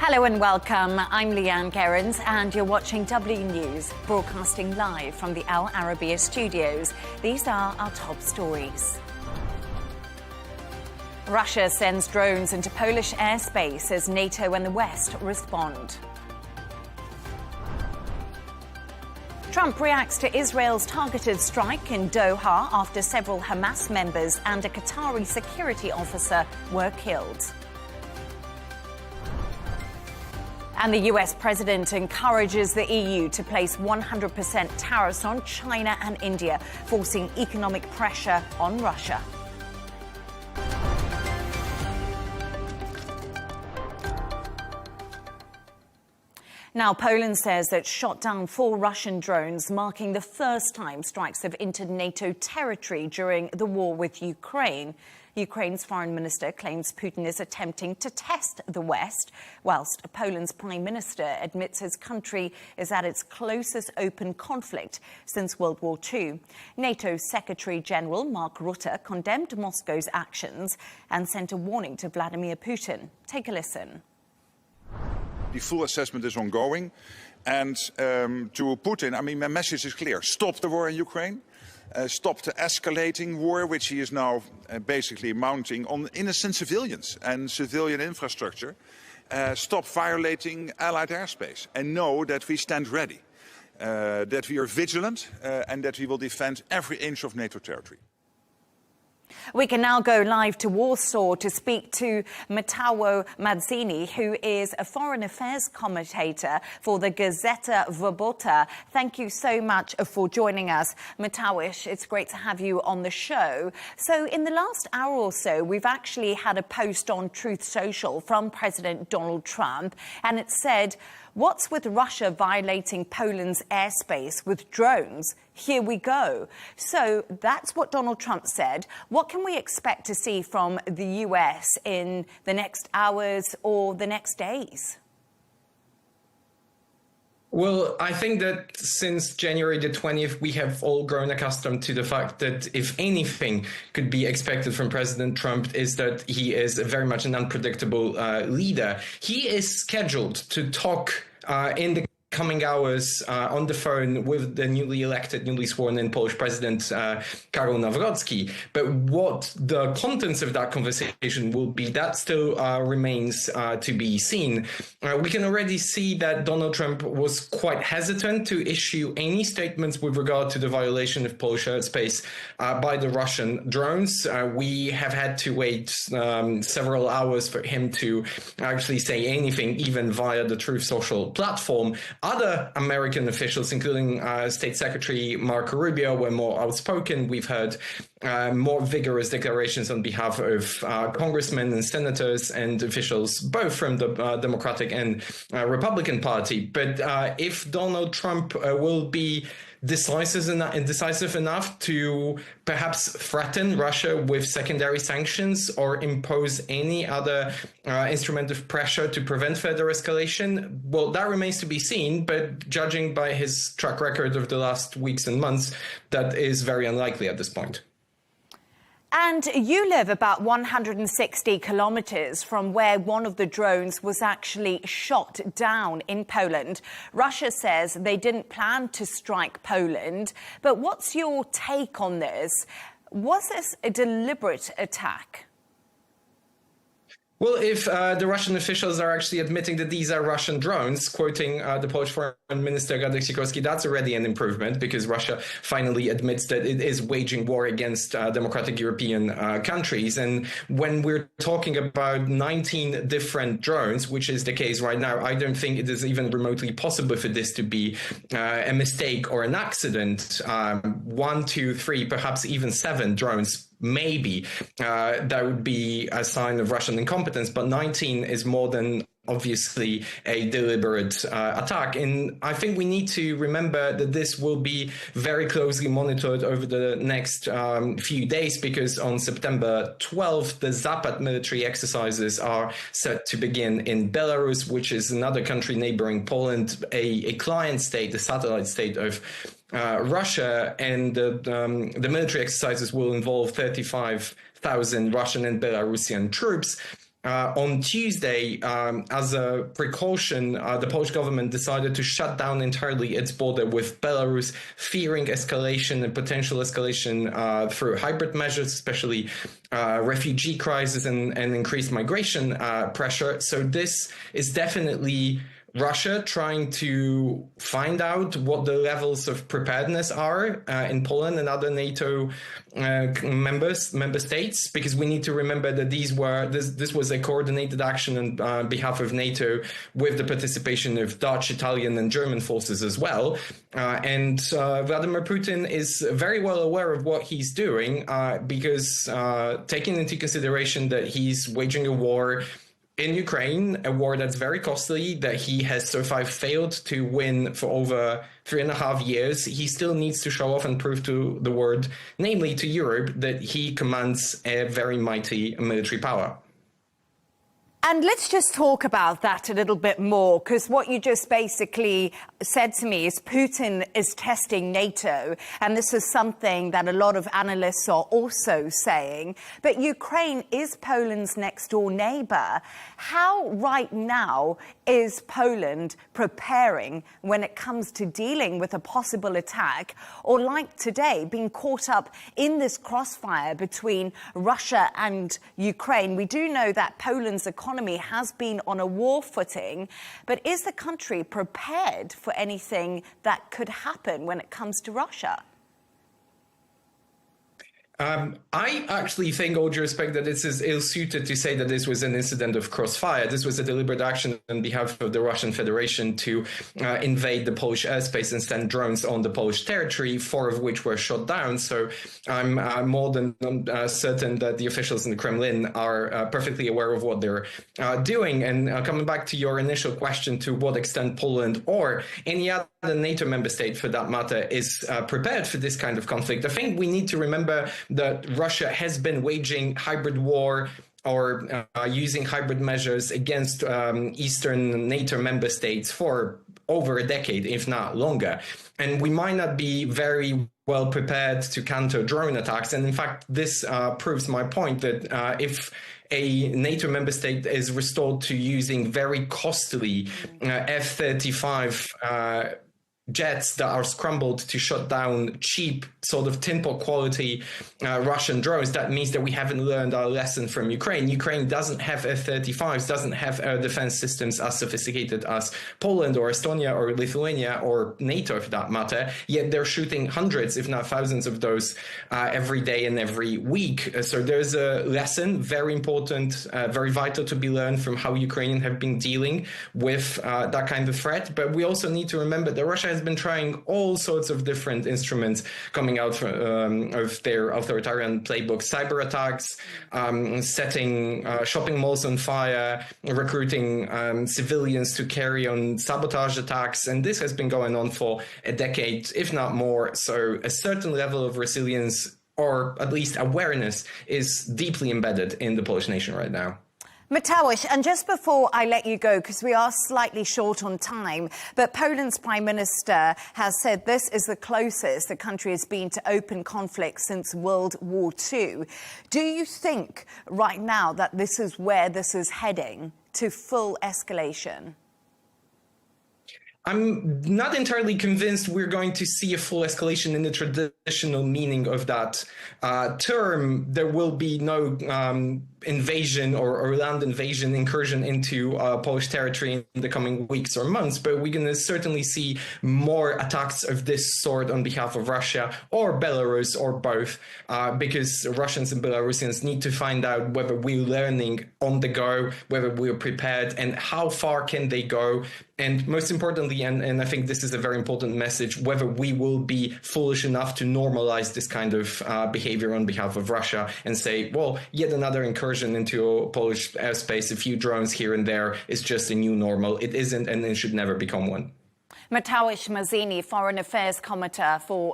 Hello and welcome. I'm Leigh Ann Gerrans and you're watching W News, broadcasting live from the Al Arabiya studios. These are our top stories. Russia sends drones into Polish airspace as NATO and the West respond. Trump reacts to Israel's targeted strike in Doha after several Hamas members and a Qatari security officer were killed. And the US president encourages the EU to place 100% tariffs on China and India, forcing economic pressure on Russia. Now, Poland says that shot down 4 Russian drones, marking the first time strikes have entered NATO territory during the war with Ukraine. Ukraine's foreign minister claims Putin is attempting to test the West, whilst Poland's prime minister admits his country is at its closest open conflict since World War II. NATO Secretary General Mark Rutte condemned Moscow's actions and sent a warning to Vladimir Putin. Take a listen. The full assessment is ongoing. And to Putin, I mean, my message is clear. Stop the war in Ukraine. Stop the escalating war, which he is now basically mounting on innocent civilians and civilian infrastructure. Stop violating Allied airspace and know that we stand ready, that we are vigilant and that we will defend every inch of NATO territory. We can now go live to Warsaw to speak to Mateusz Madzini, who is a foreign affairs commentator for the Gazeta Wyborcza. Thank you so much for joining us. Mateusz, it's great to have you on the show. So in the last hour or so, we've actually had a post on Truth Social from President Donald Trump, and it said, "What's with Russia violating Poland's airspace with drones? Here we go." So that's what Donald Trump said. What can we expect to see from the US in the next hours or the next days? Well, I think that since January the 20th, we have all grown accustomed to the fact that if anything could be expected from President Trump is that he is very much an unpredictable leader. He is scheduled to talk in the coming hours on the phone with the newly elected, newly sworn in Polish President Karol Nawrocki. But what the contents of that conversation will be, that still remains to be seen. We can already see that Donald Trump was quite hesitant to issue any statements with regard to the violation of Polish airspace by the Russian drones. We have had to wait several hours for him to actually say anything, even via the Truth Social platform. Other American officials, including State Secretary Marco Rubio, were more outspoken. We've heard more vigorous declarations on behalf of congressmen and senators and officials, both from the Democratic and Republican Party. But if Donald Trump will be decisive enough to perhaps threaten Russia with secondary sanctions or impose any other instrument of pressure to prevent further escalation, well, that remains to be seen. But judging by his track record of the last weeks and months, that is very unlikely at this point. And you live about 160 kilometers from where one of the drones was actually shot down in Poland. Russia says they didn't plan to strike Poland. But what's your take on this? Was this a deliberate attack? Well, if the Russian officials are actually admitting that these are Russian drones, quoting the Polish Foreign Minister Gad Saad, that's already an improvement, because Russia finally admits that it is waging war against democratic European countries. And when we're talking about 19 different drones, which is the case right now, I don't think it is even remotely possible for this to be a mistake or an accident. 1, 2, 3, perhaps even 7 drones. Maybe that would be a sign of Russian incompetence, but 19 is more than obviously a deliberate attack. And I think we need to remember that this will be very closely monitored over the next few days, because on September 12th, the Zapad military exercises are set to begin in Belarus, which is another country neighboring Poland, a client state, a satellite state of Russia, and the military exercises will involve 35,000 Russian and Belarusian troops. on Tuesday, as a precaution, the Polish government decided to shut down entirely its border with Belarus, fearing escalation and potential escalation through hybrid measures, especially refugee crisis and increased migration pressure. So this is definitely Russia trying to find out what the levels of preparedness are in Poland and other NATO member states, because we need to remember that this was a coordinated action on behalf of NATO with the participation of Dutch, Italian, and German forces as well. And Vladimir Putin is very well aware of what he's doing, because taking into consideration that he's waging a war in Ukraine, a war that's very costly, that he has so far failed to win for over 3.5 years, he still needs to show off and prove to the world, namely to Europe, that he commands a very mighty military power. And let's just talk about that a little bit more, because what you just basically said to me is Putin is testing NATO, and this is something that a lot of analysts are also saying. But Ukraine is Poland's next door neighbour. How right now is Poland preparing when it comes to dealing with a possible attack, or like today, being caught up in this crossfire between Russia and Ukraine? We do know that Poland's economy has been on a war footing, but is the country prepared for anything that could happen when it comes to Russia? I actually think, all due respect, that this is ill-suited to say that this was an incident of crossfire. This was a deliberate action on behalf of the Russian Federation to invade the Polish airspace and send drones on the Polish territory, 4 of which were shot down. So I'm more than certain that the officials in the Kremlin are perfectly aware of what they're doing. And coming back to your initial question, to what extent Poland or any other NATO member state, for that matter, is prepared for this kind of conflict, I think we need to remember that Russia has been waging hybrid war or using hybrid measures against Eastern NATO member states for over a decade, if not longer. And we might not be very well prepared to counter drone attacks. And in fact, this proves my point that if a NATO member state is restored to using very costly F-35 jets that are scrambled to shut down cheap, sort of tin pot quality Russian drones, that means that we haven't learned our lesson from Ukraine. Ukraine doesn't have F-35s, doesn't have air defense systems as sophisticated as Poland or Estonia or Lithuania or NATO, for that matter, yet they're shooting hundreds, if not thousands of those every day and every week. So there's a lesson, very important, very vital to be learned from how Ukrainians have been dealing with that kind of threat. But we also need to remember that Russia has been trying all sorts of different instruments coming out of their authoritarian playbook: cyber attacks, setting shopping malls on fire, recruiting civilians to carry on sabotage attacks. And this has been going on for a decade, if not more. So a certain level of resilience, or at least awareness, is deeply embedded in the Polish nation right now. Mateusz, and just before I let you go, because we are slightly short on time, but Poland's Prime Minister has said this is the closest the country has been to open conflict since World War II. Do you think right now that this is where this is heading, to full escalation? I'm not entirely convinced we're going to see a full escalation in the traditional meaning of that term. There will be no invasion or land invasion, incursion into Polish territory in the coming weeks or months, but we're going to certainly see more attacks of this sort on behalf of Russia or Belarus, or both, because Russians and Belarusians need to find out whether we're learning on the go, whether we're prepared, and how far can they go. And most importantly, and I think this is a very important message, whether we will be foolish enough to normalize this kind of behavior on behalf of Russia and say, well, yet another incursion into Polish airspace, a few drones here and there, is just a new normal. It isn't, and it should never become one. Mateusz Mazzini, Foreign Affairs commentator for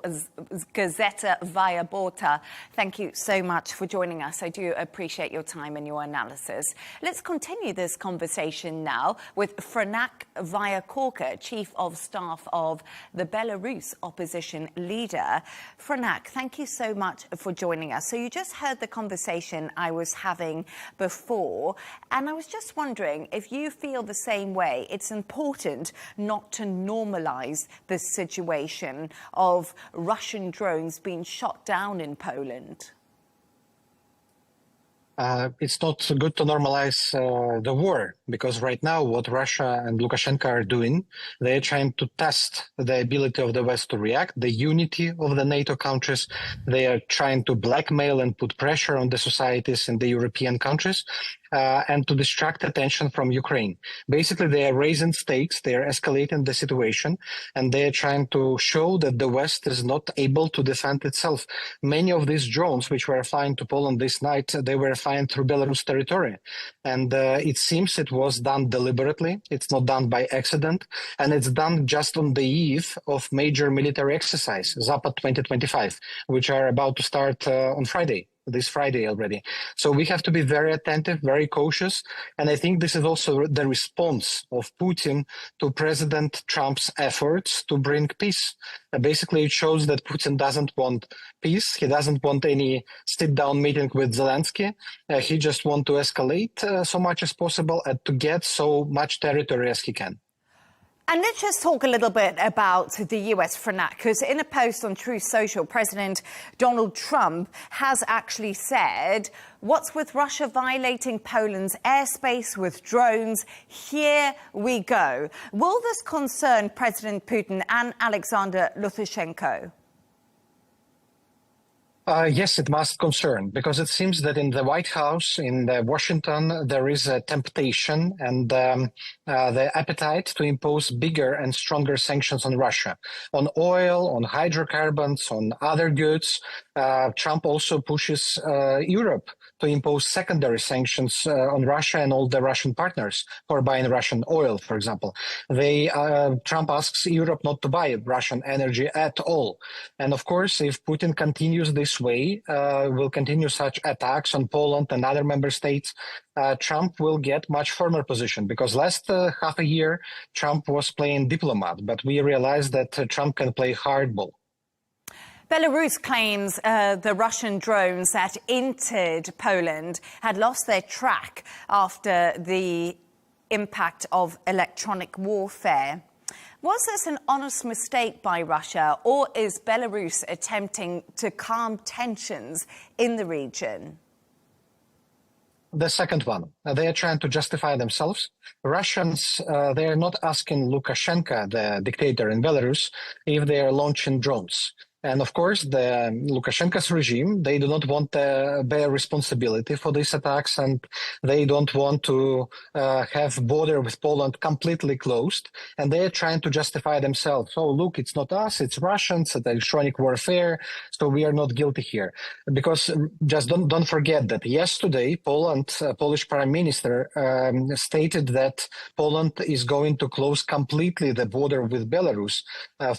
Gazeta Wyborcza. Thank you so much for joining us. I do appreciate your time and your analysis. Let's continue this conversation now with Franek Vyakorka, Chief of Staff of the Belarus opposition leader. Franek, thank you so much for joining us. So you just heard the conversation I was having before, and I was just wondering if you feel the same way. It's important not to normalize this situation of Russian drones being shot down in Poland. It's not good to normalize the war, because right now what Russia and Lukashenko are doing, they're trying to test the ability of the West to react, the unity of the NATO countries. They are trying to blackmail and put pressure on the societies in the European countries. And to distract attention from Ukraine. Basically, they are raising stakes, they are escalating the situation, and they are trying to show that the West is not able to defend itself. Many of these drones, which were flying to Poland this night, they were flying through Belarus territory. And it seems it was done deliberately, it's not done by accident, and it's done just on the eve of major military exercise, Zapad 2025, which are about to start on Friday. This Friday already. So we have to be very attentive, very cautious. And I think this is also the response of Putin to President Trump's efforts to bring peace. Basically, it shows that Putin doesn't want peace. He doesn't want any sit-down meeting with Zelensky. He just wants to escalate so much as possible and to get so much territory as he can. And let's just talk a little bit about the US, Franek, because in a post on Truth Social, President Donald Trump has actually said, what's with Russia violating Poland's airspace with drones? Here we go. Will this concern President Putin and Alexander Lukashenko? Yes, it must concern, because it seems that in the White House, in Washington, there is a temptation and the appetite to impose bigger and stronger sanctions on Russia, on oil, on hydrocarbons, on other goods. Trump also pushes Europe to impose secondary sanctions on Russia and all the Russian partners for buying Russian oil, for example. Trump asks Europe not to buy Russian energy at all. And of course, if Putin continues this way, will continue such attacks on Poland and other member states, Trump will get much firmer position, because last half a year, Trump was playing diplomat, but we realized that Trump can play hardball. Belarus claims the Russian drones that entered Poland had lost their track after the impact of electronic warfare. Was this an honest mistake by Russia, or is Belarus attempting to calm tensions in the region? The second one. They are trying to justify themselves. Russians, they are not asking Lukashenko, the dictator in Belarus, if they are launching drones. And of course, the Lukashenko's regime, they do not want to bear responsibility for these attacks, and they don't want to have border with Poland completely closed. And they are trying to justify themselves. Oh, look, it's not us, it's Russians, it's electronic warfare, so we are not guilty here. Because just don't forget that yesterday, Polish Prime Minister stated that Poland is going to close completely the border with Belarus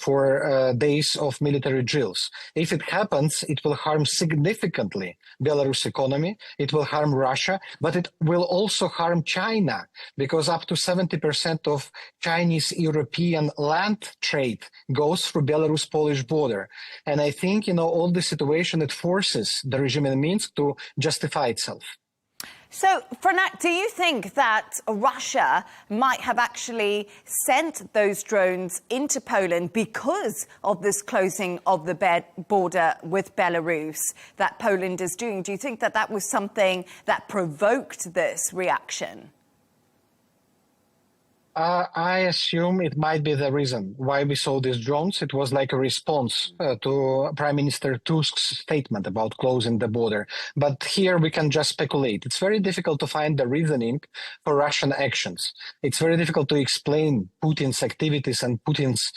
for days of military drills. If it happens, it will harm significantly Belarus economy, it will harm Russia, but it will also harm China, because up to 70% of Chinese-European land trade goes through Belarus-Polish border. And I think, all the situation, it forces the regime in Minsk to justify itself. So, Franek, do you think that Russia might have actually sent those drones into Poland because of this closing of the border with Belarus that Poland is doing? Do you think that that was something that provoked this reaction? I assume it might be the reason why we saw these drones. It was like a response to Prime Minister Tusk's statement about closing the border. But here we can just speculate. It's very difficult to find the reasoning for Russian actions. It's very difficult to explain Putin's activities and Putin's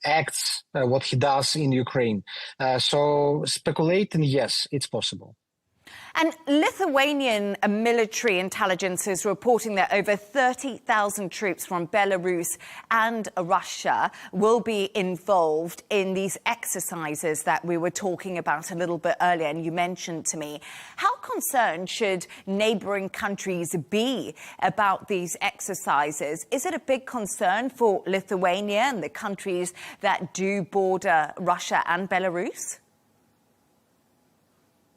acts, what he does in Ukraine. So speculating, yes, it's possible. And Lithuanian military intelligence is reporting that over 30,000 troops from Belarus and Russia will be involved in these exercises that we were talking about a little bit earlier, and you mentioned to me. How concerned should neighbouring countries be about these exercises? Is it a big concern for Lithuania and the countries that do border Russia and Belarus?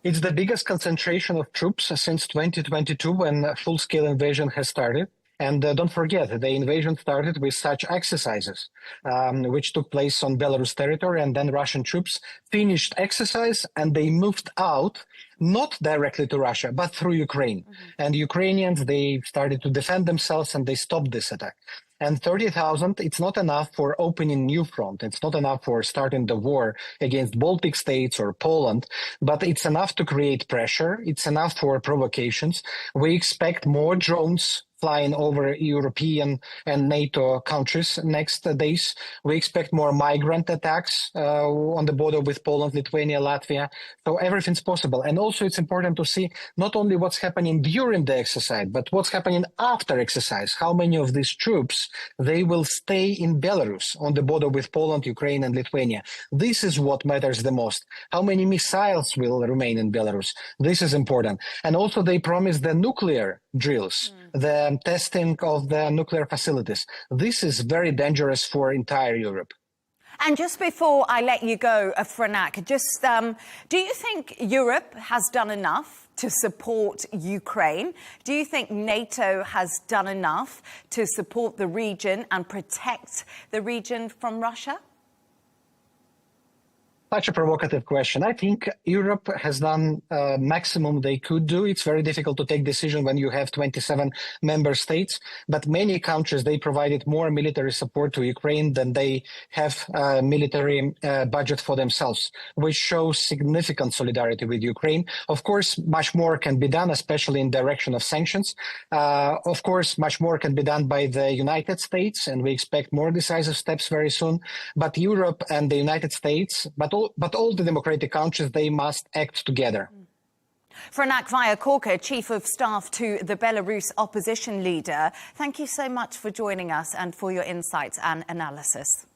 It's the biggest concentration of troops since 2022 when full-scale invasion has started. And don't forget, the invasion started with such exercises, which took place on Belarus territory, and then Russian troops finished exercise and they moved out, not directly to Russia, but through Ukraine. Mm-hmm. And Ukrainians, they started to defend themselves and they stopped this attack. And 30,000, it's not enough for opening new front. It's not enough for starting the war against Baltic states or Poland, but it's enough to create pressure. It's enough for provocations. We expect more drones flying over European and NATO countries next days. We expect more migrant attacks on the border with Poland, Lithuania, Latvia. So everything's possible. And also it's important to see not only what's happening during the exercise, but what's happening after exercise. How many of these troops, they will stay in Belarus on the border with Poland, Ukraine, and Lithuania. This is what matters the most. How many missiles will remain in Belarus? This is important. And also they promise the nuclear drills, the testing of the nuclear facilities. This is very dangerous for entire Europe. And just before I let you go, Franak, do you think Europe has done enough to support Ukraine? Do you think NATO has done enough to support the region and protect the region from Russia? Such a provocative question. I think Europe has done maximum they could do. It's very difficult to take decision when you have 27 member states, but many countries, they provided more military support to Ukraine than they have military budget for themselves, which shows significant solidarity with Ukraine. Of course, much more can be done, especially in direction of sanctions. Of course, much more can be done by the United States, and we expect more decisive steps very soon. But Europe and the United States, but all the democratic countries, they must act together. Franak Vyakorka, Chief of Staff to the Belarus opposition leader, thank you so much for joining us and for your insights and analysis.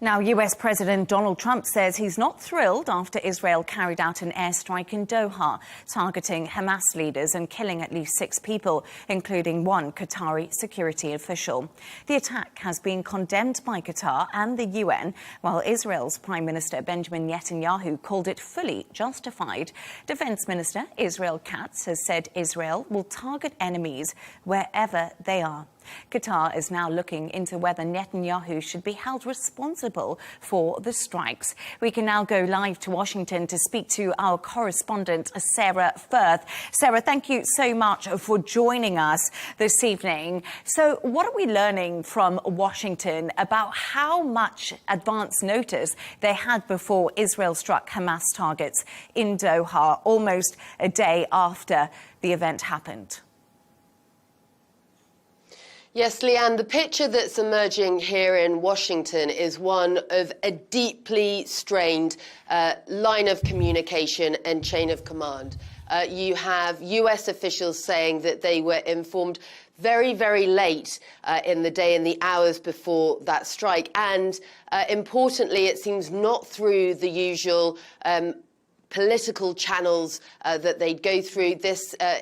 Now, US President Donald Trump says he's not thrilled after Israel carried out an airstrike in Doha, targeting Hamas leaders and killing at least 6 people, including one Qatari security official. The attack has been condemned by Qatar and the UN, while Israel's Prime Minister Benjamin Netanyahu called it fully justified. Defense Minister Israel Katz has said Israel will target enemies wherever they are. Qatar is now looking into whether Netanyahu should be held responsible for the strikes. We can now go live to Washington to speak to our correspondent, Sarah Firth. Sarah, thank you so much for joining us this evening. So what are we learning from Washington about how much advance notice they had before Israel struck Hamas targets in Doha, almost a day after the event happened? Yes, Leigh Ann, the picture that's emerging here in Washington is one of a deeply strained line of communication and chain of command. You have US officials saying that they were informed very, very late in the day, in the hours before that strike. And importantly, it seems not through the usual political channels that they'd go through.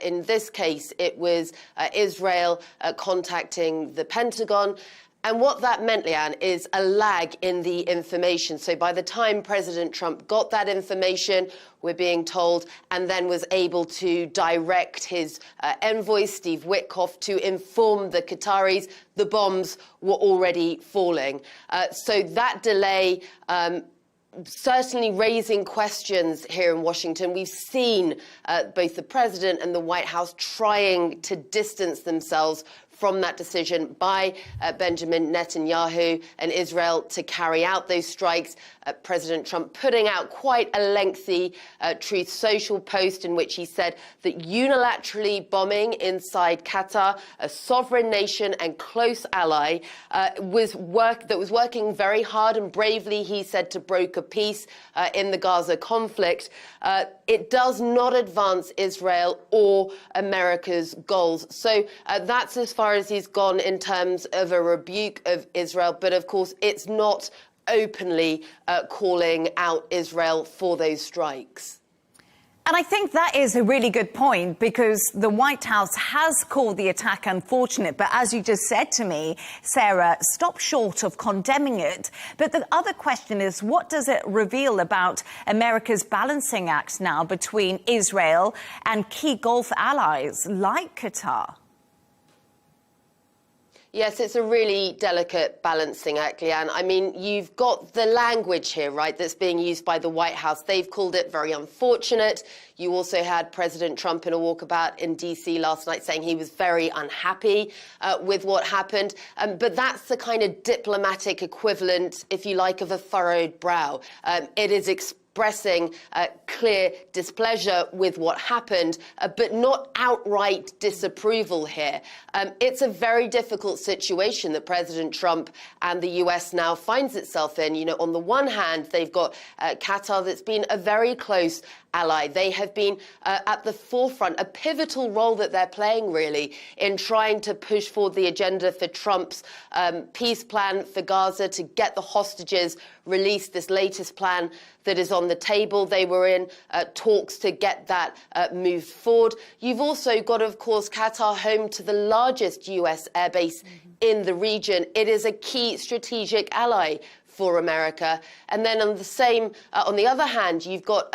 In this case, it was Israel contacting the Pentagon. And what that meant, Leigh Ann, is a lag in the information. So by the time President Trump got that information, we're being told, and then was able to direct his envoy, Steve Witkoff, to inform the Qataris the bombs were already falling. So that delay certainly raising questions here in Washington. We've seen both the president and the White House trying to distance themselves from that decision by Benjamin Netanyahu and Israel to carry out those strikes. President Trump putting out quite a lengthy Truth Social post in which he said that unilaterally bombing inside Qatar, a sovereign nation and close ally, was working very hard and bravely, he said, to broker peace in the Gaza conflict. It does not advance Israel or America's goals. So that's as far as he's gone in terms of a rebuke of Israel. But of course, it's not openly calling out Israel for those strikes. And I think that is a really good point, because the White House has called the attack unfortunate. But as you just said to me, Sarah, stop short of condemning it. But the other question is, what does it reveal about America's balancing act now between Israel and key Gulf allies like Qatar? Yes, it's a really delicate balancing act, Leigh Ann. I mean, you've got the language here, right, that's being used by the White House. They've called it very unfortunate. You also had President Trump in a walkabout in D.C. last night saying he was very unhappy with what happened. But that's the kind of diplomatic equivalent, if you like, of a furrowed brow. It is expressing clear displeasure with what happened, but not outright disapproval here. It's a very difficult situation that President Trump and the US now finds itself in. You know, on the one hand, they've got Qatar that's been a very close ally. They have been at the forefront, a pivotal role that they're playing, really, in trying to push forward the agenda for Trump's peace plan for Gaza, to get the hostages released, this latest plan that is on the table. They were in talks to get that moved forward. You've also got, of course, Qatar, home to the largest US airbase in the region. It is a key strategic ally for America. And then on the other hand, you've got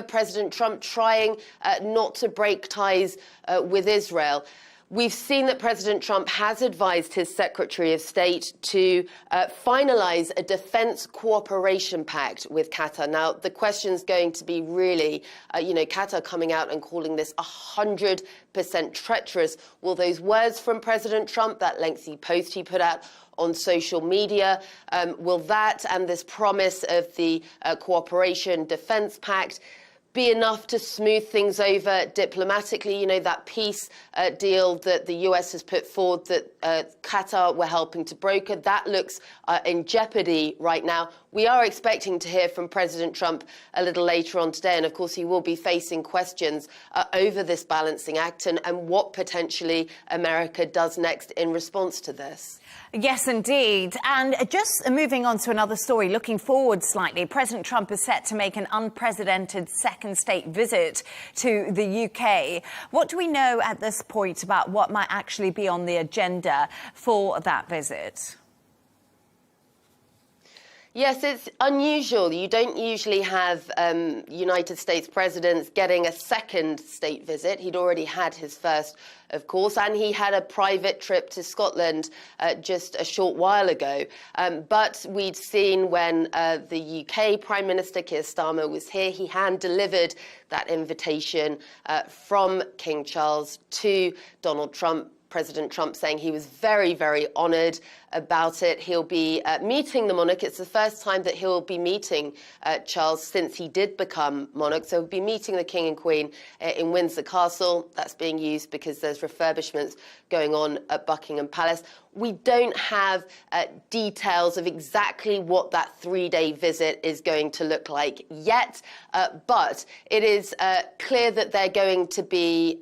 President Trump trying not to break ties with Israel. We've seen that President Trump has advised his Secretary of State to finalize a defense cooperation pact with Qatar. Now, the question's going to be really, Qatar coming out and calling this 100% treacherous. Will those words from President Trump, that lengthy post he put out on social media, will that and this promise of the cooperation defense pact be enough to smooth things over diplomatically? You know, that peace deal that the US has put forward that Qatar were helping to broker, that looks in jeopardy right now. We are expecting to hear from President Trump a little later on today, and of course he will be facing questions over this balancing act and what potentially America does next in response to this. Yes, indeed. And just moving on to another story, looking forward slightly, President Trump is set to make an unprecedented second state visit to the UK. What do we know at this point about what might actually be on the agenda for that visit? Yes, it's unusual. You don't usually have United States presidents getting a second state visit. He'd already had his first, of course, and he had a private trip to Scotland just a short while ago. But we'd seen when the UK Prime Minister Keir Starmer was here, he hand-delivered that invitation from King Charles to Donald Trump. President Trump saying he was very, very honoured about it. He'll be meeting the monarch. It's the first time that he'll be meeting Charles since he did become monarch. So he'll be meeting the King and Queen in Windsor Castle. That's being used because there's refurbishments going on at Buckingham Palace. We don't have details of exactly what that three-day visit is going to look like yet, but it is clear that they're going to be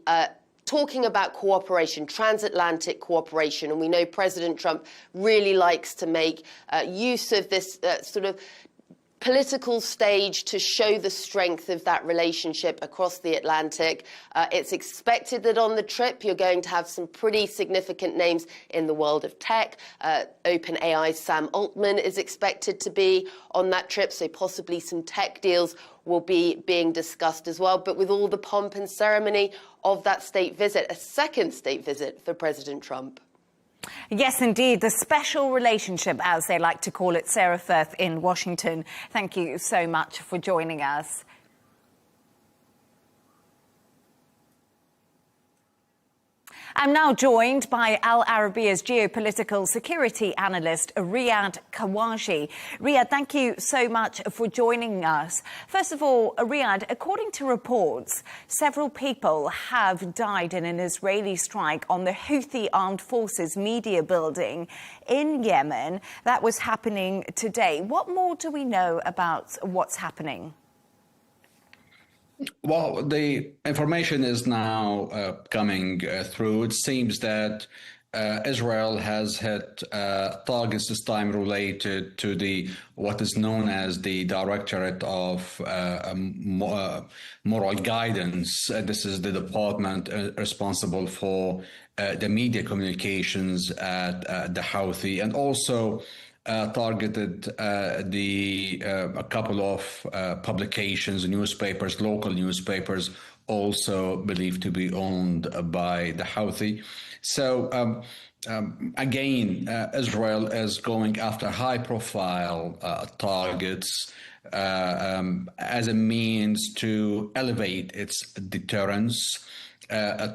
talking about cooperation, transatlantic cooperation, and we know President Trump really likes to make use of this sort of political stage to show the strength of that relationship across the Atlantic. It's expected that on the trip you're going to have some pretty significant names in the world of tech. OpenAI's Sam Altman is expected to be on that trip, so possibly some tech deals will be being discussed as well. But with all the pomp and ceremony of that state visit, a second state visit for President Trump. Yes, indeed. The special relationship, as they like to call it, Sarah Firth in Washington. Thank you so much for joining us. I'm now joined by Al Arabiya's geopolitical security analyst, Riyadh Kawaji. Riyadh, thank you so much for joining us. First of all, Riyadh, according to reports, several people have died in an Israeli strike on the Houthi armed forces media building in Yemen. That was happening today. What more do we know about what's happening? Well, the information is now coming through. It seems that Israel has hit targets this time related to what is known as the Directorate of Moral Guidance. This is the department responsible for the media communications at the Houthi, and also targeted a couple of publications, newspapers, local newspapers, also believed to be owned by the Houthi. So again, Israel is going after high-profile targets as a means to elevate its deterrence,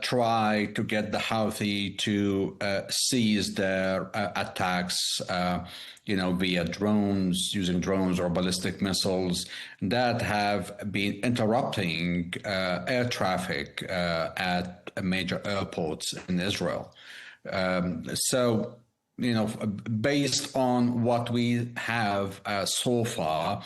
try to get the Houthi to cease their attacks, via drones, using drones or ballistic missiles that have been interrupting air traffic at major airports in Israel. So, based on what we have so far,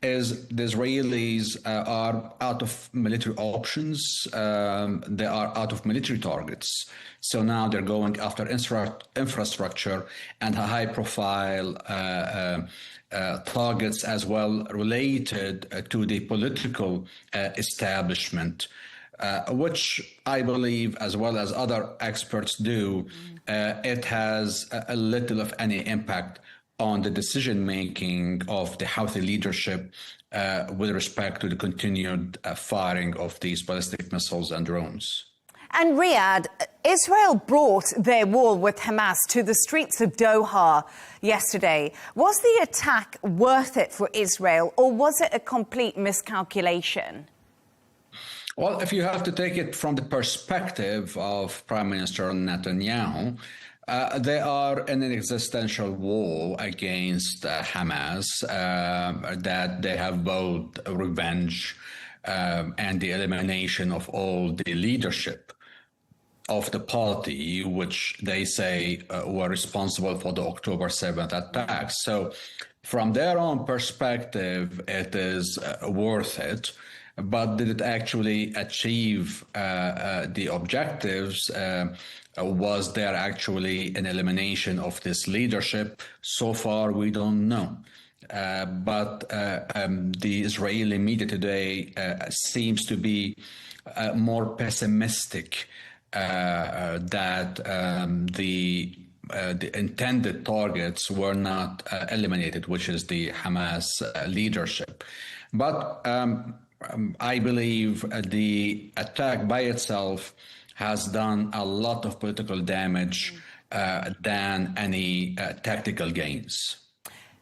is the Israelis are out of military options. They are out of military targets. So now they're going after infrastructure and high-profile targets as well related to the political establishment, which I believe, as well as other experts do, it has a little of any impact on the decision-making of the Houthi leadership with respect to the continued firing of these ballistic missiles and drones. And Riyadh, Israel brought their war with Hamas to the streets of Doha yesterday. Was the attack worth it for Israel, or was it a complete miscalculation? Well, if you have to take it from the perspective of Prime Minister Netanyahu, they are in an existential war against Hamas, that they have vowed revenge and the elimination of all the leadership of the party, which they say were responsible for the October 7th attacks. So from their own perspective, it is worth it. But did it actually achieve the objectives? Was there actually an elimination of this leadership? So far, we don't know. But the Israeli media today seems to be more pessimistic that the intended targets were not eliminated, which is the Hamas leadership. But I believe the attack by itself has done a lot of political damage than any tactical gains.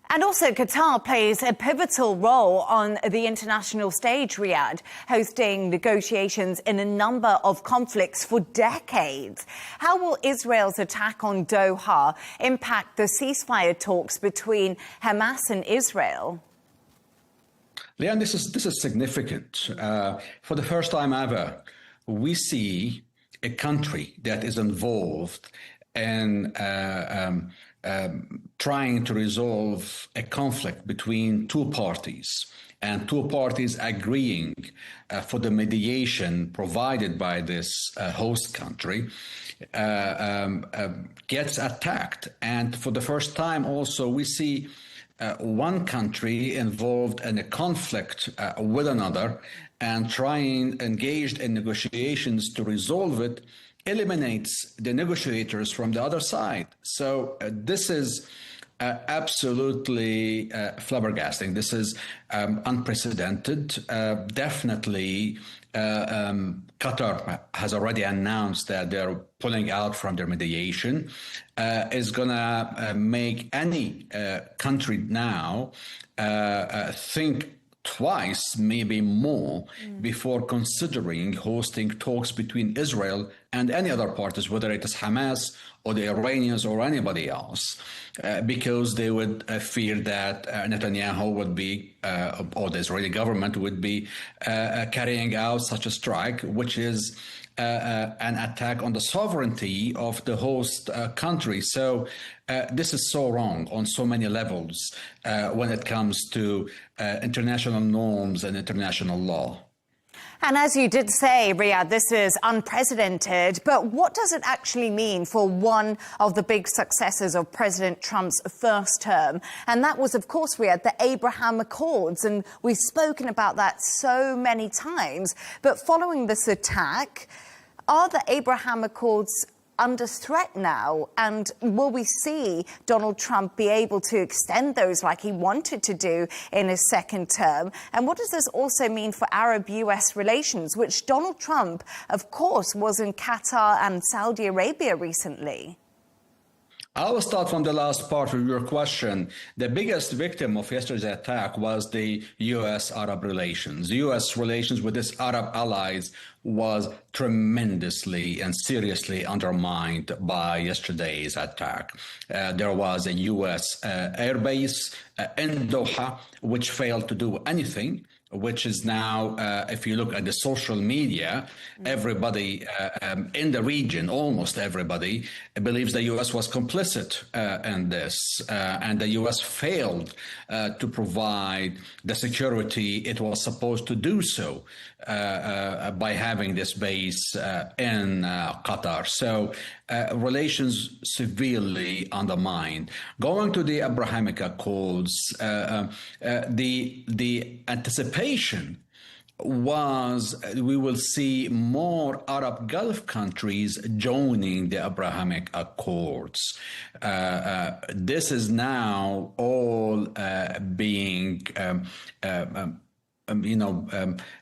And also, Qatar plays a pivotal role on the international stage, Riyadh, hosting negotiations in a number of conflicts for decades. How will Israel's attack on Doha impact the ceasefire talks between Hamas and Israel? Leigh Ann, this is significant. For the first time ever, we see a country that is involved in trying to resolve a conflict between two parties, and two parties agreeing for the mediation provided by this host country gets attacked. And for the first time also, we see one country involved in a conflict with another and engaged in negotiations to resolve it, eliminates the negotiators from the other side. So this is absolutely flabbergasting. This is unprecedented. Definitely, Qatar has already announced that they're pulling out from their mediation. Is going to make any country now think twice, maybe more, before considering hosting talks between Israel and any other parties, whether it is Hamas or the Iranians or anybody else, because they would fear that Netanyahu would be, or the Israeli government would be carrying out such a strike, which is an attack on the sovereignty of the host country. So this is so wrong on so many levels when it comes to international norms and international law. And as you did say, Riyadh, this is unprecedented. But what does it actually mean for one of the big successes of President Trump's first term? And that was, of course, Riyadh, the Abraham Accords. And we've spoken about that so many times. But following this attack, are the Abraham Accords under threat now? And will we see Donald Trump be able to extend those like he wanted to do in his second term? And what does this also mean for Arab-US relations, which Donald Trump, of course, was in Qatar and Saudi Arabia recently? I will start from the last part of your question. The biggest victim of yesterday's attack was the U.S.-Arab relations. U.S. relations with its Arab allies was tremendously and seriously undermined by yesterday's attack. There was a U.S. airbase in Doha, which failed to do anything, which is now, if you look at the social media, everybody in the region, almost everybody, believes the U.S. was complicit in this. And the U.S. failed to provide the security it was supposed to do so by having this base in Qatar. So relations severely undermined. Going to the Abrahamic Accords, the anticipation was we will see more Arab Gulf countries joining the Abrahamic Accords. This is now all being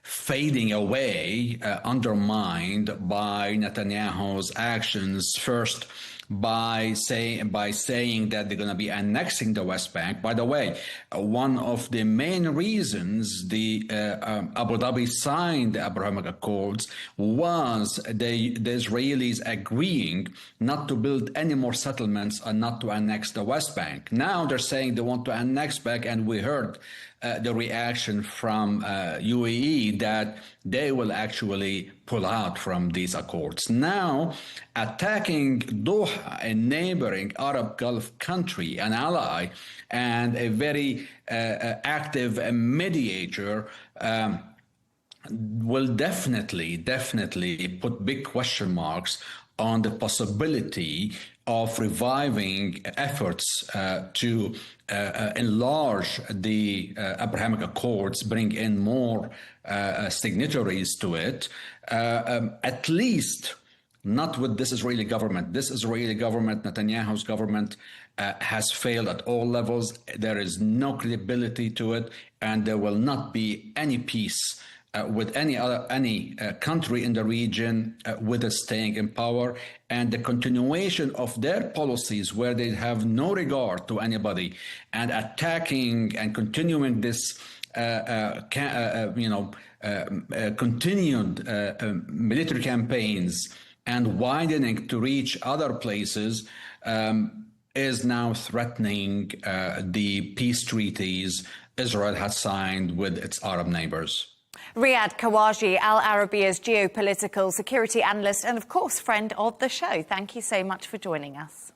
fading away, undermined by Netanyahu's actions. First, by saying that they're going to be annexing the West Bank. By the way, one of the main reasons the Abu Dhabi signed the Abrahamic Accords was the Israelis agreeing not to build any more settlements and not to annex the West Bank. Now they're saying they want to annex back, and we heard the reaction from UAE that they will actually pull out from these accords. Now, attacking Doha, a neighboring Arab Gulf country, an ally, and a very active mediator, will definitely put big question marks on the possibility of reviving efforts to enlarge the Abrahamic Accords, bring in more signatories to it, at least not with this Israeli government. This Israeli government, Netanyahu's government, has failed at all levels. There is no credibility to it, and there will not be any peace with any country in the region with it staying in power, and the continuation of their policies where they have no regard to anybody and attacking and continuing this continued military campaigns and widening to reach other places is now threatening the peace treaties Israel has signed with its Arab neighbors. Riyadh Kawaji, Al Arabiya's geopolitical security analyst and, of course, friend of the show. Thank you so much for joining us.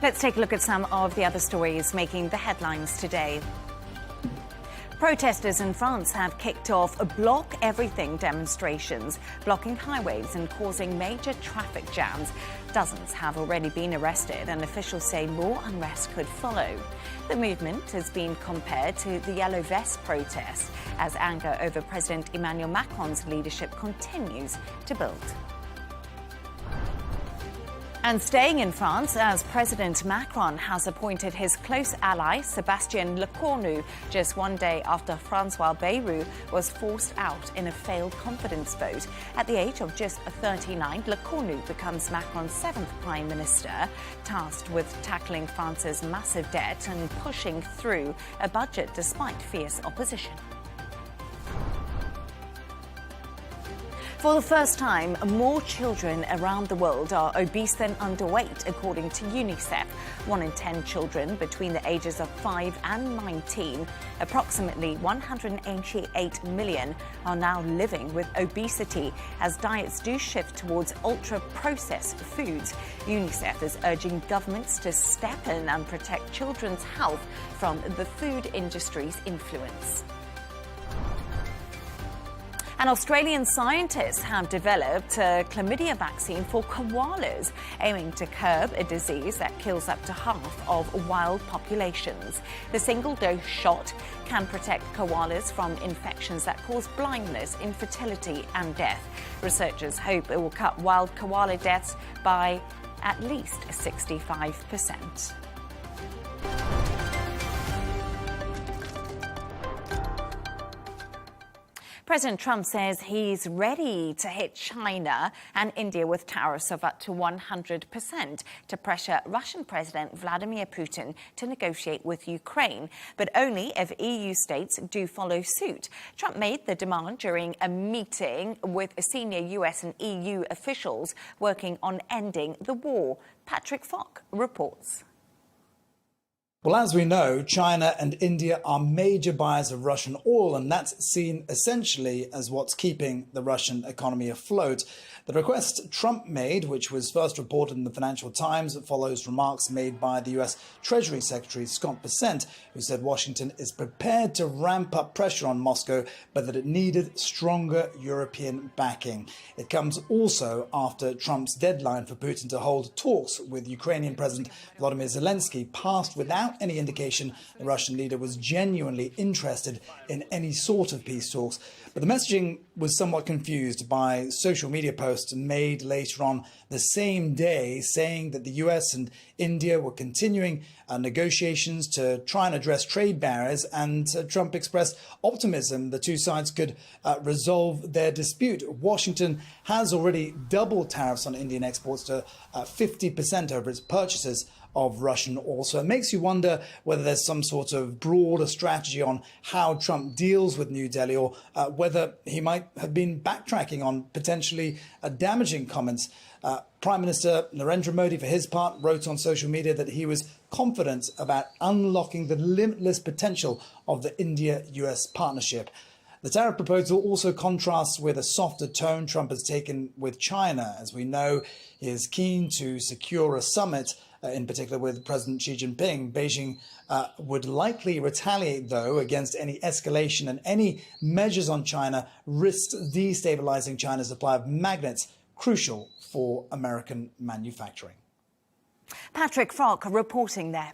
Let's take a look at some of the other stories making the headlines today. Protesters in France have kicked off block everything demonstrations, blocking highways and causing major traffic jams. Dozens have already been arrested, and officials say more unrest could follow. The movement has been compared to the Yellow Vest protest as anger over President Emmanuel Macron's leadership continues to build. And staying in France, as President Macron has appointed his close ally, Sébastien Lecornu, just one day after François Bayrou was forced out in a failed confidence vote. At the age of just 39, Lecornu becomes Macron's seventh prime minister, tasked with tackling France's massive debt and pushing through a budget despite fierce opposition. For the first time, more children around the world are obese than underweight, according to UNICEF. 1 in 10 children between the ages of 5 and 19, approximately 188 million, are now living with obesity as diets do shift towards ultra-processed foods. UNICEF is urging governments to step in and protect children's health from the food industry's influence. And Australian scientists have developed a chlamydia vaccine for koalas, aiming to curb a disease that kills up to half of wild populations. The single-dose shot can protect koalas from infections that cause blindness, infertility and death. Researchers hope it will cut wild koala deaths by at least 65%. President Trump says he's ready to hit China and India with tariffs of up to 100% to pressure Russian President Vladimir Putin to negotiate with Ukraine, but only if EU states do follow suit. Trump made the demand during a meeting with senior US and EU officials working on ending the war. Patrick Falk reports. Well, as we know, China and India are major buyers of Russian oil, and that's seen essentially as what's keeping the Russian economy afloat. The request Trump made, which was first reported in the Financial Times, follows remarks made by the US Treasury Secretary Scott Bessent, who said Washington is prepared to ramp up pressure on Moscow, but that it needed stronger European backing. It comes also after Trump's deadline for Putin to hold talks with Ukrainian President Volodymyr Zelensky passed without any indication the Russian leader was genuinely interested in any sort of peace talks. But the messaging was somewhat confused by social media posts made later on the same day saying that the US and India were continuing negotiations to try and address trade barriers, and Trump expressed optimism the two sides could resolve their dispute. Washington has already doubled tariffs on Indian exports to 50% over its purchases of Russian oil. So it makes you wonder whether there's some sort of broader strategy on how Trump deals with New Delhi, or whether he might have been backtracking on potentially damaging comments. Prime Minister Narendra Modi, for his part, wrote on social media that he was confident about unlocking the limitless potential of the India-US partnership. The tariff proposal also contrasts with a softer tone Trump has taken with China. As we know, he is keen to secure a summit, in particular with President Xi Jinping. Beijing would likely retaliate, though, against any escalation, and any measures on China risked destabilizing China's supply of magnets, crucial for American manufacturing. Patrick Falk reporting there.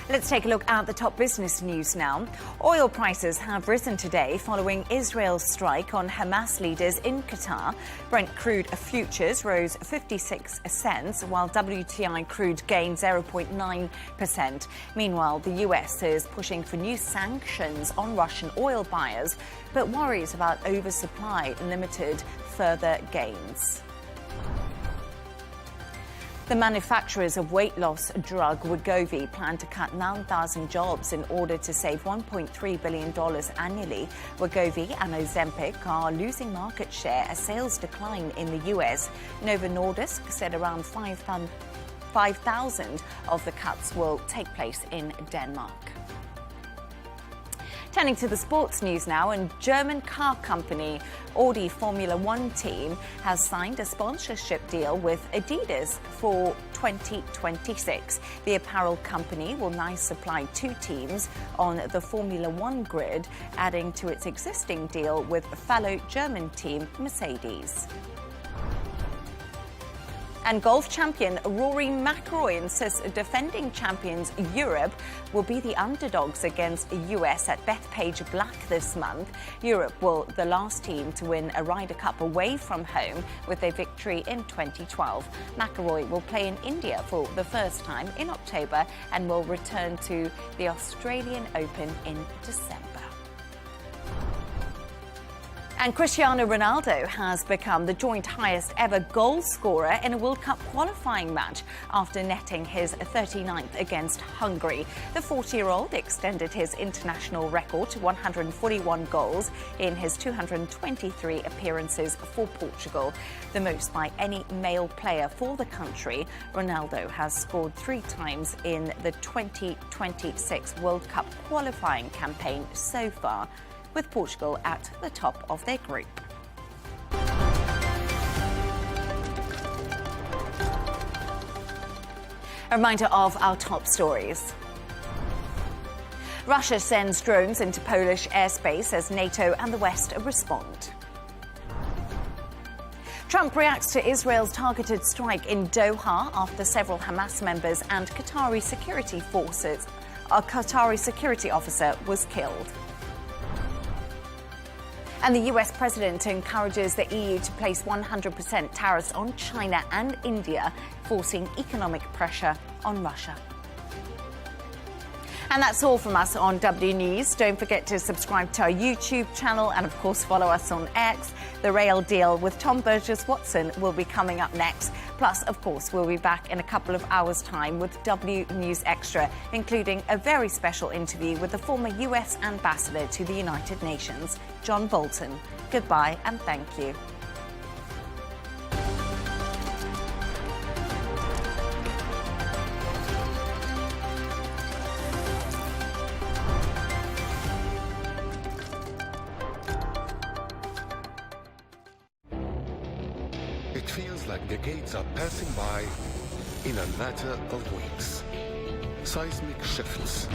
Let's take a look at the top business news now. Oil prices have risen today following Israel's strike on Hamas leaders in Qatar. Brent crude futures rose 56 cents, while WTI crude gained 0.9%. Meanwhile, the US is pushing for new sanctions on Russian oil buyers, but worries about oversupply limited further gains. The manufacturers of weight loss drug Wegovy plan to cut 9,000 jobs in order to save $1.3 billion annually. Wegovy and Ozempic are losing market share as sales decline in the US. Novo Nordisk said around 5,000 of the cuts will take place in Denmark. Turning to the sports news now, and German car company Audi Formula One team has signed a sponsorship deal with Adidas for 2026. The apparel company will now supply 2 teams on the Formula One grid, adding to its existing deal with fellow German team Mercedes. And golf champion Rory McIlroy insists defending champions Europe will be the underdogs against US at Bethpage Black this month. Europe will the last team to win a Ryder Cup away from home with their victory in 2012. McIlroy will play in India for the first time in October and will return to the Australian Open in December. And Cristiano Ronaldo has become the joint highest ever goal scorer in a World Cup qualifying match after netting his 39th against Hungary. The 40-year-old extended his international record to 141 goals in his 223 appearances for Portugal, the most by any male player for the country. Ronaldo has scored 3 times in the 2026 World Cup qualifying campaign so far, with Portugal at the top of their group. A reminder of our top stories. Russia sends drones into Polish airspace as NATO and the West respond. Trump reacts to Israel's targeted strike in Doha after several Hamas members and a Qatari security officer was killed. And the US president encourages the EU to place 100% tariffs on China and India, forcing economic pressure on Russia. And that's all from us on W News. Don't forget to subscribe to our YouTube channel and, of course, follow us on X. The Real Deal with Tom Burges Watson will be coming up next. Plus, of course, we'll be back in a couple of hours' time with W News Extra, including a very special interview with the former US ambassador to the United Nations, John Bolton. Goodbye and thank you. It feels like decades are passing by in a matter of weeks. Seismic shifts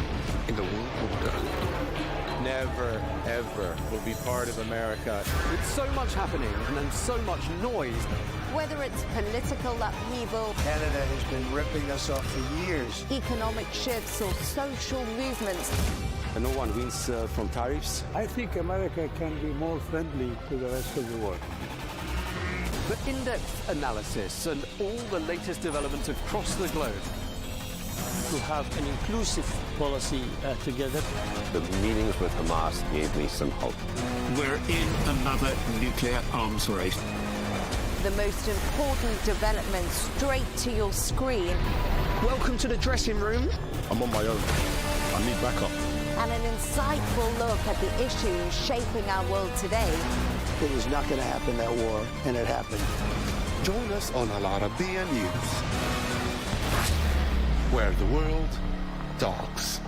in the world order. Never, ever will be part of America. With so much happening and then so much noise. Whether it's political upheaval, Canada has been ripping us off for years, economic shifts or social movements. And no one wins from tariffs. I think America can be more friendly to the rest of the world. The in-depth analysis and all the latest developments across the globe. To have an inclusive policy together. The meetings with Hamas gave me some hope. We're in another nuclear arms race. The most important development straight to your screen. Welcome to the dressing room. I'm on my own. I need backup. And an insightful look at the issues shaping our world today. It was not going to happen, that war, and it happened. Join us on Arabiya News, where the world talks.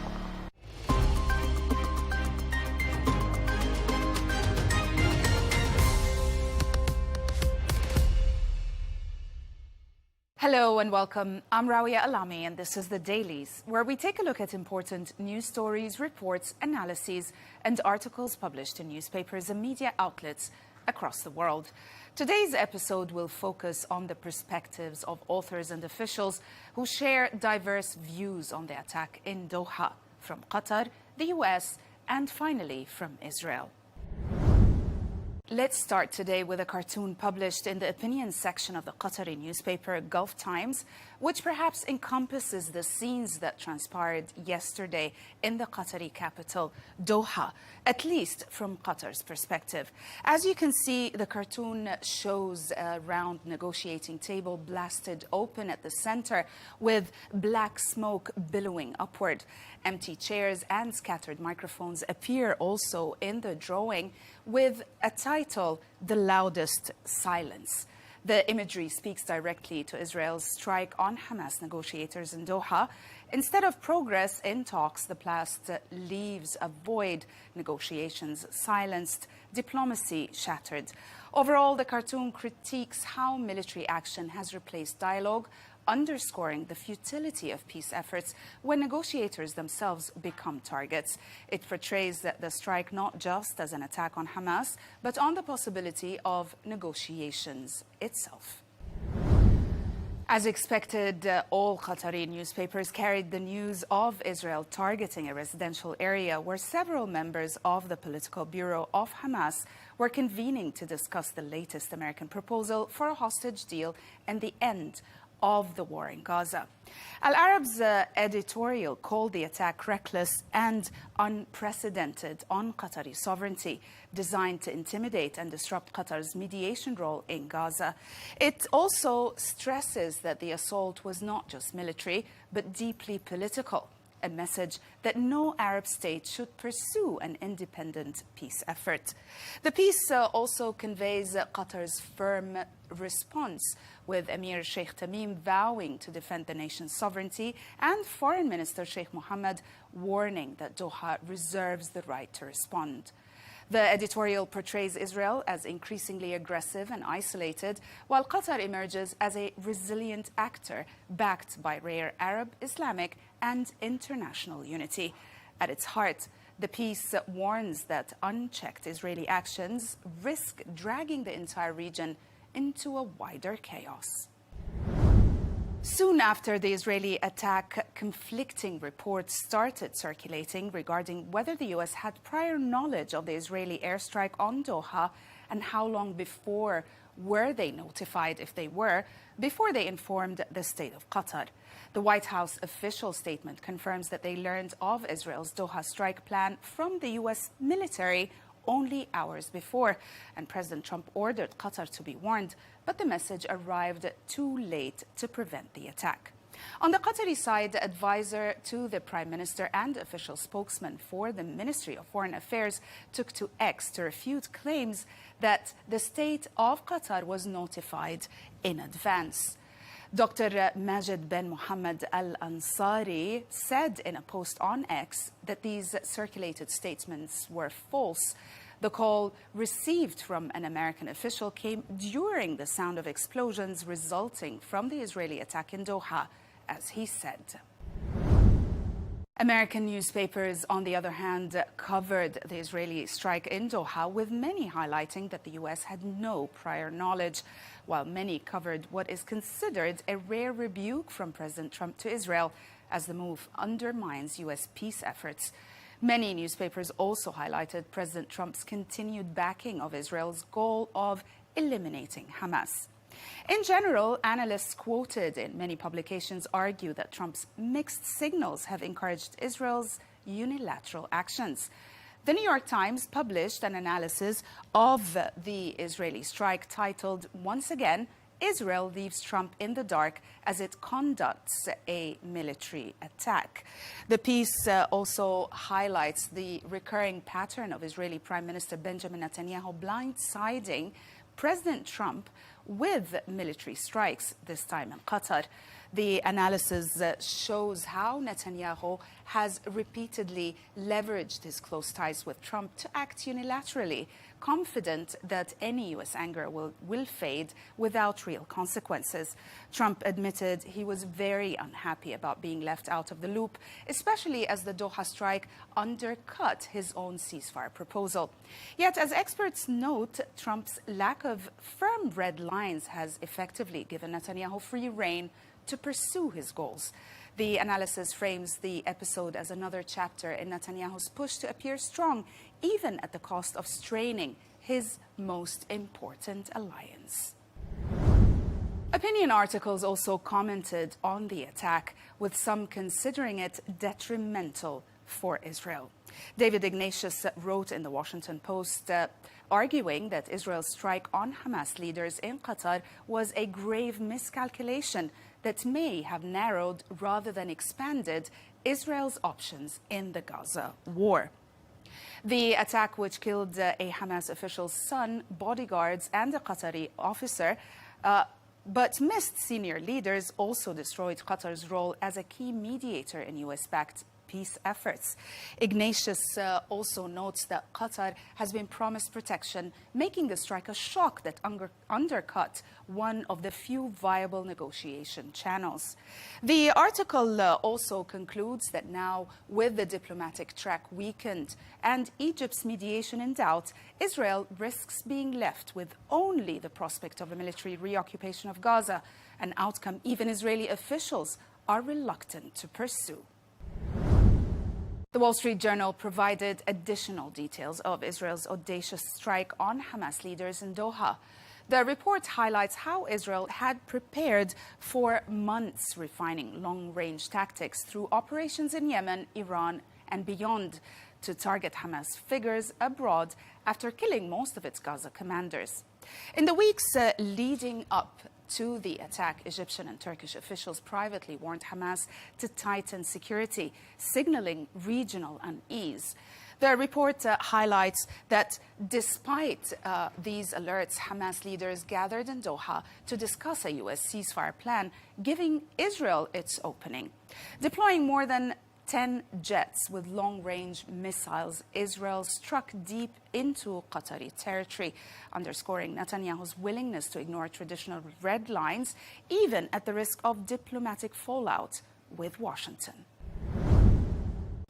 Hello and welcome. I'm Rawiya Alami and this is The Dailies, where we take a look at important news stories, reports, analyses and articles published in newspapers and media outlets across the world. Today's episode will focus on the perspectives of authors and officials who share diverse views on the attack in Doha, from Qatar, the US, and finally from Israel. Let's start today with a cartoon published in the opinion section of the Qatari newspaper Gulf Times, which perhaps encompasses the scenes that transpired yesterday in the Qatari capital, Doha, at least from Qatar's perspective. As you can see, the cartoon shows a round negotiating table blasted open at the center with black smoke billowing upward. Empty chairs and scattered microphones appear also in the drawing, with a title, The Loudest Silence. The imagery speaks directly to Israel's strike on Hamas negotiators in Doha. Instead of progress in talks, the blast leaves a void, negotiations silenced, diplomacy shattered. Overall, the cartoon critiques how military action has replaced dialogue, underscoring the futility of peace efforts when negotiators themselves become targets. It portrays the strike not just as an attack on Hamas, but on the possibility of negotiations itself. As expected, all Qatari newspapers carried the news of Israel targeting a residential area where several members of the political bureau of Hamas were convening to discuss the latest American proposal for a hostage deal and the end of the war in Gaza. Al Arab's editorial called the attack reckless and unprecedented on Qatari sovereignty, designed to intimidate and disrupt Qatar's mediation role in Gaza. It also stresses that the assault was not just military, but deeply political, a message that no Arab state should pursue an independent peace effort. The piece also conveys Qatar's firm response, with Emir Sheikh Tamim vowing to defend the nation's sovereignty and Foreign Minister Sheikh Mohammed warning that Doha reserves the right to respond. The editorial portrays Israel as increasingly aggressive and isolated, while Qatar emerges as a resilient actor backed by rare Arab, Islamic, and international unity. At its heart, the piece warns that unchecked Israeli actions risk dragging the entire region into a wider chaos. Soon after the Israeli attack, conflicting reports started circulating regarding whether the U.S. had prior knowledge of the Israeli airstrike on Doha and how long before were they notified, if they were, before they informed the state of Qatar. The White House official statement confirms that they learned of Israel's Doha strike plan from the U.S. military only hours before, and President Trump ordered Qatar to be warned, but the message arrived too late to prevent the attack. On the Qatari side, the advisor to the Prime Minister and official spokesman for the Ministry of Foreign Affairs took to X to refute claims that the state of Qatar was notified in advance. Dr. Majid bin Mohammed al-Ansari said in a post on X that these circulated statements were false. The call received from an American official came during the sound of explosions resulting from the Israeli attack in Doha, as he said. American newspapers, on the other hand, covered the Israeli strike in Doha, with many highlighting that the U.S. had no prior knowledge, while many covered what is considered a rare rebuke from President Trump to Israel, as the move undermines U.S. peace efforts. Many newspapers also highlighted President Trump's continued backing of Israel's goal of eliminating Hamas. In general, analysts quoted in many publications argue that Trump's mixed signals have encouraged Israel's unilateral actions. The New York Times published an analysis of the Israeli strike titled, once again, Israel leaves Trump in the dark as it conducts a military attack. The piece also highlights the recurring pattern of Israeli Prime Minister Benjamin Netanyahu blindsiding President Trump with military strikes, this time in Qatar. The analysis shows how Netanyahu has repeatedly leveraged his close ties with Trump to act unilaterally, confident that any U.S. anger will fade without real consequences. Trump admitted he was very unhappy about being left out of the loop, especially as the Doha strike undercut his own ceasefire proposal. Yet, as experts note, Trump's lack of firm red lines has effectively given Netanyahu free rein to pursue his goals. The analysis frames the episode as another chapter in Netanyahu's push to appear strong, even at the cost of straining his most important alliance. Opinion articles also commented on the attack, with some considering it detrimental for Israel. David Ignatius wrote in the Washington Post, arguing that Israel's strike on Hamas leaders in Qatar was a grave miscalculation that may have narrowed rather than expanded Israel's options in the Gaza war. The attack, which killed a Hamas official's son, bodyguards, and a Qatari officer, but missed senior leaders, also destroyed Qatar's role as a key mediator in U.S.-backed peace efforts. Ignatius also notes that Qatar has been promised protection, making the strike a shock that undercut one of the few viable negotiation channels. The article also concludes that now, with the diplomatic track weakened and Egypt's mediation in doubt, Israel risks being left with only the prospect of a military reoccupation of Gaza, an outcome even Israeli officials are reluctant to pursue. The Wall Street Journal provided additional details of Israel's audacious strike on Hamas leaders in Doha. The report highlights how Israel had prepared for months, refining long-range tactics through operations in Yemen, Iran, and beyond to target Hamas figures abroad after killing most of its Gaza commanders. In the weeks leading up to the attack, Egyptian and Turkish officials privately warned Hamas to tighten security, signaling regional unease. The report highlights that despite these alerts, Hamas leaders gathered in Doha to discuss a U.S. ceasefire plan, giving Israel its opening. Deploying more than 10 jets with long-range missiles, Israel struck deep into Qatari territory, underscoring Netanyahu's willingness to ignore traditional red lines, even at the risk of diplomatic fallout with Washington.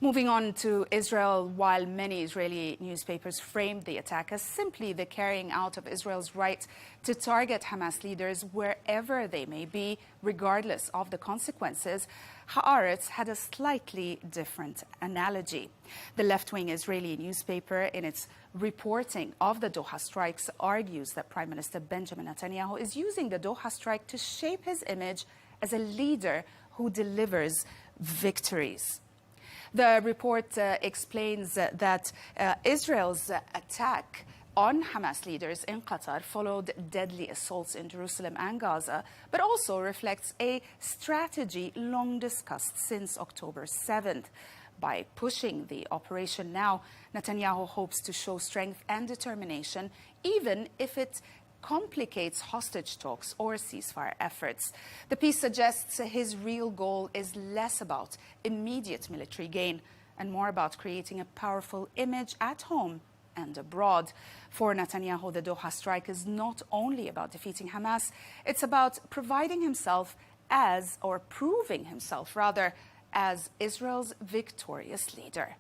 Moving on to Israel, while many Israeli newspapers framed the attack as simply the carrying out of Israel's right to target Hamas leaders wherever they may be, regardless of the consequences, Haaretz had a slightly different analogy. The left-wing Israeli newspaper, in its reporting of the Doha strikes, argues that Prime Minister Benjamin Netanyahu is using the Doha strike to shape his image as a leader who delivers victories. The report explains that Israel's attack on Hamas leaders in Qatar followed deadly assaults in Jerusalem and Gaza, but also reflects a strategy long discussed since October 7th. By pushing the operation now, Netanyahu hopes to show strength and determination, even if it complicates hostage talks or ceasefire efforts. The piece suggests his real goal is less about immediate military gain and more about creating a powerful image at home and abroad. For Netanyahu, the Doha strike is not only about defeating Hamas, it's about providing himself as, or proving himself rather, as Israel's victorious leader.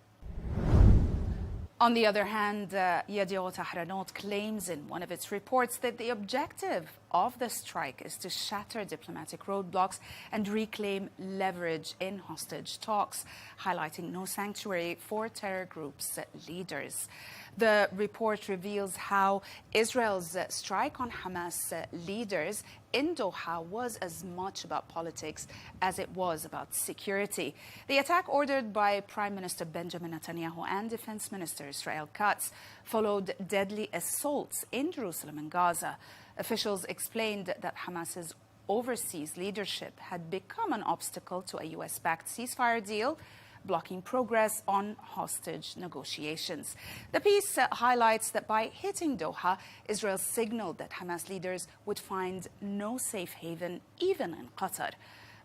On the other hand, Yediot Ahronot claims in one of its reports that the objective of the strike is to shatter diplomatic roadblocks and reclaim leverage in hostage talks, highlighting no sanctuary for terror groups' leaders. The report reveals how Israel's strike on Hamas leaders in Doha was as much about politics as it was about security. The attack, ordered by Prime Minister Benjamin Netanyahu and Defense Minister Israel Katz, followed deadly assaults in Jerusalem and Gaza. Officials explained that Hamas's overseas leadership had become an obstacle to a US-backed ceasefire deal, blocking progress on hostage negotiations. The piece highlights that by hitting Doha, Israel signaled that Hamas leaders would find no safe haven, even in Qatar.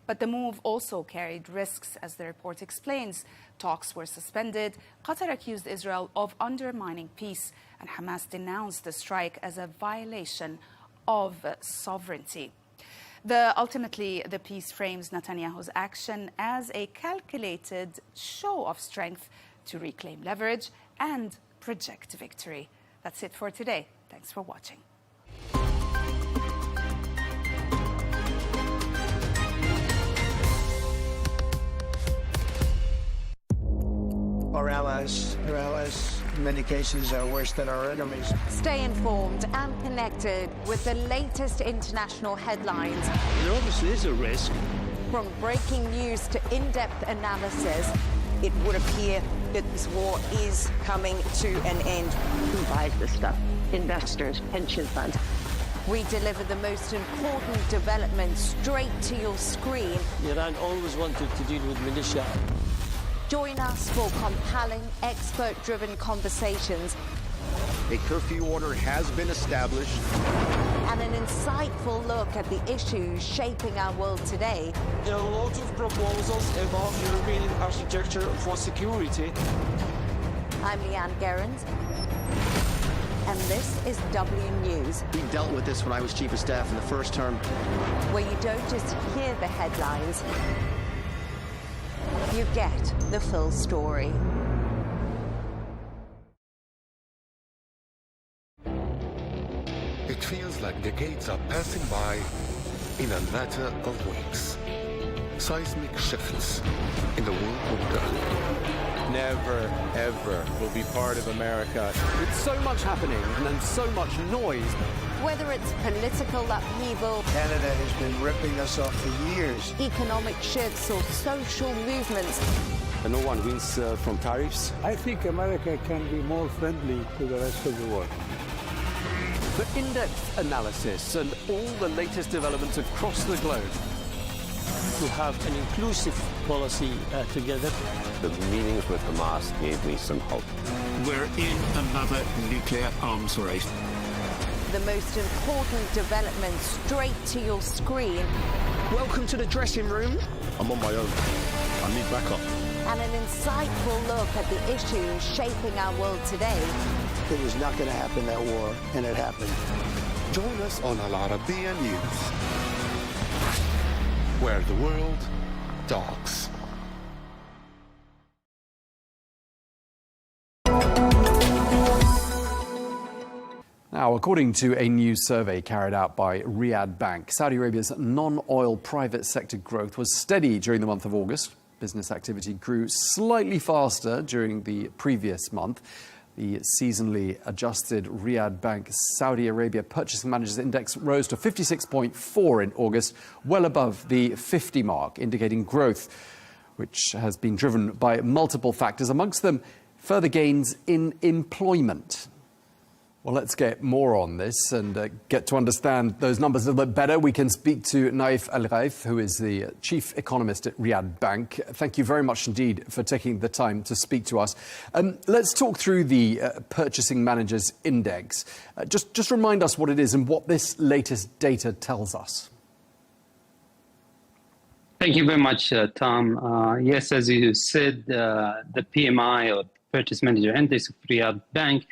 But the move also carried risks, as the report explains. Talks were suspended, Qatar accused Israel of undermining peace, and Hamas denounced the strike as a violation of sovereignty. Ultimately, the piece frames Netanyahu's action as a calculated show of strength to reclaim leverage and project victory. That's it for today. Thanks for watching. Our allies, in many cases, are worse than our enemies. Stay informed and connected with the latest international headlines. There obviously is a risk. From breaking news to in-depth analysis, it would appear that this war is coming to an end. Who buys this stuff? Investors, pension funds. We deliver the most important developments straight to your screen. Iran always wanted to deal with militia. Join us for compelling, expert-driven conversations. A curfew order has been established. and an insightful look at the issues shaping our world today. There are a lot of proposals about European architecture for security. I'm Leigh Ann Gerrans, and this is W News. We dealt with this when I was Chief of Staff in the first term. Where you don't just hear the headlines, you get the full story. It feels like decades are passing by in a matter of weeks. Seismic shifts in the world order. Never, ever will be part of America. With so much happening and so much noise. Whether it's political upheaval, Canada has been ripping us off for years. economic shifts, or social movements, And no one wins from tariffs. I think America can be more friendly to the rest of the world. For in-depth analysis and all the latest developments across the globe. To have an inclusive policy together. The meetings with Hamas gave me some hope. We're in another nuclear arms race. the most important developments straight to your screen. Welcome to the dressing room. I'm on my own. I need backup. And an insightful look at the issues shaping our world today. It was not going to happen, that war, and it happened. Join us on Arabiya News, where the world talks. Now, according to a new survey carried out by Riyadh Bank, Saudi Arabia's non-oil private sector growth was steady during the month of August. Business activity grew slightly faster during the previous month. The seasonally adjusted Riyadh Bank Saudi Arabia Purchasing Managers Index rose to 56.4 in August, well above the 50 mark, indicating growth, which has been driven by multiple factors, amongst them further gains in employment. Well, let's get more on this and get to understand those numbers a little bit better. We can speak to Naif Al-Ghaith, who is the chief economist at Riyadh Bank. Thank you very much indeed for taking the time to speak to us. Let's talk through the Purchasing Managers Index. Just remind us what it is and what this latest data tells us. Thank you very much, Tom. Yes, as you said, the PMI, or Purchase Manager Index of Riyadh Bank,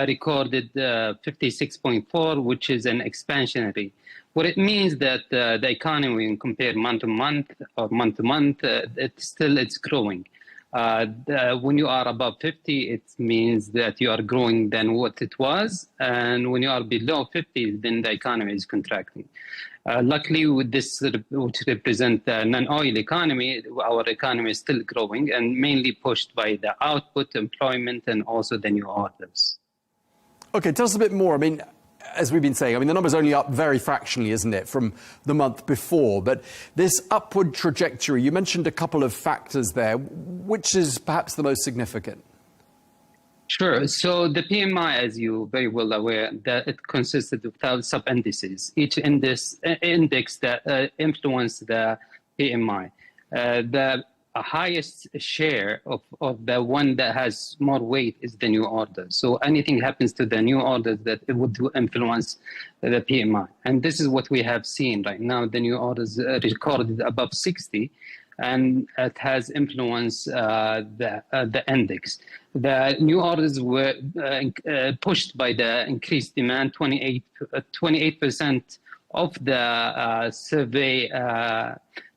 recorded 56.4, which is an expansionary. What it means that the economy, when compared month to month or month to month, it's growing. When you are above 50, it means that you are growing than what it was. And when you are below 50, then the economy is contracting. Luckily, with this, which represents the non-oil economy, our economy is still growing and mainly pushed by the output, employment, and also the new orders. OK, tell us a bit more. I mean, as we've been saying, the number's only up very fractionally, isn't it, from the month before? But this upward trajectory, you mentioned a couple of factors there. Which is perhaps the most significant? Sure. So the PMI, as you're very well aware, that it consisted of 12 sub-indices, each index that influence the PMI. The highest share of the one that has more weight is the new order. So anything happens to the new orders, that it would influence the PMI. And this is what we have seen right now. The new orders recorded above 60, and it has influenced the index. The new orders were pushed by the increased demand. 28% of the survey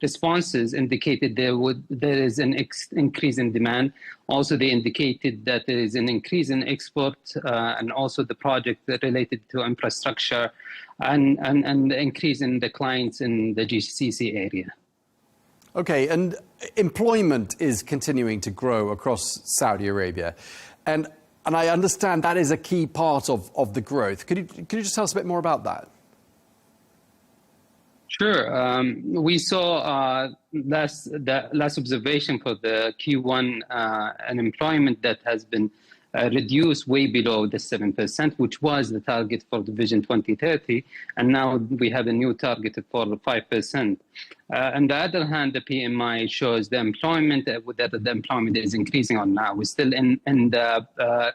responses indicated there is an increase in demand. Also, they indicated that there is an increase in export and also the project related to infrastructure and the increase in the clients in the GCC area. OK, and employment is continuing to grow across Saudi Arabia. And I understand that is a key part of the growth. Could you just tell us a bit more about that? Sure. We saw the last observation for the Q1 unemployment that has been reduced way below the 7%, which was the target for the Vision 2030. And now we have a new target for 5%. On the other hand, the PMI shows the employment, whether the employment is increasing or not. We're still in the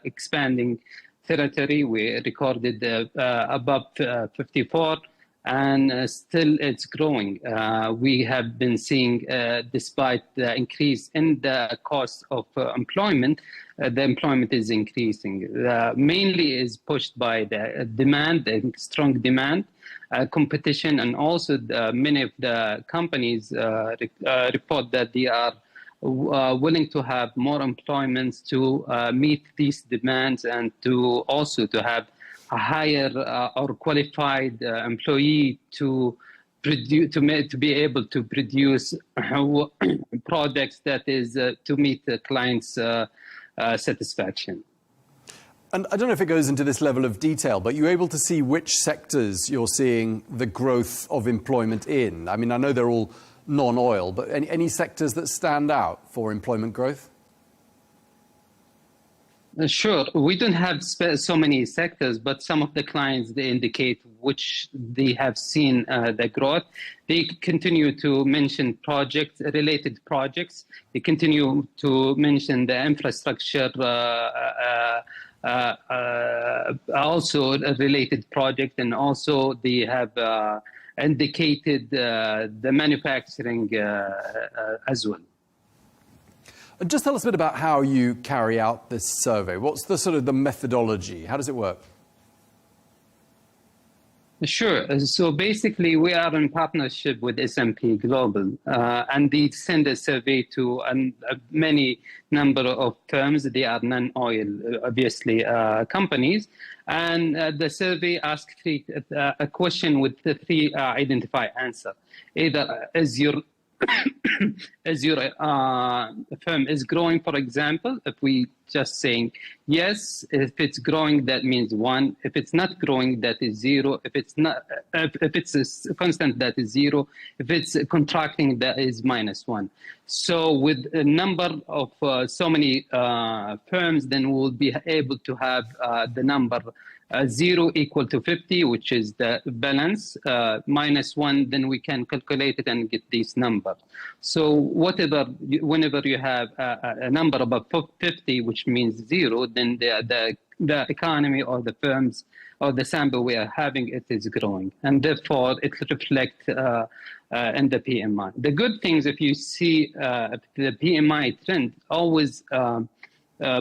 expanding territory. We recorded above 54, and still it's growing. We have been seeing, despite the increase in the cost of employment, the employment is increasing. Mainly is pushed by the demand, the strong demand, competition, and also many of the companies report that they are willing to have more employments to meet these demands and to also to have a higher or qualified employee to produce, to be able to produce products that is to meet the client's satisfaction. And I don't know if it goes into this level of detail, but you're able to see which sectors you're seeing the growth of employment in. I mean, I know they're all non-oil, but any sectors that stand out for employment growth? Sure. We don't have so many sectors, but some of the clients, they indicate which they have seen the growth. They continue to mention projects, related projects. They continue to mention the infrastructure, also a related project, and also they have indicated the manufacturing as well. Just tell us a bit about how you carry out this survey. What's the sort of the methodology? How does it work? Sure. So basically, we are in partnership with S&P Global, and they send a survey to many number of firms. They are non-oil, obviously, companies. And the survey asks a question with the three identified answers. Either is your as your firm is growing, for example, if we just saying yes, if it's growing, that means 1. If it's not growing, that is 0. If it's not, if it's a constant, that is 0. If it's contracting, that is -1. So with a number of so many firms, then we'll be able to have the number 0 equal to 50, which is the balance, -1, then we can calculate it and get this number. So whenever you have a number above 50, which means 0, then the economy or the firms or the sample we are having, it is growing. And therefore, it reflects in the PMI. The good things, if you see the PMI trend, always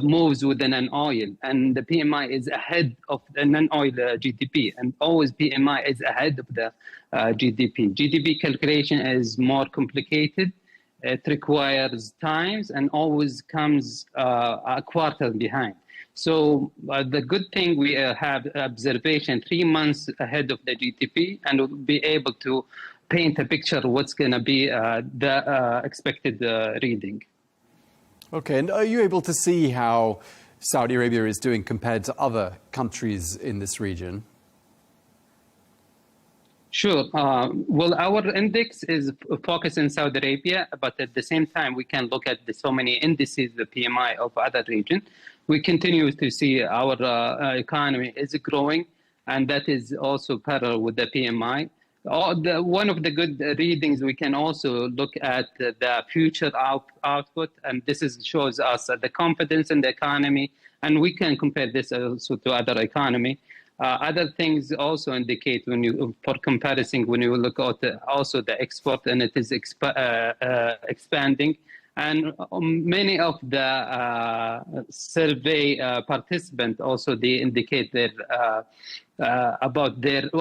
moves with the non-oil, and the PMI is ahead of the non-oil GDP, and always PMI is ahead of the GDP. GDP calculation is more complicated. It requires times and always comes a quarter behind. So the good thing, we have observation 3 months ahead of the GDP, and we'll be able to paint a picture of what's going to be the expected reading. Okay, and are you able to see how Saudi Arabia is doing compared to other countries in this region? Sure. Well, our index is focused in Saudi Arabia, but at the same time, we can look at so many indices, the PMI of other regions. We continue to see our economy is growing, and that is also parallel with the PMI. One of the good readings, we can also look at the future output, and this shows us the confidence in the economy, and we can compare this also to other economy. Other things also indicate, for comparison, when you look at also the export, and it is expanding. And many of the survey participants also, they indicate about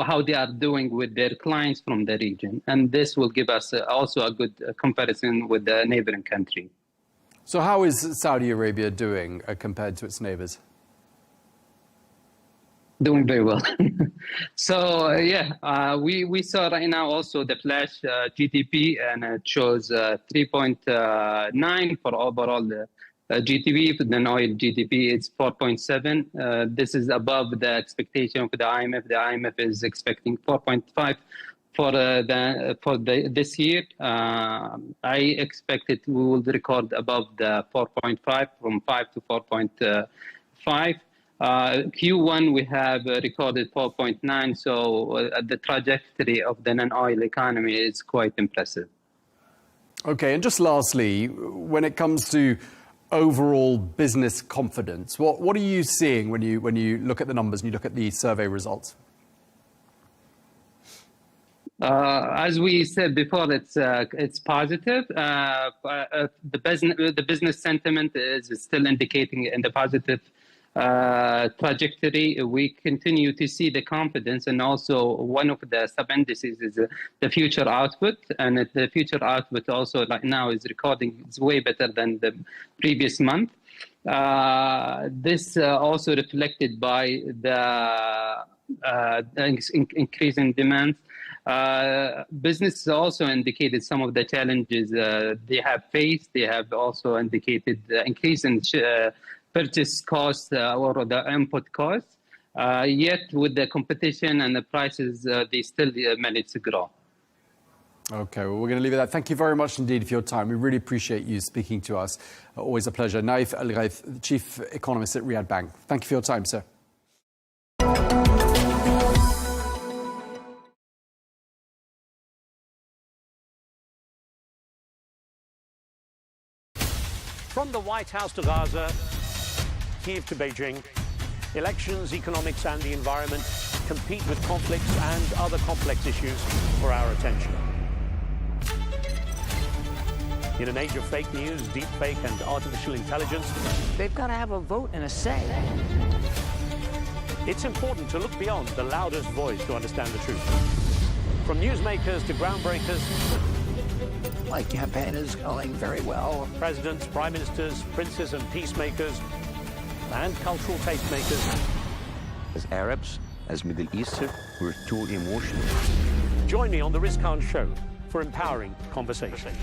how they are doing with their clients from the region. And this will give us also a good comparison with the neighboring country. So how is Saudi Arabia doing compared to its neighbors? Doing very well. So, we saw right now also the flash GDP, and it shows 3.9 for overall the GDP. For the oil GDP, it's 4.7. This is above the expectation of the IMF. The IMF is expecting 4.5 for this year. I expect we will record above the 4.5, from 5 to 4.5. Q1, we have recorded 4.9, so the trajectory of the non-oil economy is quite impressive. Okay, and just lastly, when it comes to overall business confidence? What are you seeing when you look at the numbers and you look at the survey results? As we said before, it's positive. The business sentiment is still indicating in the positive trajectory. We continue to see the confidence, and also one of the sub-indices is the future output, and the future output also right now is recording it's way better than the previous month. This also reflected by the increase in demand. Businesses also indicated some of the challenges they have faced. They have also indicated the increase in purchase costs or the input costs. Yet with the competition and the prices, they still manage to grow. Okay, well, we're going to leave it at that. Thank you very much indeed for your time. We really appreciate you speaking to us. Always a pleasure. Naif Al-Ghaith, Chief Economist at Riyad Bank. Thank you for your time, sir. From the White House to Gaza, Kiev to Beijing, elections, economics and the environment compete with conflicts and other complex issues for our attention. In an age of fake news, deep fake and artificial intelligence, they've got to have a vote and a say. It's important to look beyond the loudest voice to understand the truth. From newsmakers to groundbreakers, my campaign is going very well. Presidents, prime ministers, princes and peacemakers, and cultural tastemakers. As Arabs, as Middle Eastern, we're too emotional. Join me on the Riz Khan Show for empowering conversation.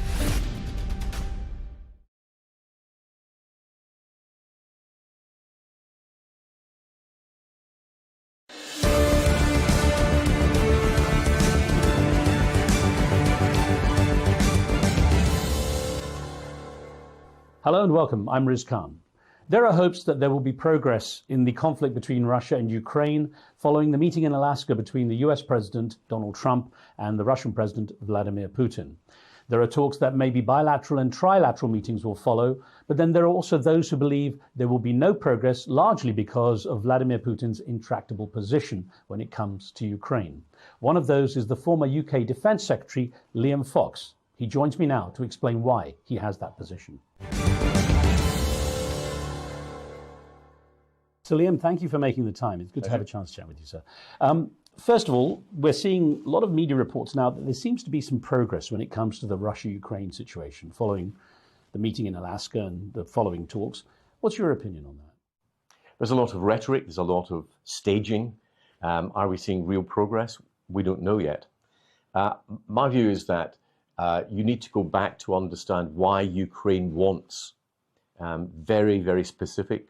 Hello and welcome. I'm Riz Khan. There are hopes that there will be progress in the conflict between Russia and Ukraine following the meeting in Alaska between the US President Donald Trump and the Russian President Vladimir Putin. There are talks that maybe bilateral and trilateral meetings will follow, but then there are also those who believe there will be no progress, largely because of Vladimir Putin's intractable position when it comes to Ukraine. One of those is the former UK Defence Secretary, Liam Fox. He joins me now to explain why he has that position. So, Liam, thank you for making the time. It's good to have a chance to chat with you, sir. First of all, we're seeing a lot of media reports now that there seems to be some progress when it comes to the Russia-Ukraine situation following the meeting in Alaska and the following talks. What's your opinion on that? There's a lot of rhetoric. There's a lot of staging. Are we seeing real progress? We don't know yet. My view is that you need to go back to understand why Ukraine wants very, very specific,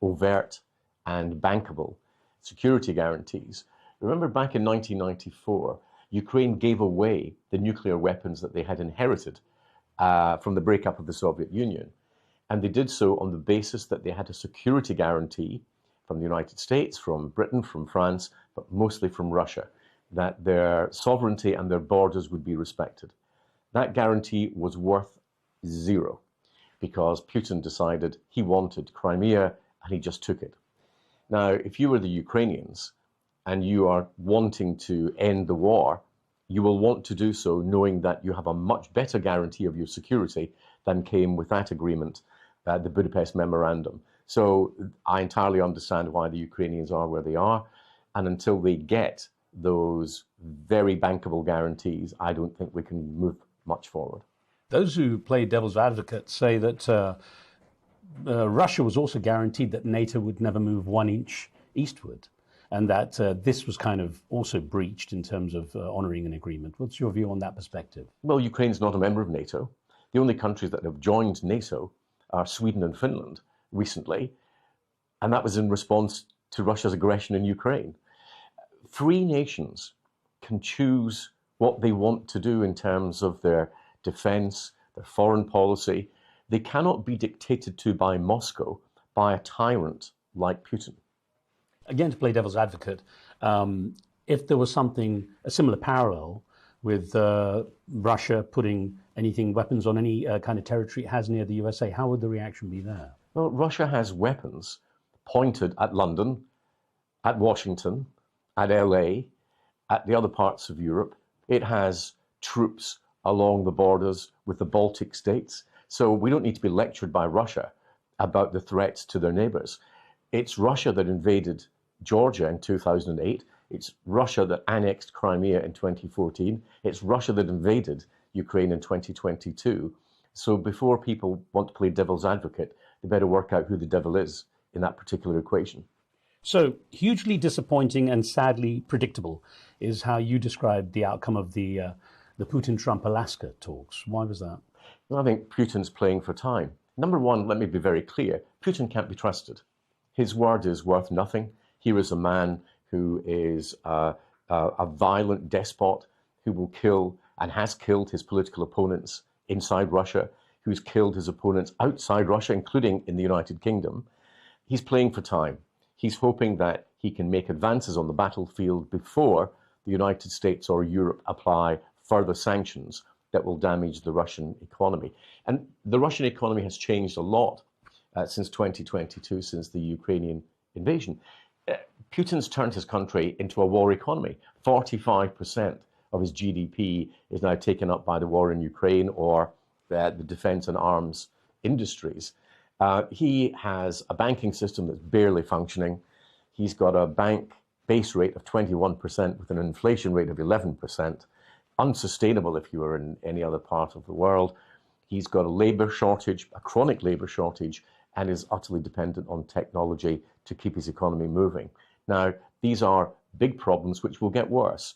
overt, and bankable security guarantees. Remember back in 1994, Ukraine gave away the nuclear weapons that they had inherited from the breakup of the Soviet Union. And they did so on the basis that they had a security guarantee from the United States, from Britain, from France, but mostly from Russia, that their sovereignty and their borders would be respected. That guarantee was worth zero because Putin decided he wanted Crimea and he just took it. Now, if you were the Ukrainians and you are wanting to end the war, you will want to do so knowing that you have a much better guarantee of your security than came with that agreement, the Budapest Memorandum. So I entirely understand why the Ukrainians are where they are. And until they get those very bankable guarantees, I don't think we can move much forward. Those who play devil's advocate say that Russia was also guaranteed that NATO would never move 1 inch eastward, and that this was kind of also breached in terms of honouring an agreement. What's your view on that perspective? Well, Ukraine's not a member of NATO. The only countries that have joined NATO are Sweden and Finland recently, and that was in response to Russia's aggression in Ukraine. Free nations can choose what they want to do in terms of their defense, their foreign policy. They cannot be dictated to by Moscow, by a tyrant like Putin. Again, to play devil's advocate, if there was something, a similar parallel with Russia putting weapons on any kind of territory it has near the USA. How would the reaction be there? Well, Russia has weapons pointed at London, at Washington, at LA, at the other parts of Europe. It has troops along the borders with the Baltic states. So we don't need to be lectured by Russia about the threats to their neighbors. It's Russia that invaded Georgia in 2008. It's Russia that annexed Crimea in 2014. It's Russia that invaded Ukraine in 2022. So before people want to play devil's advocate, they better work out who the devil is in that particular equation. So hugely disappointing and sadly predictable is how you described the outcome of the Putin-Trump Alaska talks. Why was that? Well, I think Putin's playing for time. Number one, let me be very clear. Putin can't be trusted. His word is worth nothing. Here is a man who is a violent despot who will kill and has killed his political opponents inside Russia, who's killed his opponents outside Russia, including in the United Kingdom. He's playing for time. He's hoping that he can make advances on the battlefield before the United States or Europe apply further sanctions that will damage the Russian economy. And the Russian economy has changed a lot since 2022, since the Ukrainian invasion. Putin's turned his country into a war economy. 45% of his GDP is now taken up by the war in Ukraine or the defense and arms industries. He has a banking system that's barely functioning. He's got a bank base rate of 21% with an inflation rate of 11%, unsustainable if you were in any other part of the world. He's got a labor shortage, a chronic labor shortage, and is utterly dependent on technology to keep his economy moving. Now, these are big problems which will get worse.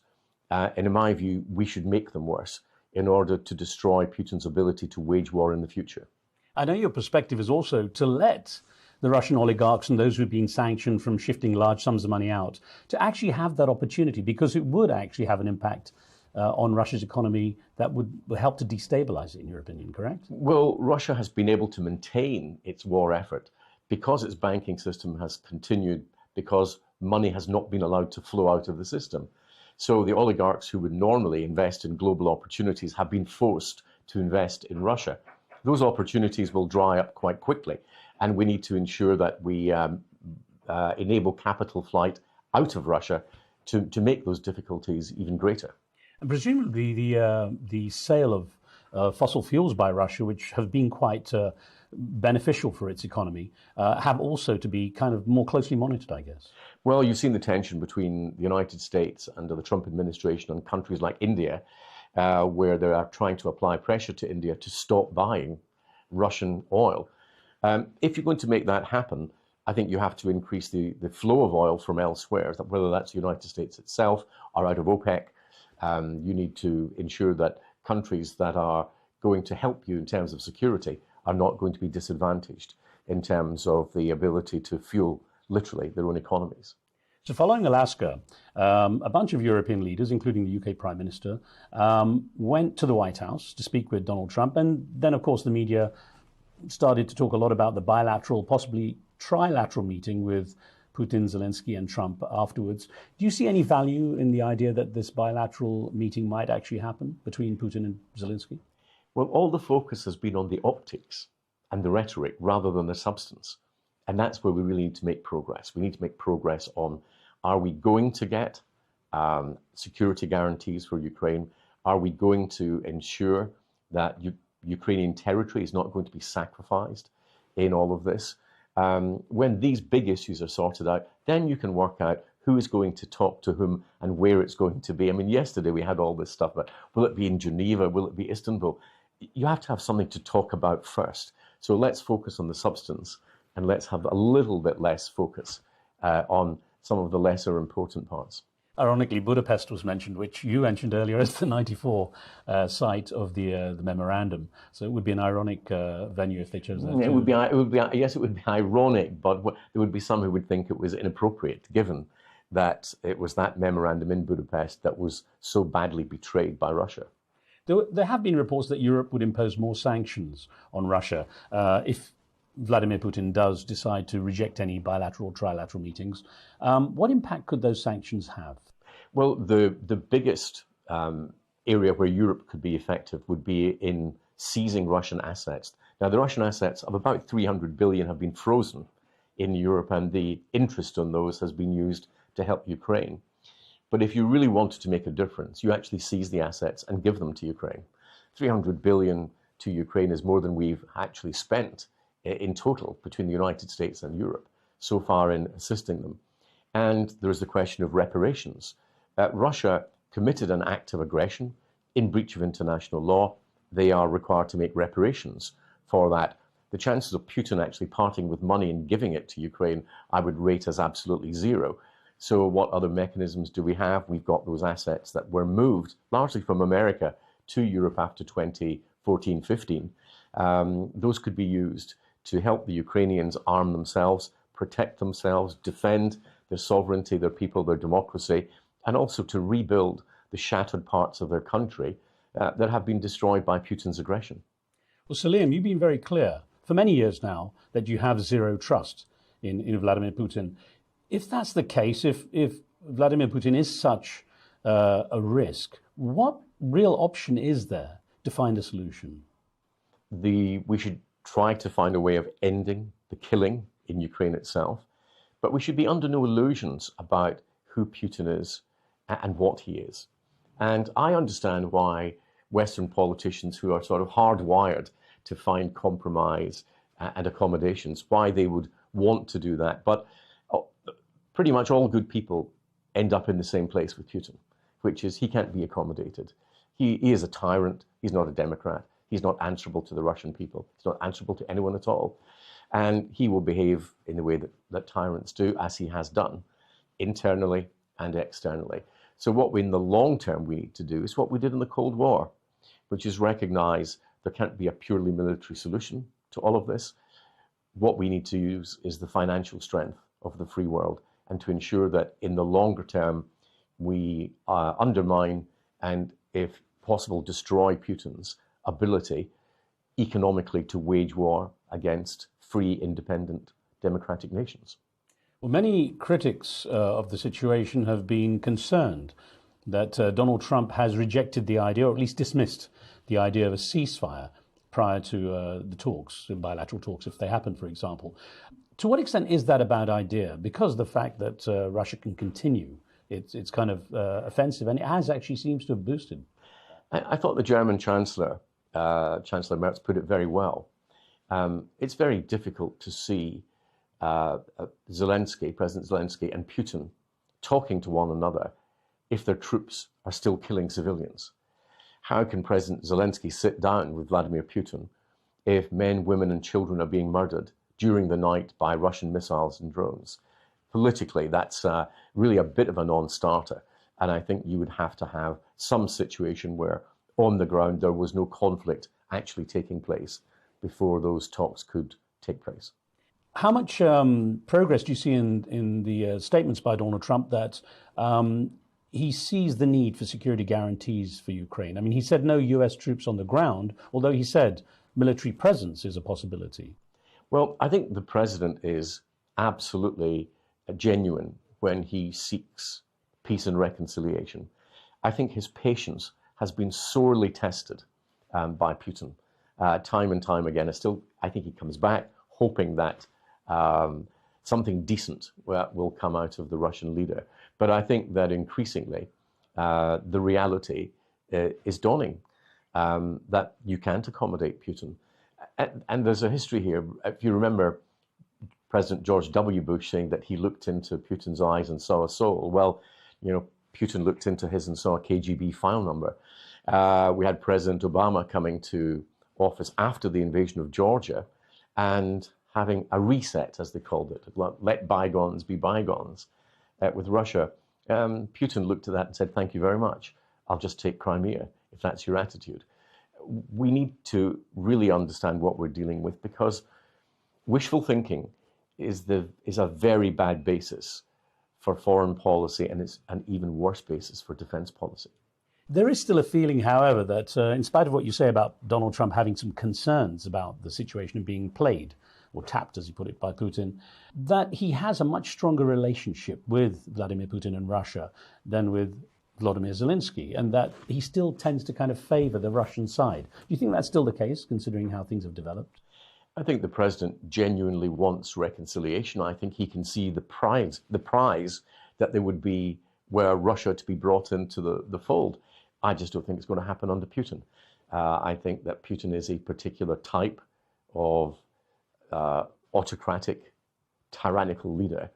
And in my view, we should make them worse in order to destroy Putin's ability to wage war in the future. I know your perspective is also to let the Russian oligarchs and those who've been sanctioned from shifting large sums of money out to actually have that opportunity, because it would actually have an impact on Russia's economy that would help to destabilize it, in your opinion, correct? Well, Russia has been able to maintain its war effort because its banking system has continued, because money has not been allowed to flow out of the system. So the oligarchs who would normally invest in global opportunities have been forced to invest in Russia. Those opportunities will dry up quite quickly, and we need to ensure that we enable capital flight out of Russia to make those difficulties even greater. And presumably the sale of fossil fuels by Russia, which have been quite beneficial for its economy, have also to be kind of more closely monitored, I guess. Well, you've seen the tension between the United States under the Trump administration and countries like India, where they are trying to apply pressure to India to stop buying Russian oil. If you're going to make that happen, I think you have to increase the flow of oil from elsewhere, whether that's the United States itself or out of OPEC. You need to ensure that countries that are going to help you in terms of security are not going to be disadvantaged in terms of the ability to fuel, literally, their own economies. So following Alaska, a bunch of European leaders, including the UK Prime Minister, went to the White House to speak with Donald Trump. And then, of course, the media started to talk a lot about the bilateral, possibly trilateral meeting with Putin, Zelensky and Trump afterwards. Do you see any value in the idea that this bilateral meeting might actually happen between Putin and Zelensky? Well, all the focus has been on the optics and the rhetoric rather than the substance. And that's where we really need to make progress. We need to make progress on, are we going to get security guarantees for Ukraine? Are we going to ensure that Ukrainian territory is not going to be sacrificed in all of this? When these big issues are sorted out, then you can work out who is going to talk to whom and where it's going to be. I mean, yesterday we had all this stuff about, will it be in Geneva? Will it be Istanbul? You have to have something to talk about first. So let's focus on the substance and let's have a little bit less focus on some of the lesser important parts. Ironically, Budapest was mentioned, which you mentioned earlier as the 94 site of the memorandum. So it would be an ironic venue if they chose that. Yes, it would be ironic, but there would be some who would think it was inappropriate, given that it was that memorandum in Budapest that was so badly betrayed by Russia. There have been reports that Europe would impose more sanctions on Russia if Vladimir Putin does decide to reject any bilateral or trilateral meetings. What impact could those sanctions have? Well, the biggest area where Europe could be effective would be in seizing Russian assets. Now, the Russian assets of about 300 billion have been frozen in Europe, and the interest on those has been used to help Ukraine. But if you really wanted to make a difference, you actually seize the assets and give them to Ukraine. 300 billion to Ukraine is more than we've actually spent in total between the United States and Europe so far in assisting them. And there is the question of reparations. Russia committed an act of aggression in breach of international law. They are required to make reparations for that. The chances of Putin actually parting with money and giving it to Ukraine, I would rate as absolutely zero. So what other mechanisms do we have? We've got those assets that were moved largely from America to Europe after 2014-15. Those could be used to help the Ukrainians arm themselves, protect themselves, defend their sovereignty, their people, their democracy, and also to rebuild the shattered parts of their country that have been destroyed by Putin's aggression. Well, Sir Liam, you've been very clear for many years now that you have zero trust in Vladimir Putin. If that's the case, if Vladimir Putin is such a risk, what real option is there to find a solution? We should try to find a way of ending the killing in Ukraine itself, but we should be under no illusions about who Putin is and what he is. And I understand why Western politicians who are sort of hardwired to find compromise and accommodations, why they would want to do that. But pretty much all good people end up in the same place with Putin, which is he can't be accommodated. He is a tyrant. He's not a democrat. He's not answerable to the Russian people. He's not answerable to anyone at all. And he will behave in the way that tyrants do, as he has done, internally and externally. So what in the long term we need to do is what we did in the Cold War, which is recognize there can't be a purely military solution to all of this. What we need to use is the financial strength of the free world, and to ensure that in the longer term we undermine and, if possible, destroy Putin's ability economically to wage war against free, independent, democratic nations. Well, many critics of the situation have been concerned that Donald Trump has rejected the idea, or at least dismissed the idea of a ceasefire prior to the talks, bilateral talks, if they happen, for example. To what extent is that a bad idea? Because the fact that Russia can continue, it's kind of offensive, and it has actually seems to have boosted. I thought the German Chancellor, Chancellor Merz, put it very well. It's very difficult to see Zelensky, President Zelensky, and Putin talking to one another if their troops are still killing civilians. How can President Zelensky sit down with Vladimir Putin if men, women, and children are being murdered during the night by Russian missiles and drones? Politically, that's really a bit of a non-starter. And I think you would have to have some situation where on the ground there was no conflict actually taking place before those talks could take place. How much progress do you see in the statements by Donald Trump that he sees the need for security guarantees for Ukraine? I mean, he said no US troops on the ground, although he said military presence is a possibility. Well, I think the president is absolutely genuine when he seeks peace and reconciliation. I think his patience has been sorely tested by Putin time and time again. I think he comes back hoping that something decent will come out of the Russian leader. But I think that increasingly the reality is dawning that you can't accommodate Putin. And there's a history here. If you remember President George W. Bush saying that he looked into Putin's eyes and saw a soul. Well, you know, Putin looked into his and saw a KGB file number. We had President Obama coming to office after the invasion of Georgia and having a reset, as they called it, let bygones be bygones with Russia. Putin looked at that and said, thank you very much. I'll just take Crimea, if that's your attitude. We need to really understand what we're dealing with, because wishful thinking is a very bad basis for foreign policy, and it's an even worse basis for defense policy. There is still a feeling, however, that in spite of what you say about Donald Trump having some concerns about the situation being played, or tapped, as he put it, by Putin, that he has a much stronger relationship with Vladimir Putin and Russia than with Volodymyr Zelensky, and that he still tends to kind of favor the Russian side. Do you think that's still the case, considering how things have developed? I think the president genuinely wants reconciliation. I think he can see the prize that there would be were Russia to be brought into the fold. I just don't think it's going to happen under Putin. I think that Putin is a particular type of autocratic, tyrannical leader.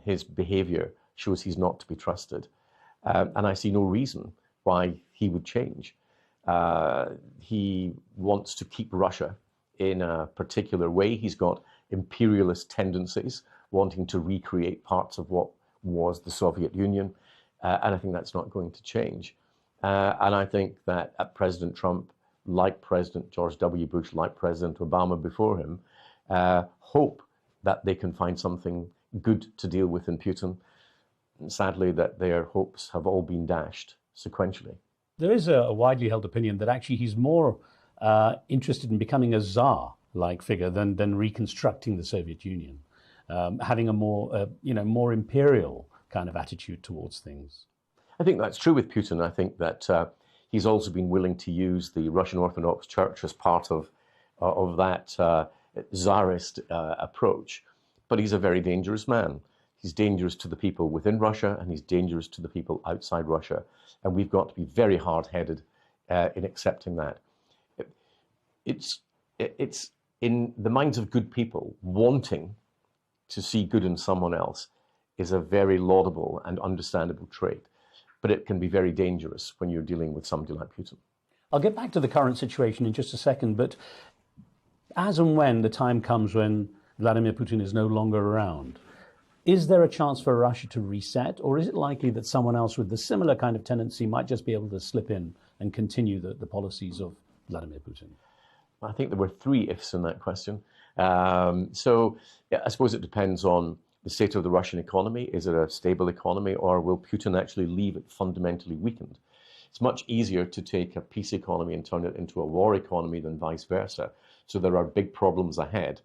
His behavior shows he's not to be trusted. And I see no reason why he would change. He wants to keep Russia in a particular way. He's got imperialist tendencies, wanting to recreate parts of what was the Soviet Union. And I think that's not going to change. And I think that President Trump, like President George W. Bush, like President Obama before him, hope that they can find something good to deal with in Putin. And sadly, that their hopes have all been dashed sequentially. There is a widely held opinion that actually he's more interested in becoming a czar-like figure than reconstructing the Soviet Union, having a more imperial kind of attitude towards things. I think that's true with Putin. I think that he's also been willing to use the Russian Orthodox Church as part of that czarist approach. But he's a very dangerous man. He's dangerous to the people within Russia, and he's dangerous to the people outside Russia. And we've got to be very hard-headed in accepting that. It's in the minds of good people, wanting to see good in someone else is a very laudable and understandable trait. But it can be very dangerous when you're dealing with somebody like Putin. I'll get back to the current situation in just a second, but as and when the time comes when Vladimir Putin is no longer around, is there a chance for Russia to reset, or is it likely that someone else with the similar kind of tendency might just be able to slip in and continue the policies of Vladimir Putin? I think there were three ifs in that question. So yeah, I suppose it depends on the state of the Russian economy. Is it a stable economy, or will Putin actually leave it fundamentally weakened? It's much easier to take a peace economy and turn it into a war economy than vice versa. So there are big problems ahead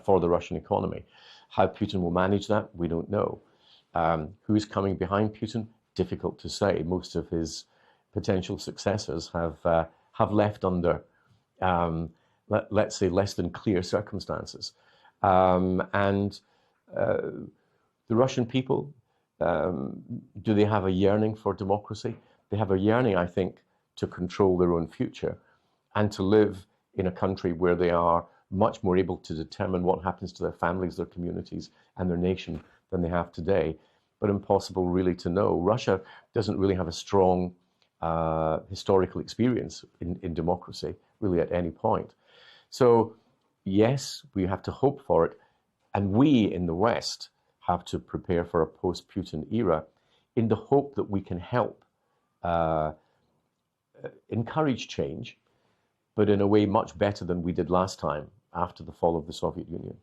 for the Russian economy. How Putin will manage that, we don't know. Who's coming behind Putin? Difficult to say. Most of his potential successors have left under, let's say, less than clear circumstances. The Russian people, do they have a yearning for democracy? They have a yearning, I think, to control their own future and to live in a country where they are much more able to determine what happens to their families, their communities, and their nation than they have today. But impossible really to know. Russia doesn't really have a strong historical experience in democracy, really at any point. So yes, we have to hope for it. And we in the West have to prepare for a post-Putin era in the hope that we can help encourage change, but in a way much better than we did last time after the fall of the Soviet Union.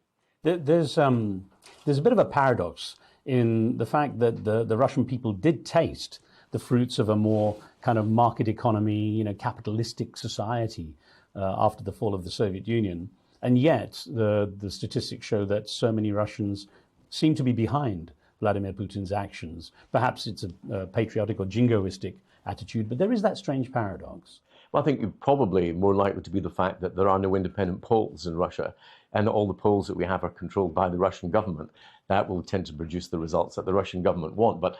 There's a bit of a paradox in the fact that the Russian people did taste the fruits of a more kind of market economy, capitalistic society after the fall of the Soviet Union. And yet the statistics show that so many Russians seem to be behind Vladimir Putin's actions. Perhaps it's a patriotic or jingoistic attitude, but there is that strange paradox. Well, I think it's probably more likely to be the fact that there are no independent polls in Russia, and all the polls that we have are controlled by the Russian government. That will tend to produce the results that the Russian government want. But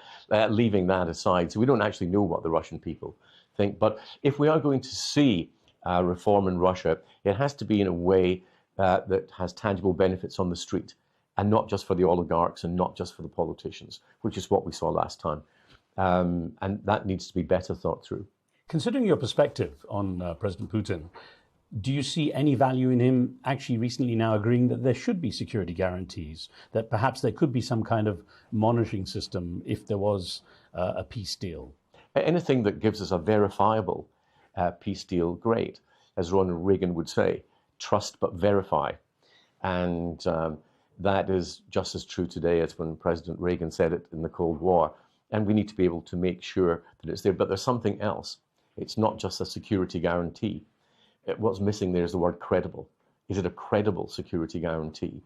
leaving that aside, so we don't actually know what the Russian people think. But if we are going to see reform in Russia, it has to be in a way that has tangible benefits on the street, and not just for the oligarchs and not just for the politicians, which is what we saw last time. And that needs to be better thought through. Considering your perspective on President Putin, do you see any value in him actually recently now agreeing that there should be security guarantees, that perhaps there could be some kind of monitoring system if there was a peace deal? Anything that gives us a verifiable peace deal, great. As Ronald Reagan would say, trust but verify. And that is just as true today as when President Reagan said it in the Cold War. And we need to be able to make sure that it's there. But there's something else. It's not just a security guarantee. What's missing there is the word credible. Is it a credible security guarantee?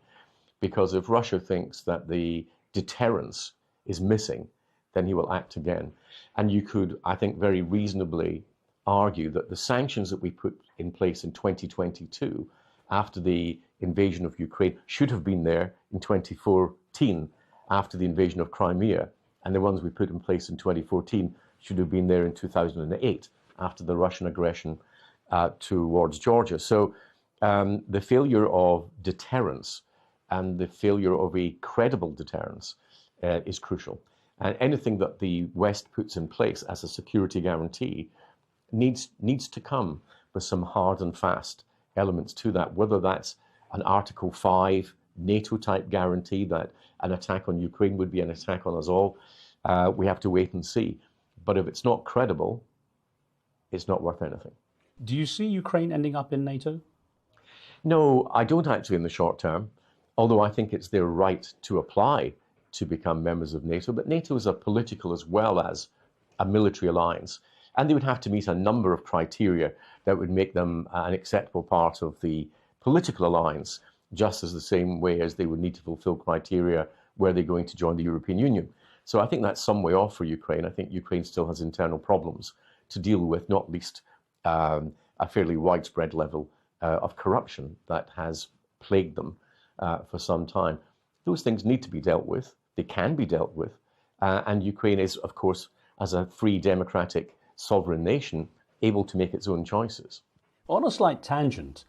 Because if Russia thinks that the deterrence is missing, then he will act again. And you could, I think, very reasonably argue that the sanctions that we put in place in 2022 after the invasion of Ukraine should have been there in 2014 after the invasion of Crimea, and the ones we put in place in 2014 should have been there in 2008 after the Russian aggression towards Georgia. So the failure of deterrence and the failure of a credible deterrence is crucial. And anything that the West puts in place as a security guarantee needs to come with some hard and fast elements to that, whether that's an Article 5 NATO-type guarantee that an attack on Ukraine would be an attack on us all. We have to wait and see. But if it's not credible, it's not worth anything. Do you see Ukraine ending up in NATO? No, I don't actually in the short term, although I think it's their right to apply to become members of NATO. But NATO is a political as well as a military alliance. And they would have to meet a number of criteria that would make them an acceptable part of the political alliance, just as the same way as they would need to fulfill criteria were they going to join the European Union. So I think that's some way off for Ukraine. I think Ukraine still has internal problems to deal with, not least a fairly widespread level of corruption that has plagued them for some time. Those things need to be dealt with. They can be dealt with. And Ukraine is, of course, as a free, democratic, sovereign nation, able to make its own choices. On a slight tangent,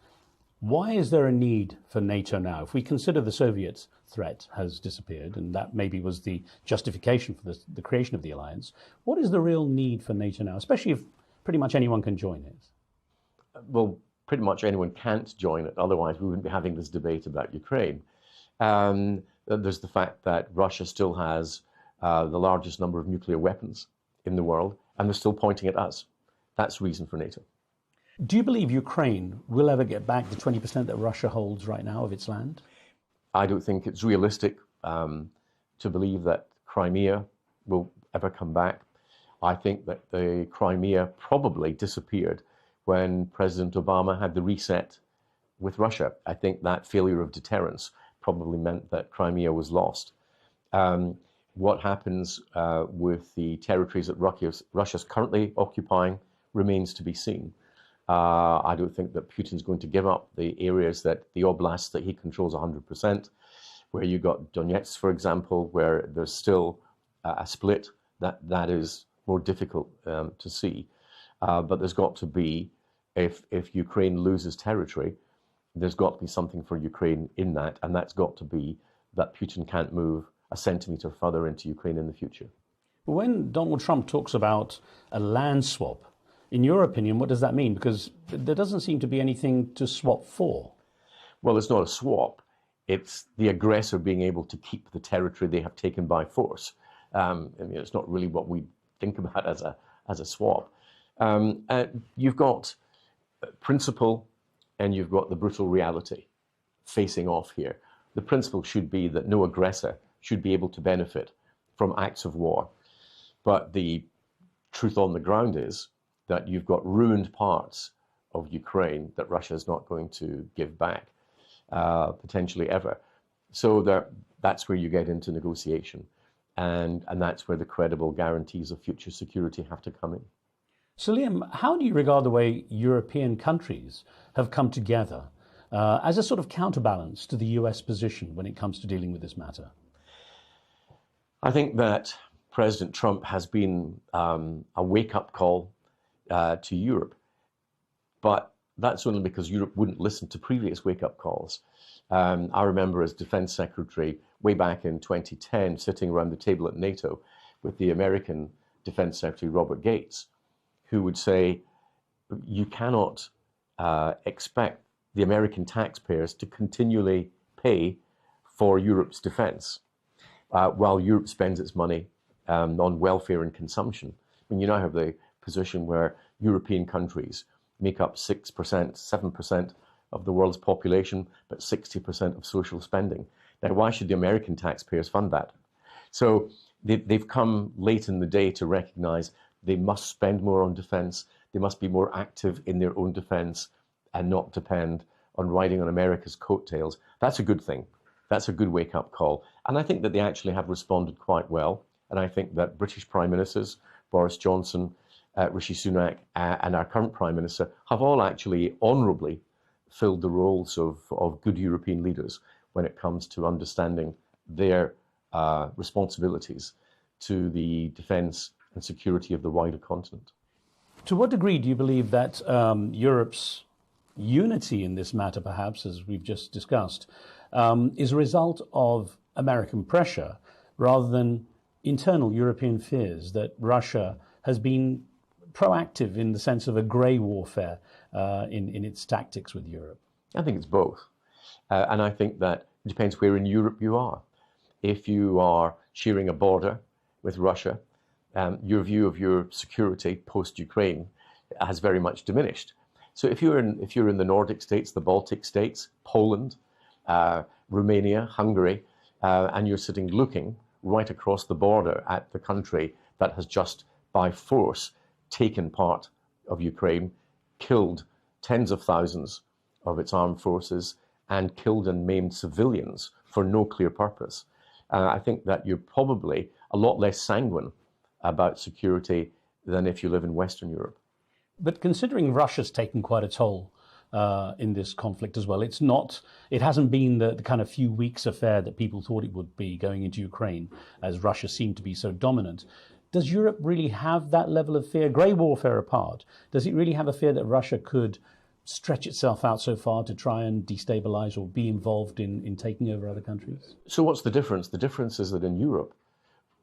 why is there a need for NATO now? If we consider the Soviet threat has disappeared, and that maybe was the justification for the creation of the alliance, what is the real need for NATO now, especially if pretty much anyone can join it? Well, pretty much anyone can't join it, otherwise we wouldn't be having this debate about Ukraine. There's the fact that Russia still has the largest number of nuclear weapons in the world, and they're still pointing at us. That's reason for NATO. Do you believe Ukraine will ever get back the 20% that Russia holds right now of its land? I don't think it's realistic to believe that Crimea will ever come back. I think that the Crimea probably disappeared when President Obama had the reset with Russia. I think that failure of deterrence probably meant that Crimea was lost. What happens with the territories that Russia's currently occupying remains to be seen. I don't think that Putin's going to give up the areas the oblasts that he controls 100%, where you got Donetsk, for example, where there's still a split. That is more difficult to see. But there's got to be, if Ukraine loses territory, there's got to be something for Ukraine in that, and that's got to be that Putin can't move a centimetre further into Ukraine in the future. When Donald Trump talks about a land swap, in your opinion, what does that mean? Because there doesn't seem to be anything to swap for. Well, it's not a swap. It's the aggressor being able to keep the territory they have taken by force. It's not really what we think about as a swap. You've got principle and you've got the brutal reality facing off here. The principle should be that no aggressor should be able to benefit from acts of war. But the truth on the ground is that you've got ruined parts of Ukraine that Russia is not going to give back, potentially ever. So that's where you get into negotiation. And that's where the credible guarantees of future security have to come in. So, Liam, how do you regard the way European countries have come together as a sort of counterbalance to the US position when it comes to dealing with this matter? I think that President Trump has been a wake-up call to Europe, but that's only because Europe wouldn't listen to previous wake-up calls. I remember as Defense Secretary way back in 2010 sitting around the table at NATO with the American Defense Secretary Robert Gates, who would say, you cannot expect the American taxpayers to continually pay for Europe's defense while Europe spends its money on welfare and consumption. I mean, you now have the position where European countries make up 6%, 7% of the world's population, but 60% of social spending. Now, why should the American taxpayers fund that? So they've come late in the day to recognize they must spend more on defense, they must be more active in their own defense and not depend on riding on America's coattails. That's a good thing. That's a good wake-up call. And I think that they actually have responded quite well. And I think that British Prime Ministers, Boris Johnson, Rishi Sunak, and our current Prime Minister have all actually honourably filled the roles of good European leaders when it comes to understanding their responsibilities to the defence and security of the wider continent. To what degree do you believe that Europe's unity in this matter, perhaps, as we've just discussed, is a result of American pressure rather than internal European fears that Russia has been proactive in the sense of a grey warfare in its tactics with Europe? I think it's both. And I think that it depends where in Europe you are. If you are sharing a border with Russia, your view of your security post-Ukraine has very much diminished. So if you're in the Nordic states, the Baltic states, Poland, Romania, Hungary, and you're sitting looking right across the border at the country that has just by force taken part of Ukraine, killed tens of thousands of its armed forces, and killed and maimed civilians for no clear purpose, I think that you're probably a lot less sanguine about security than if you live in Western Europe. But considering Russia's taken quite a toll in this conflict as well, it hasn't been the kind of few weeks affair that people thought it would be going into Ukraine, as Russia seemed to be so dominant. Does Europe really have that level of fear, grey warfare apart? Does it really have a fear that Russia could stretch itself out so far to try and destabilize or be involved in taking over other countries? So what's the difference? The difference is that in Europe,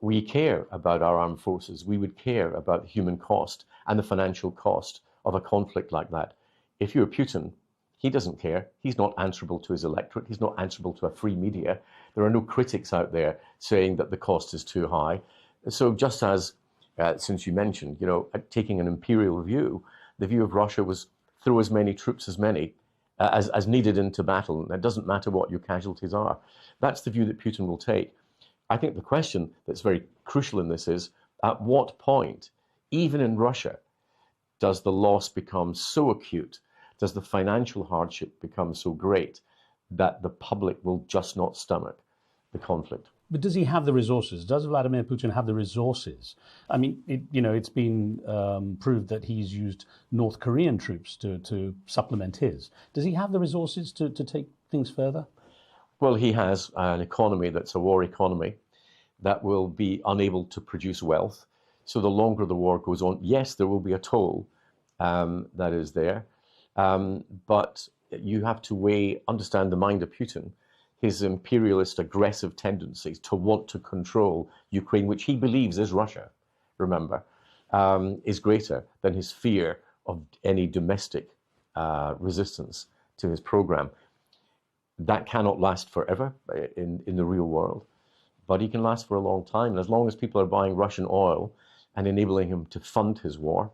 we care about our armed forces. We would care about the human cost and the financial cost of a conflict like that. If you're Putin, he doesn't care. He's not answerable to his electorate. He's not answerable to a free media. There are no critics out there saying that the cost is too high. So just as, since you mentioned, taking an imperial view, the view of Russia was throw as many troops as needed into battle. And it doesn't matter what your casualties are. That's the view that Putin will take. I think the question that's very crucial in this is, at what point, even in Russia, does the loss become so acute, does the financial hardship become so great that the public will just not stomach the conflict? But does he have the resources? Does Vladimir Putin have the resources? I mean, it's been proved that he's used North Korean troops to supplement his. Does he have the resources to take things further? Well, he has an economy that's a war economy that will be unable to produce wealth. So the longer the war goes on, yes, there will be a toll that is there. But you have to understand the mind of Putin, his imperialist, aggressive tendencies to want to control Ukraine, which he believes is Russia, remember, is greater than his fear of any domestic resistance to his program. That cannot last forever in the real world, but he can last for a long time. And as long as people are buying Russian oil and enabling him to fund his war,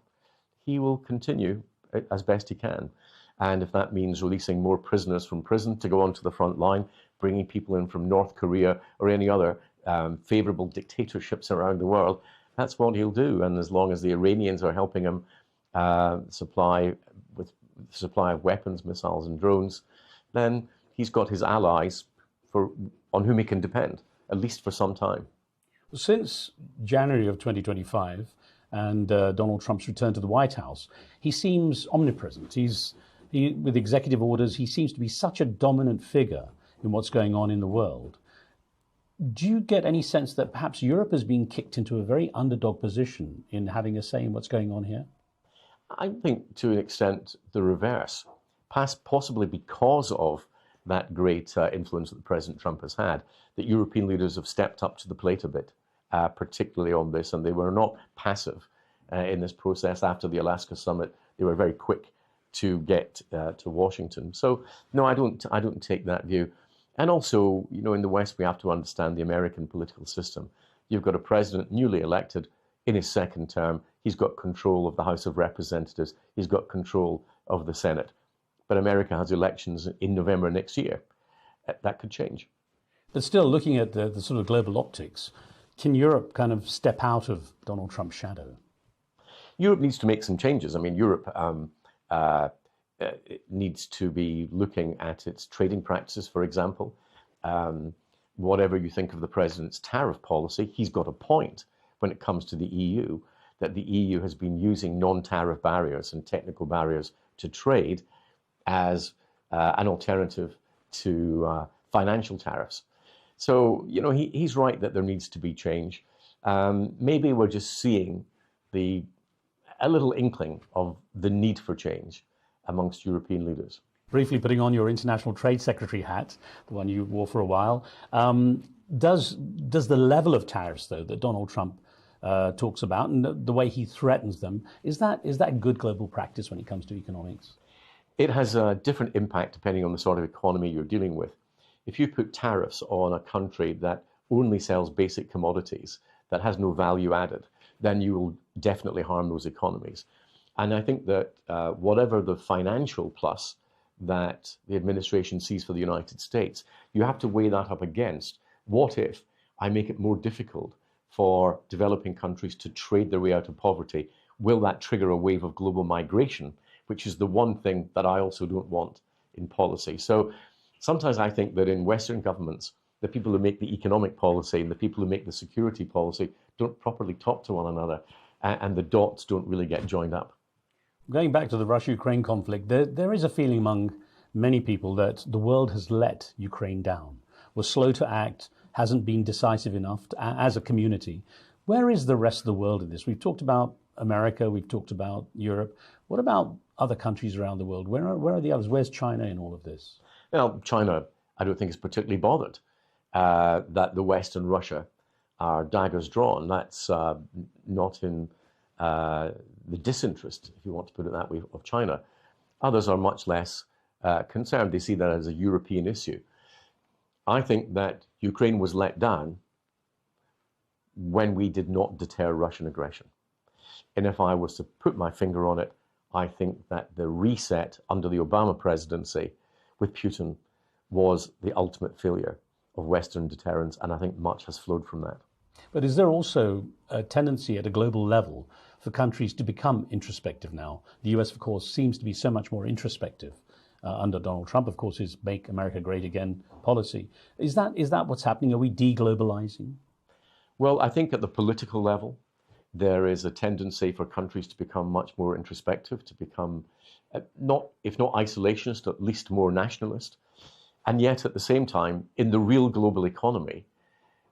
he will continue as best he can. And if that means releasing more prisoners from prison to go onto the front line, bringing people in from North Korea or any other favorable dictatorships around the world, that's what he'll do. And as long as the Iranians are helping him supply of weapons, missiles and drones, then he's got his allies on whom he can depend, at least for some time. Since January of 2025 and Donald Trump's return to the White House, he seems omnipresent. With executive orders, he seems to be such a dominant figure in what's going on in the world. Do you get any sense that perhaps Europe has been kicked into a very underdog position in having a say in what's going on here? I think to an extent the reverse, possibly because of that great influence that President Trump has had, that European leaders have stepped up to the plate a bit, particularly on this, and they were not passive in this process. After the Alaska summit, they were very quick to get to Washington. So no, I don't take that view. And also, in the West, we have to understand the American political system. You've got a president newly elected in his second term. He's got control of the House of Representatives. He's got control of the Senate. But America has elections in November next year. That could change. But still, looking at the sort of global optics, can Europe kind of step out of Donald Trump's shadow? Europe needs to make some changes. I mean, Europe needs to be looking at its trading practices, for example. whatever you think of the president's tariff policy, he's got a point when it comes to the EU, that the EU has been using non-tariff barriers and technical barriers to trade as an alternative to financial tariffs. So, you know, he's right that there needs to be change. Maybe we're just seeing a little inkling of the need for change amongst European leaders. Briefly putting on your international trade secretary hat, the one you wore for a while, does the level of tariffs, though, that Donald Trump talks about and the way he threatens them, is that good global practice when it comes to economics? It has a different impact depending on the sort of economy you're dealing with. If you put tariffs on a country that only sells basic commodities, that has no value added, then you will definitely harm those economies. And I think that whatever the financial plus that the administration sees for the United States, you have to weigh that up against what if I make it more difficult for developing countries to trade their way out of poverty? Will that trigger a wave of global migration, which is the one thing that I also don't want in policy? So sometimes I think that in Western governments, the people who make the economic policy and the people who make the security policy don't properly talk to one another, and the dots don't really get joined up. Going back to the Russia-Ukraine conflict, there is a feeling among many people that the world has let Ukraine down, was slow to act, hasn't been decisive enough as a community. Where is the rest of the world in this? We've talked about America, we've talked about Europe. What about other countries around the world? Where are the others? Where's China in all of this? Well, China, I don't think is particularly bothered that the West and Russia are daggers drawn. That's not in the disinterest, if you want to put it that way, of China. Others are much less concerned. They see that as a European issue. I think that Ukraine was let down when we did not deter Russian aggression. And if I was to put my finger on it, I think that the reset under the Obama presidency with Putin was the ultimate failure of Western deterrence, and I think much has flowed from that. But is there also a tendency at a global level for countries to become introspective now? The US, of course, seems to be so much more introspective under Donald Trump, of course, his Make America Great Again policy. Is that what's happening? Are we deglobalizing? Well, I think at the political level, there is a tendency for countries to become much more introspective, to become, if not isolationist, at least more nationalist. And yet, at the same time, in the real global economy,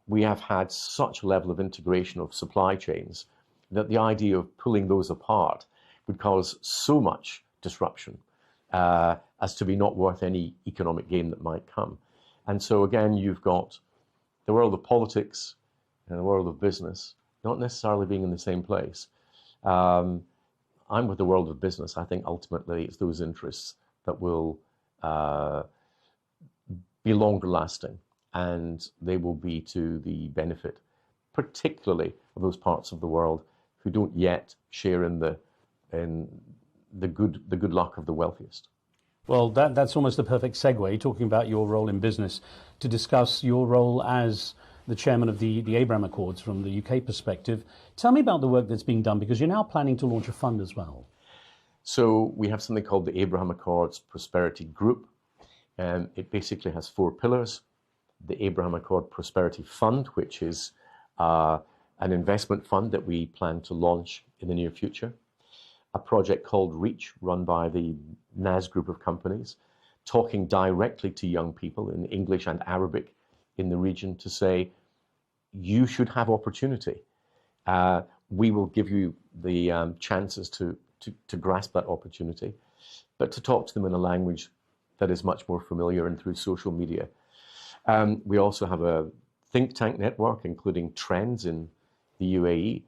we have had such a level of integration of supply chains that the idea of pulling those apart would cause so much disruption as to be not worth any economic gain that might come. And so again, you've got the world of politics and the world of business not necessarily being in the same place. I'm with the world of business. I think ultimately it's those interests that will be longer lasting, and they will be to the benefit, particularly of those parts of the world who don't yet share in the good luck of the wealthiest. Well, that's almost the perfect segue, talking about your role in business, to discuss your role as the chairman of the Abraham Accords from the UK perspective. Tell me about the work that's being done, because you're now planning to launch a fund as well. So we have something called the Abraham Accords Prosperity Group. It basically has 4 pillars. The Abraham Accord Prosperity Fund, which is an investment fund that we plan to launch in the near future. A project called REACH, run by the NAS group of companies, talking directly to young people in English and Arabic in the region to say, you should have opportunity. We will give you the chances to grasp that opportunity, but to talk to them in a language that is much more familiar and through social media. We also have a think tank network, including Trends in the UAE,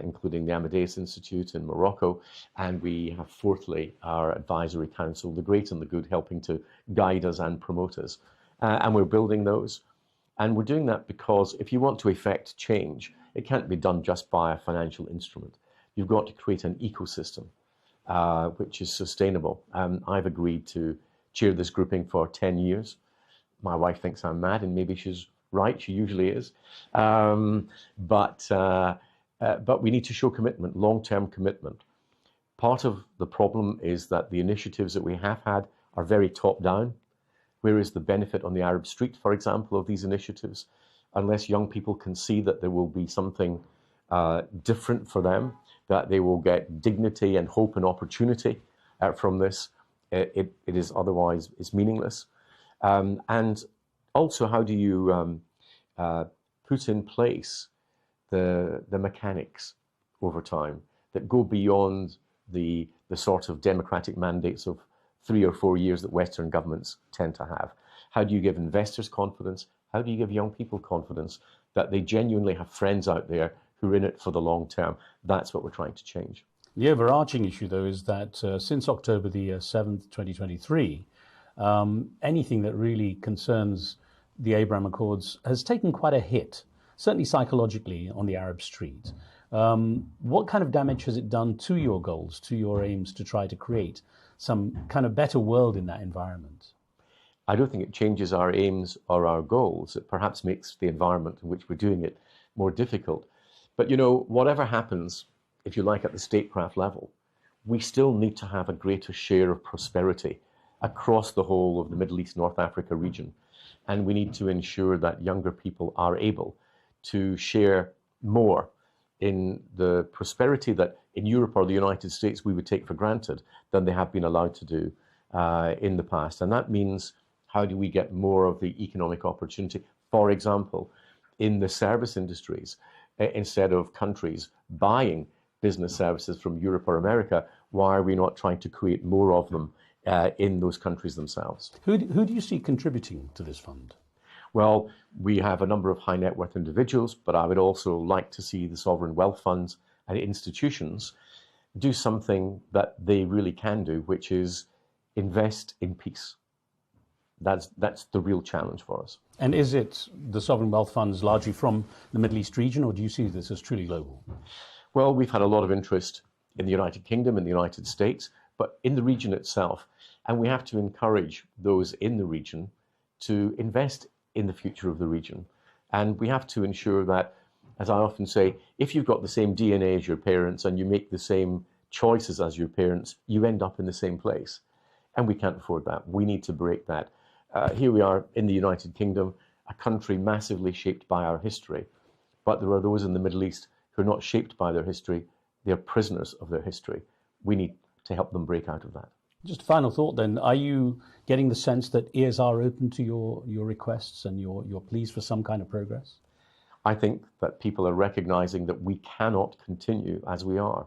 including the Amadeus Institute in Morocco. And we have, fourthly, our advisory council, the great and the good, helping to guide us and promote us. And we're building those. And we're doing that because if you want to effect change, it can't be done just by a financial instrument. You've got to create an ecosystem which is sustainable. I've agreed to chair this grouping for 10 years. My wife thinks I'm mad, and maybe she's right. She usually is. But we need to show commitment, long-term commitment. Part of the problem is that the initiatives that we have had are very top-down. Where is the benefit on the Arab street, for example, of these initiatives? Unless young people can see that there will be something different for them, that they will get dignity and hope and opportunity from this, it is otherwise is meaningless. And also, how do you put in place the mechanics over time that go beyond the sort of democratic mandates of 3 or 4 years that Western governments tend to have? How do you give investors confidence? How do you give young people confidence that they genuinely have friends out there who are in it for the long term? That's what we're trying to change. The overarching issue, though, is that since October the 7th, 2023, anything that really concerns the Abraham Accords has taken quite a hit, certainly psychologically, on the Arab street. What kind of damage has it done to your goals, to your aims to try to create some kind of better world in that environment? I don't think it changes our aims or our goals. It perhaps makes the environment in which we're doing it more difficult. But, you know, whatever happens, if you like, at the statecraft level, we still need to have a greater share of prosperity across the whole of the Middle East, North Africa region. And we need to ensure that younger people are able to share more in the prosperity that in Europe or the United States we would take for granted than they have been allowed to do in the past. And that means, how do we get more of the economic opportunity, for example, in the service industries, instead of countries buying business services from Europe or America? Why are we not trying to create more of them in those countries themselves? Who do you see contributing to this fund? Well, we have a number of high net worth individuals, but I would also like to see the sovereign wealth funds and institutions do something that they really can do, which is invest in peace. That's the real challenge for us. And is it the sovereign wealth funds largely from the Middle East region, or do you see this as truly global? Well, we've had a lot of interest in the United Kingdom, in the United States, but in the region itself. And we have to encourage those in the region to invest in the future of the region. And we have to ensure that, as I often say, if you've got the same DNA as your parents and you make the same choices as your parents, you end up in the same place. And we can't afford that. We need to break that. Here we are in the United Kingdom, a country massively shaped by our history. But there are those in the Middle East who are not shaped by their history. They're prisoners of their history. We need to help them break out of that. Just a final thought then. Are you getting the sense that ears are open to your requests and your pleas for some kind of progress? I think that people are recognizing that we cannot continue as we are.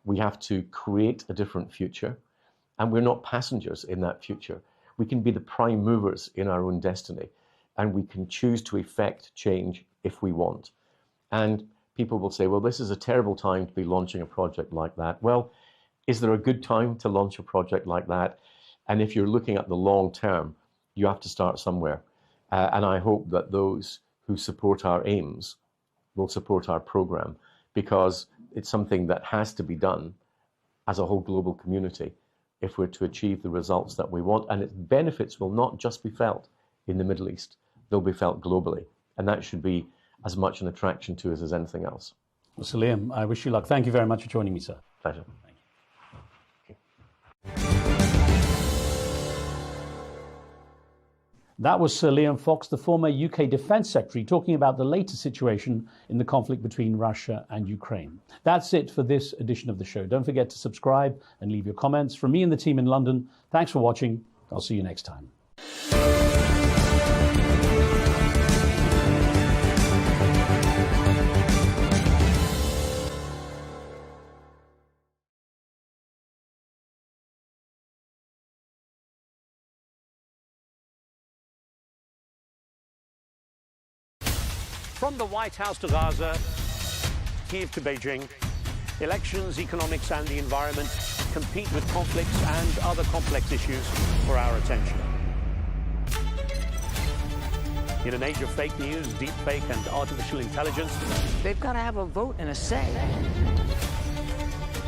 We have to create a different future, and we're not passengers in that future. We can be the prime movers in our own destiny, and we can choose to effect change if we want. And people will say, well, this is a terrible time to be launching a project like that. Well, is there a good time to launch a project like that? And if you're looking at the long term, you have to start somewhere. And I hope that those who support our aims will support our program, because it's something that has to be done as a whole global community if we're to achieve the results that we want. And its benefits will not just be felt in the Middle East, they'll be felt globally. And that should be as much an attraction to us as anything else. Well, Sir Liam, I wish you luck. Thank you very much for joining me, sir. Pleasure. That was Sir Liam Fox, the former UK Defence Secretary, talking about the latest situation in the conflict between Russia and Ukraine. That's it for this edition of the show. Don't forget to subscribe and leave your comments. From me and the team in London, thanks for watching. I'll see you next time. From the White House to Gaza, Kiev to Beijing, elections, economics and the environment compete with conflicts and other complex issues for our attention. In an age of fake news, deepfake and artificial intelligence, they've got to have a vote and a say.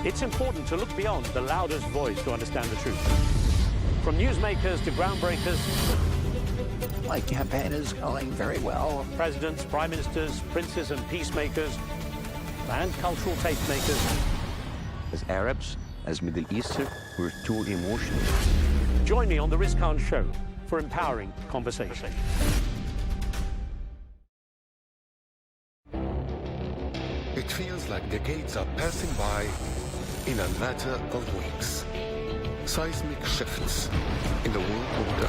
It's important to look beyond the loudest voice to understand the truth. From newsmakers to groundbreakers, my campaign is going very well. Presidents, prime ministers, princes and peacemakers, and cultural tastemakers. As Arabs, as Middle Eastern, we're too emotional. Join me on the Riz Khan Show for empowering conversation. It feels like decades are passing by in a matter of weeks. Seismic shifts in the world order.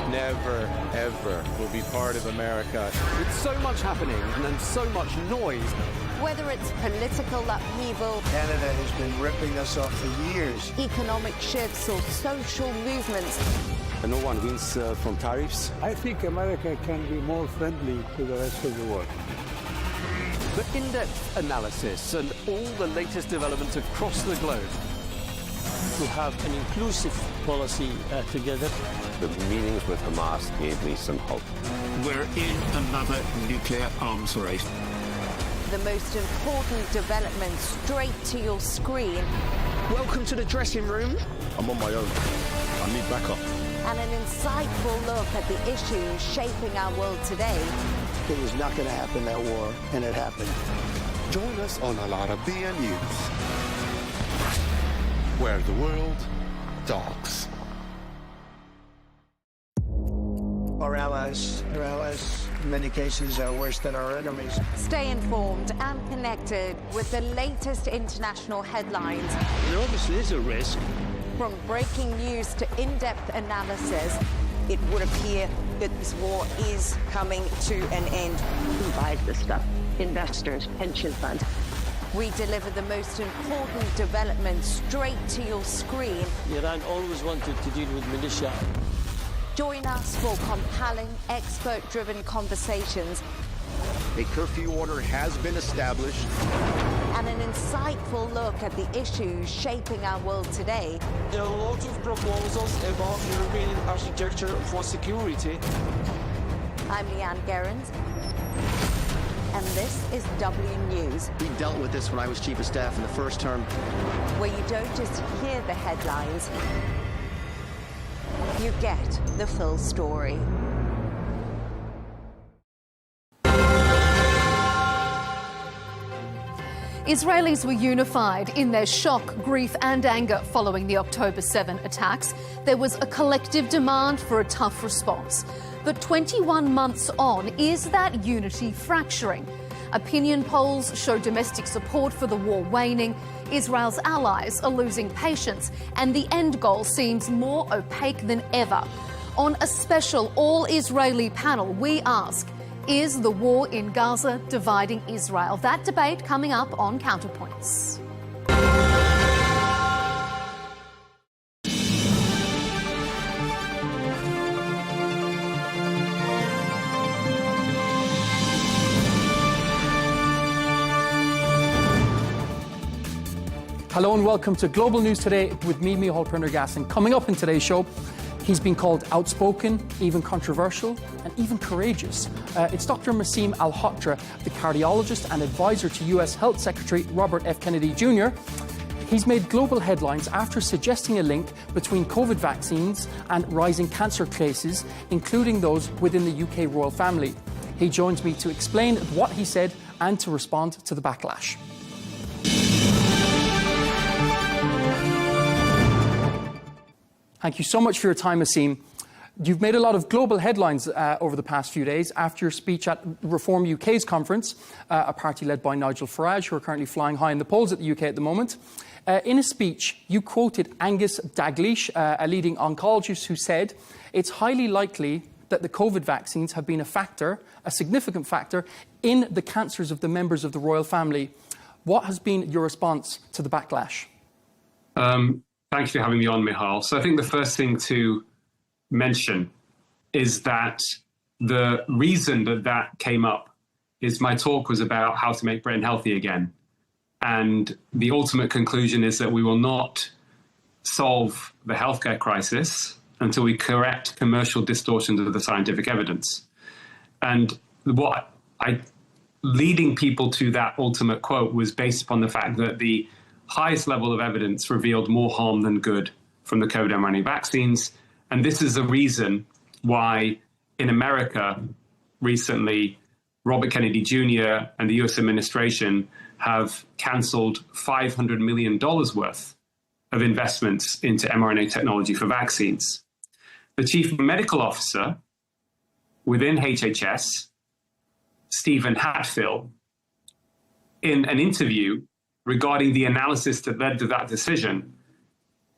Never, ever will be part of America. With so much happening and so much noise. Whether it's political upheaval, Canada has been ripping us off for years. Economic shifts or social movements. And no one wins from tariffs. I think America can be more friendly to the rest of the world. The in-depth analysis and all the latest developments across the globe. To have an inclusive policy together. The meetings with Hamas gave me some hope. We're in another nuclear arms race. The most important developments straight to your screen. Welcome to the dressing room. I'm on my own. I need backup. And an insightful look at the issues shaping our world today. It was not going to happen, that war, and it happened. Join us on Arabiya News, where the world talks. Our allies, in many cases, are worse than our enemies. Stay informed and connected with the latest international headlines. There obviously is a risk. From breaking news to in-depth analysis, it would appear that this war is coming to an end. Who buys this stuff? Investors, pension funds. we deliver the most important developments straight to your screen. Iran always wanted to deal with militia. Join us for compelling, expert-driven conversations. A curfew order has been established. And an insightful look at the issues shaping our world today. There are a lot of proposals about European architecture for security. I'm Leigh Ann Gerrans, and this is W News. We dealt with this when I was Chief of Staff in the first term. Where you don't just hear the headlines, you get the full story. Israelis were unified in their shock, grief and anger following the October 7 attacks. There was a collective demand for a tough response. But 21 months on, is that unity fracturing? Opinion polls show domestic support for the war waning. Israel's allies are losing patience, and the end goal seems more opaque than ever. On a special all-Israeli panel, we ask, is the war in Gaza dividing Israel? That debate coming up on Counterpoints. Hello and welcome to Global News Today with me, Micheál Prendergast. And coming up in today's show, he's been called outspoken, even controversial, and even courageous. It's Dr. Massim Al-Hotra, the cardiologist and advisor to US Health Secretary Robert F. Kennedy Jr. He's made global headlines after suggesting a link between COVID vaccines and rising cancer cases, including those within the UK royal family. He joins me to explain what he said and to respond to the backlash. Thank you so much for your time, Massim. You've made a lot of global headlines over the past few days after your speech at Reform UK's conference, a party led by Nigel Farage, who are currently flying high in the polls at the UK at the moment. In a speech, you quoted Angus Dalgleish, a leading oncologist, who said, it's highly likely that the COVID vaccines have been a factor, a significant factor, in the cancers of the members of the royal family. What has been your response to the backlash? Thank you for having me on, Micheál. So I think the first thing to mention is that the reason that that came up is my talk was about how to make Britain healthy again. And the ultimate conclusion is that we will not solve the healthcare crisis until we correct commercial distortions of the scientific evidence. And leading people to that ultimate quote was based upon the fact that the highest level of evidence revealed more harm than good from the COVID mRNA vaccines. And this is the reason why in America recently, Robert Kennedy Jr. and the US administration have cancelled $500 million worth of investments into mRNA technology for vaccines. The chief medical officer within HHS, Stephen Hatfield, in an interview regarding the analysis that led to that decision,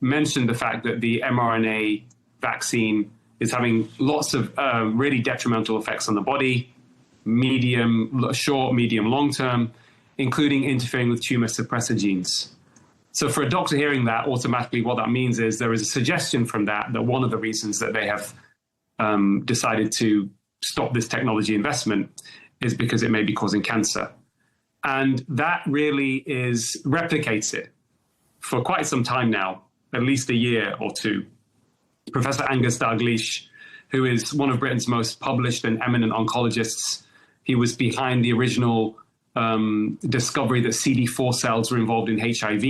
mentioned the fact that the mRNA vaccine is having lots of really detrimental effects on the body, short, medium, long term, including interfering with tumor suppressor genes. So for a doctor hearing that, automatically what that means is there is a suggestion from that one of the reasons that they have decided to stop this technology investment is because it may be causing cancer. And that really replicates it for quite some time now, at least a year or two. Professor Angus Dalgleish, who is one of Britain's most published and eminent oncologists, he was behind the original discovery that CD4 cells were involved in HIV.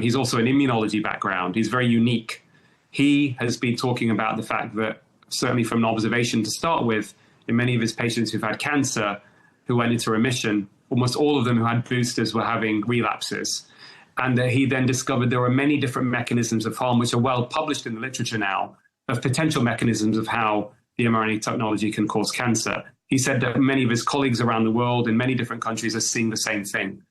He's also an immunology background. He's very unique. He has been talking about the fact that, certainly from an observation to start with, in many of his patients who've had cancer, who went into remission, almost all of them who had boosters were having relapses. And that he then discovered there were many different mechanisms of harm, which are well published in the literature now, of potential mechanisms of how the mRNA technology can cause cancer. He said that many of his colleagues around the world in many different countries are seeing the same thing.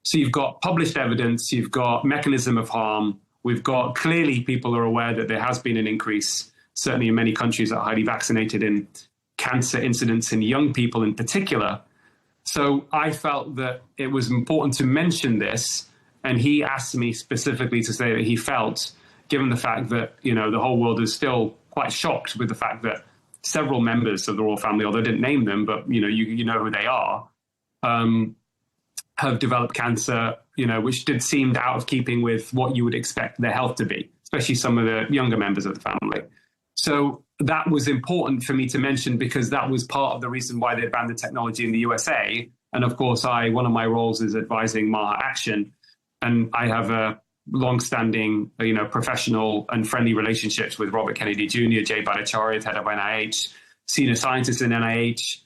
So you've got published evidence, you've got mechanism of harm, we've got clearly people are aware that there has been an increase, certainly in many countries that are highly vaccinated, in cancer incidence in young people in particular. So I felt that it was important to mention this, and he asked me specifically to say that he felt, given the fact that, the whole world is still quite shocked with the fact that several members of the royal family, although I didn't name them, but you know who they are, have developed cancer, which seemed out of keeping with what you would expect their health to be, especially some of the younger members of the family. So that was important for me to mention because that was part of the reason why they banned the technology in the USA. And of course, one of my roles is advising MAHA Action, and I have a long-standing, professional and friendly relationships with Robert Kennedy Jr., Jay Bhattacharya, head of NIH, senior scientists in NIH,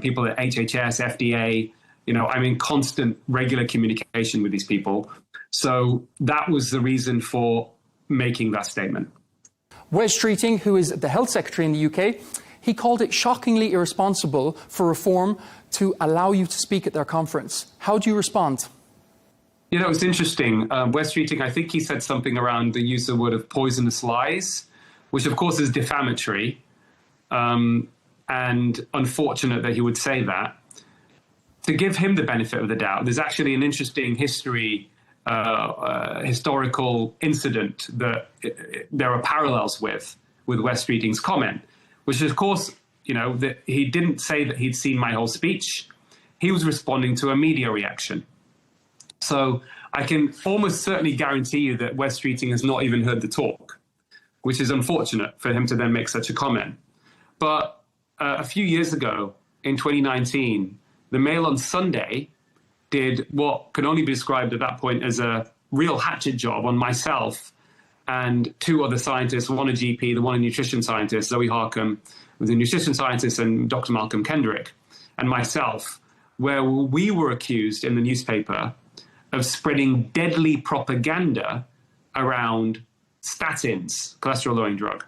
people at HHS, FDA. I'm in constant, regular communication with these people. So that was the reason for making that statement. Wes Streeting, who is the Health Secretary in the UK, he called it shockingly irresponsible for Reform to allow you to speak at their conference. How do you respond? It's interesting. Wes Streeting, I think he said something around the use of the word of poisonous lies, which of course is defamatory, and unfortunate that he would say that. To give him the benefit of the doubt, there's actually an interesting historical incident that there are parallels with Wes Streeting's comment, which is, of course, that he didn't say that he'd seen my whole speech. He was responding to a media reaction. So I can almost certainly guarantee you that Wes Streeting has not even heard the talk, which is unfortunate for him to then make such a comment. But a few years ago, in 2019, the Mail on Sunday did what could only be described at that point as a real hatchet job on myself and two other scientists, one a GP, the one a nutrition scientist, Zoe Harcombe, was a nutrition scientist, and Dr. Malcolm Kendrick, and myself, where we were accused in the newspaper of spreading deadly propaganda around statins, cholesterol-lowering drug.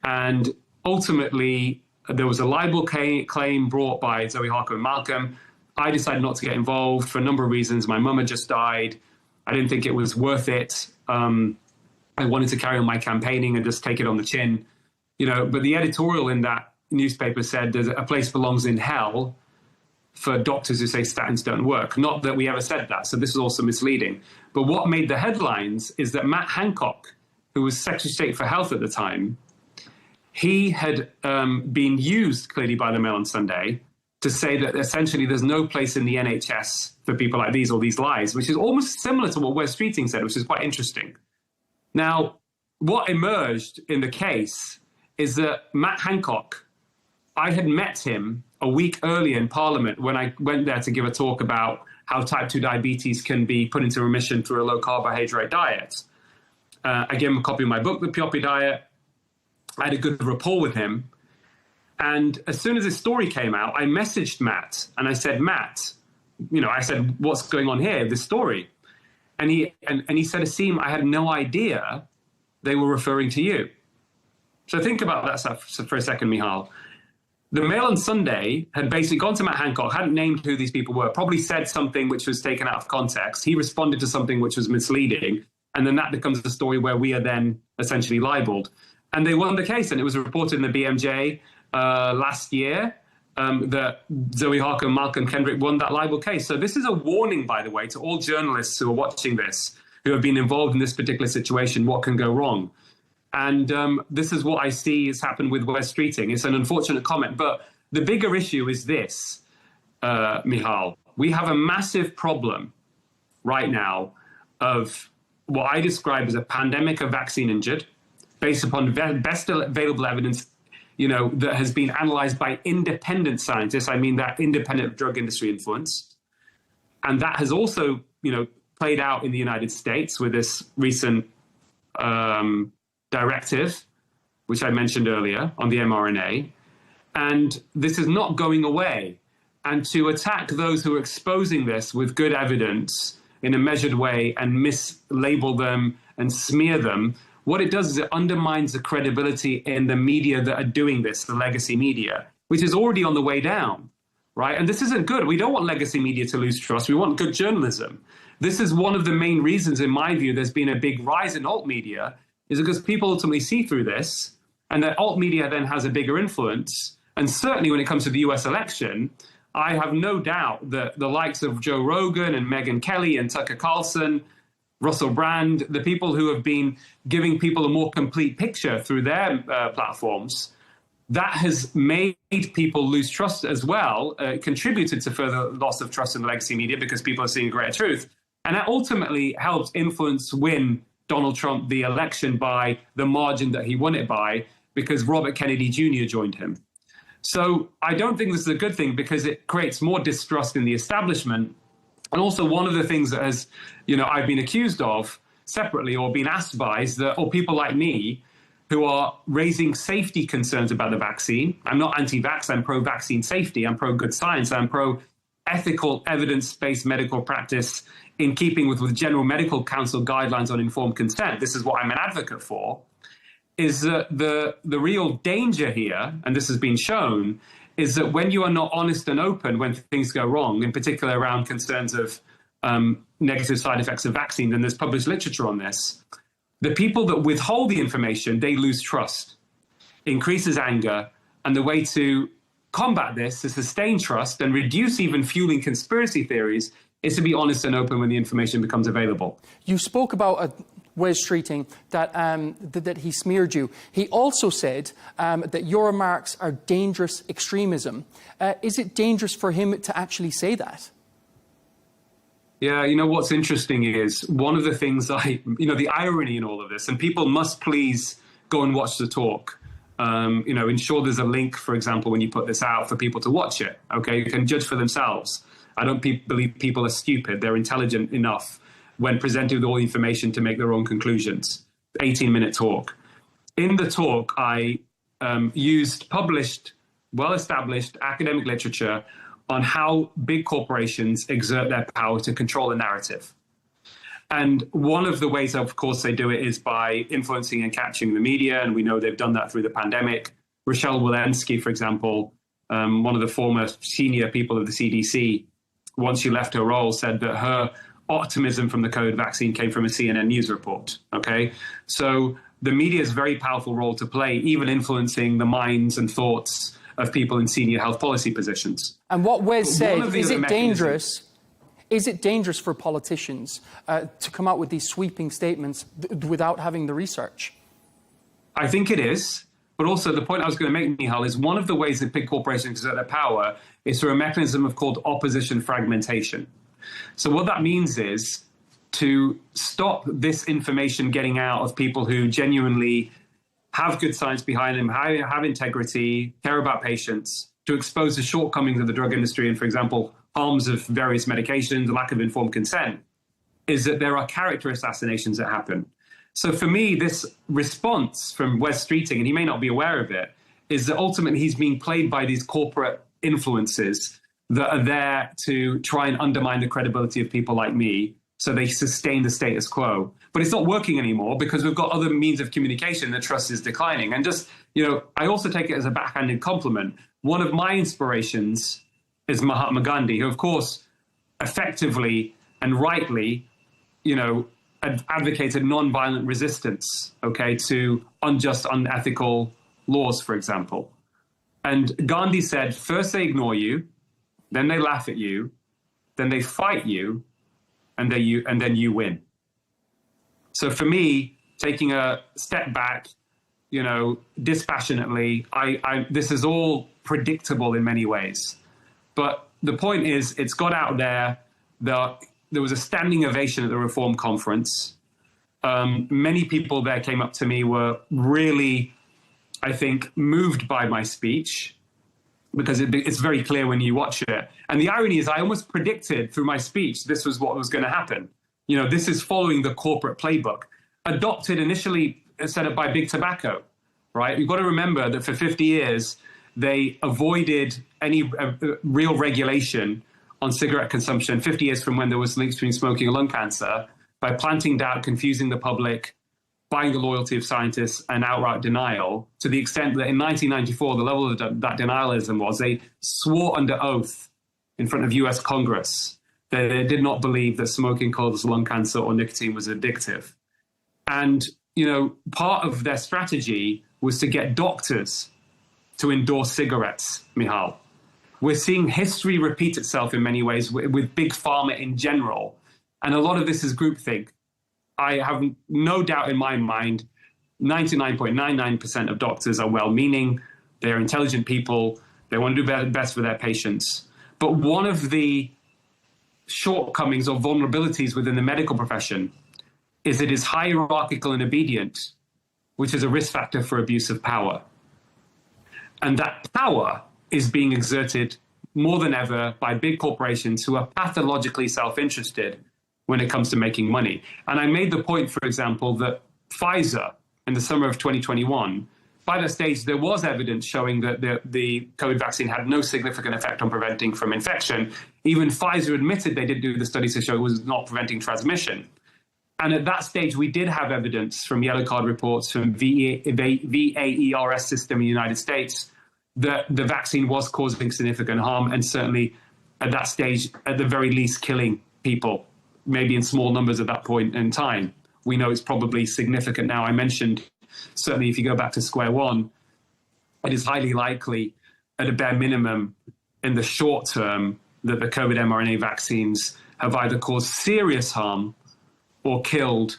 And ultimately, there was a libel claim brought by Zoe Harcombe and Malcolm. I decided not to get involved for a number of reasons. My mum had just died. I didn't think it was worth it. I wanted to carry on my campaigning and just take it on the chin. But the editorial in that newspaper said there's a place belongs in hell for doctors who say statins don't work. Not that we ever said that, so this is also misleading. But what made the headlines is that Matt Hancock, who was Secretary of State for Health at the time, he had been used clearly by the Mail on Sunday to say that essentially there's no place in the NHS for people like these or these lies, which is almost similar to what Wes Streeting said, which is quite interesting. Now, what emerged in the case is that Matt Hancock, I had met him a week earlier in Parliament when I went there to give a talk about how type 2 diabetes can be put into remission through a low carbohydrate diet. I gave him a copy of my book, The Piopi Diet. I had a good rapport with him. And as soon as this story came out, I messaged Matt and I said, Matt, I said, what's going on here, this story? And he said, Asim, I had no idea they were referring to you. So think about that for a second, Michal. The Mail on Sunday had basically gone to Matt Hancock, hadn't named who these people were, probably said something which was taken out of context. He responded to something which was misleading. And then that becomes the story where we are then essentially libeled. And they won the case. And it was reported in the BMJ last year that Zoe Harker and Malcolm Kendrick won that libel case. So this is a warning, by the way, to all journalists who are watching this, who have been involved in this particular situation, what can go wrong. And this is what I see has happened with Wes Streeting. It's an unfortunate comment. But the bigger issue is this, Michal. We have a massive problem right now of what I describe as a pandemic of vaccine injured, based upon best available evidence, that has been analyzed by independent scientists. I mean that independent of drug industry influence. And that has also, played out in the United States with this recent directive, which I mentioned earlier, on the mRNA. And this is not going away. And to attack those who are exposing this with good evidence in a measured way and mislabel them and smear them, what it does is it undermines the credibility in the media that are doing this, the legacy media, which is already on the way down, right? And this isn't good. We don't want legacy media to lose trust. We want good journalism. This is one of the main reasons, in my view, there's been a big rise in alt media, is because people ultimately see through this, and that alt media then has a bigger influence. And certainly when it comes to the US election, I have no doubt that the likes of Joe Rogan and Megyn Kelly and Tucker Carlson, Russell Brand, the people who have been giving people a more complete picture through their platforms, that has made people lose trust as well, contributed to further loss of trust in the legacy media because people are seeing greater truth. And that ultimately helped influence win Donald Trump the election by the margin that he won it by, because Robert Kennedy Jr. joined him. So I don't think this is a good thing because it creates more distrust in the establishment. And also one of the things that has, I've been accused of separately or been asked by is that, people like me who are raising safety concerns about the vaccine. I'm not anti-vax, I'm pro-vaccine safety, I'm pro-good science, I'm pro-ethical evidence-based medical practice in keeping with General Medical Council guidelines on informed consent. This is what I'm an advocate for, is that the real danger here, and this has been shown, is that when you are not honest and open when things go wrong, in particular around concerns of negative side effects of vaccines, and there's published literature on this, the people that withhold the information, they lose trust, increases anger, and the way to combat this, to sustain trust and reduce even fueling conspiracy theories, is to be honest and open when the information becomes available. You spoke about Wes Streeting, that he smeared you. He also said that your remarks are dangerous extremism. Is it dangerous for him to actually say that? Yeah, what's interesting is one of the things the irony in all of this, and people must please go and watch the talk. Ensure there's a link, for example, when you put this out for people to watch it. Okay, you can judge for themselves. I don't believe people are stupid. They're intelligent enough when presented with all the information to make their own conclusions. 18-minute talk. In the talk, I used published, well-established academic literature on how big corporations exert their power to control a narrative. And one of the ways, of course, they do it is by influencing and capturing the media, and we know they've done that through the pandemic. Rochelle Walensky, for example, one of the former senior people of the CDC, once she left her role, said that her optimism from the COVID vaccine came from a CNN news report, okay? So the media has a very powerful role to play, even influencing the minds and thoughts of people in senior health policy positions. And what Wes said, is it dangerous? Is it dangerous for politicians to come out with these sweeping statements without having the research? I think it is. But also the point I was going to make, Michal, is one of the ways that big corporations exert their power is through a mechanism called opposition fragmentation. So what that means is to stop this information getting out of people who genuinely have good science behind them, have integrity, care about patients, to expose the shortcomings of the drug industry and, for example, harms of various medications, lack of informed consent, is that there are character assassinations that happen. So for me, this response from Wes Streeting, and he may not be aware of it, is that ultimately he's being played by these corporate influences that are there to try and undermine the credibility of people like me So they sustain the status quo. But it's not working anymore because we've got other means of communication. The trust is declining. And just, I also take it as a backhanded compliment. One of my inspirations is Mahatma Gandhi, who, of course, effectively and rightly, advocated non-violent resistance, to unjust, unethical laws, for example. And Gandhi said, first they ignore you, then they laugh at you, then they fight you, and then you win. So for me, taking a step back, dispassionately, this is all predictable in many ways. But the point is, it's got out there. There was a standing ovation at the Reform Conference. Many people there came up to me, were really, I think, moved by my speech, because it's very clear when you watch it. And the irony is I almost predicted through my speech this was what was going to happen. This is following the corporate playbook, adopted initially set up by Big Tobacco, right? You've got to remember that for 50 years, they avoided any real regulation on cigarette consumption, 50 years from when there was links between smoking and lung cancer, by planting doubt, confusing the public, buying the loyalty of scientists, and outright denial, to the extent that in 1994, the level of that denialism was they swore under oath in front of US Congress that they did not believe that smoking caused lung cancer or nicotine was addictive. And, part of their strategy was to get doctors to endorse cigarettes, Michal. We're seeing history repeat itself in many ways with big pharma in general. And a lot of this is groupthink. I have no doubt in my mind, 99.99% of doctors are well-meaning. They're intelligent people. They want to do best for their patients. But one of the shortcomings or vulnerabilities within the medical profession is it is hierarchical and obedient, which is a risk factor for abuse of power. And that power is being exerted more than ever by big corporations who are pathologically self-interested when it comes to making money. And I made the point, for example, that Pfizer, in the summer of 2021, by that stage, there was evidence showing that the COVID vaccine had no significant effect on preventing from infection. Even Pfizer admitted they did do the studies to show it was not preventing transmission. And at that stage, we did have evidence from yellow card reports from VAERS system in the United States that the vaccine was causing significant harm, and certainly at that stage, at the very least, killing people, maybe in small numbers at that point in time. We know it's probably significant now. I mentioned, certainly if you go back to square one, it is highly likely, at a bare minimum, in the short term, that the COVID mRNA vaccines have either caused serious harm or killed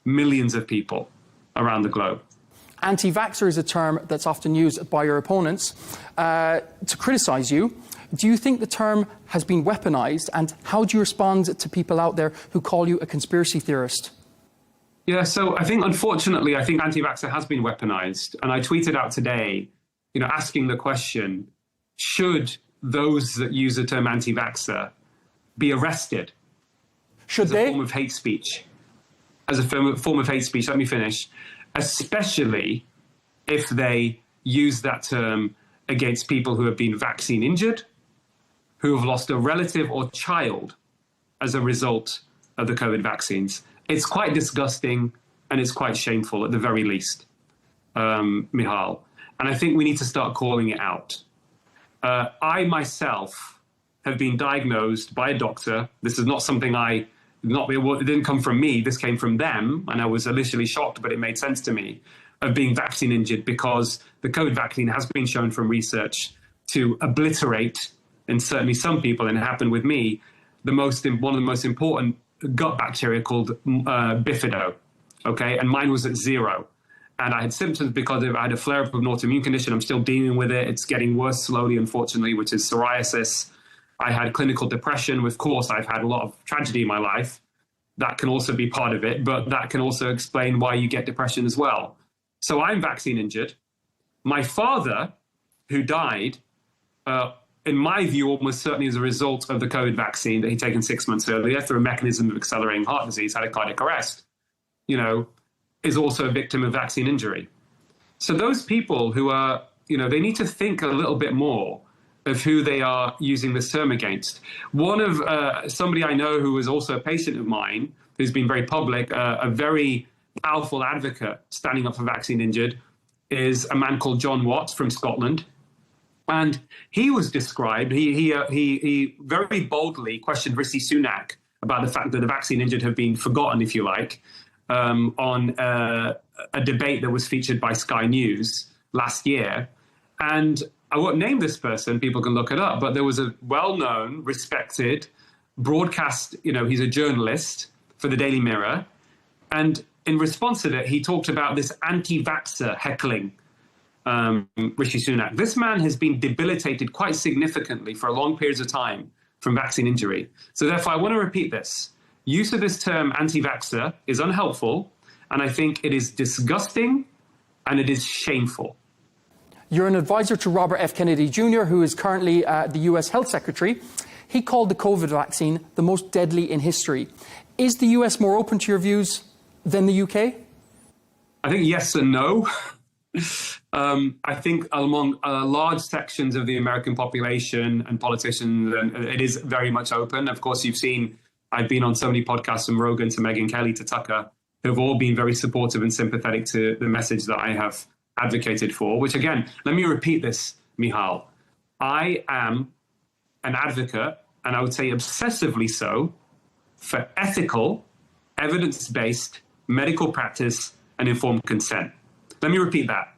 millions of people around the globe. Anti-vaxxer is a term that's often used by your opponents to criticize you. Do you think the term has been weaponized, and how do you respond to people out there who call you a conspiracy theorist? Yeah, so I think, unfortunately, anti-vaxxer has been weaponized. And I tweeted out today, asking the question, should those that use the term anti-vaxxer be arrested? Should they? As a form of hate speech. As a form of hate speech, let me finish. Especially if they use that term against people who have been vaccine injured, who have lost a relative or child as a result of the COVID vaccines. It's quite disgusting and it's quite shameful at the very least, Michal. And I think we need to start calling it out. I myself have been diagnosed by a doctor. This is not something it didn't come from me, this came from them, and I was initially shocked, but it made sense to me, of being vaccine injured, because the COVID vaccine has been shown from research to obliterate, and certainly some people, and it happened with me, one of the most important gut bacteria called bifido, and mine was at 0. And I had symptoms because I had a flare-up of an autoimmune condition. I'm still dealing with it. It's getting worse slowly, unfortunately, which is psoriasis. I had clinical depression. Of course, I've had a lot of tragedy in my life. That can also be part of it, but that can also explain why you get depression as well. So I'm vaccine injured. My father, who died, in my view, almost certainly as a result of the COVID vaccine that he'd taken 6 months earlier through a mechanism of accelerating heart disease, had a cardiac arrest, is also a victim of vaccine injury. So those people who are, they need to think a little bit more of who they are using this term against. One of somebody I know who was also a patient of mine, who's been very public, a very powerful advocate standing up for vaccine injured, is a man called John Watts from Scotland. And he was described, he very boldly questioned Rishi Sunak about the fact that the vaccine injured have been forgotten, if you like, on a debate that was featured by Sky News last year. And I won't name this person, people can look it up, but there was a well-known, respected broadcast, he's a journalist for the Daily Mirror. And in response to that, he talked about this anti-vaxxer heckling Rishi Sunak. This man has been debilitated quite significantly for long periods of time from vaccine injury. So therefore, I want to repeat this. Use of this term anti-vaxxer is unhelpful, and I think it is disgusting and it is shameful. You're an advisor to Robert F. Kennedy Jr., who is currently the US Health Secretary. He called the COVID vaccine the most deadly in history. Is the US more open to your views than the UK? I think yes and no. I think among large sections of the American population and politicians, it is very much open. Of course, you've seen, I've been on so many podcasts from Rogan to Megyn Kelly to Tucker, who have all been very supportive and sympathetic to the message that I have advocated for, which again, let me repeat this, Michal. I am an advocate, and I would say obsessively so, for ethical, evidence-based medical practice and informed consent. Let me repeat that.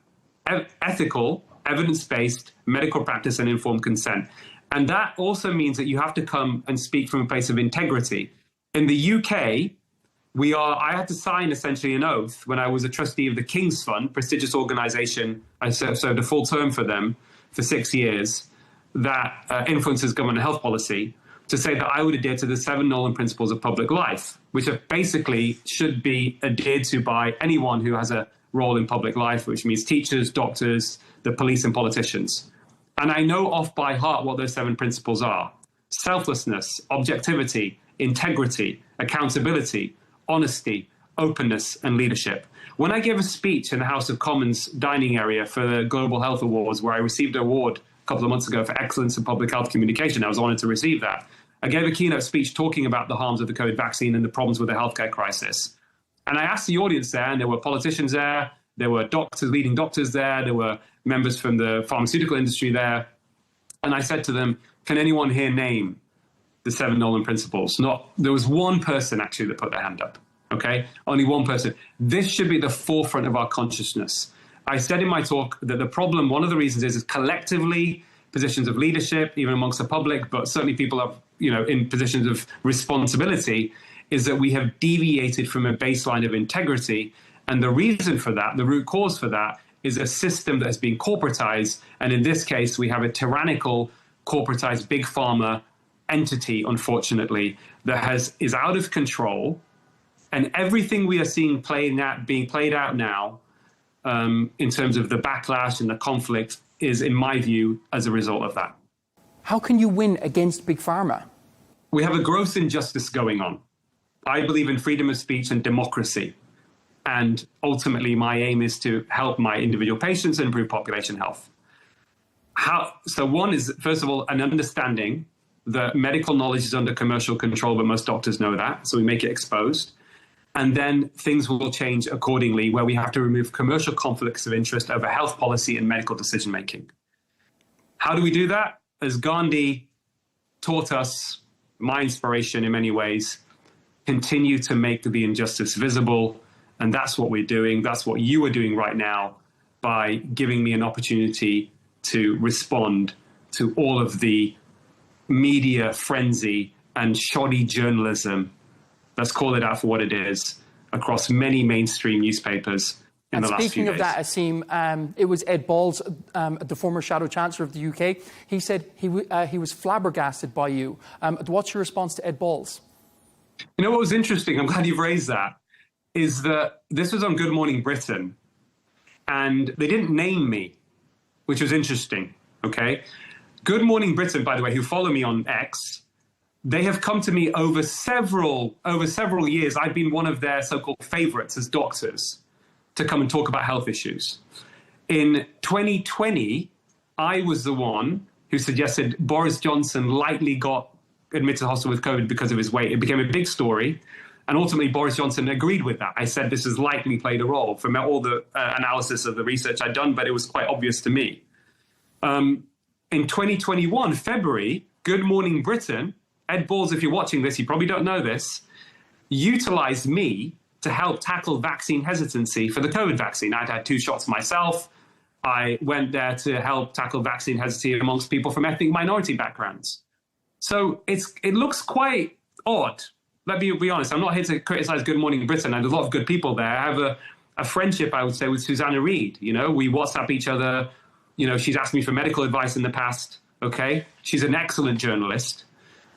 Ethical, evidence-based medical practice and informed consent. And that also means that you have to come and speak from a place of integrity. In the UK, I had to sign essentially an oath when I was a trustee of the King's Fund, prestigious organization. I served a full term for them for 6 years, that influences government health policy, to say that I would adhere to the 7 Nolan principles of public life, which are basically should be adhered to by anyone who has a role in public life, which means teachers, doctors, the police and politicians. And I know off by heart what those 7 principles are: selflessness, objectivity, integrity, accountability, honesty, openness, and leadership. When I gave a speech in the House of Commons dining area for the Global Health Awards, where I received an award a couple of months ago for excellence in public health communication, I was honored to receive that. I gave a keynote speech talking about the harms of the COVID vaccine and the problems with the healthcare crisis. And I asked the audience there, and there were politicians there, there were doctors, leading doctors there were members from the pharmaceutical industry there. And I said to them, can anyone here name the 7 Nolan principles? There was one person actually that put their hand up, okay? Only one person. This should be the forefront of our consciousness. I said in my talk that the problem, one of the reasons is collectively positions of leadership, even amongst the public, but certainly people have, in positions of responsibility, is that we have deviated from a baseline of integrity. And the reason for that, the root cause for that, is a system that has been corporatized. And in this case, we have a tyrannical, corporatized big pharma entity, unfortunately, that is out of control. And everything we are seeing being played out now, in terms of the backlash and the conflict, is, in my view, as a result of that. How can you win against big pharma? We have a gross injustice going on. I believe in freedom of speech and democracy. And ultimately, my aim is to help my individual patients and improve population health. So one is, first of all, an understanding that medical knowledge is under commercial control, but most doctors know that, so we make it exposed. And then things will change accordingly, where we have to remove commercial conflicts of interest over health policy and medical decision-making. How do we do that? As Gandhi taught us, my inspiration in many ways, continue to make the injustice visible. And that's what we're doing. That's what you are doing right now by giving me an opportunity to respond to all of the media frenzy and shoddy journalism, let's call it out for what it is, across many mainstream newspapers in the last few days. Speaking of that, Asim, it was Ed Balls, the former Shadow Chancellor of the UK. He said he was flabbergasted by you. What's your response to Ed Balls? You know what was interesting? I'm glad you've raised that. Is that this was on Good Morning Britain, and they didn't name me, which was interesting, okay? Good Morning Britain, by the way, who follow me on X, they have come to me over several years. I've been one of their so-called favorites as doctors to come and talk about health issues. In 2020, I was the one who suggested Boris Johnson likely got admitted to hospital with COVID because of his weight. It became a big story. And ultimately, Boris Johnson agreed with that. I said this has likely played a role from all the analysis of the research I'd done, but it was quite obvious to me. In 2021, February, Good Morning Britain, Ed Balls, if you're watching this, you probably don't know this, utilized me to help tackle vaccine hesitancy for the COVID vaccine. I'd had 2 shots myself. I went there to help tackle vaccine hesitancy amongst people from ethnic minority backgrounds. So it looks quite odd. Let me be honest. I'm not here to criticize Good Morning Britain. There's a lot of good people there. I have a friendship, I would say, with Susanna Reid. You know, we WhatsApp each other. You know, she's asked me for medical advice in the past. Okay. She's an excellent journalist.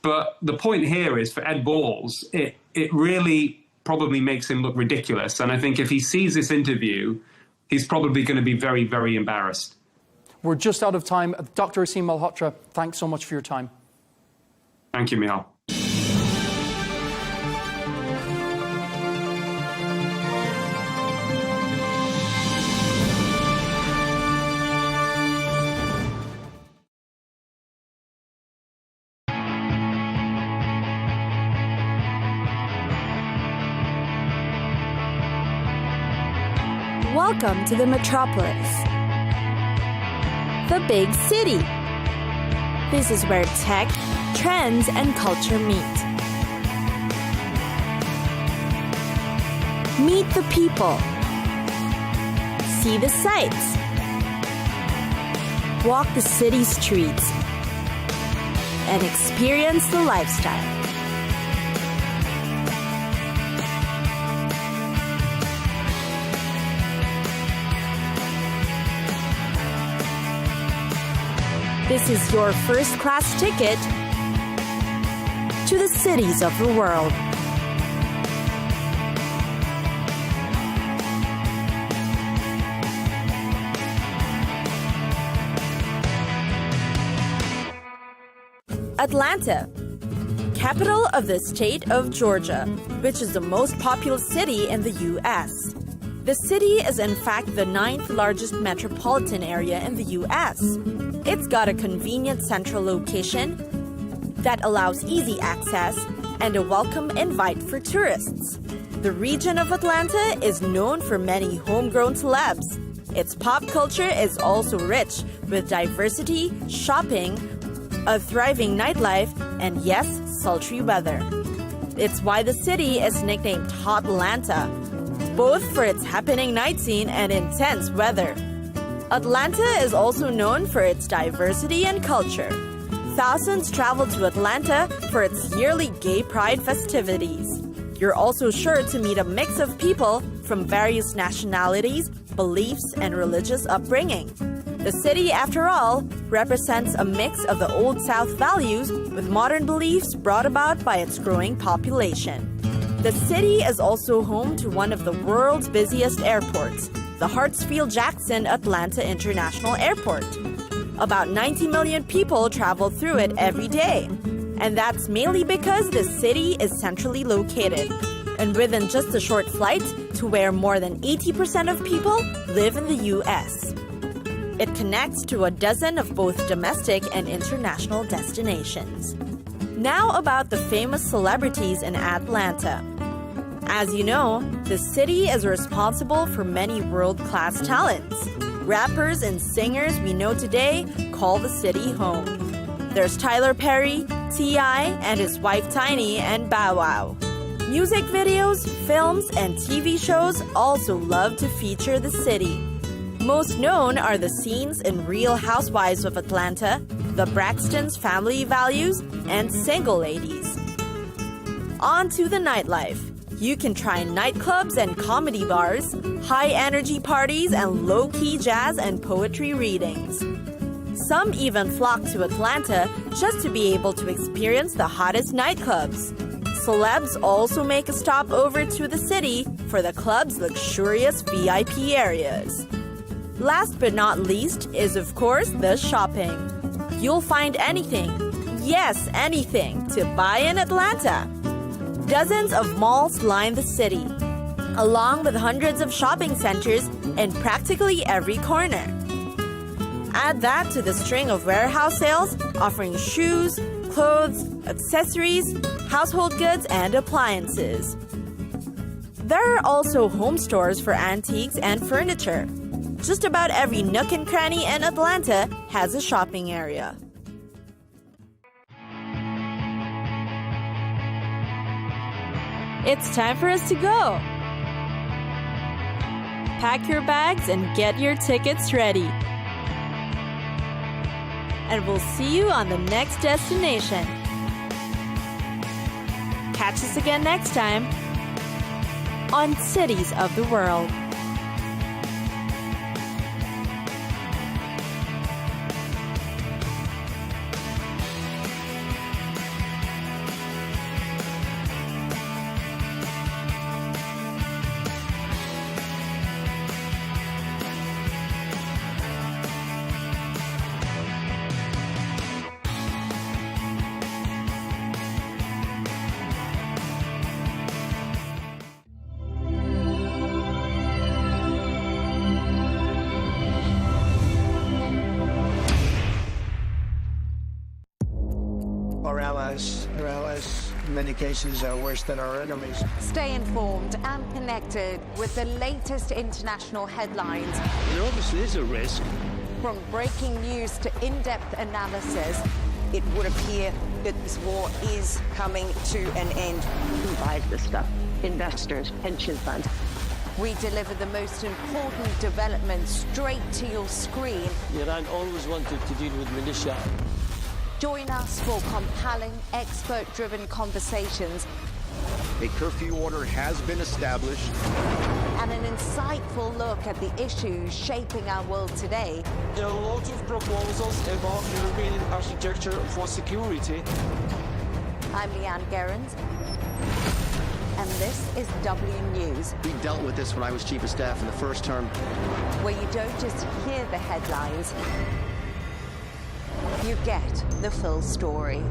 But the point here is for Ed Balls, it really probably makes him look ridiculous. And I think if he sees this interview, he's probably going to be very, very embarrassed. We're just out of time. Dr. Asim Malhotra, thanks so much for your time. Thank you, Michal. Welcome to the Metropolis, the big city. This is where tech, trends, and culture meet. Meet the people. See the sights. Walk the city streets. And experience the lifestyle. This is your first-class ticket to the cities of the world. Atlanta, capital of the state of Georgia, which is the most populous city in the U.S. The city is in fact the 9th largest metropolitan area in the U.S. It's got a convenient central location that allows easy access and a welcome invite for tourists. The region of Atlanta is known for many homegrown celebs. Its pop culture is also rich with diversity, shopping, a thriving nightlife, and yes, sultry weather. It's why the city is nicknamed Hotlanta, both for its happening night scene and intense weather. Atlanta is also known for its diversity and culture. Thousands travel to Atlanta for its yearly gay pride festivities. You're also sure to meet a mix of people from various nationalities, beliefs, and religious upbringing. The city, after all, represents a mix of the Old South values with modern beliefs brought about by its growing population. The city is also home to one of the world's busiest airports, the Hartsfield-Jackson Atlanta International Airport. About 90 million people travel through it every day. And that's mainly because the city is centrally located and within just a short flight to where more than 80% of people live in the U.S. It connects to a dozen of both domestic and international destinations. Now about the famous celebrities in Atlanta. As you know, the city is responsible for many world-class talents. Rappers and singers we know today call the city home. There's Tyler Perry, T.I., and his wife Tiny, and Bow Wow. Music videos, films, and TV shows also love to feature the city. Most known are the scenes in Real Housewives of Atlanta, The Braxton's Family Values, and Single Ladies. On to the nightlife. You can try nightclubs and comedy bars, high-energy parties, and low-key jazz and poetry readings. Some even flock to Atlanta just to be able to experience the hottest nightclubs. Celebs also make a stop over to the city for the club's luxurious VIP areas. Last but not least is, of course, the shopping. You'll find anything, yes, anything, to buy in Atlanta. Dozens of malls line the city, along with hundreds of shopping centers in practically every corner. Add that to the string of warehouse sales offering shoes, clothes, accessories, household goods, and appliances. There are also home stores for antiques and furniture. Just about every nook and cranny in Atlanta has a shopping area. It's time for us to go. Pack your bags and get your tickets ready. And we'll see you on the next destination. Catch us again next time on Cities of the World. Our allies, in many cases, are worse than our enemies. Stay informed and connected with the latest international headlines. There obviously is a risk. From breaking news to in-depth analysis, it would appear that this war is coming to an end. Who buys this stuff? Investors, pension funds. we deliver the most important developments straight to your screen. Iran always wanted to deal with militia. Join us for compelling, expert-driven conversations. A curfew order has been established. And an insightful look at the issues shaping our world today. There are a lot of proposals about European architecture for security. I'm Leigh Ann Gerrans, and this is W News. We dealt with this when I was Chief of Staff in the first term. Where you don't just hear the headlines, you get the full story.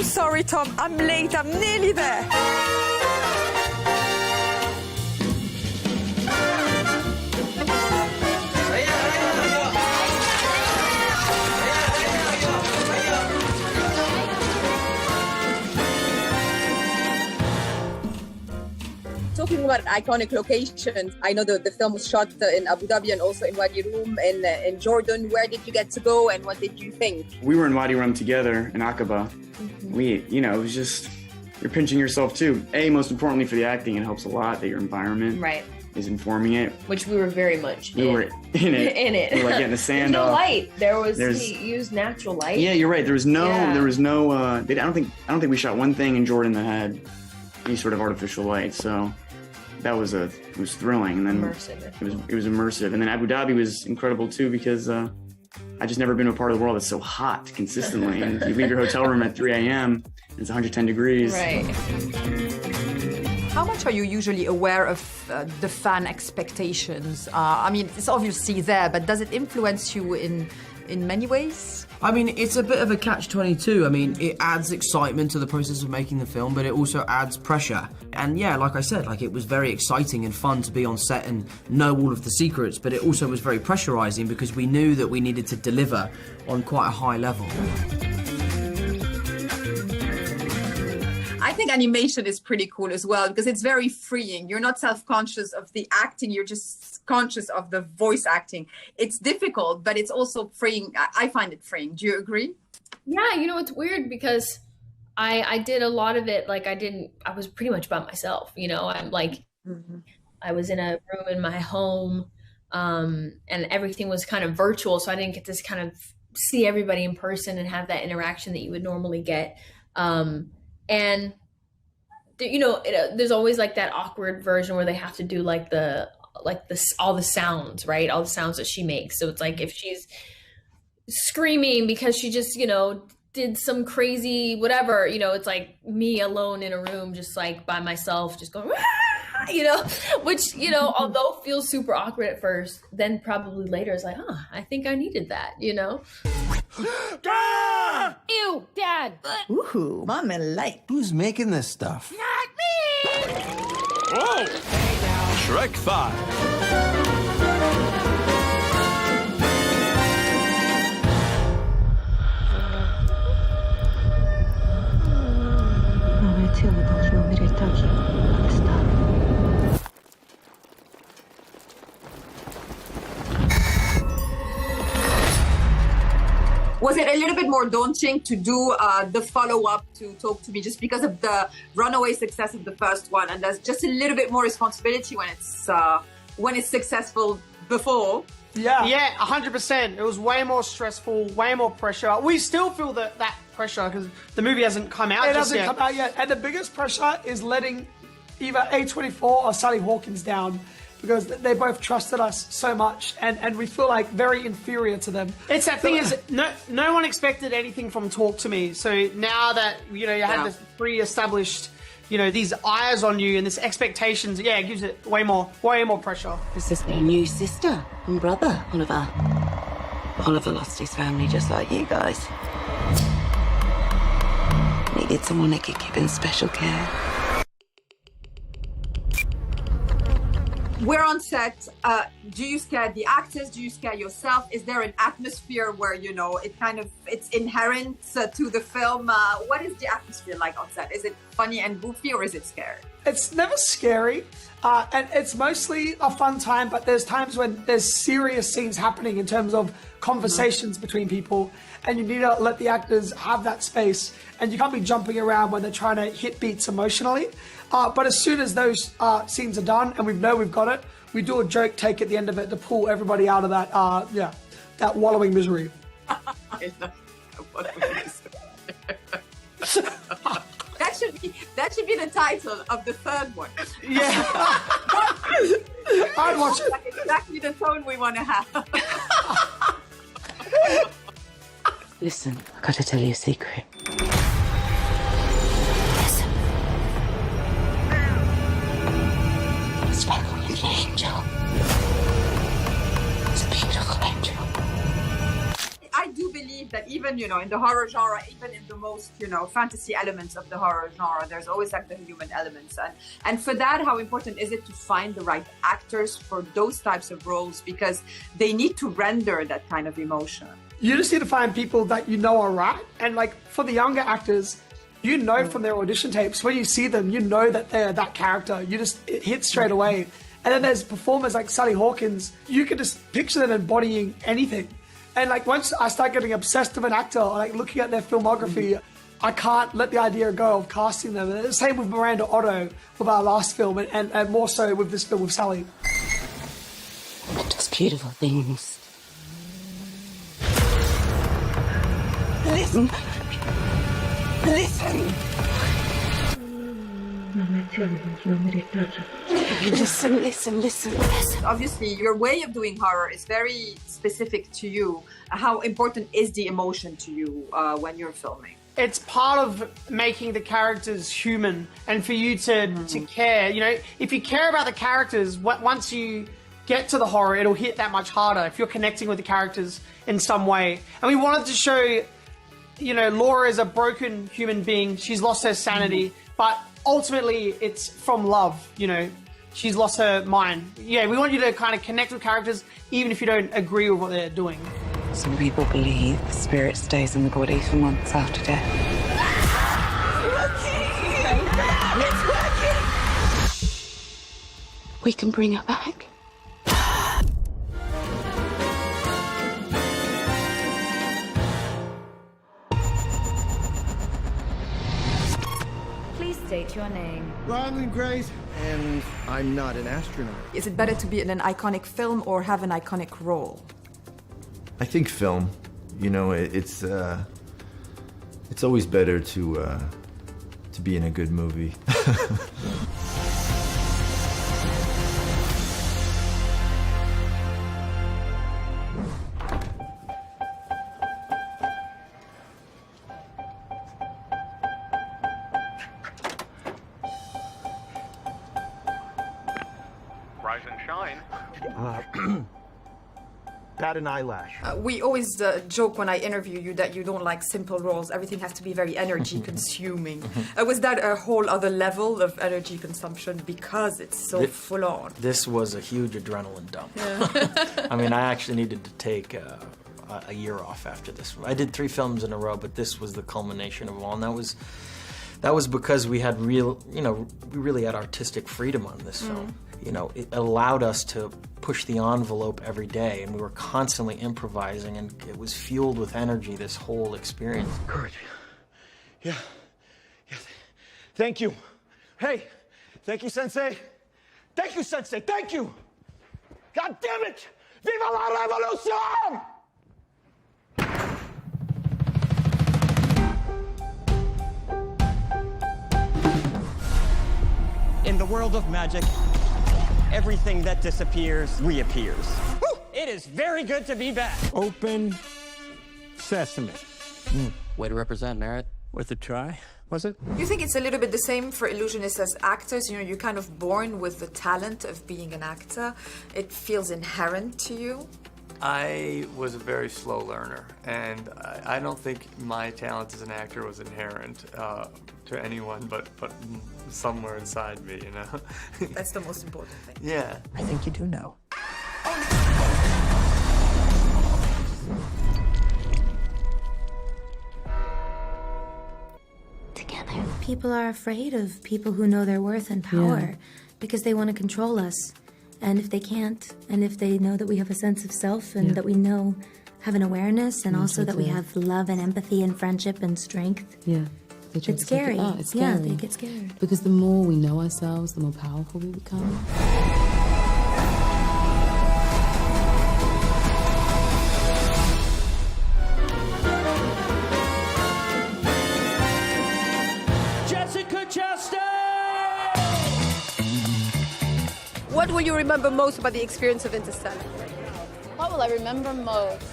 Sorry, Tom, I'm late. I'm nearly there. Talking about iconic locations, I know the film was shot in Abu Dhabi and also in Wadi Rum in Jordan. Where did you get to go and what did you think? We were in Wadi Rum together in Aqaba. It was just, you're pinching yourself too. Most importantly for the acting, it helps a lot that your environment is informing it. Which we were very much We were in it. In it. We were like getting the sand There's no off. light. He used natural light. Yeah, you're right. There was no, I don't think we shot one thing in Jordan that had any sort of artificial light. So that was it was thrilling. And then immersive. It was immersive. And then Abu Dhabi was incredible too because I just never been to a part of the world that's so hot consistently. And you leave your hotel room at 3 a.m. and it's 110 degrees. Right. How much are you usually aware of the fan expectations? I mean, it's obviously there, but does it influence you in many ways? I mean, it's a bit of a catch-22. I mean, it adds excitement to the process of making the film, but it also adds pressure. And yeah, like I said, it was very exciting and fun to be on set and know all of the secrets, but it also was very pressurizing because we knew that we needed to deliver on quite a high level. I I think animation is pretty cool as well because it's very freeing. You're not self-conscious of the acting. You're just conscious of the voice acting. It's difficult, but it's also freeing. I find it freeing. Do you agree? Yeah, you know, it's weird because I did a lot of it. Like I was pretty much by myself, you know, I'm like, I was in a room in my home and everything was kind of virtual. So I didn't get to kind of see everybody in person and have that interaction that you would normally get. And you know, there's always like that awkward version where they have to do like all the sounds, right? All the sounds that she makes. So it's like if she's screaming because she just, you know, did some crazy whatever, you know, it's like me alone in a room, just like by myself, just going, you know, which, you know, although feels super awkward at first, then probably later it's like, I think I needed that, you know? Ew, Dad. Ooh, Mama like. Who's making this stuff? Not me! Whoa! Shrek 5. Was it a little bit more daunting to do the follow-up to Talk to Me just because of the runaway success of the first one, and there's just a little bit more responsibility when it's successful before? Yeah, 100%. It was way more stressful, way more pressure. We still feel that pressure because the movie hasn't come out. It hasn't come out yet, and the biggest pressure is letting either A24 or Sally Hawkins down, because they both trusted us so much, and we feel like very inferior to them. It's that thing is, no one expected anything from Talk to Me. So now that, you know, you had this pre-established, you know, these eyes on you and this expectations, it gives it way more pressure. This is my new sister and brother, Oliver. Oliver lost his family just like you guys. Needed someone that could give him special care. We're on set. Do you scare the actors? Do you scare yourself? Is there an atmosphere where, you know, it's inherent to the film? What is the atmosphere like on set? Is it funny and goofy, or is it scary? It's never scary, and it's mostly a fun time, but there's times when there's serious scenes happening in terms of conversations between people, and you need to let the actors have that space, and you can't be jumping around when they're trying to hit beats emotionally. But as soon as those scenes are done and we know we've got it, we do a joke take at the end of it to pull everybody out of that, that wallowing misery. That should be the title of the third one. Yeah. I'd watch it. Like exactly the tone we want to have. Listen, I gotta tell you a secret. It's like a little angel. It's a beautiful angel. I do believe that even, you know, in the horror genre, even in the most, you know, fantasy elements of the horror genre, there's always like the human elements. And for that, how important is it to find the right actors for those types of roles? Because they need to render that kind of emotion. You just need to find people that you know are right. And like for the younger actors, you know from their audition tapes, when you see them, you know that they're that character. It hits straight away. And then there's performers like Sally Hawkins. You can just picture them embodying anything. And like once I start getting obsessed with an actor, or like looking at their filmography, I can't let the idea go of casting them. And the same with Miranda Otto with our last film, and more so with this film with Sally. It does beautiful things. Listen. Listen. Listen. Obviously, your way of doing horror is very specific to you. How important is the emotion to you when you're filming? It's part of making the characters human, and for you to care. You know, if you care about the characters, once you get to the horror, it'll hit that much harder if you're connecting with the characters in some way. And we wanted to show, you know, Laura is a broken human being. She's lost her sanity, but ultimately it's from love, you know. She's lost her mind. Yeah, we want you to kind of connect with characters even if you don't agree with what they're doing. Some people believe the spirit stays in the body for months after death. We can bring her back. Please state your name. Ronald Grace. And I'm not an astronaut. Is it better to be in an iconic film or have an iconic role? I think film. You know, it's always better to be in a good movie. Rise and shine. Bat an eyelash. We always joke when I interview you that you don't like simple roles. Everything has to be very energy consuming. Was that a whole other level of energy consumption because it's so full on? This was a huge adrenaline dump. Yeah. I mean, I actually needed to take a year off after this. I did 3 films in a row, but this was the culmination of them all, and that was because we had we really had artistic freedom on this film. You know, it allowed us to push the envelope every day, and we were constantly improvising, and it was fueled with energy, this whole experience. Courage. Yeah. Thank you. Hey, thank you, Sensei. Thank you, Sensei. Thank you. God damn it! Viva la revolution! In the world of magic, everything that disappears reappears. Woo! It is very good to be back. Open sesame. Way to represent, Merritt. Worth a try, was it? You think it's a little bit the same for illusionists as actors? You know, you're kind of born with the talent of being an actor. It feels inherent to you. I was a very slow learner, and I don't think my talent as an actor was inherent to anyone but somewhere inside me, you know? That's the most important thing. Yeah. I think you do know. Together. People are afraid of people who know their worth and power because they want to control us. And if they can't, and if they know that we have a sense of self and that we have an awareness and also that we have love and empathy and friendship and strength. Yeah. It's scary. It's scary. Yeah, they get scared. Because the more we know ourselves, the more powerful we become. Jessica Chastain! What will you remember most about the experience of Interstellar? What will I remember most?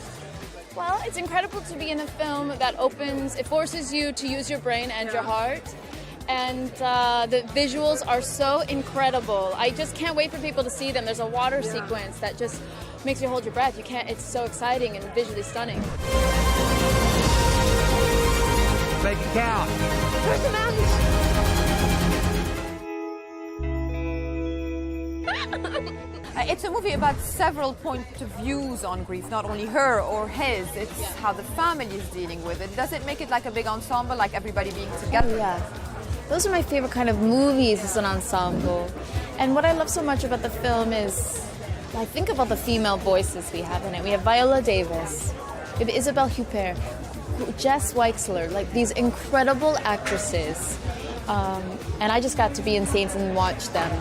Well, it's incredible to be in a film that it forces you to use your brain and your heart. And the visuals are so incredible. I just can't wait for people to see them. There's a water sequence that just makes you hold your breath. It's so exciting and visually stunning. Make it count. Where's the mountains? It's a movie about several points of views on grief, not only her or his. It's how the family is dealing with it. Does it make it like a big ensemble, like everybody being together? Oh, yeah. Those are my favorite kind of movies as an ensemble. And what I love so much about the film is, I think of all the female voices we have in it. We have Viola Davis, we have Isabelle Huppert, Jess Weixler, like these incredible actresses. And I just got to be in Saints and watch them.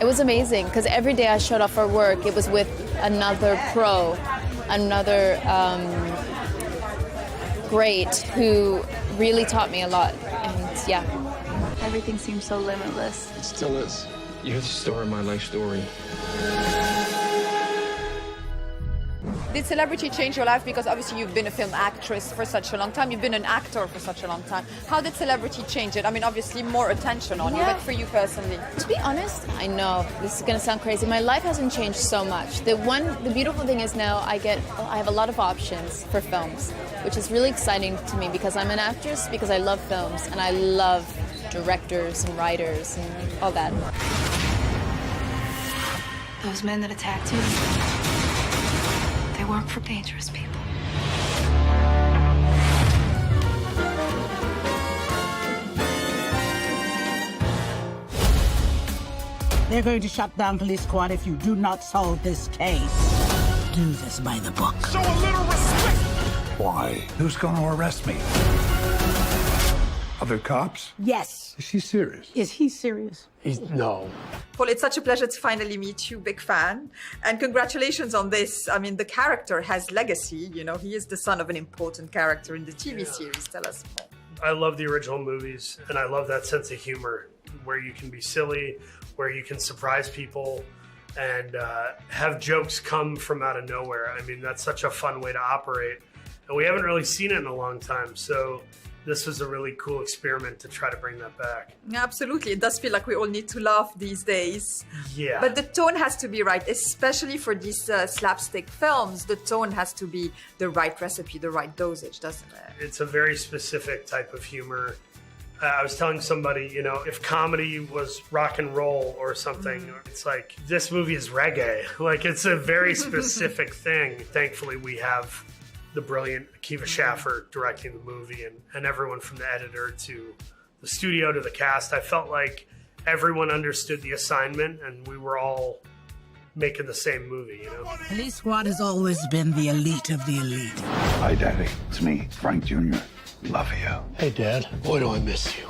It was amazing because every day I showed up for work, it was with another pro, another great who really taught me a lot. And yeah, everything seems so limitless. It still is. You're the star of my life story. Did celebrity change your life? Because obviously you've been a film actress for such a long time. You've been an actor for such a long time. How did celebrity change it? I mean, obviously more attention on you, but for you personally? To be honest, I know this is going to sound crazy. My life hasn't changed so much. The beautiful thing is now I have a lot of options for films, which is really exciting to me because I'm an actress, because I love films and I love directors and writers and all that. Those men that attacked you, they work for dangerous people. We're going to shut down police squad if you do not solve this case. Do this by the book. Show a little respect! Why? Who's going to arrest me? Other cops? Yes. Is she serious? Is he serious? No. Paul, it's such a pleasure to finally meet you, big fan. And congratulations on this. I mean, the character has legacy. You know, he is the son of an important character in the TV series. Tell us more. I love the original movies, and I love that sense of humor where you can be silly, where you can surprise people, and have jokes come from out of nowhere. I mean, that's such a fun way to operate. And we haven't really seen it in a long time, so this was a really cool experiment to try to bring that back. Absolutely. It does feel like we all need to laugh these days. Yeah. But the tone has to be right, especially for these slapstick films. The tone has to be the right recipe, the right dosage, doesn't it? It's a very specific type of humor. I was telling somebody, you know, if comedy was rock and roll or something, it's like, this movie is reggae. Like, it's a very specific thing. Thankfully, we have the brilliant Akiva Schaffer directing the movie, and everyone from the editor to the studio to the cast. I felt like everyone understood the assignment and we were all making the same movie, you know? Police squad has always been the elite of the elite. Hi, Daddy. It's me, Frank Jr. Love you. Hey, Dad. Boy, do I miss you.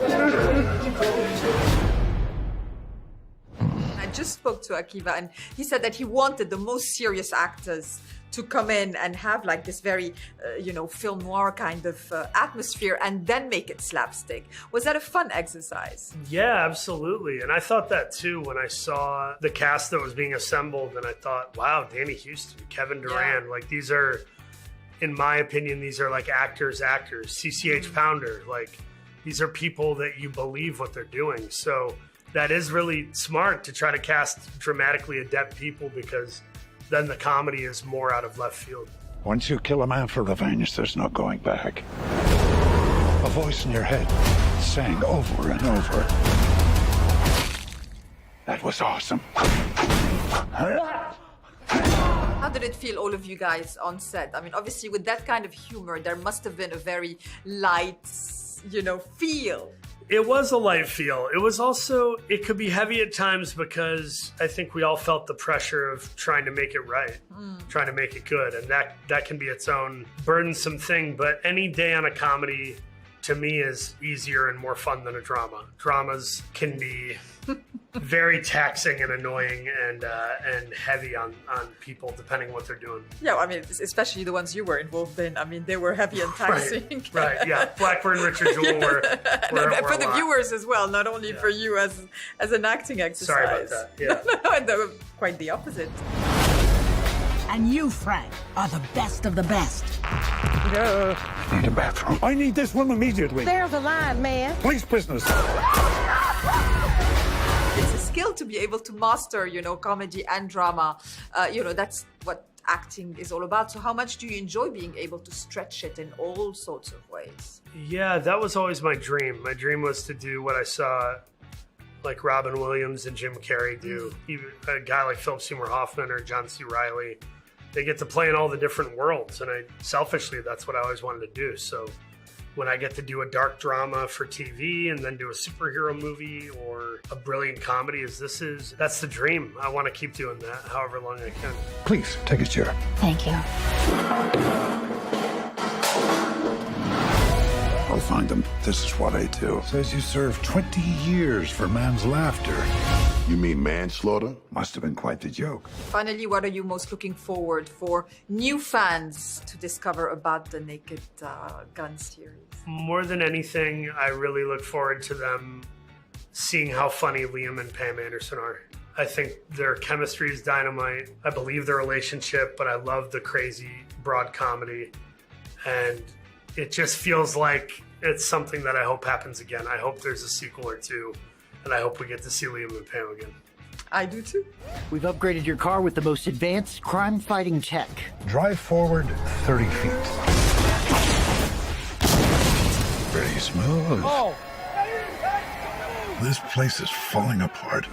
I just spoke to Akiva, and he said that he wanted the most serious actors to come in and have like this very, film noir kind of atmosphere and then make it slapstick. Was that a fun exercise? Yeah, absolutely. And I thought that too when I saw the cast that was being assembled, and I thought, wow, Danny Houston, Kevin Durant, like these are, in my opinion, these are like actors. CCH Pounder, like these are people that you believe what they're doing. So that is really smart to try to cast dramatically adept people, because then the comedy is more out of left field. Once you kill a man for revenge, there's no going back. A voice in your head sang over and over, "That was awesome." How did it feel, all of you guys on set? I mean, obviously with that kind of humor, there must have been a very light, feel. It was a light feel. It was also, it could be heavy at times because I think we all felt the pressure of trying to make it right, trying to make it good. And that can be its own burdensome thing. But any day on a comedy, to me, is easier and more fun than a drama. Dramas can be very taxing and annoying and heavy on people, depending what they're doing. Yeah, I mean, especially the ones you were involved in. I mean, they were heavy and taxing. Right, yeah. Blackburn, Richard Jewell were for the viewers as well, not only for you as an acting exercise. Sorry about that. Yeah. No, quite the opposite. And you, Frank, are the best of the best. I need a bathroom. I need this one immediately. There's a line, man. Police business. It's a skill to be able to master, comedy and drama. That's what acting is all about. So how much do you enjoy being able to stretch it in all sorts of ways? Yeah, that was always my dream. My dream was to do what I saw like Robin Williams and Jim Carrey do. Even a guy like Philip Seymour Hoffman or John C. Reilly. They get to play in all the different worlds, and selfishly, that's what I always wanted to do. So when I get to do a dark drama for TV and then do a superhero movie or a brilliant comedy that's the dream. I want to keep doing that however long I can. Please, take a chair. Thank you. I'll find them. This is what I do. Says you served 20 years for man's laughter. You mean manslaughter? Must have been quite the joke. Finally, what are you most looking forward for new fans to discover about the Naked Gun series? More than anything, I really look forward to them seeing how funny Liam and Pam Anderson are. I think their chemistry is dynamite. I believe their relationship, but I love the crazy broad comedy. And it just feels like it's something that I hope happens again. I hope there's a sequel or two, and I hope we get to see Liam and Pam again. I do too. We've upgraded your car with the most advanced crime-fighting tech. Drive forward 30 feet. Pretty smooth. Oh! This place is falling apart.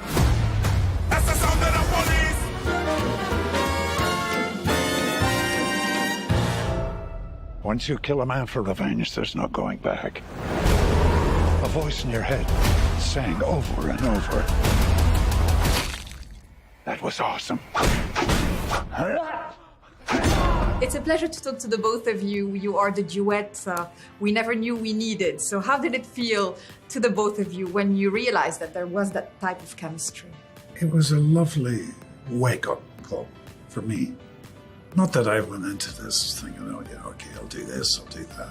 That's the sound of the police! Once you kill a man for revenge, there's no going back. A voice in your head sang over and over, That was awesome. It's a pleasure to talk to the both of you. You are the duet we never knew we needed. So how did it feel to the both of you when you realized that there was that type of chemistry? It was a lovely wake-up call for me. Not that I went into this thinking, oh yeah, okay, I'll do this, I'll do that.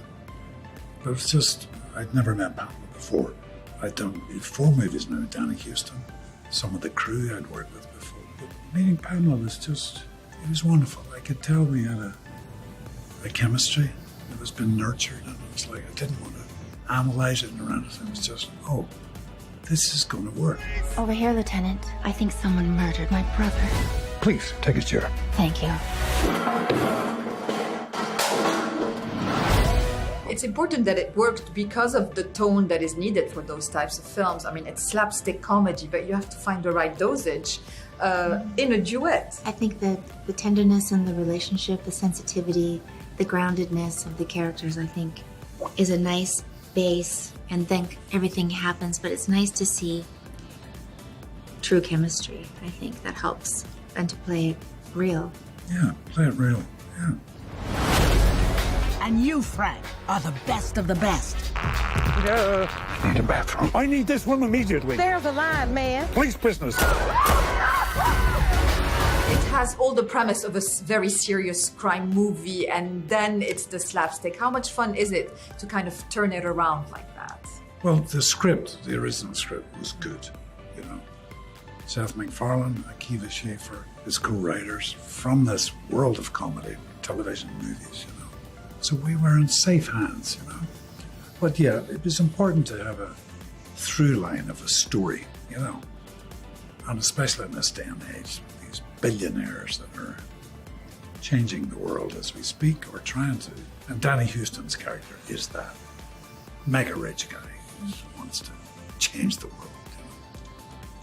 But it's just, I'd never met Pamela before. I'd done 4 movies now with Danny Houston, some of the crew I'd worked with before. But meeting Pamela was just, it was wonderful. I could tell we had a chemistry that was been nurtured, and it was like, I didn't want to analyze it around it. It was just, oh, this is going to work. Over here, Lieutenant. I think someone murdered my brother. Please, take a chair. Thank you. It's important that it worked because of the tone that is needed for those types of films. I mean, it's slapstick comedy, but you have to find the right dosage in a duet. I think that the tenderness in the relationship, the sensitivity, the groundedness of the characters, I think, is a nice base, and then everything happens. But it's nice to see true chemistry. I think that helps, and to play it real. Yeah, play it real. Yeah. And you, Frank, are the best of the best. Need a bathroom. I need this one immediately. There's a line, man. Police business. It has all the premise of a very serious crime movie, and then it's the slapstick. How much fun is it to kind of turn it around like that? Well, the script, the original script, was good, you know. Seth MacFarlane, Akiva Schaffer, his co-writers from this world of comedy, television, movies, you know. So we were in safe hands, you know. But yeah, it was important to have a through line of a story, you know. And especially in this day and age, these billionaires that are changing the world as we speak, or trying to. And Danny Houston's character is that mega rich guy who wants to change the world. You know?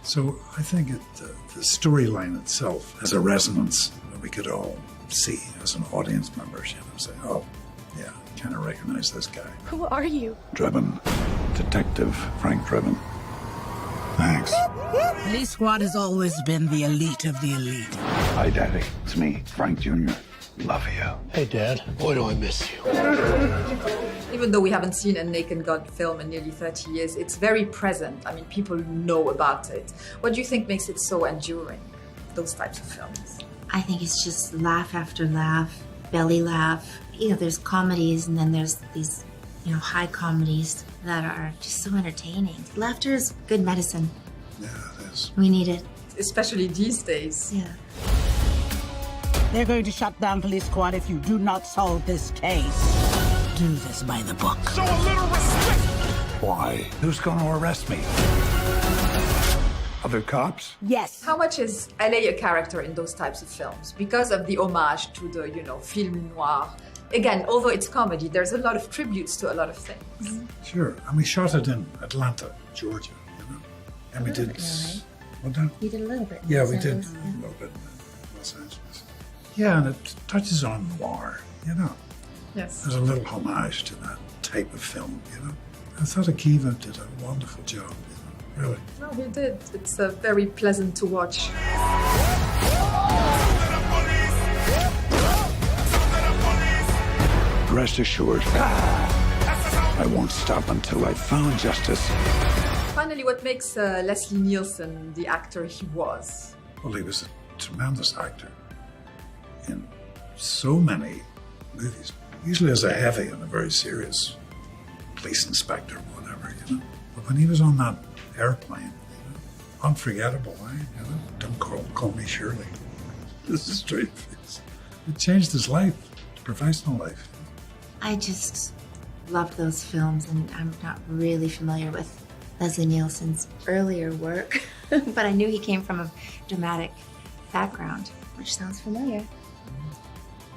So I think the storyline itself has a resonance that we could all see as an audience members, you know, say, oh, yeah, I kind of recognize this guy. Who are you? Drebin, Detective Frank Drebin. Thanks. Police Squad has always been the elite of the elite. Hi, Daddy. It's me, Frank Jr. Love you. Hey, Dad. Boy, do I miss you. Even though we haven't seen a Naked Gun film in nearly 30 years, it's very present. I mean, people know about it. What do you think makes it so enduring, those types of films? I think it's just laugh after laugh, belly laugh. You know, there's comedies, and then there's these, you know, high comedies that are just so entertaining. Laughter is good medicine. Yeah, it is. We need it. Especially these days. Yeah. They're going to shut down Police Squad if you do not solve this case. Do this by the book. Show a little respect. Why? Who's going to arrest me? Other cops? Yes. How much is LA a character in those types of films? Because of the homage to the, you know, film noir. Again, although it's comedy, there's a lot of tributes to a lot of things. Mm-hmm. Sure. And we shot it in Atlanta, Georgia, you know. And we did... What now? We did a little bit. Yeah, we did a little bit in Los Angeles. Yeah, and it touches on noir, you know. Yes. There's a little homage to that type of film, you know. I thought Akiva did a wonderful job, you know, really. No, he did. It's very pleasant to watch. Rest assured, I won't stop until I've found justice. Finally, what makes Leslie Nielsen the actor he was? Well, he was a tremendous actor in so many movies, usually as a heavy and a very serious police inspector, whatever, you know. But when he was on that airplane, you know, unforgettable, eh? You know, don't call me Shirley. This is straight face. It changed his life, professional life. I just loved those films, and I'm not really familiar with Leslie Nielsen's earlier work, but I knew he came from a dramatic background, which sounds familiar.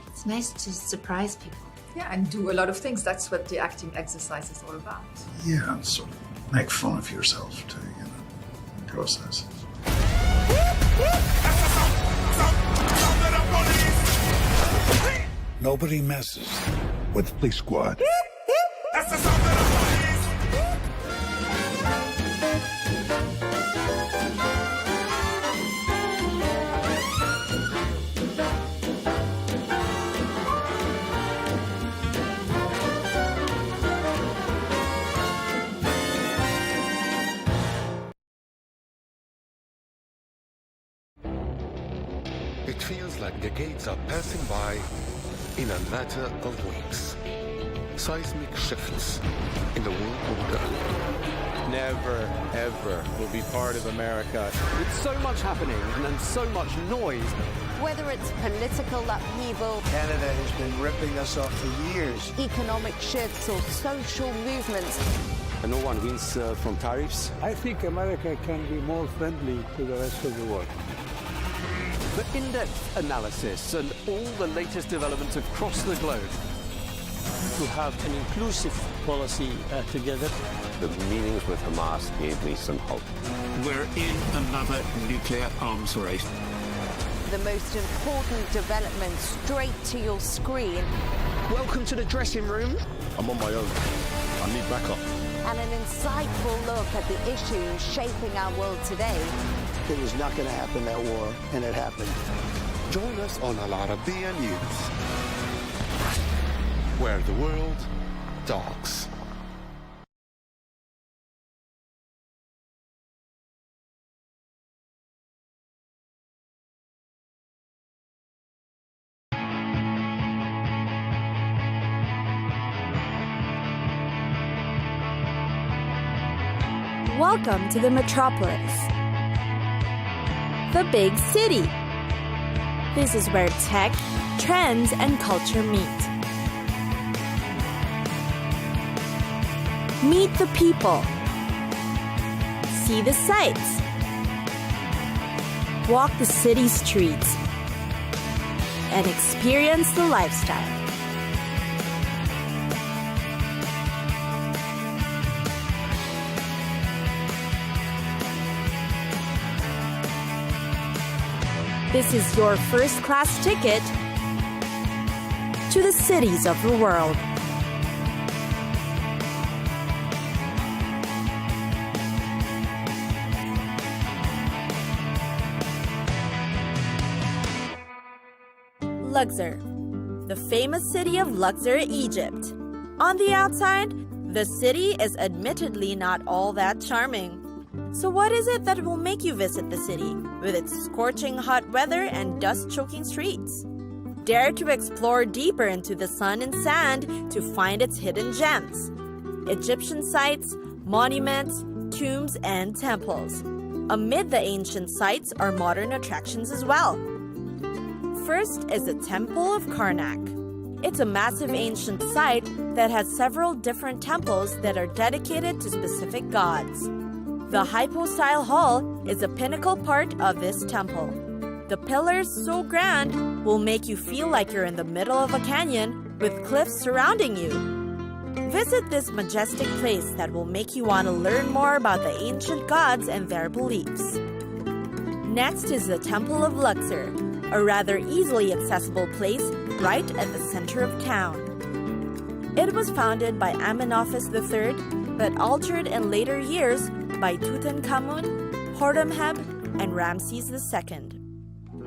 It's nice to surprise people. Yeah, and do a lot of things. That's what the acting exercise is all about. Yeah, and sort of make fun of yourself too, you know, in the process. Nobody messes with Police Squad. That's the sound of the police. like decades are passing by in a matter of weeks. Seismic shifts in the world order. Never, ever will be part of America. With so much happening and so much noise. Whether it's political upheaval, Canada has been ripping us off for years. Economic shifts or social movements. And no one wins from tariffs. I think America can be more friendly to the rest of the world. The in-depth analysis and all the latest developments across the globe. To have an inclusive policy together. The meetings with Hamas gave me some hope. We're in another nuclear arms race. The most important development straight to your screen. Welcome to the dressing room. I'm on my own. I need backup. And an insightful look at the issues shaping our world today. It was not going to happen, that war, and it happened. Join us on Arabiya News, where the world talks. Welcome to the Metropolis, the big city. This is where tech, trends, and culture meet. Meet the people. See the sights. Walk the city streets. And experience the lifestyle. This is your first-class ticket to the cities of the world. Luxor, the famous city of Luxor, Egypt. On the outside, the city is admittedly not all that charming. So what is it that will make you visit the city, with its scorching hot weather and dust-choking streets? Dare to explore deeper into the sun and sand to find its hidden gems. Egyptian sites, monuments, tombs, and temples. Amid the ancient sites are modern attractions as well. First is the Temple of Karnak. It's a massive ancient site that has several different temples that are dedicated to specific gods. The hypostyle hall is a pinnacle part of this temple. The pillars, so grand, will make you feel like you're in the middle of a canyon with cliffs surrounding you. Visit this majestic place that will make you want to learn more about the ancient gods and their beliefs. Next is the Temple of Luxor, a rather easily accessible place right at the center of town. It was founded by Amenophis III, but altered in later years by Tutankhamun, Horemheb, and Ramses II.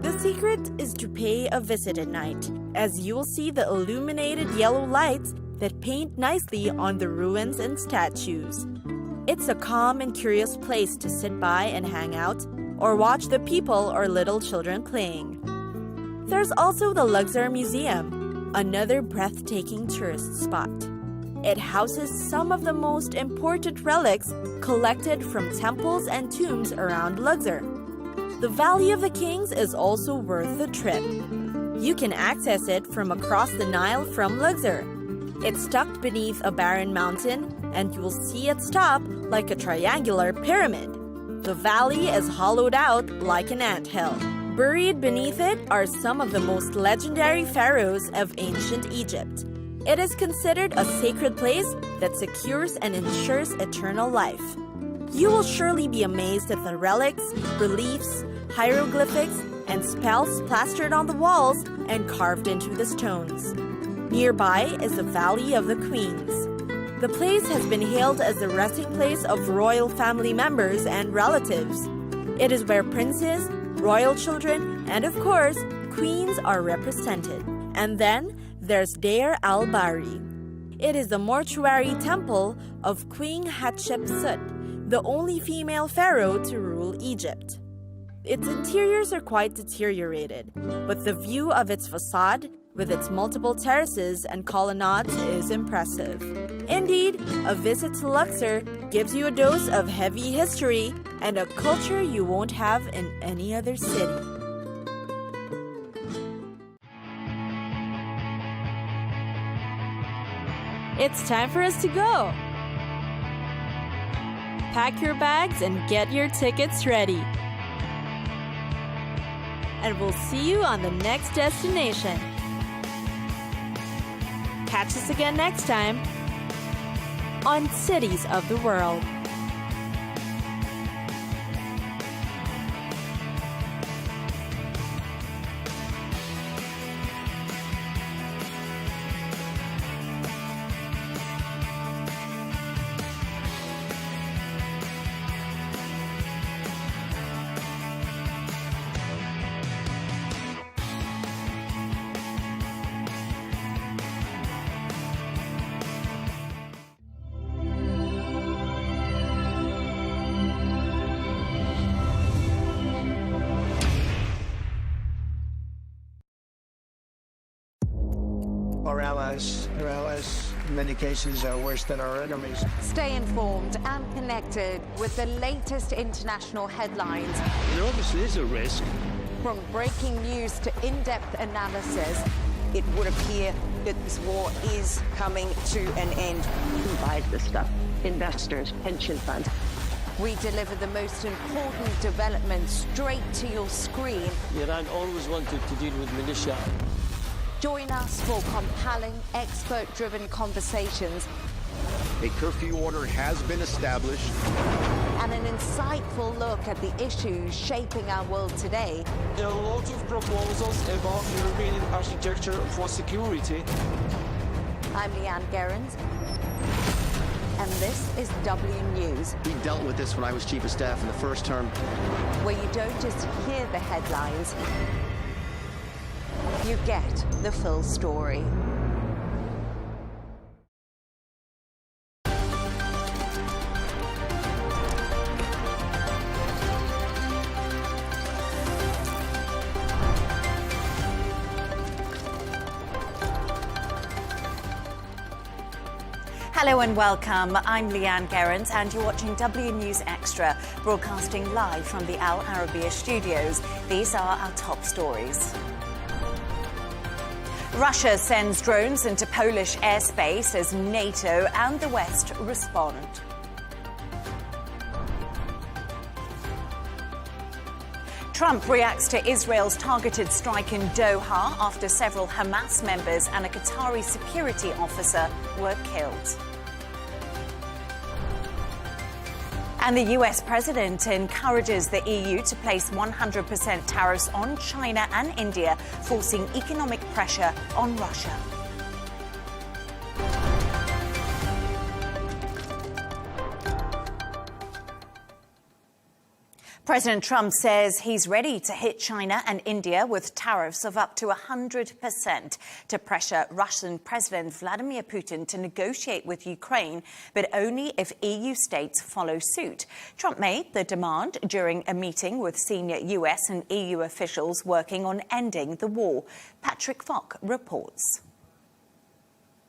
The secret is to pay a visit at night, as you will see the illuminated yellow lights that paint nicely on the ruins and statues. It's a calm and curious place to sit by and hang out, or watch the people or little children playing. There's also the Luxor Museum, another breathtaking tourist spot. It houses some of the most important relics collected from temples and tombs around Luxor. The Valley of the Kings is also worth the trip. You can access it from across the Nile from Luxor. It's tucked beneath a barren mountain, and you will see its top like a triangular pyramid. The valley is hollowed out like an anthill. Buried beneath it are some of the most legendary pharaohs of ancient Egypt. It is considered a sacred place that secures and ensures eternal life. You will surely be amazed at the relics, reliefs, hieroglyphics, and spells plastered on the walls and carved into the stones. Nearby is the Valley of the Queens. The place has been hailed as the resting place of royal family members and relatives. It is where princes, royal children, and of course, queens are represented. And then there's Deir al-Bahri. It is the mortuary temple of Queen Hatshepsut, the only female pharaoh to rule Egypt. its interiors are quite deteriorated, but the view of its facade, with its multiple terraces and colonnades, is impressive. Indeed, a visit to Luxor gives you a dose of heavy history and a culture you won't have in any other city. It's time for us to go. Pack your bags and get your tickets ready. And we'll see you on the next destination. Catch us again next time on Cities of the World. Our allies, in many cases, are worse than our enemies. Stay informed and connected with the latest international headlines. There obviously is a risk. From breaking news to in-depth analysis, it would appear that this war is coming to an end. Who buys this stuff? Investors, pension funds. We deliver the most important developments straight to your screen. Iran always wanted to deal with militia. Join us for compelling, expert-driven conversations. A curfew order has been established. And an insightful look at the issues shaping our world today. There are a lot of proposals about European architecture for security. I'm Leigh Ann Gerrans, and this is W News. We dealt with this when I was Chief of Staff in the first term. Where you don't just hear the headlines, you get the full story. Hello and welcome. I'm Leigh Ann Gerrans and you're watching W News Extra, broadcasting live from the Al Arabiya studios. These are our top stories. Russia sends drones into Polish airspace as NATO and the West respond. Trump reacts to Israel's targeted strike in Doha after several Hamas members and a Qatari security officer were killed. And the US president encourages the EU to place 100% tariffs on China and India, forcing economic pressure on Russia. President Trump says he's ready to hit China and India with tariffs of up to 100% to pressure Russian President Vladimir Putin to negotiate with Ukraine, but only if EU states follow suit. Trump made the demand during a meeting with senior US and EU officials working on ending the war. Patrick Falk reports.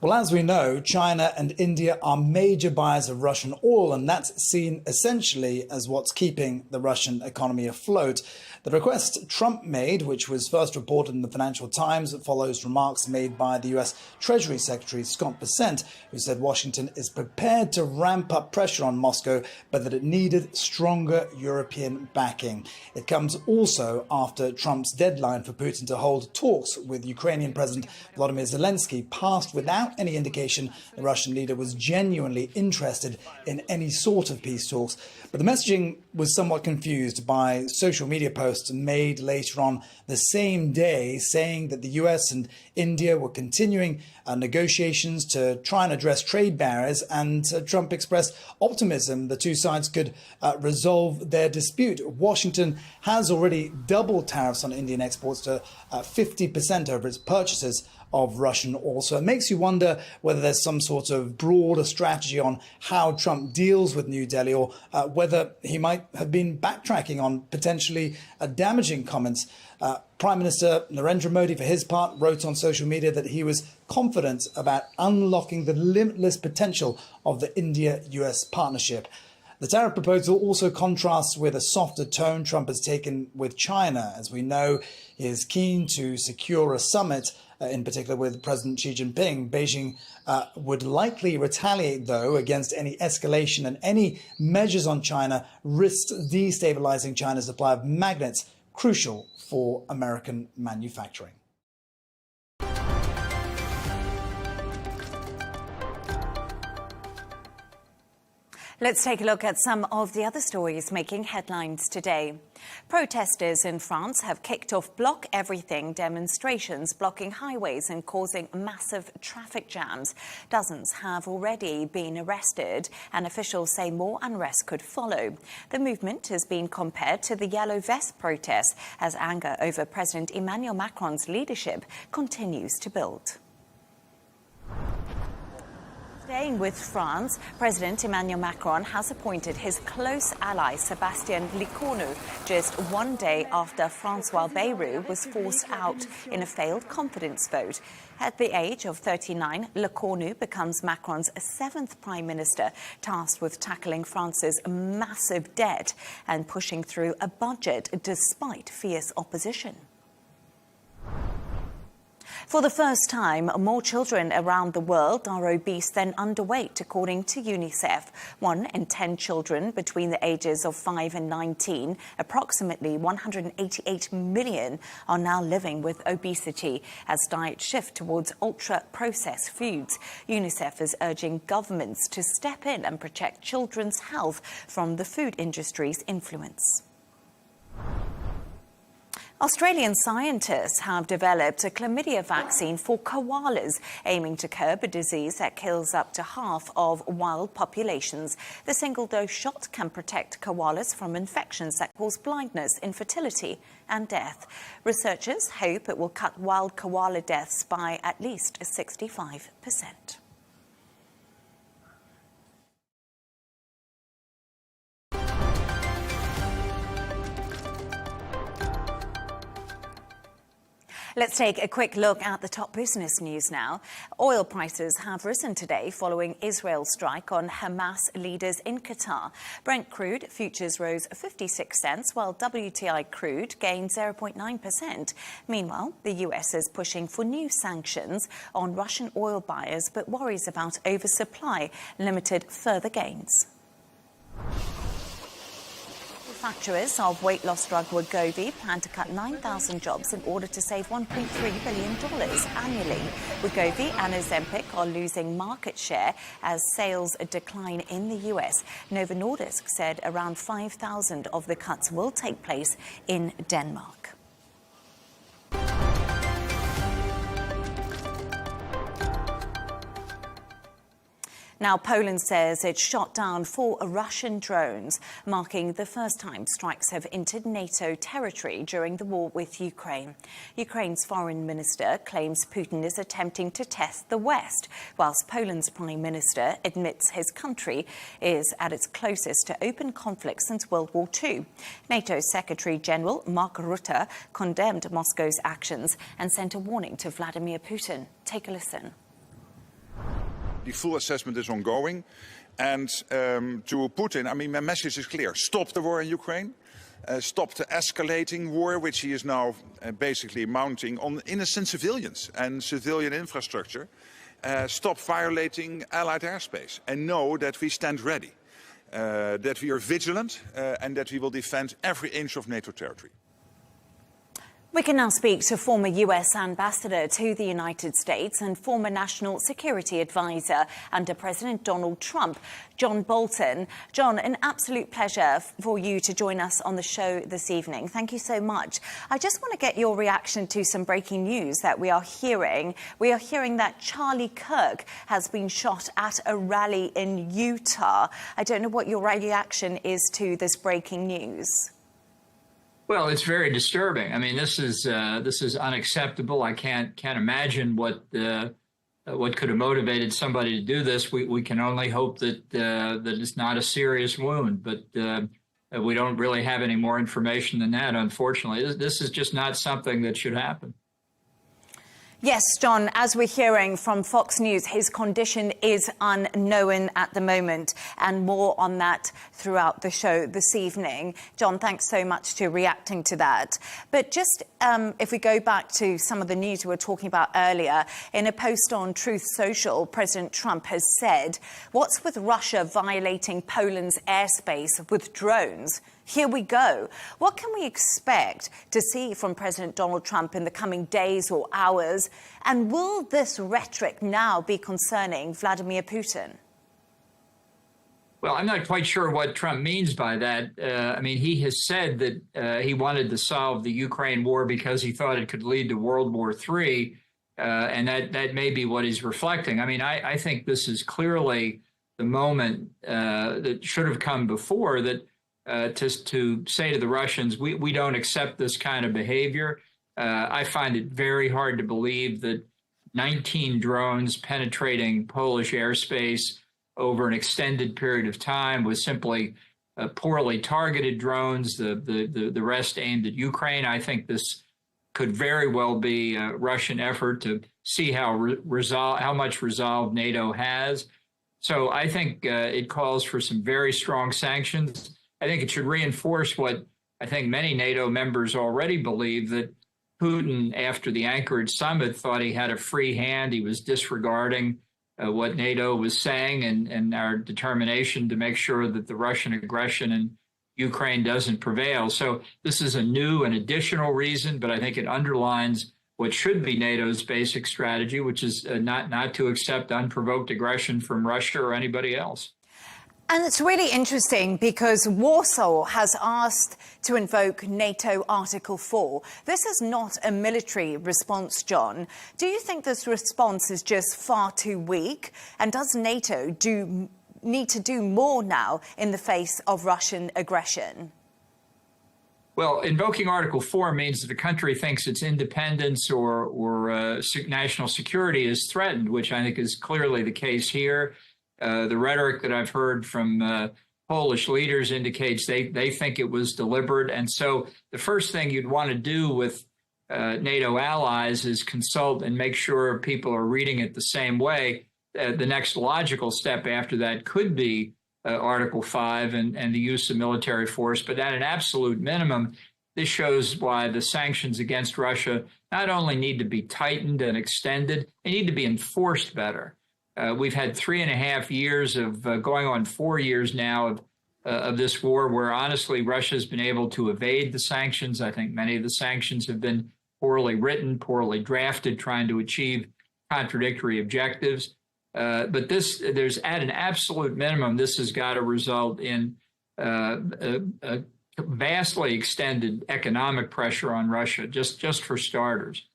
Well, as we know, China and India are major buyers of Russian oil, and that's seen essentially as what's keeping the Russian economy afloat. The request Trump made, which was first reported in the Financial Times, follows remarks made by the US Treasury Secretary Scott Bessent, who said Washington is prepared to ramp up pressure on Moscow, but that it needed stronger European backing. It comes also after Trump's deadline for Putin to hold talks with Ukrainian President Volodymyr Zelensky passed without any indication the Russian leader was genuinely interested in any sort of peace talks. But the messaging was somewhat confused by social media posts made later on the same day saying that the US and India were continuing negotiations to try and address trade barriers, and Trump expressed optimism the two sides could resolve their dispute. Washington has already doubled tariffs on Indian exports to 50% over its purchases of Russian oil. So it makes you wonder whether there's some sort of broader strategy on how Trump deals with New Delhi, or whether he might have been backtracking on potentially damaging comments. Prime Minister Narendra Modi, for his part, wrote on social media that he was confident about unlocking the limitless potential of the India-US partnership. The tariff proposal also contrasts with a softer tone Trump has taken with China. As we know, he is keen to secure a summit, in particular with President Xi Jinping. Beijing would likely retaliate, though, against any escalation, and any measures on China risk destabilizing China's supply of magnets, crucial for American manufacturing. Let's take a look at some of the other stories making headlines today. Protesters in France have kicked off Block Everything demonstrations, blocking highways and causing massive traffic jams. Dozens have already been arrested, and officials say more unrest could follow. The movement has been compared to the Yellow Vest protests, as anger over President Emmanuel Macron's leadership continues to build. Staying with France, President Emmanuel Macron has appointed his close ally Sébastien Lecornu just one day after François Bayrou was forced out in a failed confidence vote. At the age of 39, Lecornu becomes Macron's seventh prime minister, tasked with tackling France's massive debt and pushing through a budget despite fierce opposition. For the first time, more children around the world are obese than underweight, according to UNICEF. 1 in 10 children between the ages of 5 and 19, approximately 188 million, are now living with obesity as diets shift towards ultra-processed foods. UNICEF is urging governments to step in and protect children's health from the food industry's influence. Australian scientists have developed a chlamydia vaccine for koalas, aiming to curb a disease that kills up to half of wild populations. The single-dose shot can protect koalas from infections that cause blindness, infertility and death. Researchers hope it will cut wild koala deaths by at least 65%. Let's take a quick look at the top business news now. Oil prices have risen today following Israel's strike on Hamas leaders in Qatar. Brent crude futures rose 56 cents, while WTI crude gained 0.9%. Meanwhile, the US is pushing for new sanctions on Russian oil buyers, but worries about oversupply limited further gains. Manufacturers of weight loss drug Wegovy plan to cut 9,000 jobs in order to save $1.3 billion annually. Wegovy and Ozempic are losing market share as sales decline in the US. Novo Nordisk said around 5,000 of the cuts will take place in Denmark. Now, Poland says it shot down 4 Russian drones, marking the first time strikes have entered NATO territory during the war with Ukraine. Ukraine's foreign minister claims Putin is attempting to test the West, whilst Poland's prime minister admits his country is at its closest to open conflict since World War II. NATO Secretary-General Mark Rutte condemned Moscow's actions and sent a warning to Vladimir Putin. Take a listen. The full assessment is ongoing. And to Putin, I mean, my message is clear. Stop the war in Ukraine. Stop the escalating war, which he is now basically mounting on innocent civilians and civilian infrastructure. Stop violating Allied airspace. And know that we stand ready, that we are vigilant, and that we will defend every inch of NATO territory. We can now speak to former US ambassador to the United States and former National Security Advisor under President Donald Trump, John Bolton. John, an absolute pleasure for you to join us on the show this evening. Thank you so much. I just want to get your reaction to some breaking news that we are hearing. We are hearing that Charlie Kirk has been shot at a rally in Utah. I don't know what your reaction is to this breaking news. Well, it's very disturbing. I mean, this is unacceptable. I can't imagine what could have motivated somebody to do this. We can only hope that it's not a serious wound, but we don't really have any more information than that. Unfortunately, this is just not something that should happen. Yes, John, as we're hearing from Fox News, his condition is unknown at the moment, and more on that throughout the show this evening. John, thanks so much for reacting to that. But just if we go back to some of the news we were talking about earlier, in a post on Truth Social, President Trump has said, "What's with Russia violating Poland's airspace with drones? Here we go." What can we expect to see from President Donald Trump in the coming days or hours? And will this rhetoric now be concerning Vladimir Putin? Well, I'm not quite sure what Trump means by that. I mean, he has said that he wanted to solve the Ukraine war because he thought it could lead to World War III, and that may be what he's reflecting. I mean, I think this is clearly the moment that should have come before, that to say to the Russians, we don't accept this kind of behavior. I find it very hard to believe that 19 drones penetrating Polish airspace over an extended period of time was simply poorly targeted drones, the rest aimed at Ukraine. I think this could very well be a Russian effort to see how much resolve NATO has. So I think it calls for some very strong sanctions. I think it should reinforce what I think many NATO members already believe, that Putin, after the Anchorage summit, thought he had a free hand. He was disregarding what NATO was saying and our determination to make sure that the Russian aggression in Ukraine doesn't prevail. So this is a new and additional reason, but I think it underlines what should be NATO's basic strategy, which is not to accept unprovoked aggression from Russia or anybody else. And it's really interesting because Warsaw has asked to invoke NATO Article 4. This is not a military response, John. Do you think this response is just far too weak? And does NATO need to do more now in the face of Russian aggression? Well, invoking Article 4 means that a country thinks its independence or national security is threatened, which I think is clearly the case here. The rhetoric that I've heard from Polish leaders indicates they think it was deliberate. And so the first thing you'd want to do with NATO allies is consult and make sure people are reading it the same way. The next logical step after that could be Article 5 and the use of military force. But at an absolute minimum, this shows why the sanctions against Russia not only need to be tightened and extended, they need to be enforced better. We've had 3.5 years of going on 4 years now of this war where, honestly, Russia's been able to evade the sanctions. I think many of the sanctions have been poorly written, poorly drafted, trying to achieve contradictory objectives. But there's at an absolute minimum, this has got to result in a vastly extended economic pressure on Russia, just for starters.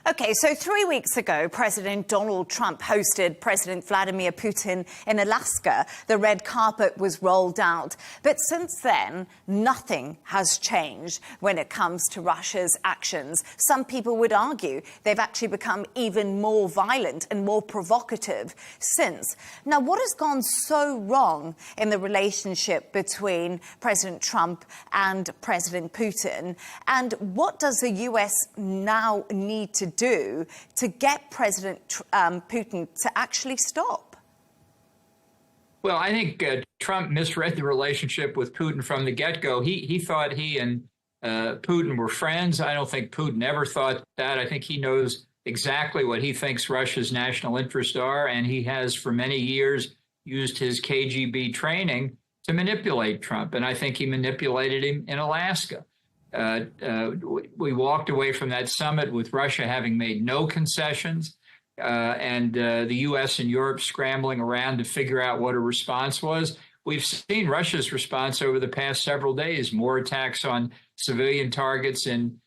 OK, so 3 weeks ago, President Donald Trump hosted President Vladimir Putin in Alaska. The red carpet was rolled out. But since then, nothing has changed when it comes to Russia's actions. Some people would argue they've actually become even more violent and more provocative since. Now, what has gone so wrong in the relationship between President Trump and President Putin? And what does the US now need to do to get President Putin to actually stop? Well, I think Trump misread the relationship with Putin from the get-go. He thought he and Putin were friends. I don't think Putin ever thought that. I think he knows exactly what he thinks Russia's national interests are, and he has for many years used his KGB training to manipulate Trump, and I think he manipulated him in Alaska. We walked away from that summit with Russia having made no concessions and the U.S. and Europe scrambling around to figure out what a response was. We've seen Russia's response over the past several days, more attacks on civilian targets in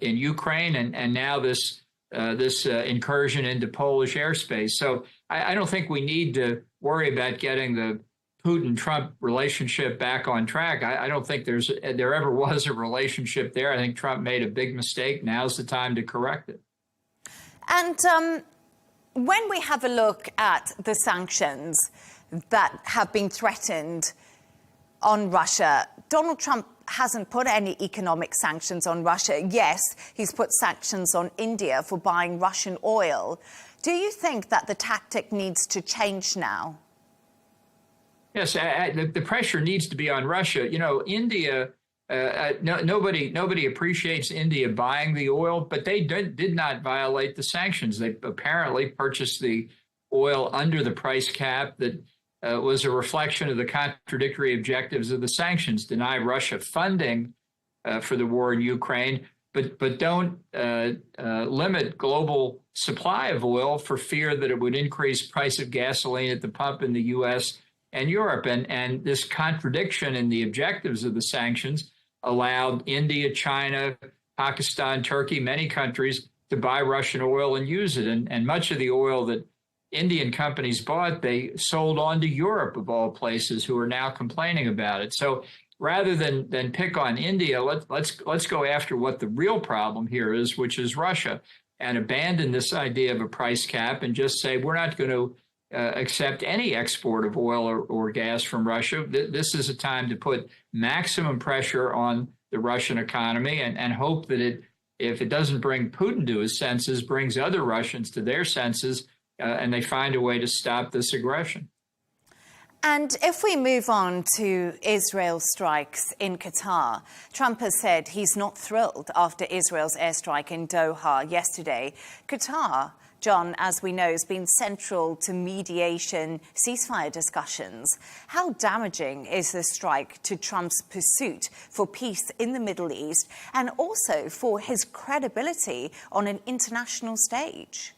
Ukraine and now this incursion into Polish airspace. So I don't think we need to worry about getting the Putin-Trump relationship back on track. I don't think there ever was a relationship there. I think Trump made a big mistake. Now's the time to correct it. And when we have a look at the sanctions that have been threatened on Russia, Donald Trump hasn't put any economic sanctions on Russia. Yes, he's put sanctions on India for buying Russian oil. Do you think that the tactic needs to change now? Yes, the pressure needs to be on Russia. You know, India, nobody appreciates India buying the oil, but they did not violate the sanctions. They apparently purchased the oil under the price cap that was a reflection of the contradictory objectives of the sanctions: deny Russia funding for the war in Ukraine, but don't limit global supply of oil for fear that it would increase price of gasoline at the pump in the U.S. and Europe. And this contradiction in the objectives of the sanctions allowed India, China, Pakistan, Turkey, many countries to buy Russian oil and use it. And much of the oil that Indian companies bought, they sold on to Europe, of all places, who are now complaining about it. So rather than pick on India, let's go after what the real problem here is, which is Russia, and abandon this idea of a price cap and just say we're not going to accept any export of oil or gas from Russia. This is a time to put maximum pressure on the Russian economy and hope that if it doesn't bring Putin to his senses, brings other Russians to their senses, and they find a way to stop this aggression. And if we move on to Israel strikes in Qatar, Trump has said he's not thrilled after Israel's airstrike in Doha yesterday. Qatar, John, as we know, has been central to mediation ceasefire discussions. How damaging is the strike to Trump's pursuit for peace in the Middle East and also for his credibility on an international stage?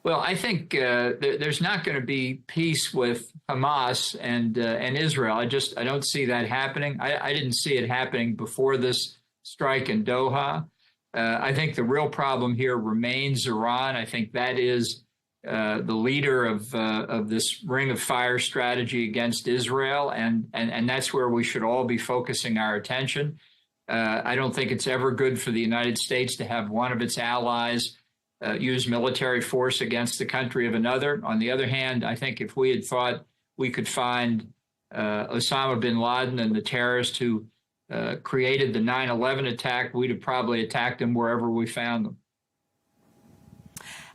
Well, I think there's not going to be peace with Hamas and Israel. I don't see that happening. I didn't see it happening before this strike in Doha. I think the real problem here remains Iran. I think that is the leader of this ring of fire strategy against Israel, and that's where we should all be focusing our attention. I don't think it's ever good for the United States to have one of its allies use military force against the country of another. On the other hand, I think if we had thought we could find Osama bin Laden and the terrorists who created the 9/11 attack, we'd have probably attacked them wherever we found them.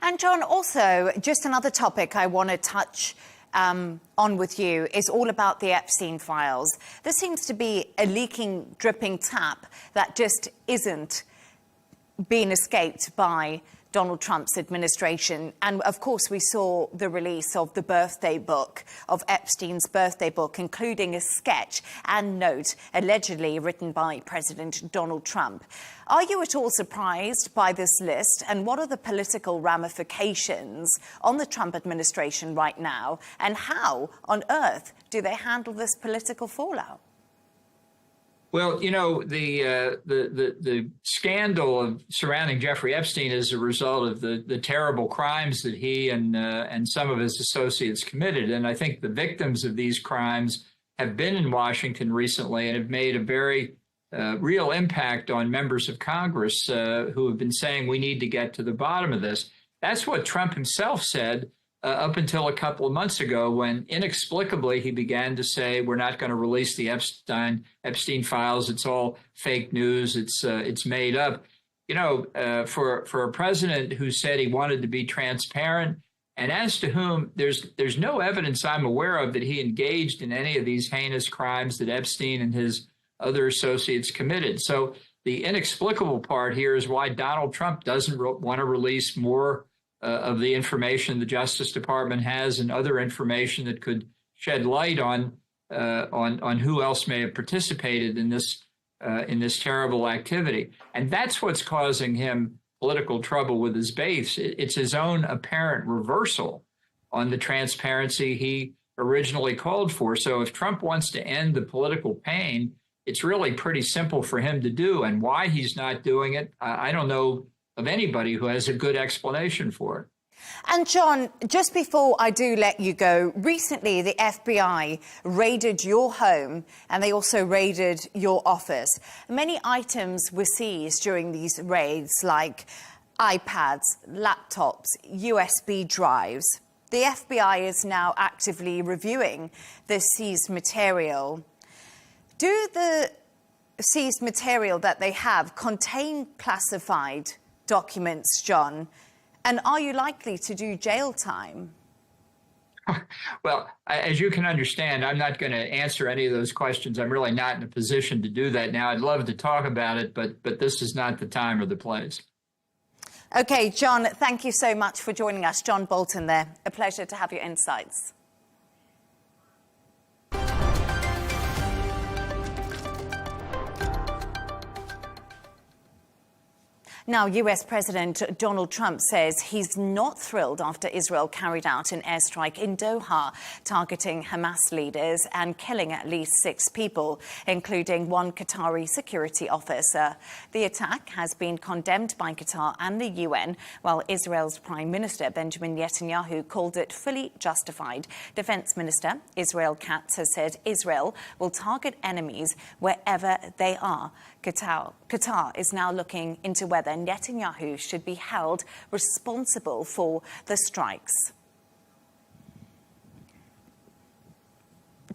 And John, also, just another topic I want to touch on with you is all about the Epstein files. There seems to be a leaking, dripping tap that just isn't being escaped by Donald Trump's administration. And of course, we saw the release of the birthday book, of Epstein's birthday book, including a sketch and note allegedly written by President Donald Trump. Are you at all surprised by this list? And what are the political ramifications on the Trump administration right now? And how on earth do they handle this political fallout? Well, you know, the scandal surrounding Jeffrey Epstein is a result of the terrible crimes that he and some of his associates committed. And I think the victims of these crimes have been in Washington recently and have made a very real impact on members of Congress who have been saying we need to get to the bottom of this. That's what Trump himself said up until a couple of months ago, when inexplicably he began to say we're not going to release the Epstein files. It's all fake news. It's made up. You know, for a president who said he wanted to be transparent, and as to whom there's no evidence I'm aware of that he engaged in any of these heinous crimes that Epstein and his other associates committed. So the inexplicable part here is why Donald Trump doesn't want to release more of the information the Justice Department has and other information that could shed light on who else may have participated in this terrible activity. And that's what's causing him political trouble with his base. It's his own apparent reversal on the transparency he originally called for. So if Trump wants to end the political pain, it's really pretty simple for him to do. And why he's not doing it, I don't know of anybody who has a good explanation for it. And John, just before I do let you go, recently the FBI raided your home and they also raided your office. Many items were seized during these raids, like iPads, laptops, USB drives. The FBI is now actively reviewing the seized material. Do the seized material that they have contain classified documents, John? And are you likely to do jail time? Well, as you can understand, I'm not going to answer any of those questions. I'm really not in a position to do that now. I'd love to talk about it, but this is not the time or the place. Okay, John, thank you so much for joining us. John Bolton there. A pleasure to have your insights. Now, US President Donald Trump says he's not thrilled after Israel carried out an airstrike in Doha, targeting Hamas leaders and killing at least 6 people, including 1 Qatari security officer. The attack has been condemned by Qatar and the UN, while Israel's Prime Minister Benjamin Netanyahu called it fully justified. Defense Minister Israel Katz has said Israel will target enemies wherever they are. Qatar is now looking into whether Netanyahu should be held responsible for the strikes.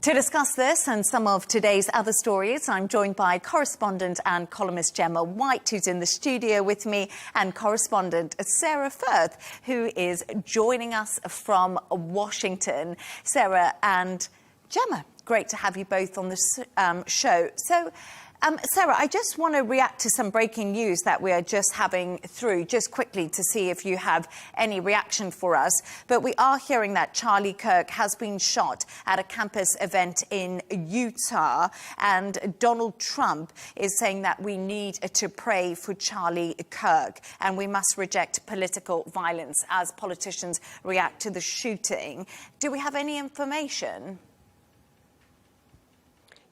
To discuss this and some of today's other stories, I'm joined by correspondent and columnist Gemma White, who's in the studio with me, and correspondent Sarah Firth, who is joining us from Washington. Sarah and Gemma, great to have you both on the show. So, Sarah, I just want to react to some breaking news that we are just having through, just quickly to see if you have any reaction for us. But we are hearing that Charlie Kirk has been shot at a campus event in Utah. And Donald Trump is saying that we need to pray for Charlie Kirk and we must reject political violence as politicians react to the shooting. Do we have any information?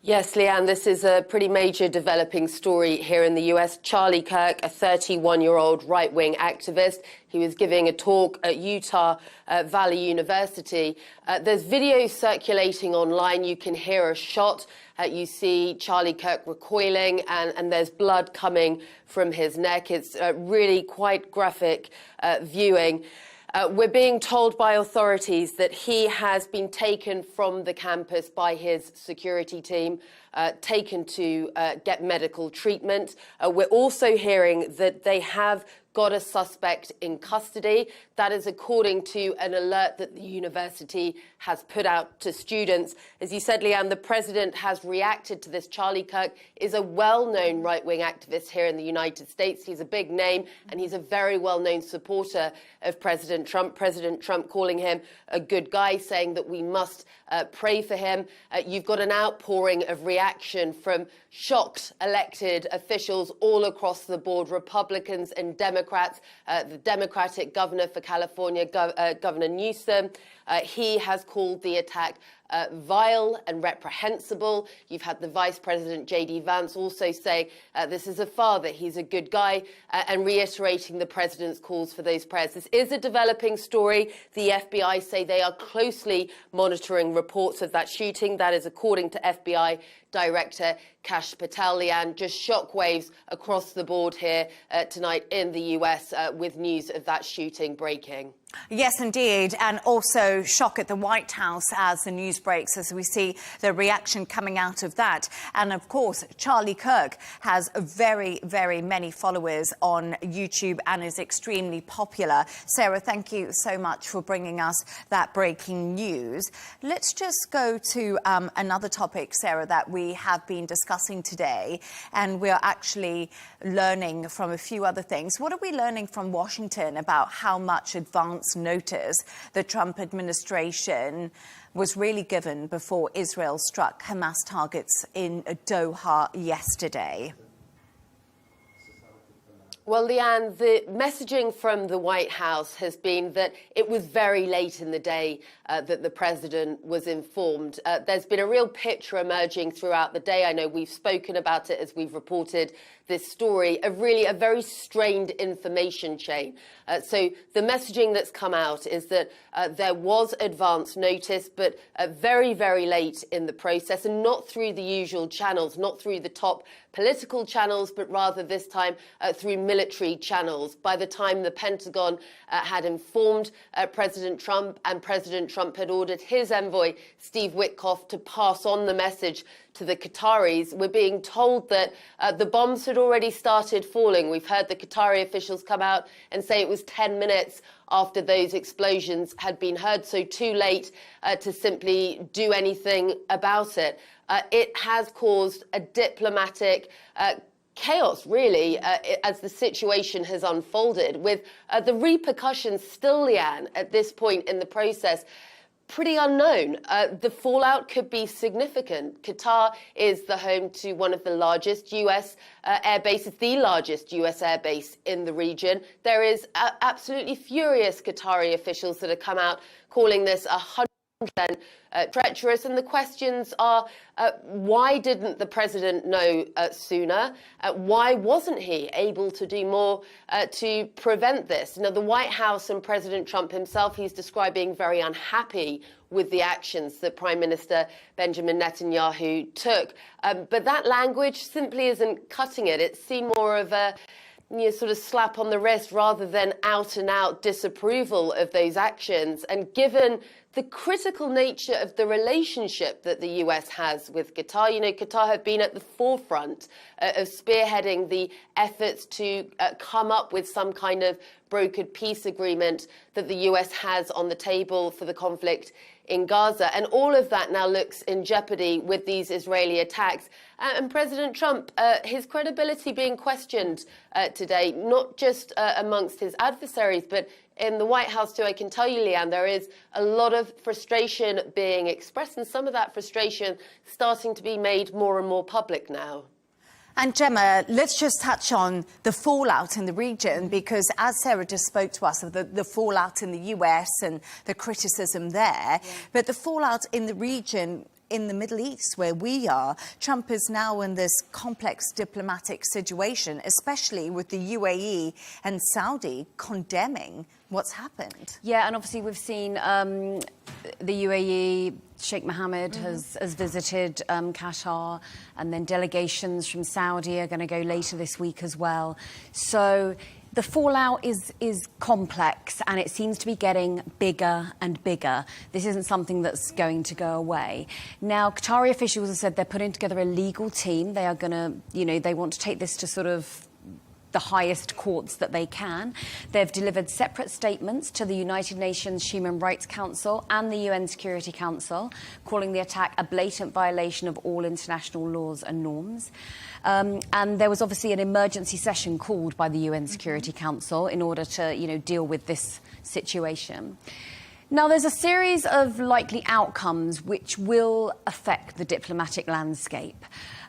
Yes, Leigh Ann, this is a pretty major developing story here in the US. Charlie Kirk, a 31-year-old right-wing activist. He was giving a talk at Utah Valley University. There's video circulating online. You can hear a shot. You see Charlie Kirk recoiling and there's blood coming from his neck. It's really quite graphic viewing. We're being told by authorities that he has been taken from the campus by his security team, taken to get medical treatment. We're also hearing that they have got a suspect in custody. That is according to an alert that the university has put out to students. As you said, Leigh Ann, the president has reacted to this. Charlie Kirk is a well-known right-wing activist here in the United States. He's a big name, and he's a very well-known supporter of President Trump. President Trump calling him a good guy, saying that we must pray for him. You've got an outpouring of reaction from shocked elected officials all across the board, Republicans and Democrats. The Democratic governor for California, Governor Newsom, he has called the attack vile and reprehensible. You've had the Vice President J.D. Vance also say this is a father, he's a good guy, and reiterating the president's calls for those prayers. This is a developing story. The FBI say they are closely monitoring reports of that shooting. That is according to FBI Director Kash Patel. Leigh Ann, just shockwaves across the board here tonight in the US with news of that shooting breaking. Yes, indeed, and also shock at the White House as the news breaks, as we see the reaction coming out of that. And of course, Charlie Kirk has very, very many followers on YouTube and is extremely popular. Sarah, thank you so much for bringing us that breaking news. Let's just go to another topic, Sarah, that we have been discussing today, and we're actually learning from a few other things. What are we learning from Washington about how much advance notice the Trump administration was really given before Israel struck Hamas targets in Doha yesterday? Well, Leigh Ann, the messaging from the White House has been that it was very late in the day that the president was informed. There's been a real picture emerging throughout the day. I know we've spoken about it as we've reported this story, of really a very strained information chain. So the messaging that's come out is that there was advance notice, but very, very late in the process, and not through the usual channels, not through the top political channels, but rather this time through military channels. By the time the Pentagon had informed President Trump, and President Trump had ordered his envoy, Steve Witkoff, to pass on the message to the Qataris, we're being told that the bombs had already started falling. We've heard the Qatari officials come out and say it was 10 minutes after those explosions had been heard, so too late to simply do anything about it. It has caused a diplomatic chaos, really, as the situation has unfolded, with the repercussions still, Leigh Ann, at this point in the process, pretty unknown. The fallout could be significant. Qatar is the home to one of the largest US air bases, the largest US air base in the region. There is absolutely furious Qatari officials that have come out calling this 100% treacherous, and the questions are, why didn't the president know sooner? Why wasn't he able to do more to prevent this? Now, the White House and President Trump himself, he's describing very unhappy with the actions that Prime Minister Benjamin Netanyahu took. But that language simply isn't cutting it. It's seen more of a sort of slap on the wrist rather than out-and-out disapproval of those actions. And given the critical nature of the relationship that the US has with Qatar, Qatar have been at the forefront of spearheading the efforts to come up with some kind of brokered peace agreement that the US has on the table for the conflict in Gaza. And all of that now looks in jeopardy with these Israeli attacks. And President Trump, his credibility being questioned today, not just amongst his adversaries, but in the White House too. I can tell you, Leigh Ann, there is a lot of frustration being expressed, and some of that frustration starting to be made more and more public now. And Gemma, let's just touch on the fallout in the region, because as Sarah just spoke to us of the fallout in the US and the criticism there, but the fallout in the region, in the Middle East, where we are, Trump is now in this complex diplomatic situation, especially with the UAE and Saudi condemning what's happened. Yeah, and obviously we've seen the UAE, Sheikh Mohammed has visited Qatar, and then delegations from Saudi are going to go later this week as well. So the fallout is complex, and it seems to be getting bigger and bigger. This isn't something that's going to go away. Now, Qatari officials have said they're putting together a legal team. They are going to, they want to take this to sort of the highest courts that they can. They've delivered separate statements to the United Nations Human Rights Council and the UN Security Council, calling the attack a blatant violation of all international laws and norms. And there was obviously an emergency session called by the UN Security Council in order to, deal with this situation. Now, there's a series of likely outcomes which will affect the diplomatic landscape.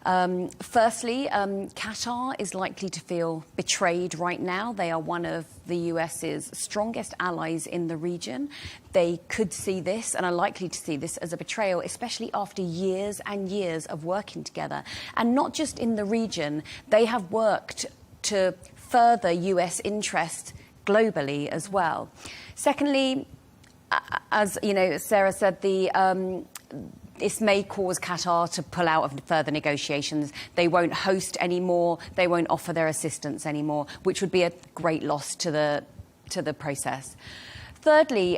Firstly, Qatar is likely to feel betrayed right now. They are one of the US's strongest allies in the region. They could see this and are likely to see this as a betrayal, especially after years and years of working together. And not just in the region, they have worked to further US interests globally as well. Secondly, as Sarah said, this may cause Qatar to pull out of further negotiations. They won't host anymore. They won't offer their assistance anymore, which would be a great loss to the process. Thirdly,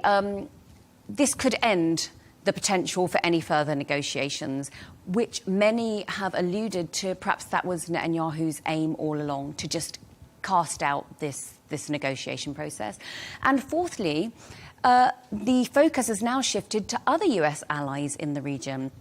this could end the potential for any further negotiations, which many have alluded to. Perhaps that was Netanyahu's aim all along, to just cast out this negotiation process. And fourthly, the focus has now shifted to other US allies in the region.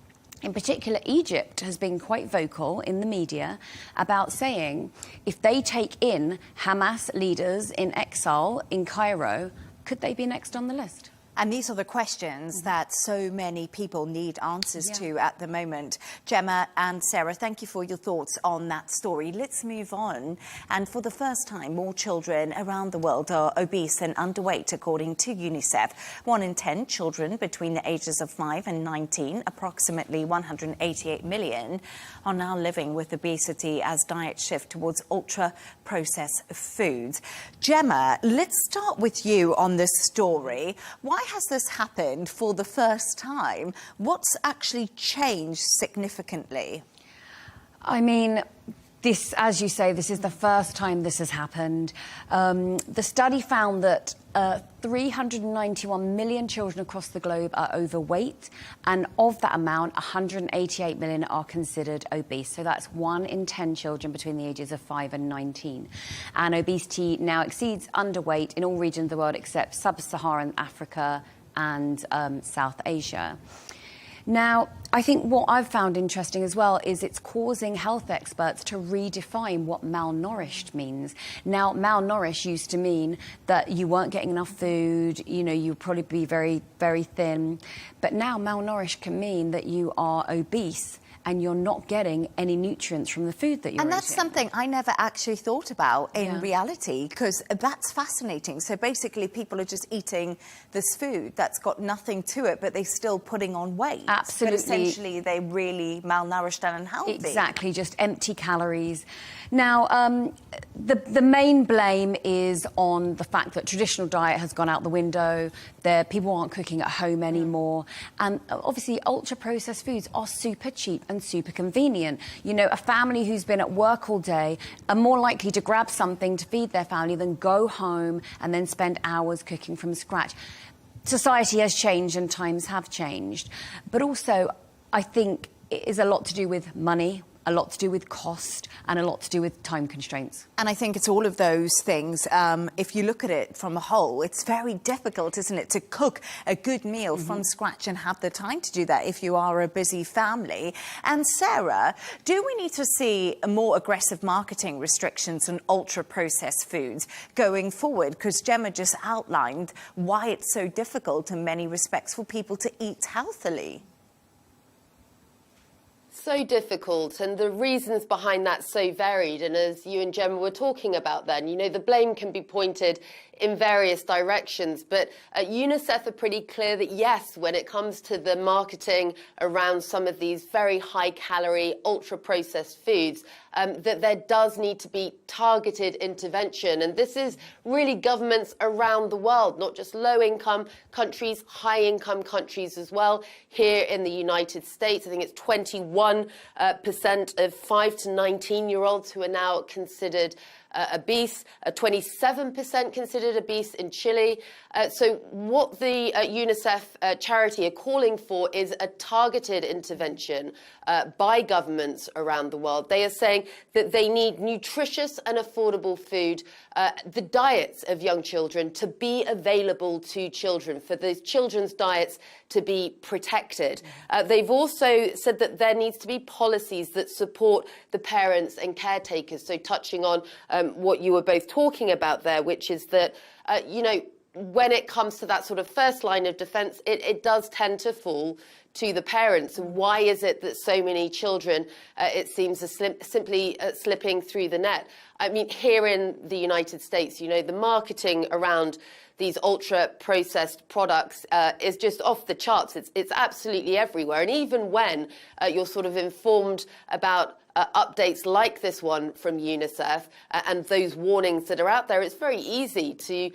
In particular, Egypt has been quite vocal in the media about saying if they take in Hamas leaders in exile in Cairo, could they be next on the list? And these are the questions that so many people need answers to at the moment. Gemma and Sarah, thank you for your thoughts on that story. Let's move on. And for the first time, more children around the world are obese and underweight, according to UNICEF. 1 in 10 children between the ages of 5 and 19, approximately 188 million, are now living with obesity as diets shift towards ultra-processed foods. Gemma, let's start with you on this story. Why has this happened for the first time? What's actually changed significantly? I mean, this, as you say, this is the first time this has happened. The study found that 391 million children across the globe are overweight, and of that amount, 188 million are considered obese. So that's 1 in 10 children between the ages of 5 and 19. And obesity now exceeds underweight in all regions of the world except sub-Saharan Africa and South Asia. Now, I think what I've found interesting as well is it's causing health experts to redefine what malnourished means. Now, malnourished used to mean that you weren't getting enough food, you know, you'd probably be very, very thin. But now malnourished can mean that you are obese and you're not getting any nutrients from the food that you're eating. And that's something I never actually thought about in reality, because that's fascinating. So basically people are just eating this food that's got nothing to it, but they're still putting on weight. Absolutely. But essentially they're really malnourished and unhealthy. Exactly, just empty calories. Now, the main blame is on the fact that traditional diet has gone out the window. People aren't cooking at home anymore. And obviously, ultra-processed foods are super cheap and super convenient. You know, a family who's been at work all day are more likely to grab something to feed their family than go home and then spend hours cooking from scratch. Society has changed and times have changed. But also, I think it is a lot to do with money, a lot to do with cost, and a lot to do with time constraints. And I think it's all of those things. If you look at it from a whole, it's very difficult, isn't it, to cook a good meal from scratch and have the time to do that if you are a busy family. And Sarah, do we need to see more aggressive marketing restrictions on ultra-processed foods going forward? Because Gemma just outlined why it's so difficult in many respects for people to eat healthily. So difficult, and the reasons behind that so varied. And as you and Gemma were talking about then, you know, the blame can be pointed in various directions, but UNICEF are pretty clear that yes, when it comes to the marketing around some of these very high-calorie, ultra-processed foods, that there does need to be targeted intervention. And this is really governments around the world, not just low-income countries, high-income countries as well. Here in the United States, I think it's 21% of 5 to 19-year-olds who are now considered obese, 27% considered obese in Chile. So what the UNICEF charity are calling for is a targeted intervention by governments around the world. They are saying that they need nutritious and affordable food, the diets of young children to be available to children, for those children's diets to be protected. They've also said that there needs to be policies that support the parents and caretakers. So touching on what you were both talking about there, which is that, you know, when it comes to that sort of first line of defence, it does tend to fall to the parents. And why is it that so many children, it seems, are simply slipping through the net? I mean, here in the United States, you know, the marketing around these ultra-processed products is just off the charts. It's absolutely everywhere. And even when you're sort of informed about updates like this one from UNICEF and those warnings that are out there, it's very easy to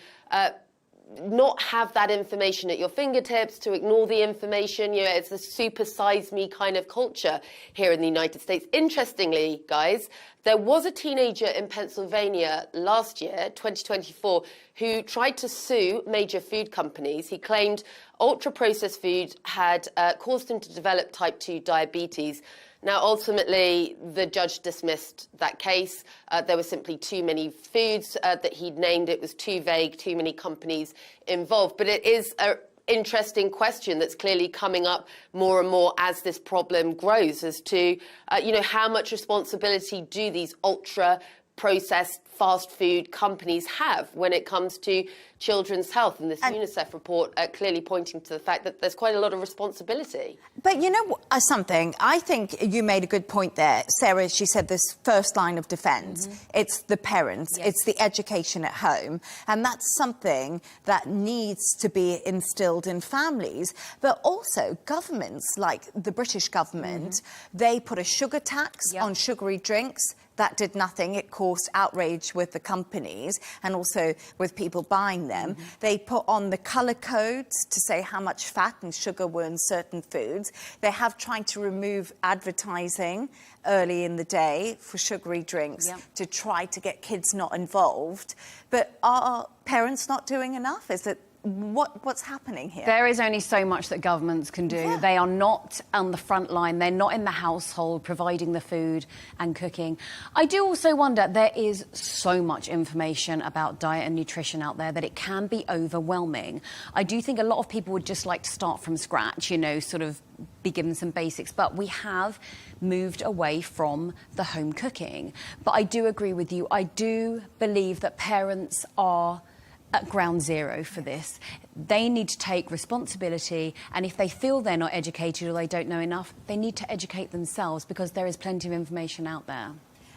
not have that information at your fingertips, to ignore the information. You know, it's a super size me kind of culture here in the United States. Interestingly, guys, there was a teenager in Pennsylvania last year, 2024, who tried to sue major food companies. He claimed ultra-processed food had caused him to develop type 2 diabetes. Now, ultimately, the judge dismissed that case. There were simply too many foods that he'd named. It was too vague, too many companies involved. But it is an interesting question that's clearly coming up more and more as this problem grows as to, you know, how much responsibility do these ultra-processed fast food companies have when it comes to children's health. And this UNICEF report clearly pointing to the fact that there's quite a lot of responsibility. But you know something? I think you made a good point there. Sarah, she said this first line of defence. It's the parents. Yes. It's the education at home. And that's something that needs to be instilled in families. But also governments, like the British government, they put a sugar tax on sugary drinks. That did nothing. It caused outrage with the companies and also with people buying them. They put on the colour codes to say how much fat and sugar were in certain foods. They have tried to remove advertising early in the day for sugary drinks to try to get kids not involved. But are parents not doing enough? Is it what's happening here? There is only so much that governments can do. Yeah. They are not on the front line. They're not in the household providing the food and cooking. I do also wonder, there is so much information about diet and nutrition out there that it can be overwhelming. I do think a lot of people would just like to start from scratch, you know, sort of be given some basics, but we have moved away from the home cooking. But I do agree with you. I do believe that parents are at ground zero for this. They need to take responsibility, and if they feel they're not educated or they don't know enough, they need to educate themselves, because there is plenty of information out there.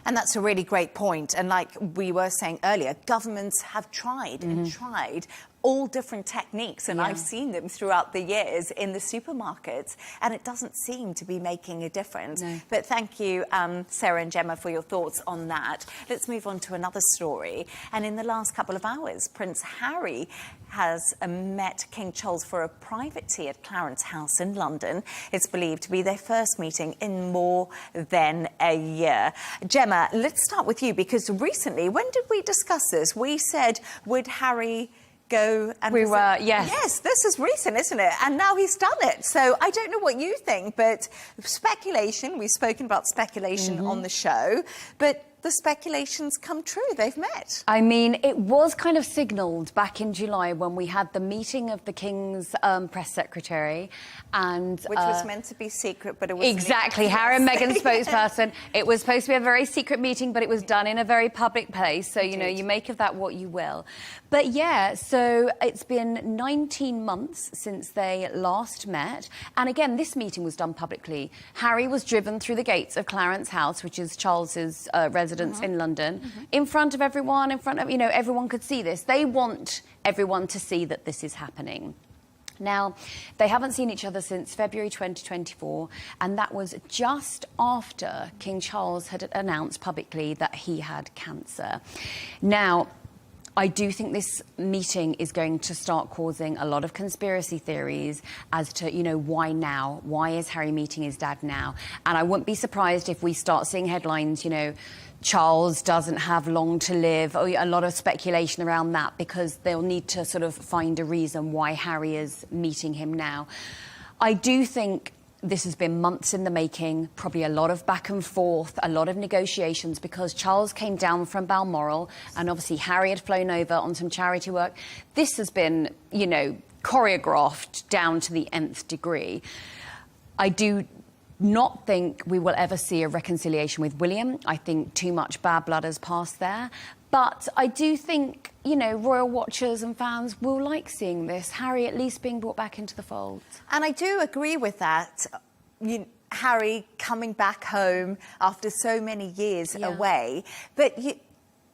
And that's a really great point. And like we were saying earlier, governments have tried and tried all different techniques, and I've seen them throughout the years in the supermarkets, and it doesn't seem to be making a difference. No. But thank you, Sarah and Gemma, for your thoughts on that. Let's move on to another story. And in the last couple of hours, Prince Harry has met King Charles for a private tea at Clarence House in London. It's believed to be their first meeting in more than a year. Gemma, let's start with you, because recently, when did we discuss this? We said, would Harry go and yes, this is recent, isn't it? And now he's done it. So I don't know what you think, but speculation, we've spoken about speculation on the show, but the speculations come true. They've met. I mean, it was kind of signalled back in July when we had the meeting of the King's press secretary, and which was meant to be secret, but it was exactly Harry and Meghan's spokesperson. It was supposed to be a very secret meeting, but it was done in a very public place. So you know, you make of that what you will. But yeah, so it's been 19 months since they last met, and again, this meeting was done publicly. Harry was driven through the gates of Clarence House, which is Charles's residence in London, in front of everyone, in front of, you know, everyone could see this. They want everyone to see that this is happening. Now, they haven't seen each other since February 2024, and that was just after King Charles had announced publicly that he had cancer. Now, I do think this meeting is going to start causing a lot of conspiracy theories as to, you know, why now? Why is Harry meeting his dad now? And I wouldn't be surprised if we start seeing headlines, you know, Charles doesn't have long to live, or a lot of speculation around that, because they'll need to sort of find a reason why Harry is meeting him now. I do think this has been months in the making, probably a lot of back and forth, a lot of negotiations, because Charles came down from Balmoral and obviously Harry had flown over on some charity work. This has been, you know, choreographed down to the nth degree. I do not think we will ever see a reconciliation with William. I think too much bad blood has passed there. But I do think, you know, royal watchers and fans will like seeing this, Harry at least being brought back into the fold. And I do agree with that. Harry coming back home after so many years away. But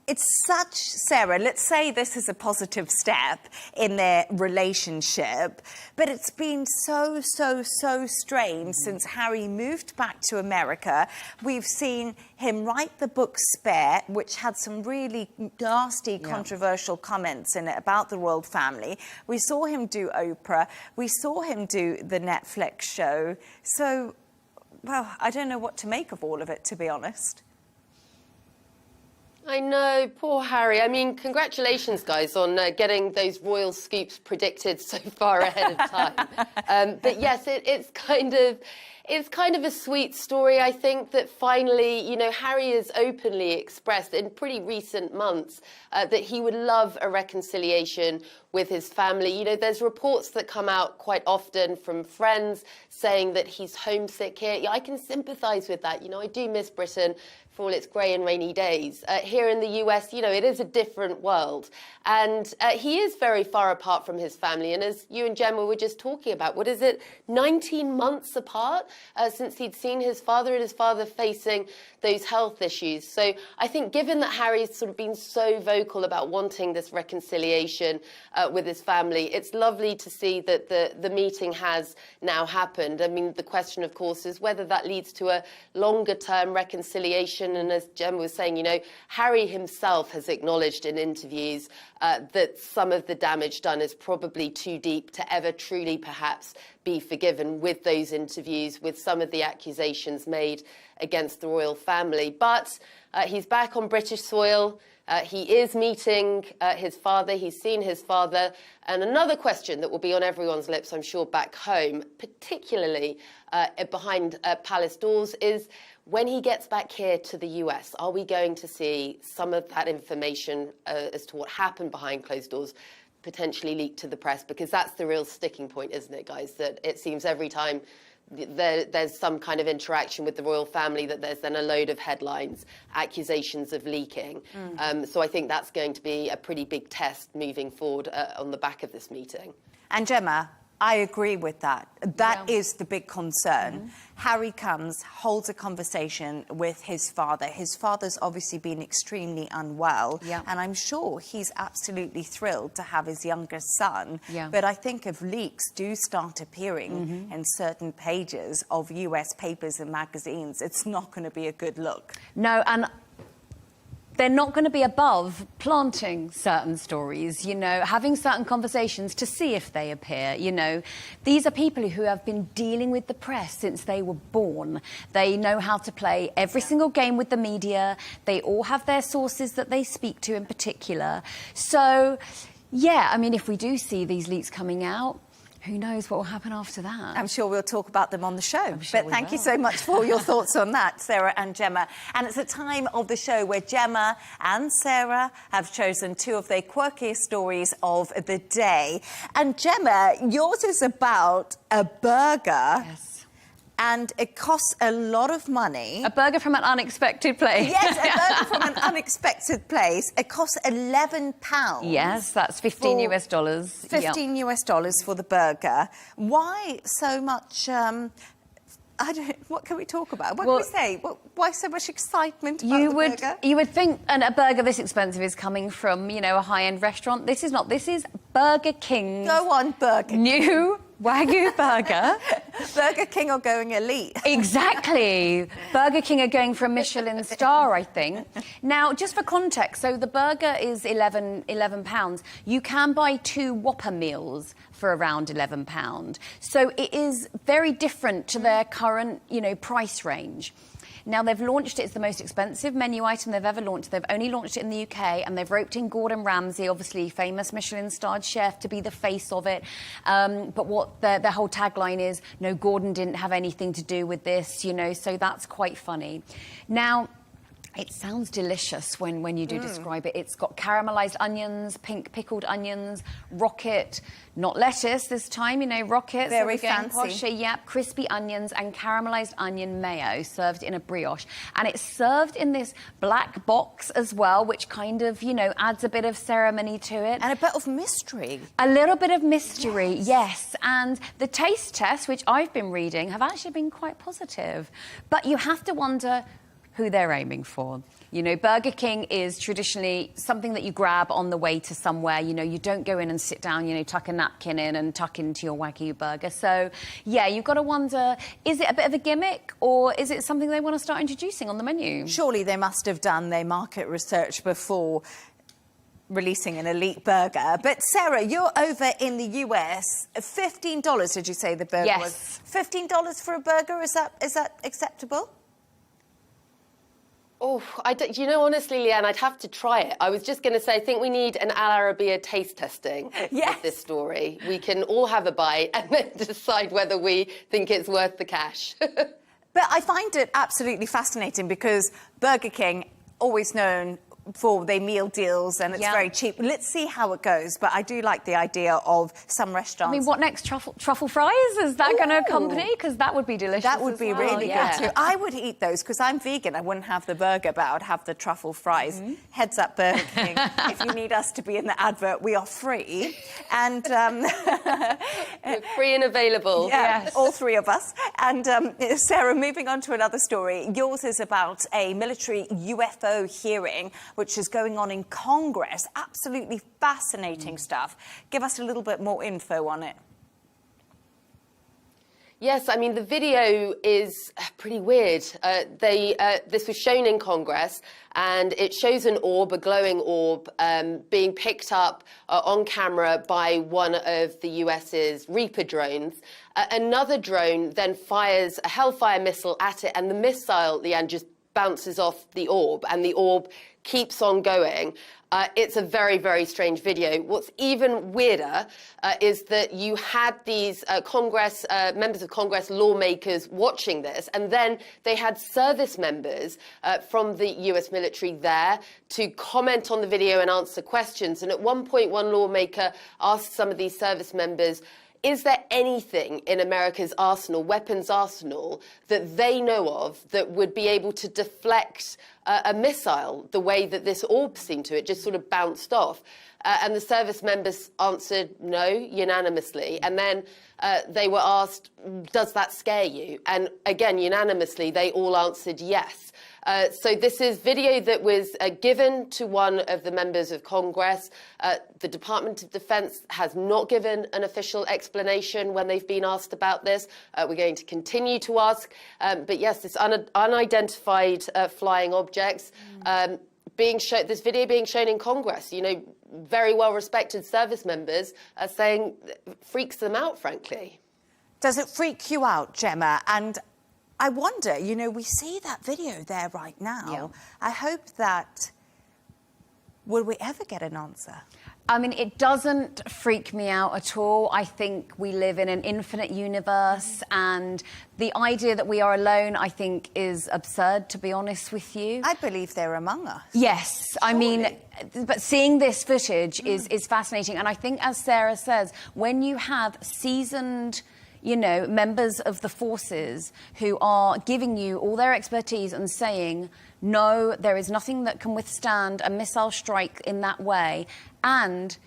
it's such, Sarah, let's say this is a positive step in their relationship, but it's been so strange since Harry moved back to America. We've seen him write the book Spare, which had some really nasty, controversial comments in it about the royal family. We saw him do Oprah. We saw him do the Netflix show. So, well, I don't know what to make of all of it, to be honest. I know, poor Harry. I mean, congratulations, guys, on getting those royal scoops predicted so far ahead of time. But yes, it's kind of... It's kind of a sweet story, I think, that finally, you know, Harry has openly expressed in pretty recent months that he would love a reconciliation with his family. You know, there's reports that come out quite often from friends saying that he's homesick here. Yeah, I can sympathise with that. You know, I do miss Britain for all its grey and rainy days. Here in the US, you know, it is a different world. And he is very far apart from his family. And as you and Gemma were just talking about, what is it, 19 months apart since he'd seen his father, and his father facing those health issues. So I think given that Harry's sort of been so vocal about wanting this reconciliation with his family, it's lovely to see that the meeting has now happened. I mean, the question, of course, is whether that leads to a longer-term reconciliation. And as Gemma was saying, you know, Harry himself has acknowledged in interviews that some of the damage done is probably too deep to ever truly perhaps be forgiven with those interviews, with some of the accusations made against the royal family. But he's back on British soil. He is meeting his father. He's seen his father. And another question that will be on everyone's lips, I'm sure, back home, particularly behind palace doors, is when he gets back here to the US, are we going to see some of that information as to what happened behind closed doors potentially leaked to the press? Because that's the real sticking point, isn't it, guys? That it seems every time there's some kind of interaction with the royal family that there's then a load of headlines, accusations of leaking. So I think that's going to be a pretty big test moving forward on the back of this meeting. And Gemma, I agree with that. That is the big concern. Harry comes, holds a conversation with his father. His father's obviously been extremely unwell, and I'm sure he's absolutely thrilled to have his younger son. But I think if leaks do start appearing in certain pages of US papers and magazines, it's not going to be a good look. No, and they're not going to be above planting certain stories, you know, having certain conversations to see if they appear, you know. These are people who have been dealing with the press since they were born. They know how to play every single game with the media. They all have their sources that they speak to in particular. So, yeah, I mean, if we do see these leaks coming out, who knows what will happen after that? I'm sure we'll talk about them on the show. But thank you so much for all your thoughts on that, Sarah and Gemma. And it's a time of the show where Gemma and Sarah have chosen two of their quirkiest stories of the day. And Gemma, yours is about a burger. Yes. And it costs a lot of money. A burger from an unexpected place. Yes, a burger from an unexpected place. It costs £11. Yes, that's 15 US dollars. 15 US dollars for the burger. Why so much... what can we talk about? What can we say? Why so much excitement about the burger? You would think a burger this expensive is coming from, you know, a high-end restaurant. This is not. This is Burger King's... Go on, Burger King. New Wagyu burger. Burger King are going elite. Exactly. Burger King are going for a Michelin star, I think. Now, just for context, so the burger is £11. You can buy 2 Whopper meals for around £11. So it is very different to their current, you know, price range. Now, they've launched it. It's the most expensive menu item they've ever launched. They've only launched it in the UK, and they've roped in Gordon Ramsay, obviously famous Michelin-starred chef, to be the face of it. But what their whole tagline is, no, Gordon didn't have anything to do with this, you know, so that's quite funny. Now, it sounds delicious when you do describe it. It's got caramelised onions, pink pickled onions, rocket, not lettuce this time, you know, rocket. Very so fancy. Yep, crispy onions and caramelised onion mayo served in a brioche. And it's served in this black box as well, which kind of, you know, adds a bit of ceremony to it. And a bit of mystery. A little bit of mystery, yes. And the taste tests, which I've been reading, have actually been quite positive. But you have to wonder who they're aiming for. You know, Burger King is traditionally something that you grab on the way to somewhere. You know, you don't go in and sit down, you know, tuck a napkin in and tuck into your Wagyu burger. So, yeah, you've got to wonder, is it a bit of a gimmick or is it something they want to start introducing on the menu? Surely they must have done their market research before releasing an elite burger. But Sarah, you're over in the US. $15, did you say the burger was? $15 for a burger, is that acceptable? Oh, you know, honestly, Leigh Ann, I'd have to try it. I was just going to say, I think we need an Al Arabiya taste testing of this story. We can all have a bite and then decide whether we think it's worth the cash. But I find it absolutely fascinating because Burger King, always known for their meal deals, and it's very cheap. Let's see how it goes. But I do like the idea of some restaurants. I mean, what next? Truffle fries? Is that going to accompany? Because that would be delicious. That would be really good too. I would eat those because I'm vegan. I wouldn't have the burger, but I would have the truffle fries. Heads up, Burger King. If you need us to be in the advert, we are free. And we're free and available. Yeah, all three of us. And Sarah, moving on to another story. Yours is about a military UFO hearing which is going on in Congress. Absolutely fascinating stuff. Give us a little bit more info on it. Yes, I mean, the video is pretty weird. This was shown in Congress, and it shows an orb, a glowing orb, being picked up on camera by one of the US's Reaper drones. Another drone then fires a Hellfire missile at it, and the missile, Leigh Ann, just bounces off the orb, and the orb keeps on going. It's a very, very strange video. What's even weirder is that you had these members of Congress, lawmakers watching this, and then they had service members from the US military there to comment on the video and answer questions. And at one point, one lawmaker asked some of these service members, is there anything in America's arsenal, weapons arsenal, that they know of that would be able to deflect a missile the way that this orb seemed to? It just sort of bounced off. And the service members answered no unanimously. And then they were asked, does that scare you? And again, unanimously, they all answered yes. So this is video that was given to one of the members of Congress. The Department of Defense has not given an official explanation when they've been asked about this. We're going to continue to ask. But yes, this unidentified flying objects this video being shown in Congress, you know, very well-respected service members are saying freaks them out, frankly. Does it freak you out, Gemma? And I wonder, you know, we see that video there right now. Yeah. I hope that, will we ever get an answer? I mean, it doesn't freak me out at all. I think we live in an infinite universe, and the idea that we are alone, I think, is absurd, to be honest with you. I believe they're among us. Yes. Surely. I mean, but seeing this footage is fascinating. And I think, as Sarah says, when you have seasoned, you know, members of the forces who are giving you all their expertise and saying, no, there is nothing that can withstand a missile strike in that way. And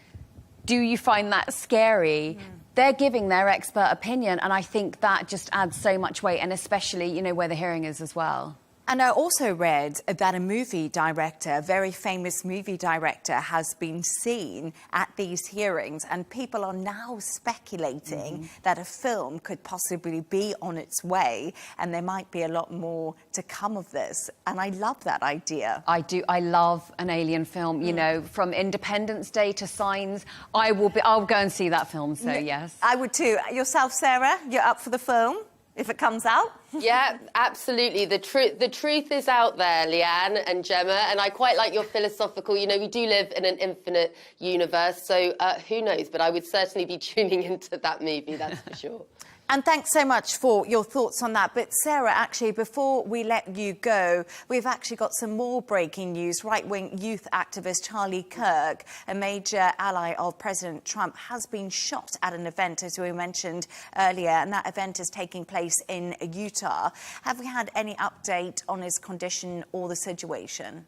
do you find that scary? They're giving their expert opinion, and I think that just adds so much weight, and especially, you know, where the hearing is as well. And I also read that a movie director, a very famous movie director, has been seen at these hearings, and people are now speculating that a film could possibly be on its way, and there might be a lot more to come of this. And I love that idea. I do. I love an alien film, you know, from Independence Day to Signs. I'll go and see that film, so yes. I would too. Yourself, Sarah, you're up for the film? If it comes out? Yeah, absolutely. The truth is out there, Leigh Ann and Gemma, and I quite like your philosophical, you know, we do live in an infinite universe, so who knows, but I would certainly be tuning into that movie, that's for sure. And thanks so much for your thoughts on that. But Sarah, actually, before we let you go, we've actually got some more breaking news. Right-wing youth activist Charlie Kirk, a major ally of President Trump, has been shot at an event, as we mentioned earlier, and that event is taking place in Utah. Have we had any update on his condition or the situation?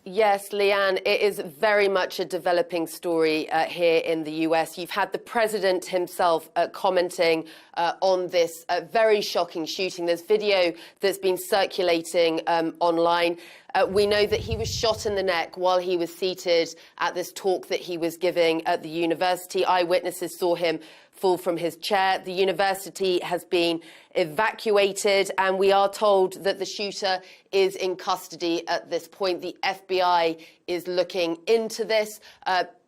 Yes, Leigh Ann, it is very much a developing story here in the US. You've had the president himself commenting on this very shocking shooting. There's video that's been circulating online. We know that he was shot in the neck while he was seated at this talk that he was giving at the university. Eyewitnesses saw him fall from his chair. The university has been evacuated, and we are told that the shooter is in custody at this point. The FBI is looking into this.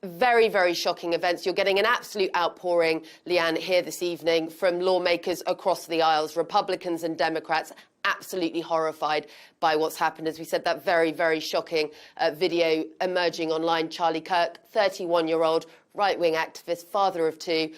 very, very shocking events. You're getting an absolute outpouring, Leigh Ann, here this evening from lawmakers across the aisles, Republicans and Democrats, absolutely horrified by what's happened. As we said, that very, very shocking video emerging online. Charlie Kirk, 31-year-old right-wing activist, father of two,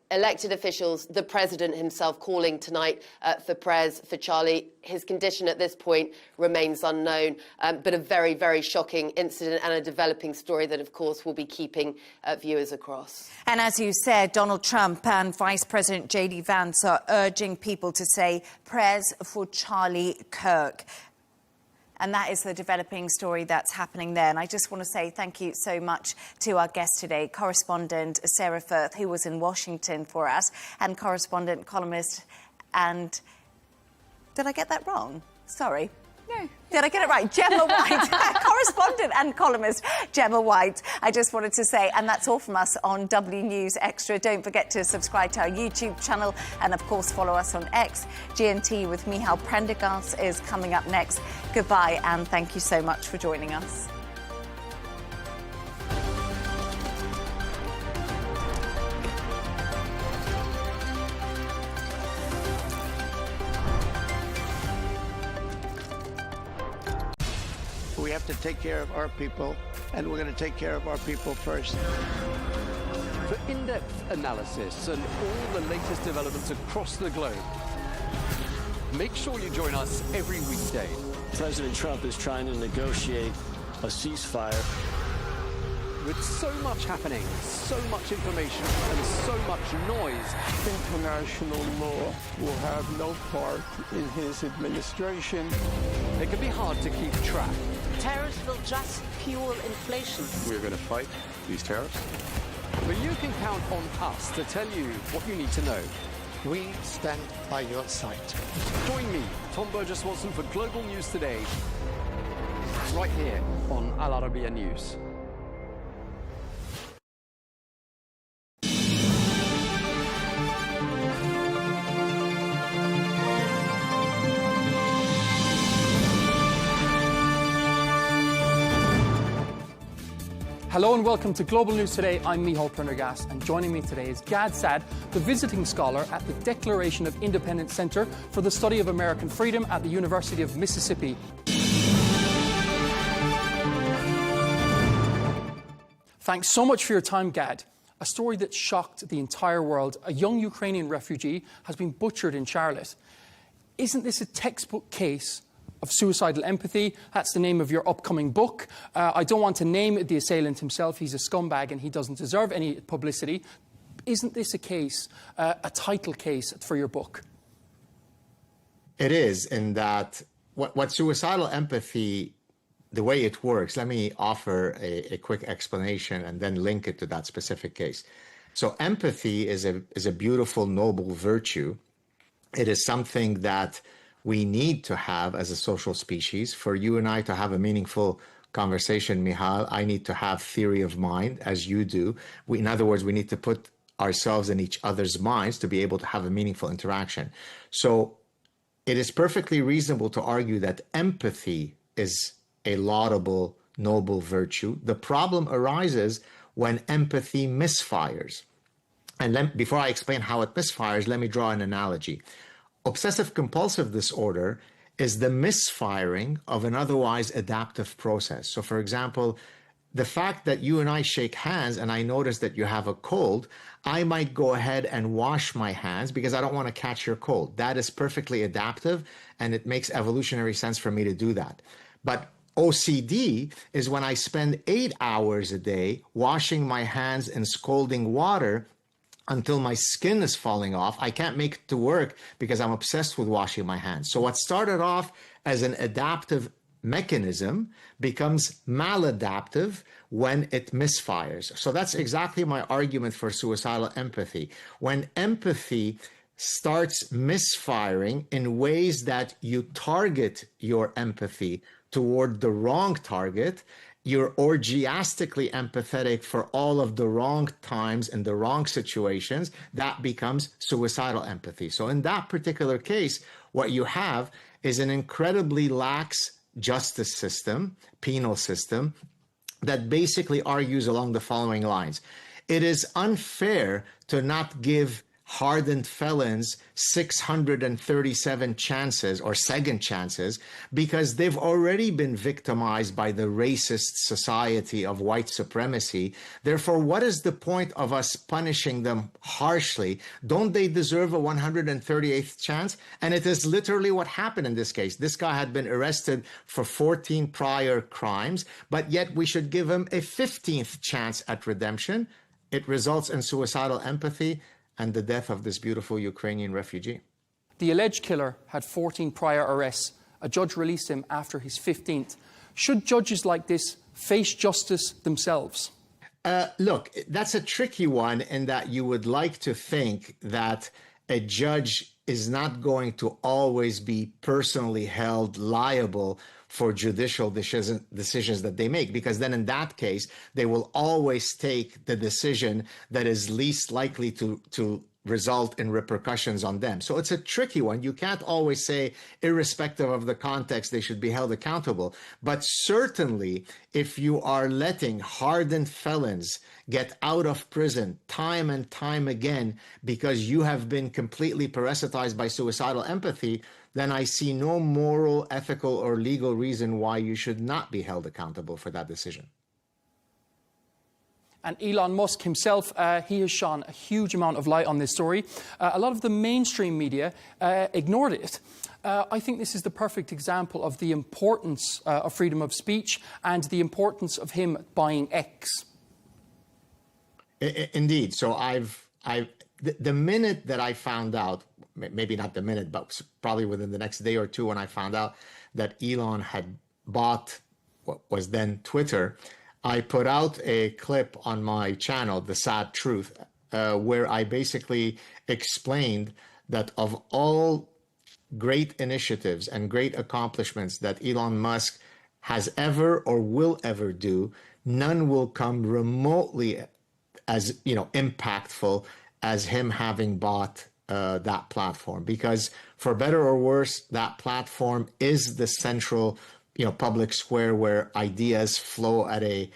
elected officials, the president himself calling tonight for prayers for Charlie. His condition at this point remains unknown, but a very, very shocking incident and a developing story that, of course, will be keeping viewers across. And as you said, Donald Trump and Vice President J.D. Vance are urging people to say prayers for Charlie Kirk. And that is the developing story that's happening there. And I just want to say thank you so much to our guest today, correspondent Sarah Firth, who was in Washington for us, and correspondent, columnist, and... Did I get that wrong? Sorry. No. Did I get it right? Gemma White, correspondent and columnist Gemma White. I just wanted to say, and that's all from us on W News Extra. Don't forget to subscribe to our YouTube channel and, of course, follow us on X. GNT with Michal Prendergast is coming up next. Goodbye, and thank you so much for joining us. We have to take care of our people, and we're going to take care of our people first. For in-depth analysis and all the latest developments across the globe, make sure you join us every weekday. President Trump is trying to negotiate a ceasefire. With so much happening, so much information, and so much noise, International law will have no part in his administration. it can be hard to keep track. Tariffs will just fuel inflation. We're going to fight these tariffs. But you can count on us to tell you what you need to know. We stand by your side. Join me, Tom Burges Watson, for Global News Today, right here on Al Arabiya News. Hello and welcome to Global News Today. I'm Michal Prendergast, and joining me today is Gad Saad, the visiting scholar at the Declaration of Independence Center for the Study of American Freedom at the University of Mississippi. Thanks so much for your time, Gad. A story that shocked the entire world. A young Ukrainian refugee has been butchered in Charlotte. Isn't this a textbook case of suicidal empathy? That's the name of your upcoming book. I don't want to name the assailant himself. He's a scumbag and he doesn't deserve any publicity. Isn't this a case, a title case for your book? It is, in that what suicidal empathy, the way it works, let me offer a quick explanation and then link it to that specific case. So empathy is a beautiful, noble virtue. It is something that we need to have as a social species. For you and I to have a meaningful conversation, Michal, I need to have theory of mind, as you do. In other words, we need to put ourselves in each other's minds to be able to have a meaningful interaction. So it is perfectly reasonable to argue that empathy is a laudable, noble virtue. The problem arises when empathy misfires. And before I explain how it misfires, let me draw an analogy. Obsessive-compulsive disorder is the misfiring of an otherwise adaptive process. So, for example, the fact that you and I shake hands and I notice that you have a cold, I might go ahead and wash my hands because I don't want to catch your cold. That is perfectly adaptive, and it makes evolutionary sense for me to do that. But OCD is when I spend 8 hours a day washing my hands in scalding water until my skin is falling off. I can't make it to work because I'm obsessed with washing my hands. So what started off as an adaptive mechanism becomes maladaptive when it misfires. So that's exactly my argument for suicidal empathy. When empathy starts misfiring in ways that you target your empathy toward the wrong target, you're orgiastically empathetic for all of the wrong times and the wrong situations, that becomes suicidal empathy. So in that particular case, what you have is an incredibly lax justice system, penal system, that basically argues along the following lines. It is unfair to not give hardened felons 637 chances or second chances because they've already been victimized by the racist society of white supremacy. Therefore, what is the point of us punishing them harshly? Don't they deserve a 138th chance? And it is literally what happened in this case. This guy had been arrested for 14 prior crimes, but yet we should give him a 15th chance at redemption. It results in suicidal empathy and the death of this beautiful Ukrainian refugee. The alleged killer had 14 prior arrests. A judge released him after his 15th. Should judges like this face justice themselves? Look, that's a tricky one in that you would like to think that a judge is not going to always be personally held liable for judicial decisions that they make, because then in that case, they will always take the decision that is least likely to result in repercussions on them. So it's a tricky one. You can't always say, irrespective of the context, they should be held accountable. But certainly, if you are letting hardened felons get out of prison time and time again because you have been completely parasitized by suicidal empathy, then I see no moral, ethical, or legal reason why you should not be held accountable for that decision. And Elon Musk himself, he has shone a huge amount of light on this story. A lot of the mainstream media ignored it. I think this is the perfect example of the importance of freedom of speech and the importance of him buying X. Indeed. So the minute that I found out, maybe not the minute, but probably within the next day or two, when I found out that Elon had bought what was then Twitter, I put out a clip on my channel, The Sad Truth, where I basically explained that of all great initiatives and great accomplishments that Elon Musk has ever or will ever do, none will come remotely as impactful as him having bought that platform. Because for better or worse, that platform is the central public square where ideas flow at a,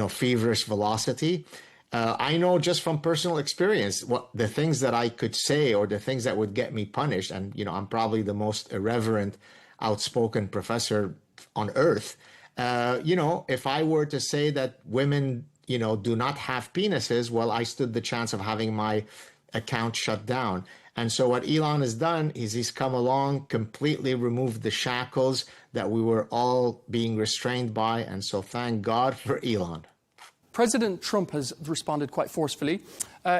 feverish velocity. I know just from personal experience what the things that I could say or the things that would get me punished. And, I'm probably the most irreverent, outspoken professor on earth. If I were to say that women, do not have penises, well, I stood the chance of having my account shut down. And so what Elon has done is he's come along, completely removed the shackles that we were all being restrained by. And so thank God for Elon. President Trump has responded quite forcefully.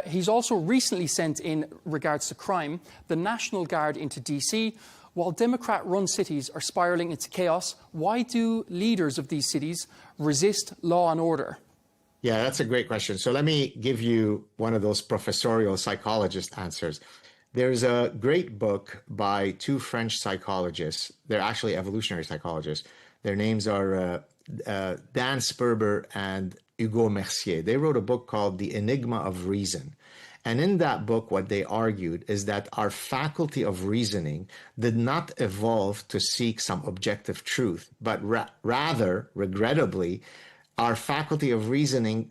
He's also recently sent, in regards to crime, the National Guard into D.C. While Democrat-run cities are spiralling into chaos, why do leaders of these cities resist law and order? Yeah, that's a great question. So let me give you one of those professorial psychologist answers. There's a great book by two French psychologists. They're actually evolutionary psychologists. Their names are Dan Sperber and Hugo Mercier. They wrote a book called The Enigma of Reason. And in that book, what they argued is that our faculty of reasoning did not evolve to seek some objective truth, but rather, regrettably, our faculty of reasoning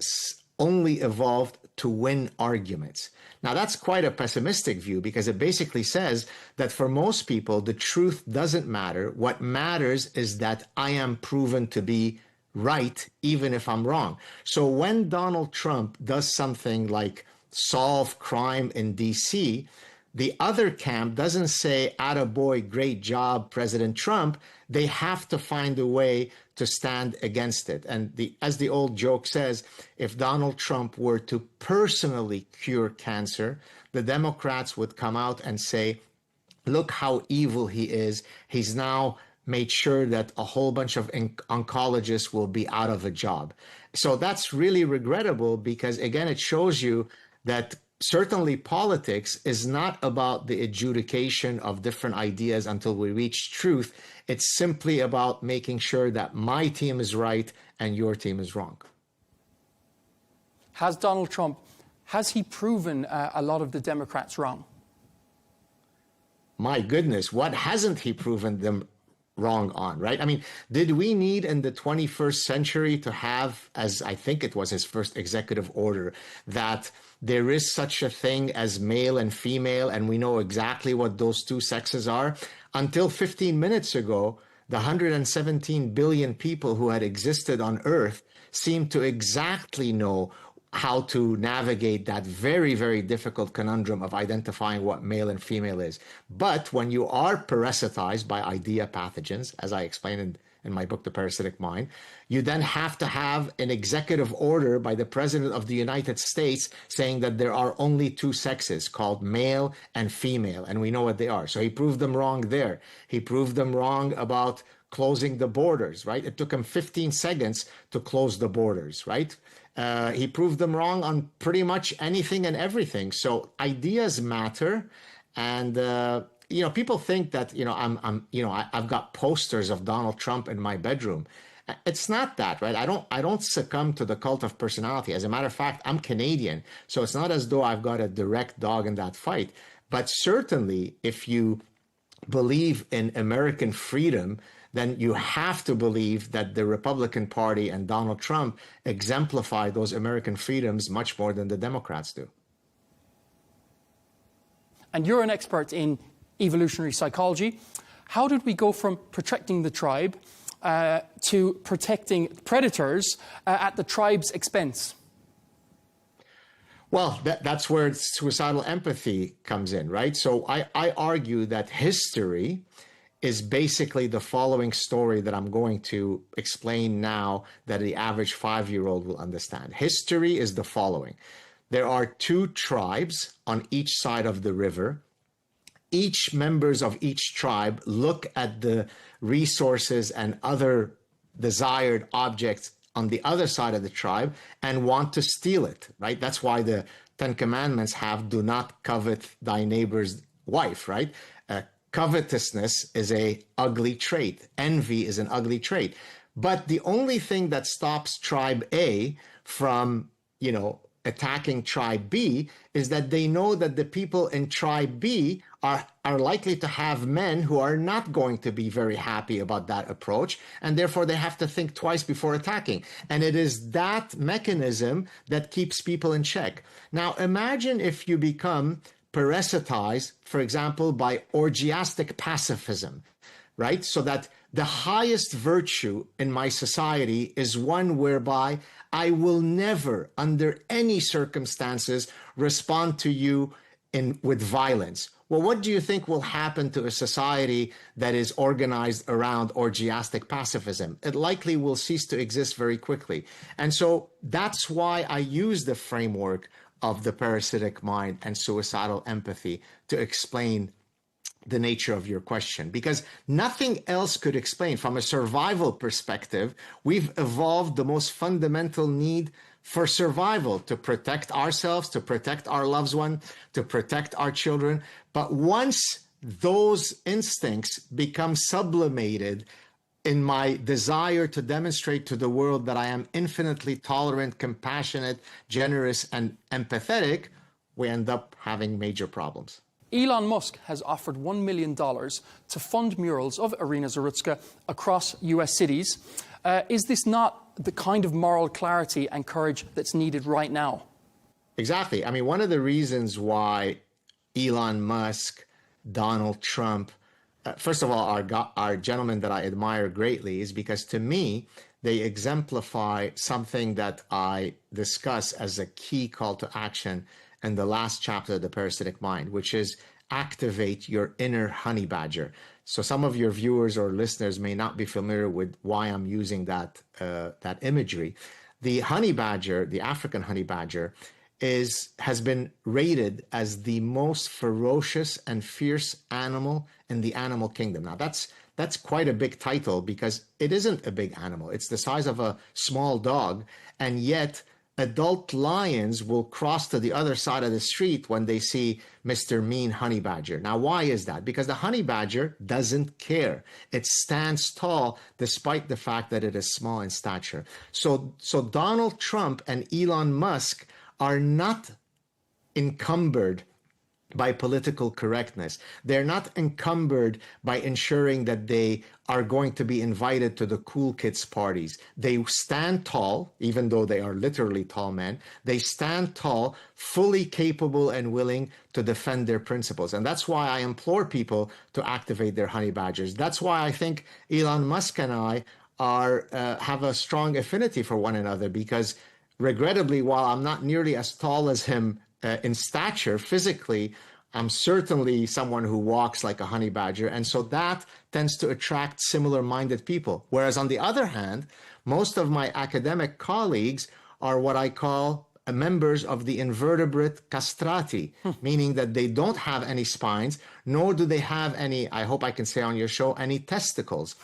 only evolved to win arguments. Now, that's quite a pessimistic view because it basically says that for most people, the truth doesn't matter. What matters is that I am proven to be right, even if I'm wrong. So when Donald Trump does something like solve crime in D.C., the other camp doesn't say, attaboy, great job, President Trump. They have to find a way to stand against it. And as the old joke says, if Donald Trump were to personally cure cancer, the Democrats would come out and say, look how evil he is. He's now made sure that a whole bunch of oncologists will be out of a job. So that's really regrettable because, again, it shows you that certainly politics is not about the adjudication of different ideas until we reach truth. It's simply about making sure that my team is right and your team is wrong. Has Donald Trump, has he proven a lot of the Democrats wrong? My goodness, what hasn't he proven them wrong on, right? I mean, did we need in the 21st century to have, as I think it was his first executive order, that there is such a thing as male and female, and we know exactly what those two sexes are? Until 15 minutes ago, the 117 billion people who had existed on Earth seemed to exactly know how to navigate that very, very difficult conundrum of identifying what male and female is. But when you are parasitized by idea pathogens, as I explained in my book, The Parasitic Mind, you then have to have an executive order by the President of the United States saying that there are only two sexes called male and female, and we know what they are. So he proved them wrong there. He proved them wrong about closing the borders, right? It took him 15 seconds to close the borders, right? He proved them wrong on pretty much anything and everything. So ideas matter, and you know, people think that, you know, I've got posters of Donald Trump in my bedroom. It's not that, right? I don't succumb to the cult of personality. As a matter of fact, I'm Canadian, so it's not as though I've got a direct dog in that fight. But certainly, if you believe in American freedom, then you have to believe that the Republican Party and Donald Trump exemplify those American freedoms much more than the Democrats do. And you're an expert in evolutionary psychology. How did we go from protecting the tribe to protecting predators at the tribe's expense? Well, that's where suicidal empathy comes in, right? So I argue that history is basically the following story that I'm going to explain now that the average 5-year-old will understand. History is the following. There are two tribes on each side of the river. Each members of each tribe look at the resources and other desired objects on the other side of the tribe and want to steal it, right? That's why the 10 Commandments have do not covet thy neighbor's wife, right? Covetousness is a ugly trait. Envy is an ugly trait. But the only thing that stops tribe A from, you know, attacking tribe B is that they know that the people in tribe B are likely to have men who are not going to be very happy about that approach, and therefore they have to think twice before attacking. And it is that mechanism that keeps people in check. Now, imagine if you become parasitized, for example, by orgiastic pacifism, right? So that the highest virtue in my society is one whereby I will never, under any circumstances, respond to you with violence. Well, what do you think will happen to a society that is organized around orgiastic pacifism? It likely will cease to exist very quickly. And so that's why I use the framework of the parasitic mind and suicidal empathy to explain the nature of your question, because nothing else could explain. From a survival perspective, we've evolved the most fundamental need for survival, to protect ourselves, to protect our loved one, to protect our children. But once those instincts become sublimated in my desire to demonstrate to the world that I am infinitely tolerant, compassionate, generous, and empathetic, we end up having major problems. Elon Musk has offered $1 million to fund murals of Irina Zarutska across US cities. Is this not the kind of moral clarity and courage that's needed right now? Exactly. I mean, one of the reasons why Elon Musk, Donald Trump, first of all, our gentlemen that I admire greatly, is because to me, they exemplify something that I discuss as a key call to action in the last chapter of The Parasitic Mind, which is activate your inner honey badger. So some of your viewers or listeners may not be familiar with why I'm using that imagery. The honey badger, the African honey badger, has been rated as the most ferocious and fierce animal in the animal kingdom. Now that's quite a big title, because it isn't a big animal. It's the size of a small dog, and yet adult lions will cross to the other side of the street when they see Mr. Mean Honey Badger. Now, why is that? Because the honey badger doesn't care. It stands tall despite the fact that it is small in stature. So Donald Trump and Elon Musk are not encumbered by political correctness. They're not encumbered by ensuring that they are going to be invited to the cool kids parties. They stand tall, even though they are literally tall men. They stand tall, fully capable and willing to defend their principles. And that's why I implore people to activate their honey badgers. That's why I think Elon Musk and I have a strong affinity for one another, because regrettably, while I'm not nearly as tall as him in stature physically, I'm certainly someone who walks like a honey badger. And so that tends to attract similar-minded people. Whereas on the other hand, most of my academic colleagues are what I call members of the invertebrate castrati, meaning that they don't have any spines, nor do they have any, I hope I can say on your show, any testicles.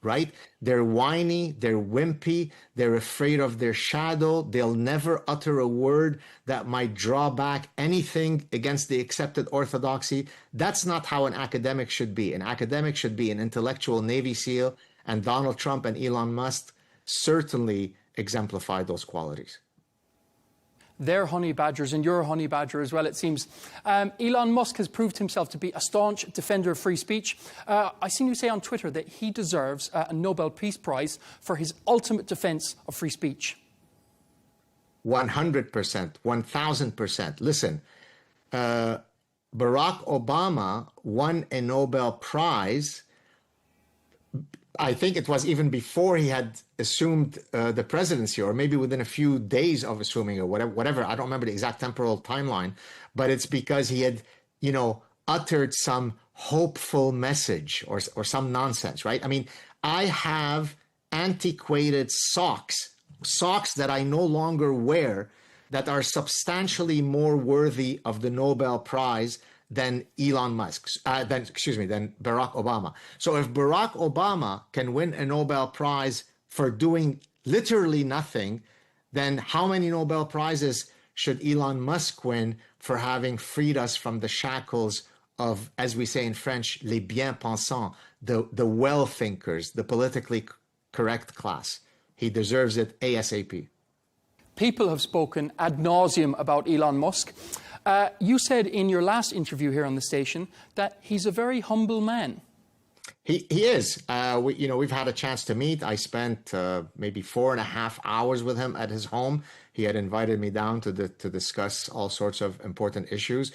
Right? They're whiny, they're wimpy, they're afraid of their shadow. They'll never utter a word that might draw back anything against the accepted orthodoxy. That's not how an academic should be. An academic should be an intellectual Navy SEAL, and Donald Trump and Elon Musk certainly exemplify those qualities. They're honey badgers, and you're a honey badger as well, it seems. Elon Musk has proved himself to be a staunch defender of free speech. I seen you say on Twitter that he deserves a Nobel Peace Prize for his ultimate defense of free speech. 100%, 1,000%. Listen, Barack Obama won a Nobel Prize. I think it was even before he had assumed the presidency, or maybe within a few days of assuming, or whatever. I don't remember the exact temporal timeline, but it's because he had, uttered some hopeful message or some nonsense, right? I mean, I have antiquated socks that I no longer wear that are substantially more worthy of the Nobel Prize than Elon Musk, than Barack Obama. So if Barack Obama can win a Nobel Prize for doing literally nothing, then how many Nobel Prizes should Elon Musk win for having freed us from the shackles of, as we say in French, les bien-pensants, the well-thinkers, the politically correct class? He deserves it ASAP. People have spoken ad nauseum about Elon Musk. You said in your last interview here on the station that he's a very humble man. He is. We've had a chance to meet. I spent maybe 4.5 hours with him at his home. He had invited me down to discuss all sorts of important issues.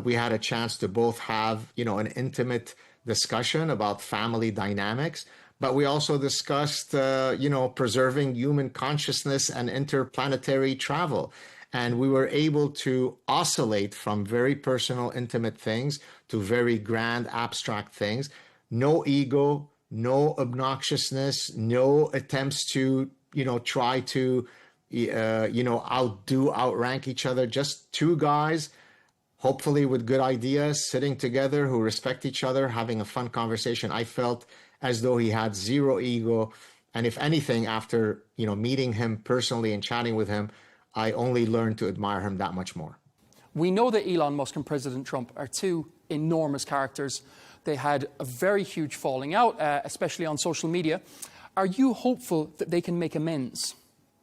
We had a chance to both have, an intimate discussion about family dynamics, but we also discussed, preserving human consciousness and interplanetary travel. And we were able to oscillate from very personal, intimate things to very grand, abstract things. No ego, no obnoxiousness, no attempts to, try to, outrank each other. Just two guys, hopefully with good ideas, sitting together, who respect each other, having a fun conversation. I felt as though he had zero ego. And if anything, after, meeting him personally and chatting with him, I only learned to admire him that much more. We know that Elon Musk and President Trump are two enormous characters. They had a very huge falling out, especially on social media. Are you hopeful that they can make amends?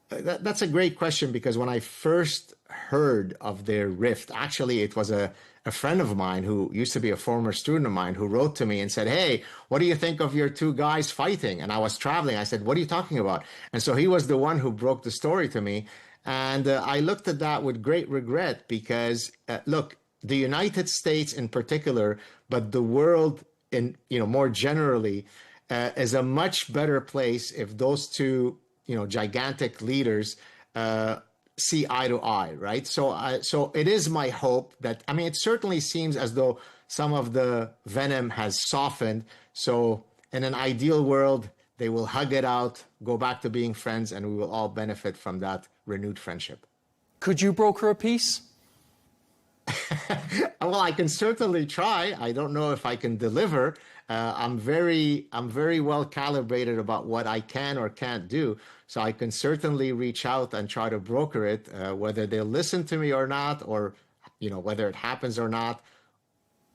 That's a great question, because when I first heard of their rift, actually it was a friend of mine who used to be a former student of mine who wrote to me and said, "Hey, what do you think of your two guys fighting?" And I was traveling. I said, "What are you talking about?" And so he was the one who broke the story to me. And I looked at that with great regret, because, look, the United States in particular, but the world in, more generally, is a much better place if those two, gigantic leaders see eye to eye, right? So it is my hope that, it certainly seems as though some of the venom has softened. So in an ideal world, they will hug it out, go back to being friends, and we will all benefit from that renewed friendship. Could you broker a peace? Well, I can certainly try. I don't know if I can deliver. I'm very well calibrated about what I can or can't do. So I can certainly reach out and try to broker it, whether they'll listen to me or not, or, whether it happens or not.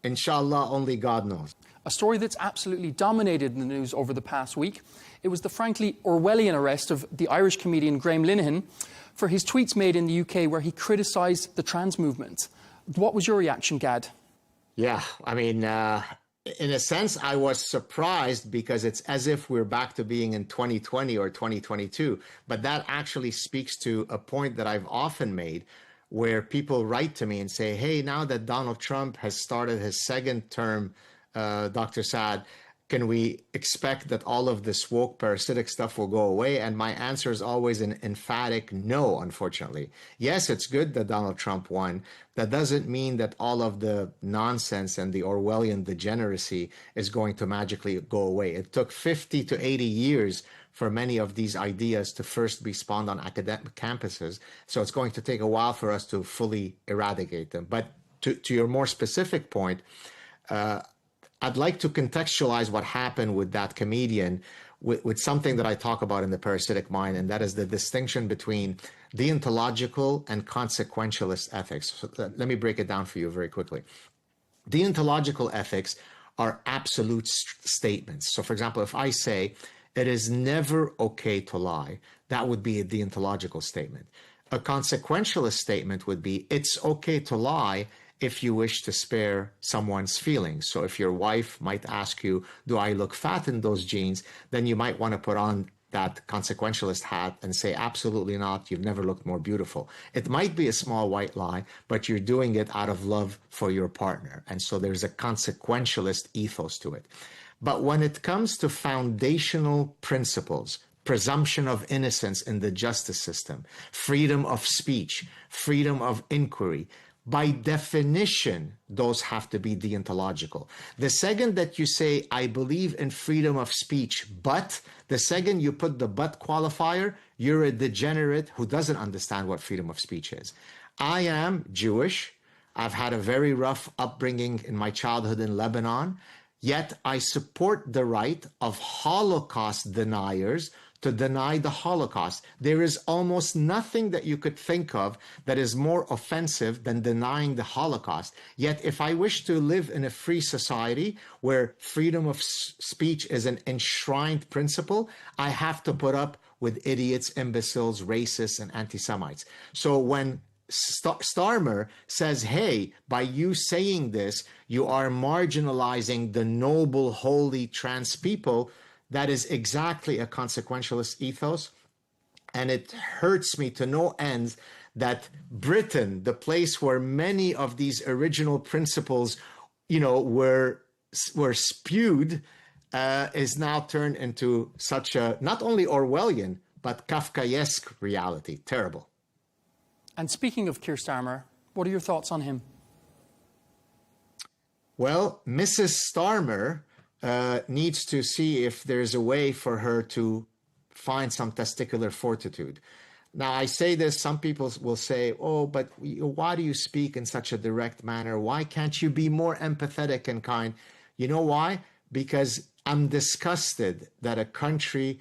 Inshallah, only God knows. A story that's absolutely dominated the news over the past week. It was the frankly Orwellian arrest of the Irish comedian Graham Linehan for his tweets made in the UK where he criticised the trans movement. What was your reaction, Gad? Yeah, I mean, in a sense, I was surprised because it's as if we're back to being in 2020 or 2022. But that actually speaks to a point that I've often made, where people write to me and say, hey, now that Donald Trump has started his second term, Dr. Saad, can we expect that all of this woke parasitic stuff will go away? And my answer is always an emphatic no, unfortunately. Yes, it's good that Donald Trump won. That doesn't mean that all of the nonsense and the Orwellian degeneracy is going to magically go away. It took 50 to 80 years for many of these ideas to first be spawned on academic campuses. So it's going to take a while for us to fully eradicate them. But to your more specific point, I'd like to contextualize what happened with that comedian with something that I talk about in The Parasitic Mind, and that is the distinction between deontological and consequentialist ethics. So let me break it down for you very quickly. Deontological ethics are absolute statements. So, for example, if I say, it is never okay to lie, that would be a deontological statement. A consequentialist statement would be, it's okay to lie if you wish to spare someone's feelings. So if your wife might ask you, do I look fat in those jeans? Then you might want to put on that consequentialist hat and say, absolutely not, you've never looked more beautiful. It might be a small white lie, but you're doing it out of love for your partner. And so there's a consequentialist ethos to it. But when it comes to foundational principles, presumption of innocence in the justice system, freedom of speech, freedom of inquiry, by definition, those have to be deontological. The second that you say, I believe in freedom of speech, but the second you put the but qualifier, you're a degenerate who doesn't understand what freedom of speech is. I am Jewish. I've had a very rough upbringing in my childhood in Lebanon, yet I support the right of Holocaust deniers to deny the Holocaust. There is almost nothing that you could think of that is more offensive than denying the Holocaust. Yet if I wish to live in a free society where freedom of speech is an enshrined principle, I have to put up with idiots, imbeciles, racists, and anti-Semites. So when Starmer says, hey, by you saying this, you are marginalizing the noble, holy trans people, that is exactly a consequentialist ethos. And it hurts me to no end that Britain, the place where many of these original principles, were spewed, is now turned into such a, not only Orwellian, but Kafkaesque reality. Terrible. And speaking of Keir Starmer, what are your thoughts on him? Well, Mrs. Starmer needs to see if there's a way for her to find some testicular fortitude. Now, I say this, some people will say, oh, but why do you speak in such a direct manner? Why can't you be more empathetic and kind? You know why? Because I'm disgusted that a country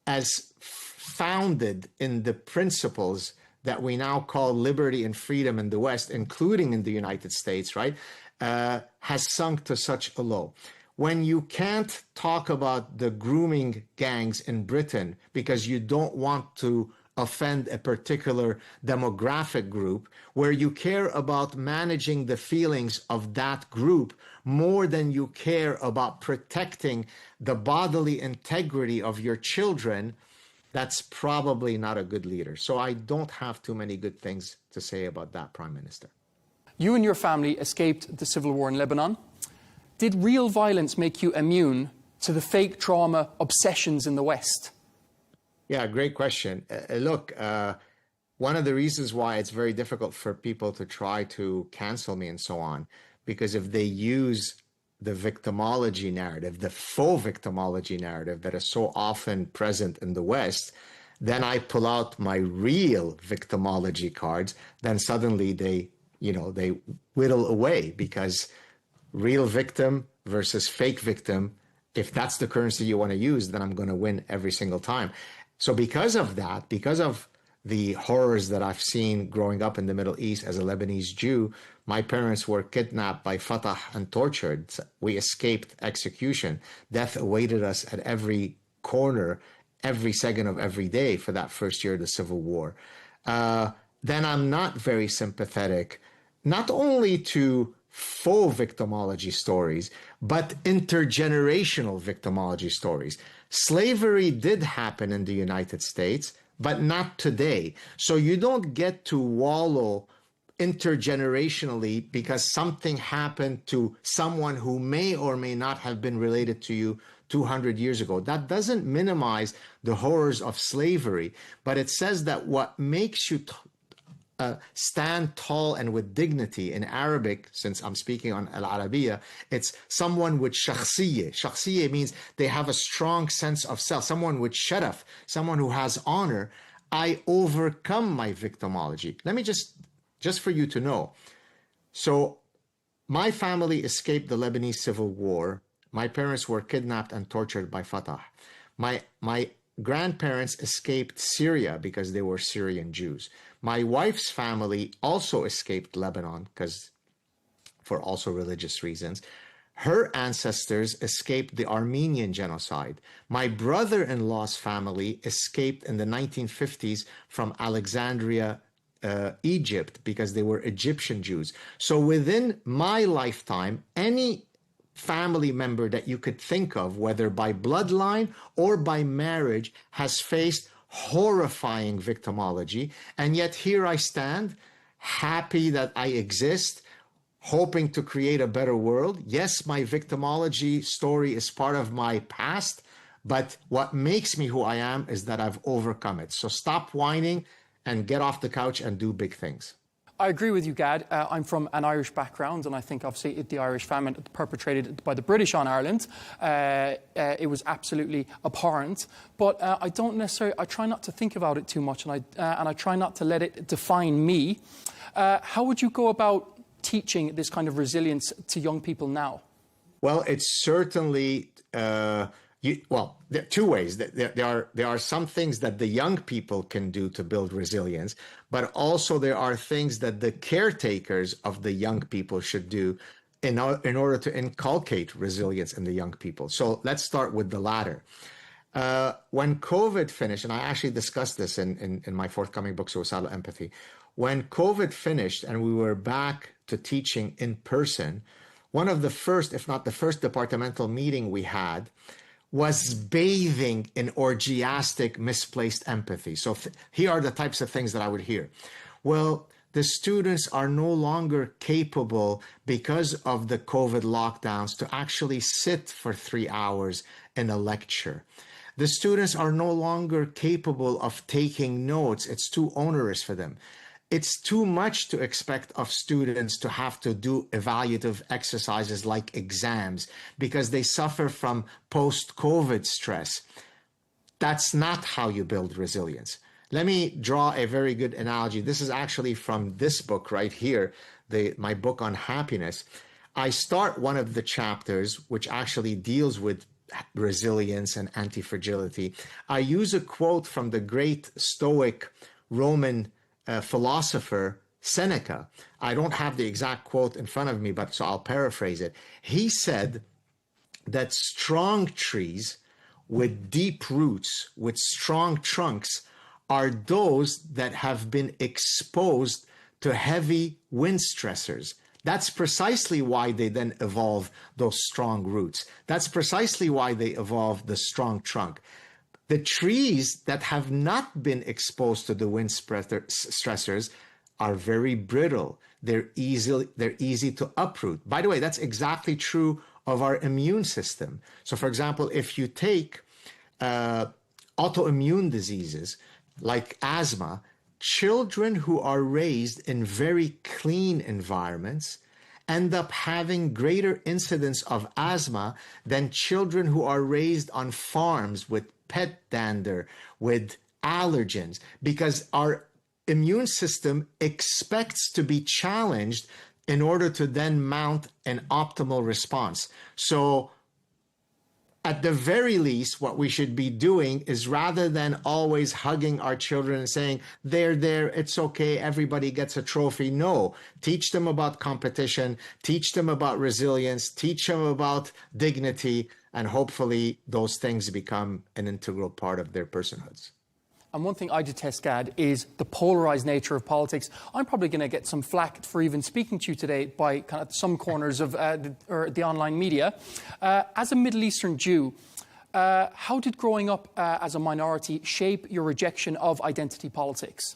as founded in the principles that we now call liberty and freedom in the West, including in the United States, right, has sunk to such a low. When you can't talk about the grooming gangs in Britain because you don't want to offend a particular demographic group, where you care about managing the feelings of that group more than you care about protecting the bodily integrity of your children, that's probably not a good leader. So I don't have too many good things to say about that, Prime Minister. You and your family escaped the civil war in Lebanon. Did real violence make you immune to the fake trauma obsessions in the West? Yeah, great question. Look, one of the reasons why it's very difficult for people to try to cancel me and so on, because if they use the victimology narrative, the faux victimology narrative that is so often present in the West, then I pull out my real victimology cards, then suddenly they whittle away, because real victim versus fake victim, if that's the currency you want to use, then I'm going to win every single time. So because of that, because of the horrors that I've seen growing up in the Middle East as a Lebanese Jew, my parents were kidnapped by Fatah and tortured. We escaped execution. Death awaited us at every corner, every second of every day for that first year of the Civil War. Then I'm not very sympathetic, not only to faux victimology stories, but intergenerational victimology stories. Slavery did happen in the United States, but not today. So you don't get to wallow intergenerationally because something happened to someone who may or may not have been related to you 200 years ago. That doesn't minimize the horrors of slavery, but it says that what makes you stand tall and with dignity in Arabic, since I'm speaking on Al-Arabiya, it's someone with shakhsiyya. Shakhsiyya means they have a strong sense of self, someone with sharaf, someone who has honor. I overcome my victimology. Let me just for you to know. So my family escaped the Lebanese civil war. My parents were kidnapped and tortured by Fatah. My grandparents escaped Syria because they were Syrian Jews. My wife's family also escaped Lebanon because for also religious reasons. Her ancestors escaped the Armenian genocide. My brother-in-law's family escaped in the 1950s from Alexandria, Egypt, because they were Egyptian Jews. So within my lifetime, any family member that you could think of, whether by bloodline or by marriage, has faced horrifying victimology. And yet here I stand, happy that I exist, hoping to create a better world. Yes, my victimology story is part of my past, but what makes me who I am is that I've overcome it. So stop whining and get off the couch and do big things. I agree with you, Gad. I'm from an Irish background, and I think obviously the Irish famine perpetrated by the British on Ireland, it was absolutely abhorrent. But I don't necessarily, I try not to think about it too much, and I try not to let it define me. How would you go about teaching this kind of resilience to young people now? Well, it's certainly, well, there are two ways. There are some things that the young people can do to build resilience, but also there are things that the caretakers of the young people should do in order to inculcate resilience in the young people. So let's start with the latter. When COVID finished, and I actually discussed this in my forthcoming book, Suicidal Empathy, when COVID finished and we were back to teaching in person, one of the first, if not the first departmental meeting we had was bathing in orgiastic, misplaced empathy. So here are the types of things that I would hear. Well, the students are no longer capable because of the COVID lockdowns to actually sit for 3 hours in a lecture. The students are no longer capable of taking notes. It's too onerous for them. It's too much to expect of students to have to do evaluative exercises like exams because they suffer from post-COVID stress. That's not how you build resilience. Let me draw a very good analogy. This is actually from this book right here, my book on happiness. I start one of the chapters, which actually deals with resilience and anti-fragility. I use a quote from the great Stoic Roman philosopher Seneca. I don't have the exact quote in front of me, but so I'll paraphrase it. He said that strong trees with deep roots, with strong trunks, are those that have been exposed to heavy wind stressors. That's precisely why they then evolve those strong roots. That's precisely why they evolve the strong trunk. The trees that have not been exposed to the wind stressors are very brittle. They're easy to uproot. By the way, that's exactly true of our immune system. So for example, if you take autoimmune diseases like asthma, children who are raised in very clean environments end up having greater incidence of asthma than children who are raised on farms with pet dander, with allergens, because our immune system expects to be challenged in order to then mount an optimal response. So at the very least, what we should be doing is, rather than always hugging our children and saying, they're there, it's okay, everybody gets a trophy. No, teach them about competition, teach them about resilience, teach them about dignity, and hopefully those things become an integral part of their personhoods. And one thing I detest, Gad, is the polarised nature of politics. I'm probably going to get some flack for even speaking to you today by kind of some corners of the online media. As a Middle Eastern Jew, how did growing up as a minority shape your rejection of identity politics?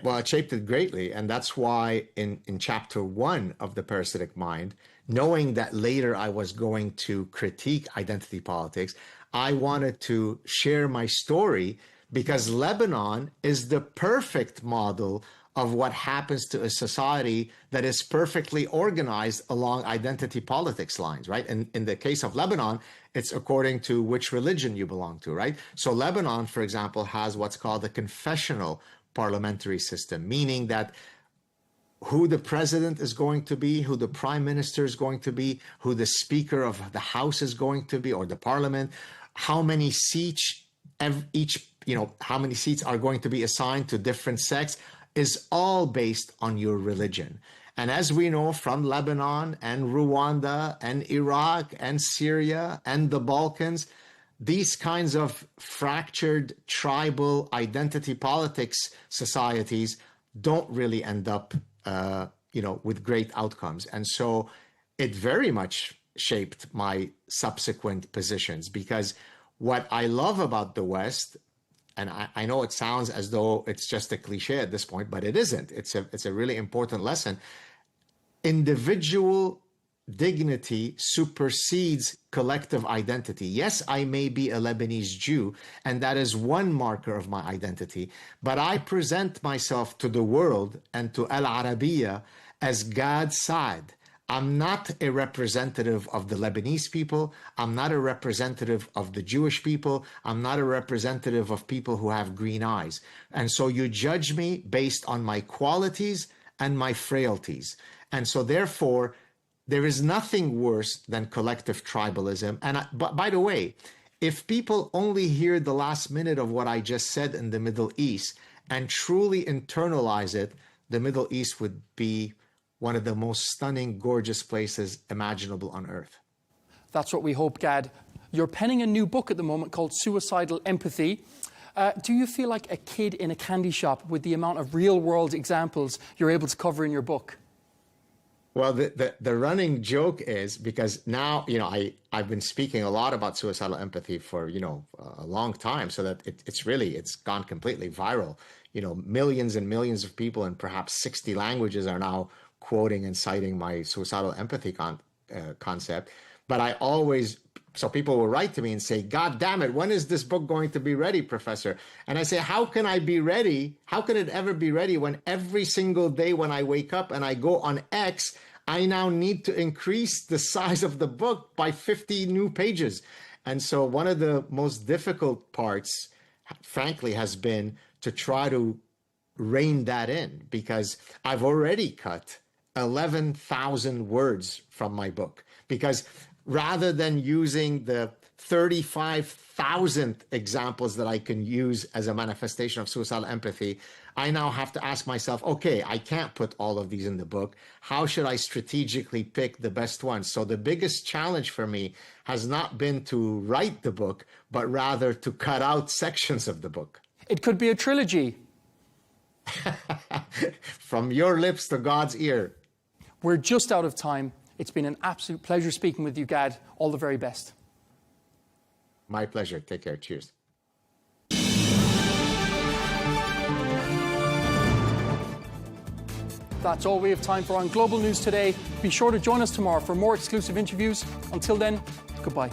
Well, it shaped it greatly. And that's why in chapter 1 of The Parasitic Mind, knowing that later I was going to critique identity politics, I wanted to share my story because Lebanon is the perfect model of what happens to a society that is perfectly organized along identity politics lines, right? And in the case of Lebanon, it's according to which religion you belong to, right? So Lebanon, for example, has what's called a confessional parliamentary system, meaning that who the president is going to be, who the prime minister is going to be, who the speaker of the house is going to be, or the parliament, how many seats how many seats are going to be assigned to different sects is all based on your religion. And as we know from Lebanon and Rwanda and Iraq and Syria and the Balkans, these kinds of fractured tribal identity politics societies don't really end up, with great outcomes. And so it very much shaped my subsequent positions, because what I love about the West, and I know it sounds as though it's just a cliche at this point, but it isn't. It's a really important lesson. Individual dignity supersedes collective identity. Yes, I may be a Lebanese Jew, and that is one marker of my identity, but I present myself to the world and to Al Arabiya as Gad Saad. I'm not a representative of the Lebanese people. I'm not a representative of the Jewish people. I'm not a representative of people who have green eyes. And so you judge me based on my qualities and my frailties. And so therefore, there is nothing worse than collective tribalism. And but by the way, if people only hear the last minute of what I just said in the Middle East and truly internalize it, the Middle East would be one of the most stunning, gorgeous places imaginable on Earth. That's what we hope, Gad. You're penning a new book at the moment called Suicidal Empathy. Do you feel like a kid in a candy shop with the amount of real-world examples you're able to cover in your book? Well, the running joke is, because now, I've been speaking a lot about suicidal empathy for, a long time, so that it's gone completely viral. Millions and millions of people in perhaps 60 languages are now quoting and citing my suicidal empathy concept. But so people will write to me and say, God damn it, when is this book going to be ready, Professor? And I say, how can I be ready? How can it ever be ready when every single day when I wake up and I go on X, I now need to increase the size of the book by 50 new pages? And so one of the most difficult parts, frankly, has been to try to rein that in, because I've already cut 11,000 words from my book, because rather than using the 35,000 examples that I can use as a manifestation of suicidal empathy, I now have to ask myself, okay, I can't put all of these in the book. How should I strategically pick the best ones? So the biggest challenge for me has not been to write the book, but rather to cut out sections of the book. It could be a trilogy. From your lips to God's ear. We're just out of time. It's been an absolute pleasure speaking with you, Gad. All the very best. My pleasure. Take care. Cheers. That's all we have time for on Global News today. Be sure to join us tomorrow for more exclusive interviews. Until then, goodbye.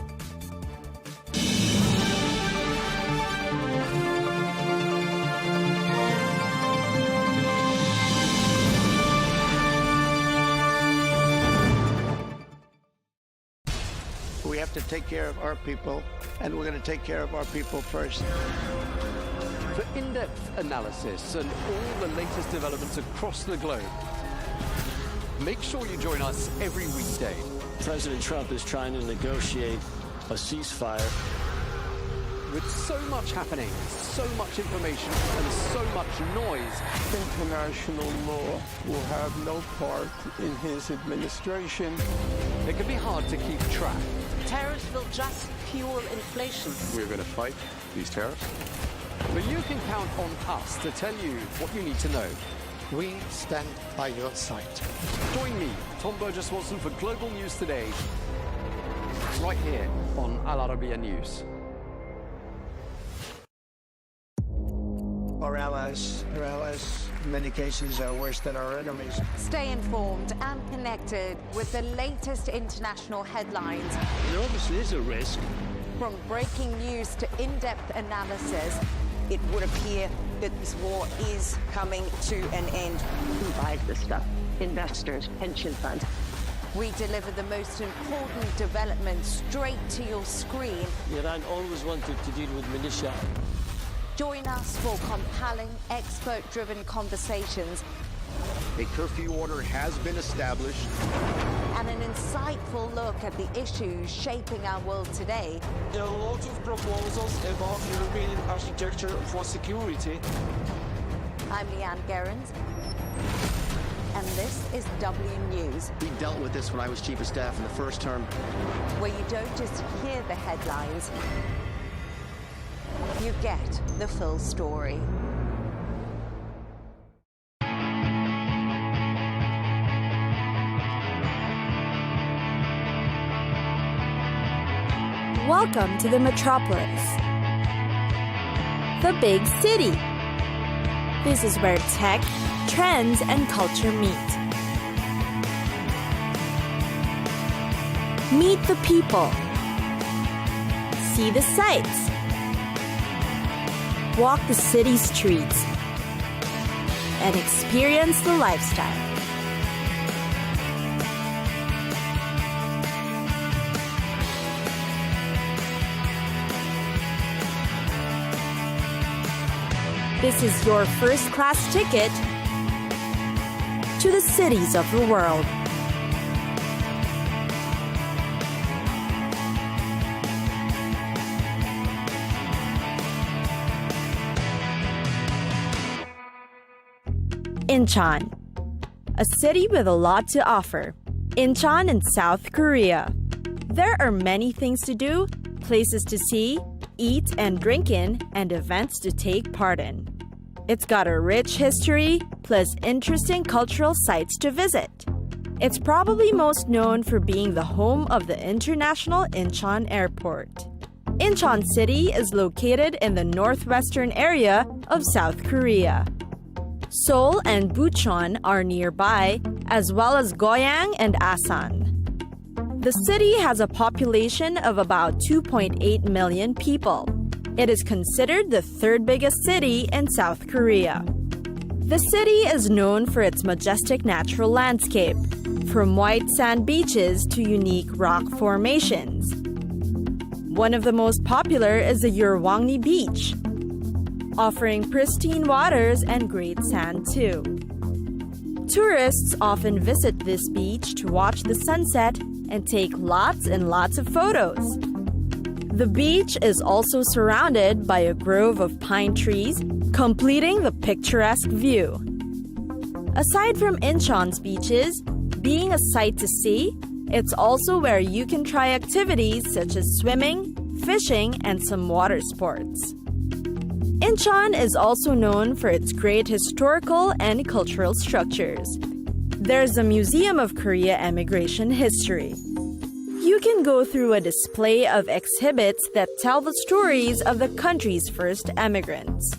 We have to take care of our people, and we're going to take care of our people first. For in-depth analysis and all the latest developments across the globe, make sure you join us every weekday. President Trump is trying to negotiate a ceasefire. With so much happening, so much information, and so much noise, International law will have no part in his administration. It can be hard to keep track. Tariffs will just fuel inflation. We're going to fight these tariffs. But you can count on us to tell you what you need to know. We stand by your side. Join me, Tom Burges Watson, for Global News Today, right here on Al Arabiya News. Our allies, in many cases, are worse than our enemies. Stay informed and connected with the latest international headlines. There obviously is a risk. From breaking news to in-depth analysis, It would appear that this war is coming to an end. Who buys this stuff? Investors, pension funds. we deliver the most important developments straight to your screen. Iran always wanted to deal with militia. Join us for compelling, expert-driven conversations. A curfew order has been established. And an insightful look at the issues shaping our world today. There are lots of proposals about European architecture for security. I'm Leigh Ann Gerrans, and this is W News. We dealt with this when I was Chief of Staff in the first term. Where you don't just hear the headlines, you get the full story. Welcome to the Metropolis, the big city. This is where tech, trends, and culture meet. Meet the people. See the sights. Walk the city streets. And experience the lifestyle. This is your first-class ticket to the cities of the world. Incheon, a city with a lot to offer. Incheon in South Korea. There are many things to do, places to see, eat and drink in, and events to take part in. It's got a rich history, plus interesting cultural sites to visit. It's probably most known for being the home of the International Incheon Airport. Incheon City is located in the northwestern area of South Korea. Seoul and Bucheon are nearby, as well as Goyang and Asan. The city has a population of about 2.8 million people. It is considered the third biggest city in South Korea. The city is known for its majestic natural landscape, from white sand beaches to unique rock formations. One of the most popular is the Yeolwangni Beach, offering pristine waters and great sand too. Tourists often visit this beach to watch the sunset and take lots and lots of photos. The beach is also surrounded by a grove of pine trees, completing the picturesque view. Aside from Incheon's beaches, being a sight to see, it's also where you can try activities such as swimming, fishing, and some water sports. Incheon is also known for its great historical and cultural structures. There's a Museum of Korea Emigration History. You can go through a display of exhibits that tell the stories of the country's first emigrants.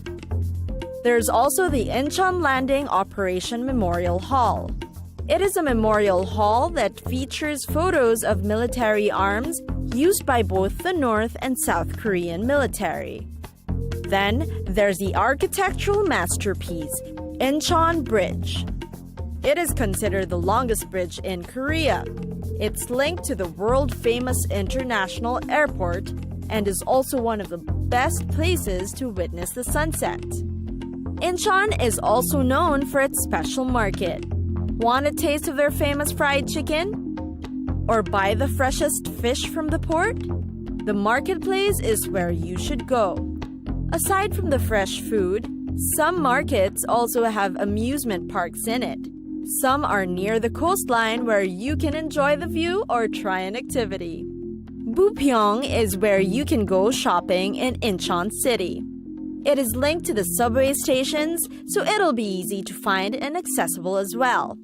There's also the Incheon Landing Operation Memorial Hall. It is a memorial hall that features photos of military arms used by both the North and South Korean military. Then, there's the architectural masterpiece, Incheon Bridge. It is considered the longest bridge in Korea. It's linked to the world-famous international airport and is also one of the best places to witness the sunset. Incheon is also known for its special market. Want a taste of their famous fried chicken? Or buy the freshest fish from the port? The marketplace is where you should go. Aside from the fresh food, some markets also have amusement parks in it. Some are near the coastline where you can enjoy the view or try an activity. Bupyeong is where you can go shopping in Incheon City. It is linked to the subway stations, so it'll be easy to find and accessible as well.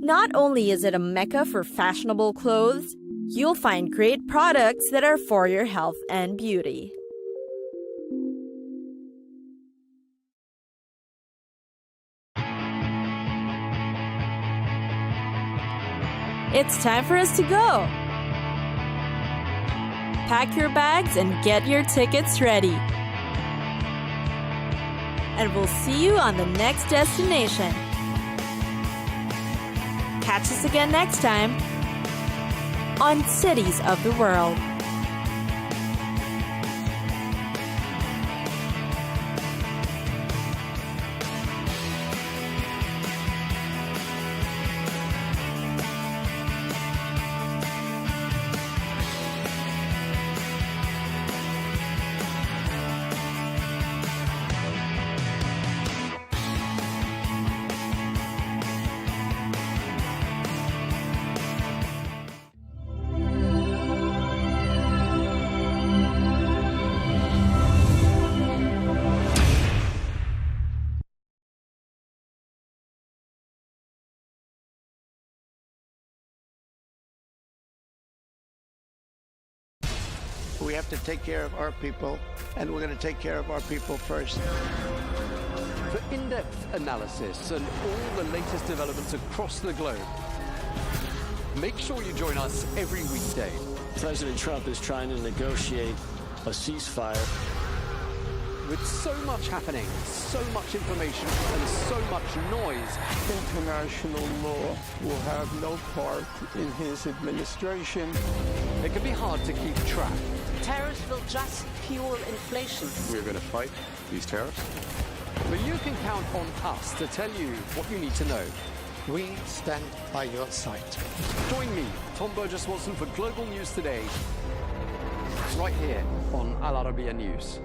Not only is it a mecca for fashionable clothes, you'll find great products that are for your health and beauty. It's time for us to go. Pack your bags and get your tickets ready. And we'll see you on the next destination. Catch us again next time on Cities of the World. We have to take care of our people, and we're going to take care of our people first. For in-depth analysis and all the latest developments across the globe, make sure you join us every weekday. President Trump is trying to negotiate a ceasefire. With so much happening, so much information, and so much noise, International law will have no part in his administration. It can be hard to keep track. Tariffs will just fuel inflation. We're going to fight these tariffs. But you can count on us to tell you what you need to know. We stand by your side. Join me, Tom Burges Watson, for Global News Today, right here on Arabiya News.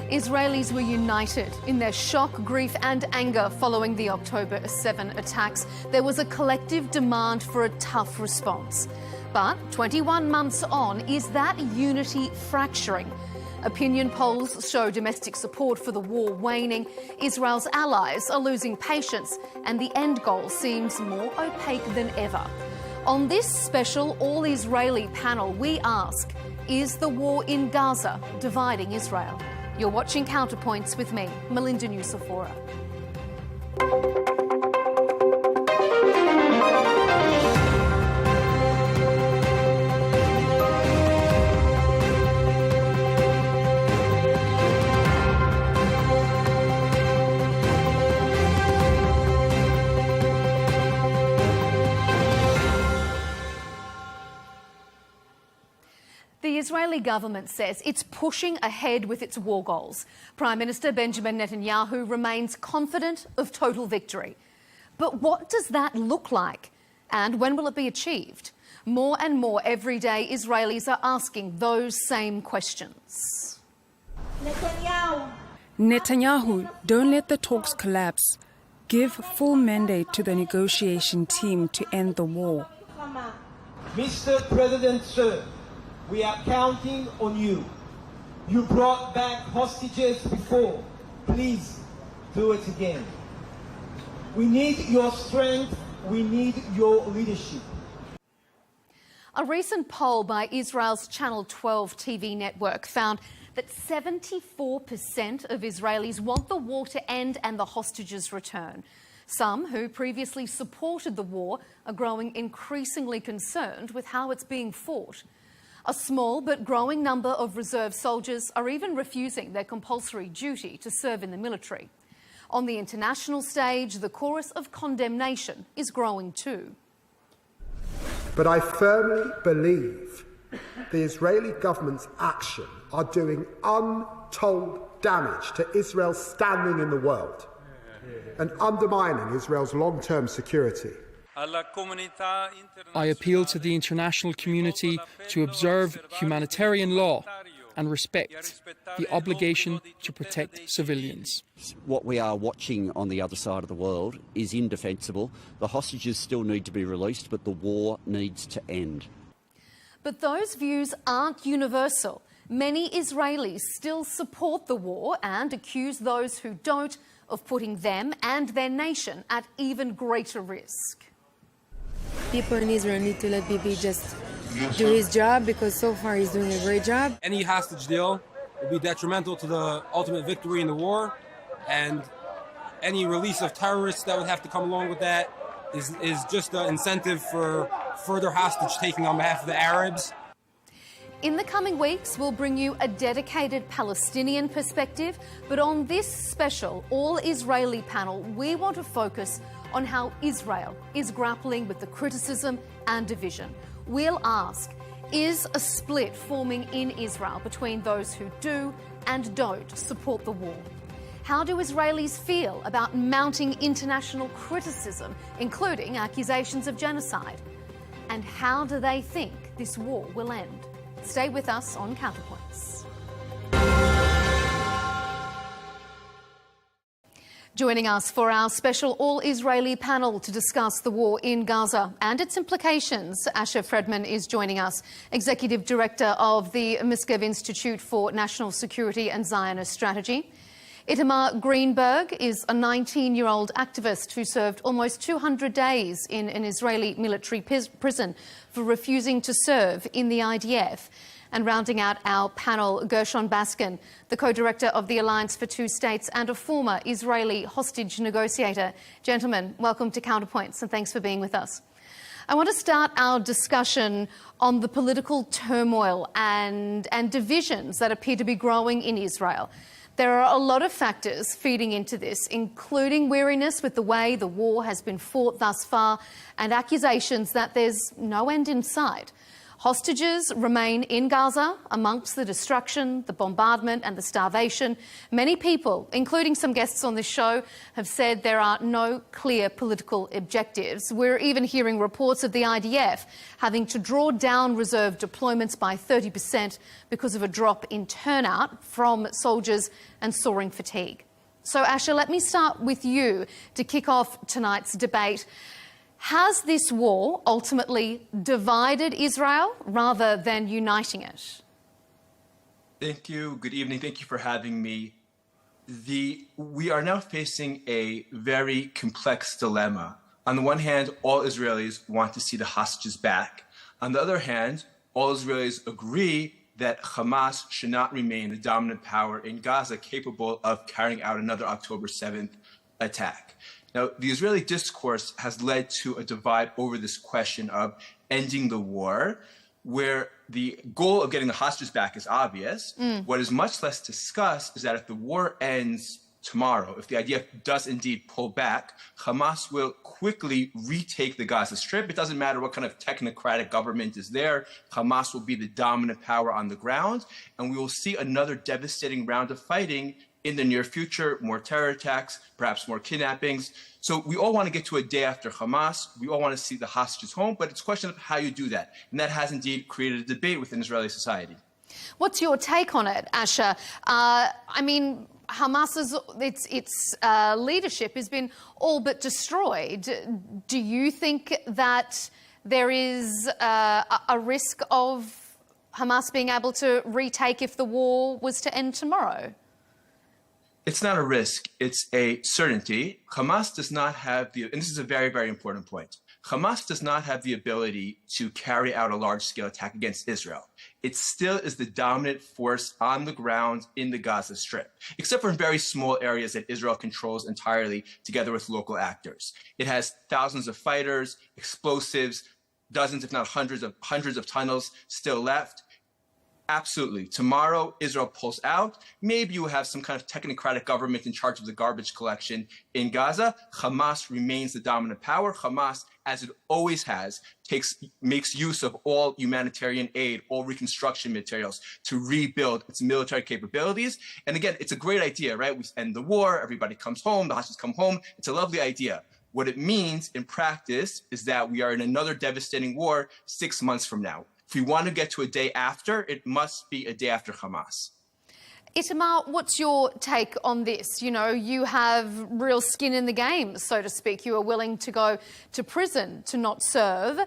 Israelis were united in their shock, grief and anger following the October 7 attacks. There was a collective demand for a tough response. But 21 months on, is that unity fracturing? Opinion polls show domestic support for the war waning. Israel's allies are losing patience, and the end goal seems more opaque than ever. On this special all-Israeli panel, we ask, is the war in Gaza dividing Israel? You're watching Counterpoints with me, Melinda Nucifora. The Israeli government says it's pushing ahead with its war goals. Prime Minister Benjamin Netanyahu remains confident of total victory. But what does that look like? And when will it be achieved? More and more every day, Israelis are asking those same questions. Netanyahu, don't let the talks collapse. Give full mandate to the negotiation team to end the war. Mr. President, sir, we are counting on you. You brought back hostages before. Please do it again. We need your strength. We need your leadership. A recent poll by Israel's Channel 12 TV network found that 74% of Israelis want the war to end and the hostages return. Some who previously supported the war are growing increasingly concerned with how it's being fought. A small but growing number of reserve soldiers are even refusing their compulsory duty to serve in the military. On the international stage, the chorus of condemnation is growing too. But I firmly believe the Israeli government's action are doing untold damage to Israel's standing in the world and undermining Israel's long-term security. I appeal to the international community to observe humanitarian law and respect the obligation to protect civilians. What we are watching on the other side of the world is indefensible. The hostages still need to be released, but the war needs to end. But those views aren't universal. Many Israelis still support the war and accuse those who don't of putting them and their nation at even greater risk. People in Israel need to let Bibi just do his job, because so far he's doing a great job. Any hostage deal will be detrimental to the ultimate victory in the war, and any release of terrorists that would have to come along with that is just an incentive for further hostage taking on behalf of the Arabs. In the coming weeks, we'll bring you a dedicated Palestinian perspective, but on this special all-Israeli panel, we want to focus on how Israel is grappling with the criticism and division. We'll ask, is a split forming in Israel between those who do and don't support the war? How do Israelis feel about mounting international criticism, including accusations of genocide? And how do they think this war will end? Stay with us on Counterpoints. Joining us for our special all-Israeli panel to discuss the war in Gaza and its implications, Asher Fredman is joining us, Executive Director of the Miskev Institute for National Security and Zionist Strategy. Itamar Greenberg is a 19-year-old activist who served almost 200 days in an Israeli military prison for refusing to serve in the IDF. And rounding out our panel, Gershon Baskin, the co-director of the Alliance for Two States and a former Israeli hostage negotiator. Gentlemen, welcome to Counterpoints, and thanks for being with us. I want to start our discussion on the political turmoil and divisions that appear to be growing in Israel. There are a lot of factors feeding into this, including weariness with the way the war has been fought thus far and accusations that there's no end in sight. Hostages remain in Gaza amongst the destruction, the bombardment and the starvation. Many people, including some guests on this show, have said there are no clear political objectives. We're even hearing reports of the IDF having to draw down reserve deployments by 30% because of a drop in turnout from soldiers and soaring fatigue. So, Asher, let me start with you to kick off tonight's debate. Has this war ultimately divided Israel rather than uniting it? Thank you. Good evening. Thank you for having me. We are now facing a very complex dilemma. On the one hand, all Israelis want to see the hostages back. On the other hand, all Israelis agree that Hamas should not remain the dominant power in Gaza, capable of carrying out another October 7th attack. Now, the Israeli discourse has led to a divide over this question of ending the war, where the goal of getting the hostages back is obvious. What is much less discussed is that if the war ends tomorrow, if the IDF does indeed pull back, Hamas will quickly retake the Gaza Strip. It doesn't matter what kind of technocratic government is there. Hamas will be the dominant power on the ground, and we will see another devastating round of fighting in the near future, more terror attacks, perhaps more kidnappings. So we all want to get to a day after Hamas. We all want to see the hostages home, but it's a question of how you do that. And that has indeed created a debate within Israeli society. What's your take on it, Asher? I mean, Hamas's its leadership has been all but destroyed. Do you think that there is a risk of Hamas being able to retake if the war was to end tomorrow? It's not a risk, it's a certainty. Hamas does not have the, and this is a very, very important point. Hamas does not have the ability to carry out a large-scale attack against Israel. It still is the dominant force on the ground in the Gaza Strip, except for in very small areas that Israel controls entirely together with local actors. It has thousands of fighters, explosives, dozens, if not hundreds of tunnels still left. Absolutely. Tomorrow, Israel pulls out. Maybe you have some kind of technocratic government in charge of the garbage collection in Gaza. Hamas remains the dominant power. Hamas, as it always has, makes use of all humanitarian aid, all reconstruction materials to rebuild its military capabilities. And again, it's a great idea, right? We end the war, everybody comes home, the hostages come home. It's a lovely idea. What it means in practice is that we are in another devastating war 6 months from now. If we want to get to a day after, it must be a day after Hamas. Itamar, what's your take on this? You know, you have real skin in the game, so to speak. You are willing to go to prison to not serve.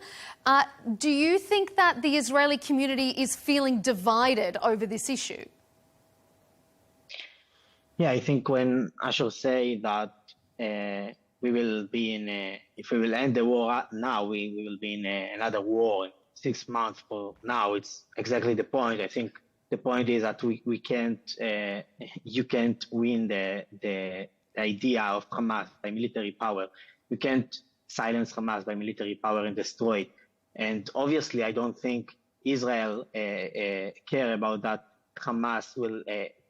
Do you think that the Israeli community is feeling divided over this issue? Yeah, I think when Asher say that we will be in if we will end the war now, we will be in another war in 6 months from now. It's exactly the point. I think the point is that we can't, you can't win the idea of Hamas by military power. You can't silence Hamas by military power and destroy it. And obviously, I don't think Israel care about that. Hamas will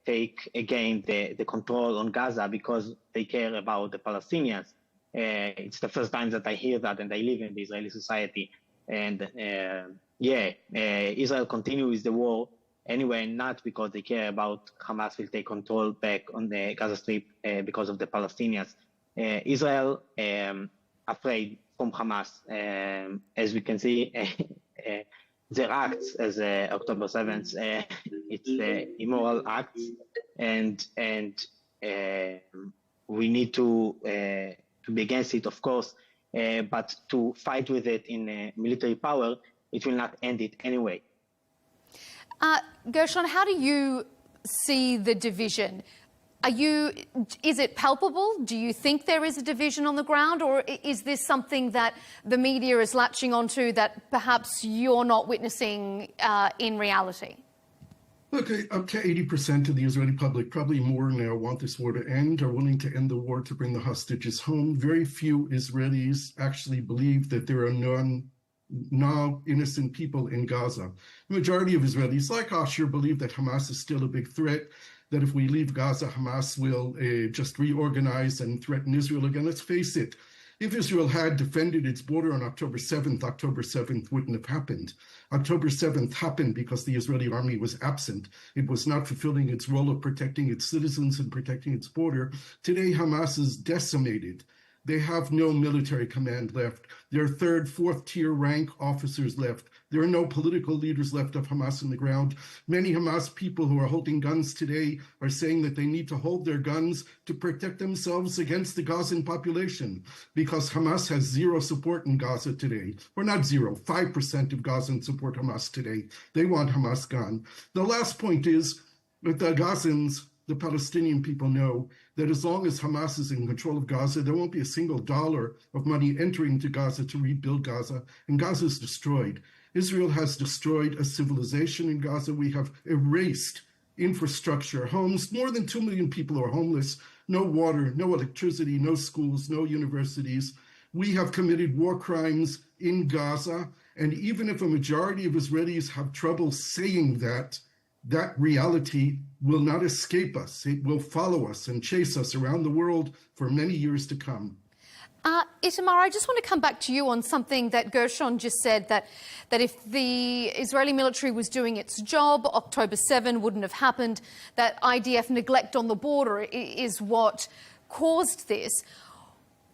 take again the control on Gaza because they care about the Palestinians. It's the first time that I hear that, and I live in the Israeli society. And Israel continues the war anyway, not because they care about Hamas will take control back on the Gaza Strip because of the Palestinians. Israel afraid from Hamas, as we can see, their acts as October 7th, it's immoral acts, and we need to be against it, of course, but to fight with it in military power, it will not end it anyway. Gershon, how do you see the division? Is it palpable? Do you think there is a division on the ground, or is this something that the media is latching onto that perhaps you're not witnessing in reality? Look, up to 80% of the Israeli public, probably more now, want this war to end, are willing to end the war to bring the hostages home. Very few Israelis actually believe that there are no innocent people in Gaza. The majority of Israelis, like Asher, believe that Hamas is still a big threat, that if we leave Gaza, Hamas will just reorganize and threaten Israel again. Let's face it, if Israel had defended its border on October 7th wouldn't have happened. October 7th happened because the Israeli army was absent. It was not fulfilling its role of protecting its citizens and protecting its border. Today, Hamas is decimated. They have no military command left. There are third, fourth tier rank officers left. There are no political leaders left of Hamas on the ground. Many Hamas people who are holding guns today are saying that they need to hold their guns to protect themselves against the Gazan population because Hamas has zero support in Gaza today. Or not zero, 5% of Gazans support Hamas today. They want Hamas gone. The last point is that the Gazans, the Palestinian people, know that as long as Hamas is in control of Gaza, there won't be a single dollar of money entering to Gaza to rebuild Gaza, and Gaza is destroyed. Israel has destroyed a civilization in Gaza. We have erased infrastructure, homes. More than 2 million people are homeless. No water, no electricity, no schools, no universities. We have committed war crimes in Gaza, and even if a majority of Israelis have trouble saying that, that reality will not escape us. It will follow us and chase us around the world for many years to come. Itamar, I just want to come back to you on something that Gershon just said, that if the Israeli military was doing its job, October 7 wouldn't have happened, that IDF neglect on the border is what caused this.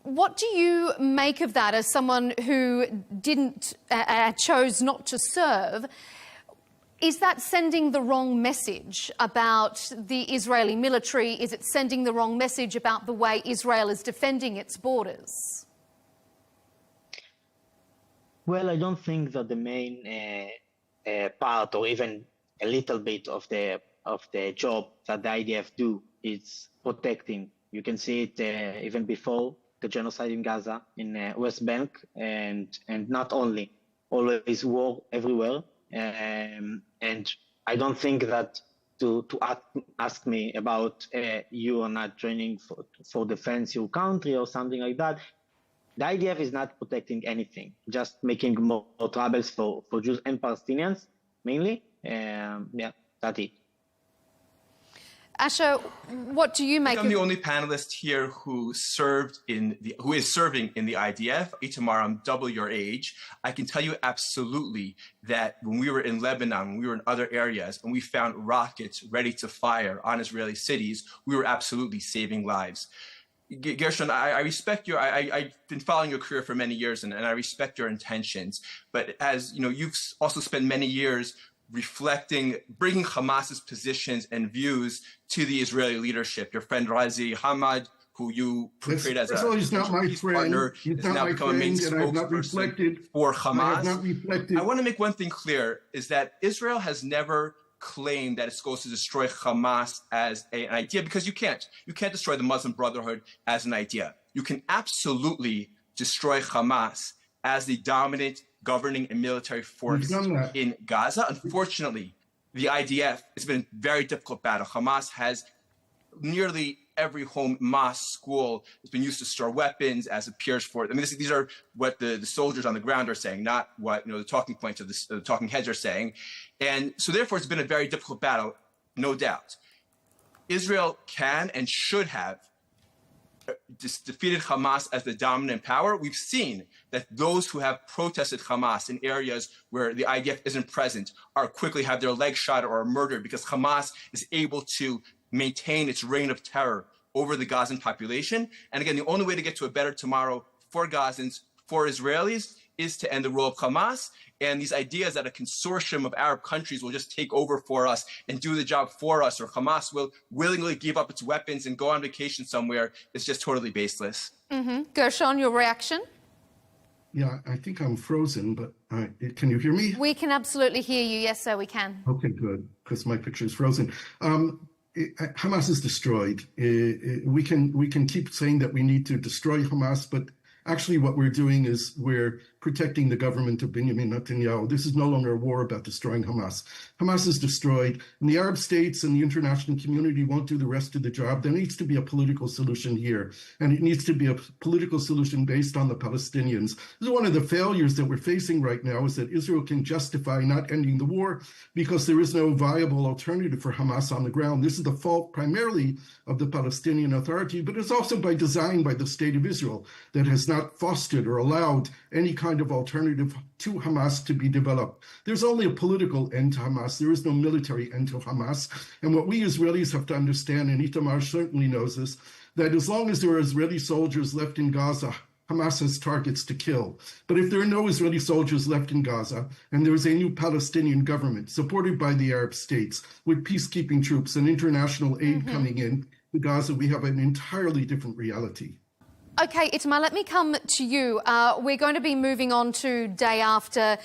What do you make of that as someone who chose not to serve? Is that sending the wrong message about the Israeli military? Is it sending the wrong message about the way Israel is defending its borders? Well, I don't think that the main part, or even a little bit of the job that the IDF do, is protecting. You can see it even before the genocide in Gaza, in West Bank, and not only. Always war everywhere. And I don't think that to ask me about you are not joining for defense your country or something like that. The IDF is not protecting anything, just making more troubles for Jews and Palestinians mainly. Yeah, that's it. Asher, what do you make I'm the only panelist here who is serving in the IDF. Itamar, I'm double your age. I can tell you absolutely that when we were in Lebanon, when we were in other areas, and we found rockets ready to fire on Israeli cities, we were absolutely saving lives. Gershon, I respect your, I've been following your career for many years, and I respect your intentions. But as you know, you've also spent many years bringing Hamas's positions and views to the Israeli leadership. Your friend Razi Hamad, who you portrayed as a he's not my friend. partner, He's has now become a main spokesperson for Hamas. I want to make one thing clear, is that Israel has never claimed that it's supposed to destroy Hamas as an idea, because you can't. You can't destroy the Muslim Brotherhood as an idea. You can absolutely destroy Hamas as the dominant governing and military force in Gaza. Unfortunately, the IDF, it's been a very difficult battle. Hamas has nearly every home, mosque, school has been used to store weapons, as appears for. I mean, these are what the soldiers on the ground are saying, not what the talking points of the talking heads are saying. And so, therefore, it's been a very difficult battle, no doubt. Israel can and should have defeated Hamas as the dominant power. We've seen that those who have protested Hamas in areas where the IDF isn't present are quickly have their legs shot or are murdered, because Hamas is able to maintain its reign of terror over the Gazan population. And again, the only way to get to a better tomorrow for Gazans, for Israelis, is to end the rule of Hamas. And these ideas that a consortium of Arab countries will just take over for us and do the job for us, or Hamas will willingly give up its weapons and go on vacation somewhere, is just totally baseless. Gershon, your reaction? Yeah, I think I'm frozen, but can you hear me? We can absolutely hear you. Yes, sir, we can. Okay, good, because my picture is frozen. Hamas is destroyed. We can keep saying that we need to destroy Hamas, but actually what we're doing is we're protecting the government of Benjamin Netanyahu. This is no longer a war about destroying Hamas. Hamas is destroyed, and the Arab states and the international community won't do the rest of the job. There needs to be a political solution here, and it needs to be a political solution based on the Palestinians. This is one of the failures that we're facing right now, is that Israel can justify not ending the war because there is no viable alternative for Hamas on the ground. This is the fault primarily of the Palestinian Authority, but it's also by design by the State of Israel that has not fostered or allowed any kind of alternative to Hamas to be developed. There's only a political end to Hamas. There is no military end to Hamas. And what we Israelis have to understand, and Itamar certainly knows this, that as long as there are Israeli soldiers left in Gaza, Hamas has targets to kill. But if there are no Israeli soldiers left in Gaza, and there is a new Palestinian government supported by the Arab states with peacekeeping troops and international aid coming in to Gaza, we have an entirely different reality. Okay, Itamar, let me come to you. We're going to be moving on to day after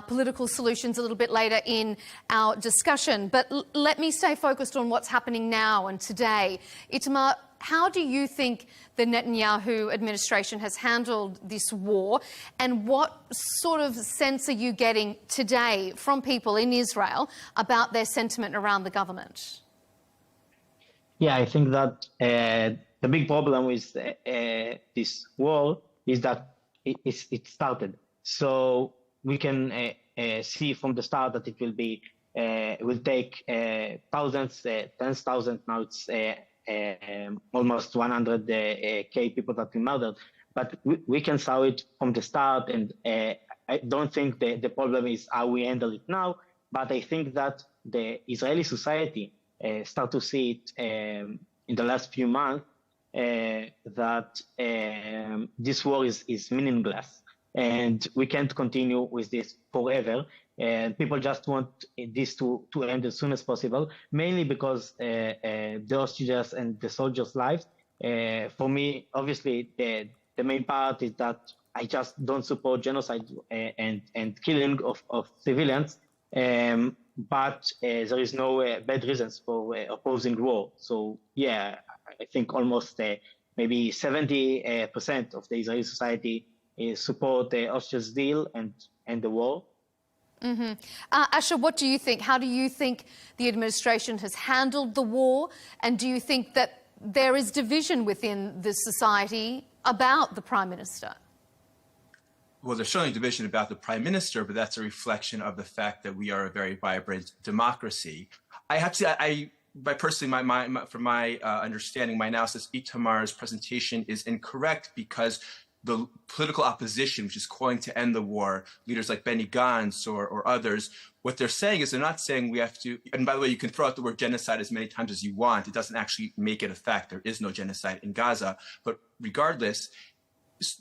political solutions a little bit later in our discussion. But let me stay focused on what's happening now and today. Itamar, how do you think the Netanyahu administration has handled this war, and what sort of sense are you getting today from people in Israel about their sentiment around the government? Yeah, I think that the big problem with this war is that it started. So we can see from the start that it will take thousands, 10,000, now it's almost 100K people that we murdered. But we can saw it from the start, and I don't think the problem is how we handle it now, but I think that the Israeli society start to see it in the last few months, that this war is meaningless, and we can't continue with this forever. And people just want this to end as soon as possible, mainly because the hostages and the soldiers' lives. For me, obviously, the main part is that I just don't support genocide and killing of civilians. But there is no bad reasons for opposing war. So, yeah, I think almost maybe 70% of the Israeli society support the hostage deal and the war. Asher, what do you think? How do you think the administration has handled the war? And do you think that there is division within the society about the Prime Minister? Well, there's certainly division about the Prime Minister, but that's a reflection of the fact that we are a very vibrant democracy. I have to say, from my understanding, my analysis, Itamar's presentation is incorrect, because the political opposition, which is calling to end the war, leaders like Benny Gantz or others, what they're saying is they're not saying we have to, and by the way, you can throw out the word genocide as many times as you want. It doesn't actually make it a fact. There is no genocide in Gaza. But regardless,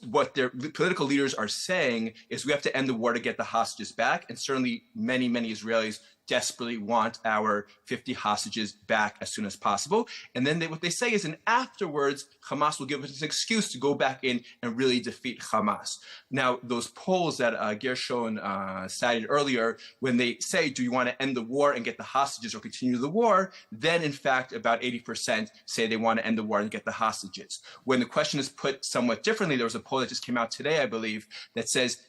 what their political leaders are saying is we have to end the war to get the hostages back. And certainly many, many Israelis desperately want our 50 hostages back as soon as possible. And then what they say is, and afterwards, Hamas will give us an excuse to go back in and really defeat Hamas. Now, those polls that Gershon cited earlier, when they say, do you want to end the war and get the hostages or continue the war? Then, in fact, about 80% say they want to end the war and get the hostages. When the question is put somewhat differently, there was a poll that just came out today, I believe, that says,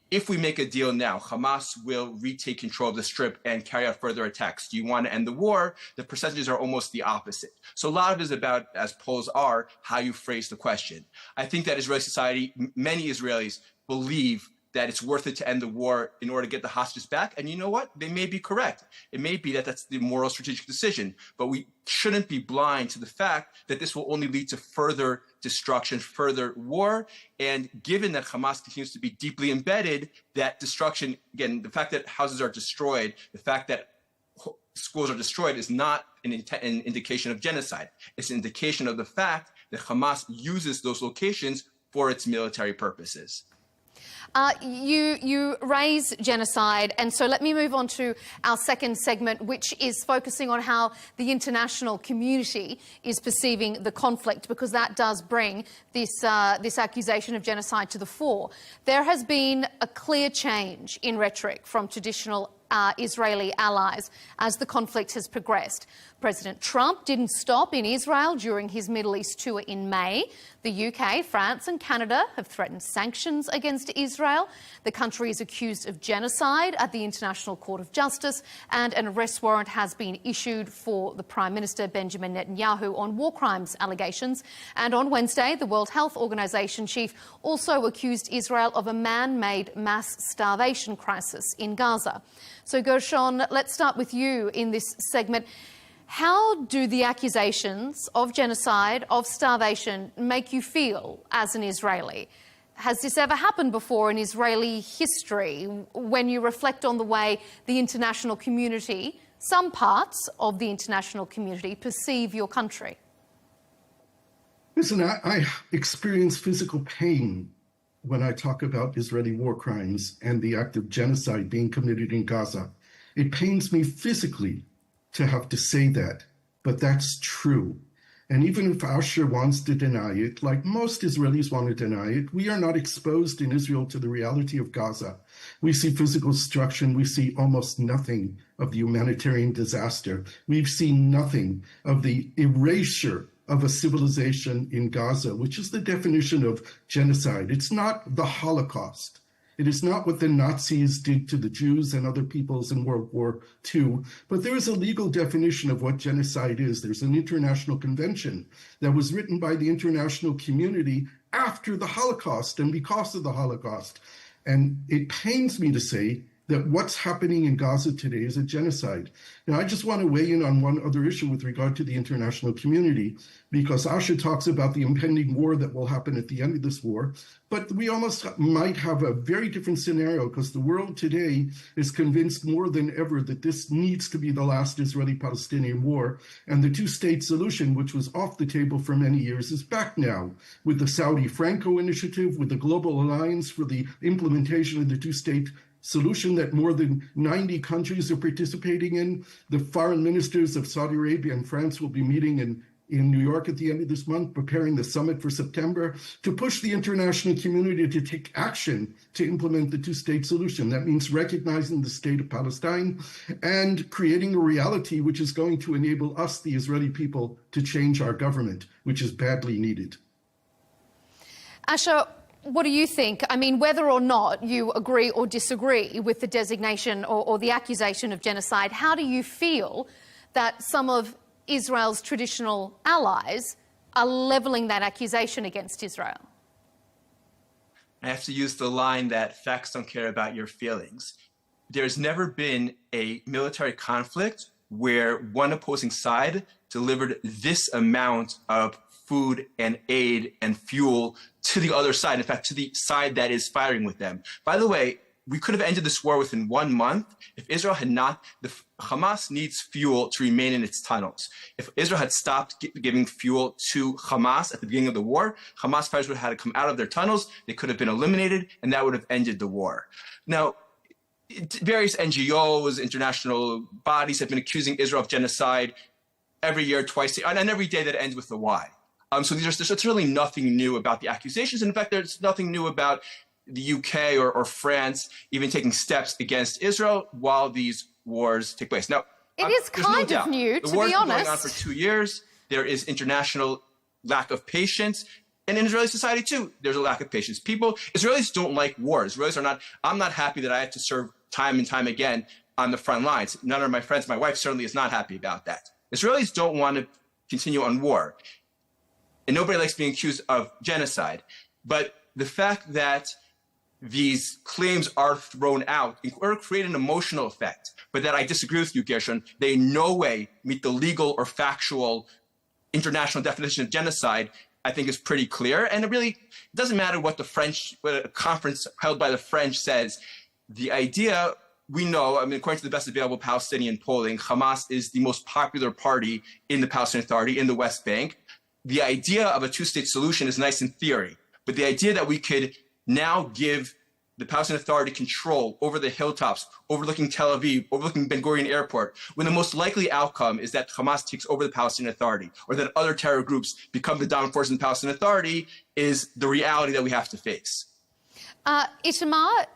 if we make a deal now, Hamas will retake control of the Strip and carry out further attacks. Do you want to end the war? The percentages are almost the opposite. So a lot of it is about, as polls are, how you phrase the question. I think that Israeli society, many Israelis believe that it's worth it to end the war in order to get the hostages back. And you know what? They may be correct. It may be that that's the moral strategic decision, but we shouldn't be blind to the fact that this will only lead to further destruction, further war. And given that Hamas continues to be deeply embedded, that destruction, again, the fact that houses are destroyed, the fact that schools are destroyed is not an indication of genocide. It's an indication of the fact that Hamas uses those locations for its military purposes. You raise genocide, and so let me move on to our second segment, which is focusing on how the international community is perceiving the conflict, because that does bring this accusation of genocide to the fore. There has been a clear change in rhetoric from traditional Israeli allies as the conflict has progressed. President Trump didn't stop in Israel during his Middle East tour in May. The UK, France and Canada have threatened sanctions against Israel. The country is accused of genocide at the International Court of Justice, and an arrest warrant has been issued for the Prime Minister Benjamin Netanyahu on war crimes allegations. And on Wednesday, the World Health Organization chief also accused Israel of a man-made mass starvation crisis in Gaza. So, Gershon, let's start with you in this segment. How do the accusations of genocide, of starvation, make you feel as an Israeli? Has this ever happened before in Israeli history when you reflect on the way the international community, some parts of the international community, perceive your country? Listen, I experience physical pain when I talk about Israeli war crimes and the act of genocide being committed in Gaza. It pains me physically to have to say that, but that's true. And even if Asher wants to deny it, like most Israelis want to deny it, we are not exposed in Israel to the reality of Gaza. We see physical destruction. We see almost nothing of the humanitarian disaster. We've seen nothing of the erasure of a civilization in Gaza, which is the definition of genocide. It's not the Holocaust. It is not what the Nazis did to the Jews and other peoples in World War II, but there is a legal definition of what genocide is. There's an international convention that was written by the international community after the Holocaust and because of the Holocaust. And it pains me to say that what's happening in Gaza today is a genocide. Now, I just want to weigh in on one other issue with regard to the international community, because Asher talks about the impending war that will happen at the end of this war, but we almost might have a very different scenario, because the world today is convinced more than ever that this needs to be the last Israeli-Palestinian war, and the two-state solution, which was off the table for many years, is back now, with the Saudi Franco initiative, with the Global Alliance for the implementation of the two-state solution that more than 90 countries are participating in. The foreign ministers of Saudi Arabia and France will be meeting in New York at the end of this month, preparing the summit for September, to push the international community to take action to implement the two-state solution. That means recognizing the state of Palestine and creating a reality which is going to enable us, the Israeli people, to change our government, which is badly needed. Asher, what do you think? I mean, whether or not you agree or disagree with the designation or the accusation of genocide, how do you feel that some of Israel's traditional allies are levelling that accusation against Israel? I have to use the line that facts don't care about your feelings. There's never been a military conflict where one opposing side delivered this amount of food and aid and fuel to the other side, in fact, to the side that is firing with them. By the way, we could have ended this war within 1 month if Israel had not. Hamas needs fuel to remain in its tunnels. If Israel had stopped giving fuel to Hamas at the beginning of the war, Hamas fighters would have had to come out of their tunnels. They could have been eliminated, and that would have ended the war. Now, various NGOs, international bodies have been accusing Israel of genocide every year, twice, and every day that ends with a Y. So there's really nothing new about the accusations. In fact, there's nothing new about the UK or France even taking steps against Israel while these wars take place. Now, it is kind of new, to be honest. The war's been going on for 2 years. There is international lack of patience. And in Israeli society, too, there's a lack of patience. Israelis don't like wars. Israelis are not, I'm not happy that I have to serve time and time again on the front lines. None of my friends, my wife certainly is not happy about that. Israelis don't want to continue on war. And nobody likes being accused of genocide. But the fact that these claims are thrown out in order to create an emotional effect, but that I disagree with you, Gershon, they in no way meet the legal or factual international definition of genocide, I think is pretty clear. And it doesn't matter what what a conference held by the French says. The idea, we know, according to the best available Palestinian polling, Hamas is the most popular party in the Palestinian Authority in the West Bank. The idea of a two-state solution is nice in theory, but the idea that we could now give the Palestinian Authority control over the hilltops, overlooking Tel Aviv, overlooking Ben Gurion Airport, when the most likely outcome is that Hamas takes over the Palestinian Authority, or that other terror groups become the dominant force in the Palestinian Authority, is the reality that we have to face. Itamar,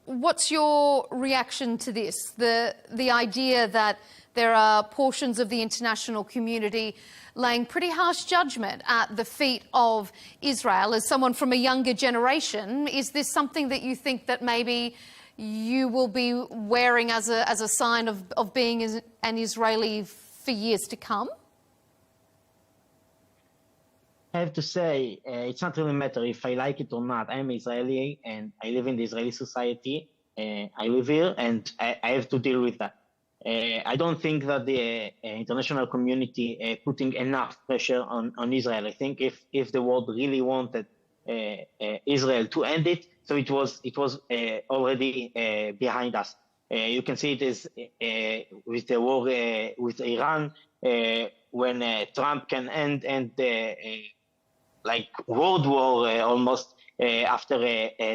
what's your reaction to this? The idea that there are portions of the international community laying pretty harsh judgment at the feet of Israel. As someone from a younger generation, is this something that you think that maybe you will be wearing as a sign of being an Israeli for years to come? I have to say, it's not really matter if I like it or not. I'm Israeli and I live in the Israeli society. I live here and I have to deal with that. I don't think that the international community putting enough pressure on Israel. I think if the world really wanted Israel to end it, so it was already behind us. You can see it is with the war with Iran, when Trump can end like world war almost after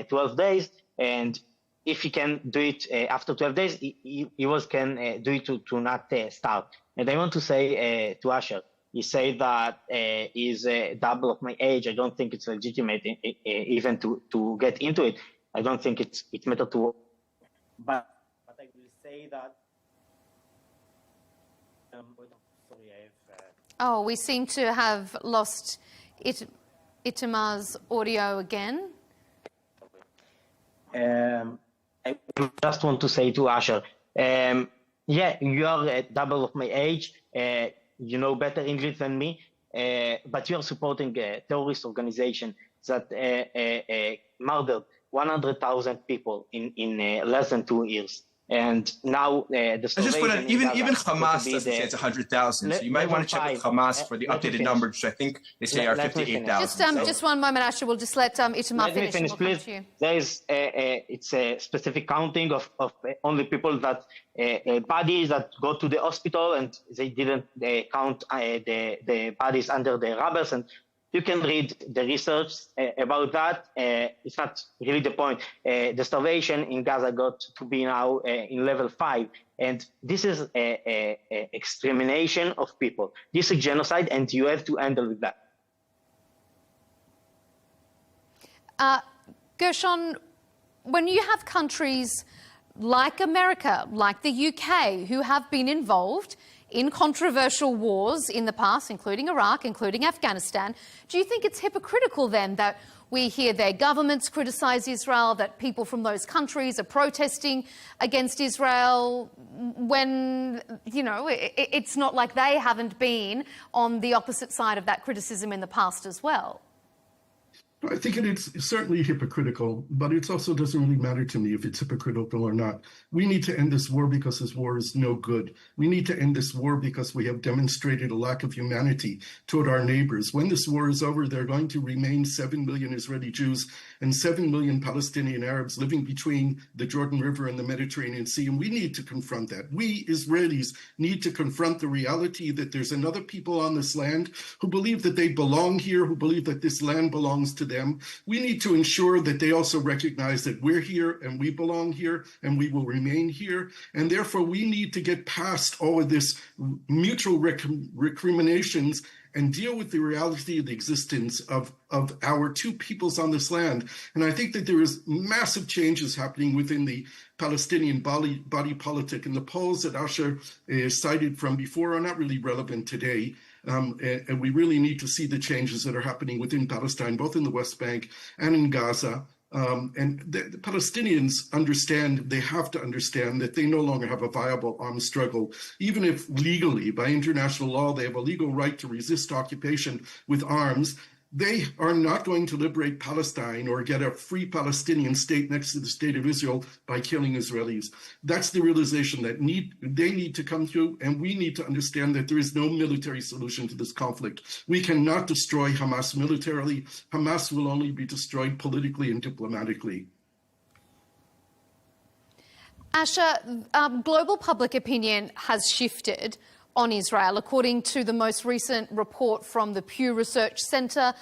12 days, and if he can do it after 12 days, he can do it to not start. And I want to say to Asher, he said that he's double of my age. I don't think it's legitimate even to get into it. I don't think it's matter to. But I will say that. Oh, we seem to have lost Itamar's audio again. I just want to say to Asher, yeah, you are double of my age. You know better English than me, but you are supporting a terrorist organization that murdered 100,000 people in less than 2 years. And now the just put it, even Hamas doesn't say it's 100,000. So you might want to check with Hamas for the updated numbers, which I think they say are 58,000. Just one moment, Asher. We'll just let Itamar finish. Let me finish, please. There is it's a specific counting of only people that bodies that go to the hospital, and they didn't count the bodies under the rubbers. And you can read the research about that. It's not really the point. The starvation in Gaza got to be now in level 5. And this is extermination of people. This is genocide, and you have to handle with that. Gershon, when you have countries like America, like the UK, who have been involved in controversial wars in the past, including Iraq, including Afghanistan, do you think it's hypocritical then that we hear their governments criticize Israel, that people from those countries are protesting against Israel when, you know, it's not like they haven't been on the opposite side of that criticism in the past as well? I think it's certainly hypocritical, but it also doesn't really matter to me if it's hypocritical or not. We need to end this war because this war is no good. We need to end this war because we have demonstrated a lack of humanity toward our neighbors. When this war is over, there are going to remain 7 million Israeli Jews and 7 million Palestinian Arabs living between the Jordan River and the Mediterranean Sea, and we need to confront that. We Israelis need to confront the reality that there's another people on this land who believe that they belong here, who believe that this land belongs to them. We need to ensure that they also recognize that we're here and we belong here and we will remain here. And therefore, we need to get past all of this mutual recriminations and deal with the reality of the existence of our two peoples on this land. And I think that there is massive changes happening within the Palestinian body politic. And the polls that Asher cited from before are not really relevant today. And we really need to see the changes that are happening within Palestine, both in the West Bank and in Gaza. And the Palestinians understand, they have to understand that they no longer have a viable armed struggle. Even if legally, by international law, they have a legal right to resist occupation with arms, they are not going to liberate Palestine or get a free Palestinian state next to the state of Israel by killing Israelis. That's the realization that they need to come to, and we need to understand that there is no military solution to this conflict. We cannot destroy Hamas militarily. Hamas will only be destroyed politically and diplomatically. Asher, global public opinion has shifted on Israel. According to the most recent report from the Pew Research Centre,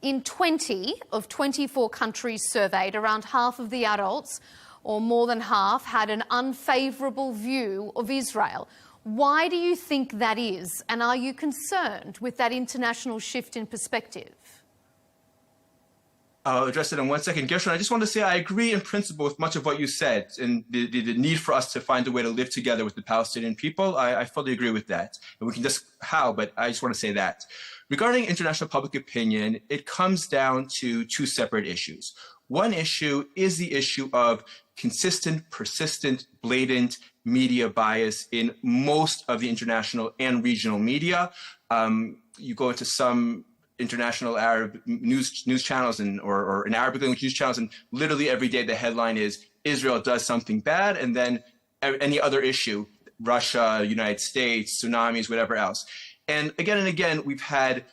in 20 of 24 countries surveyed, around half of the adults, or more than half, had an unfavourable view of Israel. Why do you think that is? And are you concerned with that international shift in perspective? I'll address it in 1 second. Gershon, I just want to say I agree in principle with much of what you said and the need for us to find a way to live together with the Palestinian people. I fully agree with that. And we can just how, but I just want to say that. Regarding international public opinion, it comes down to two separate issues. One issue is the issue of consistent, persistent, blatant media bias in most of the international and regional media. You go into some international Arab news channels or in Arabic language news channels, and literally every day the headline is Israel does something bad, and then any other issue, Russia, United States, tsunamis, whatever else. And again, we've had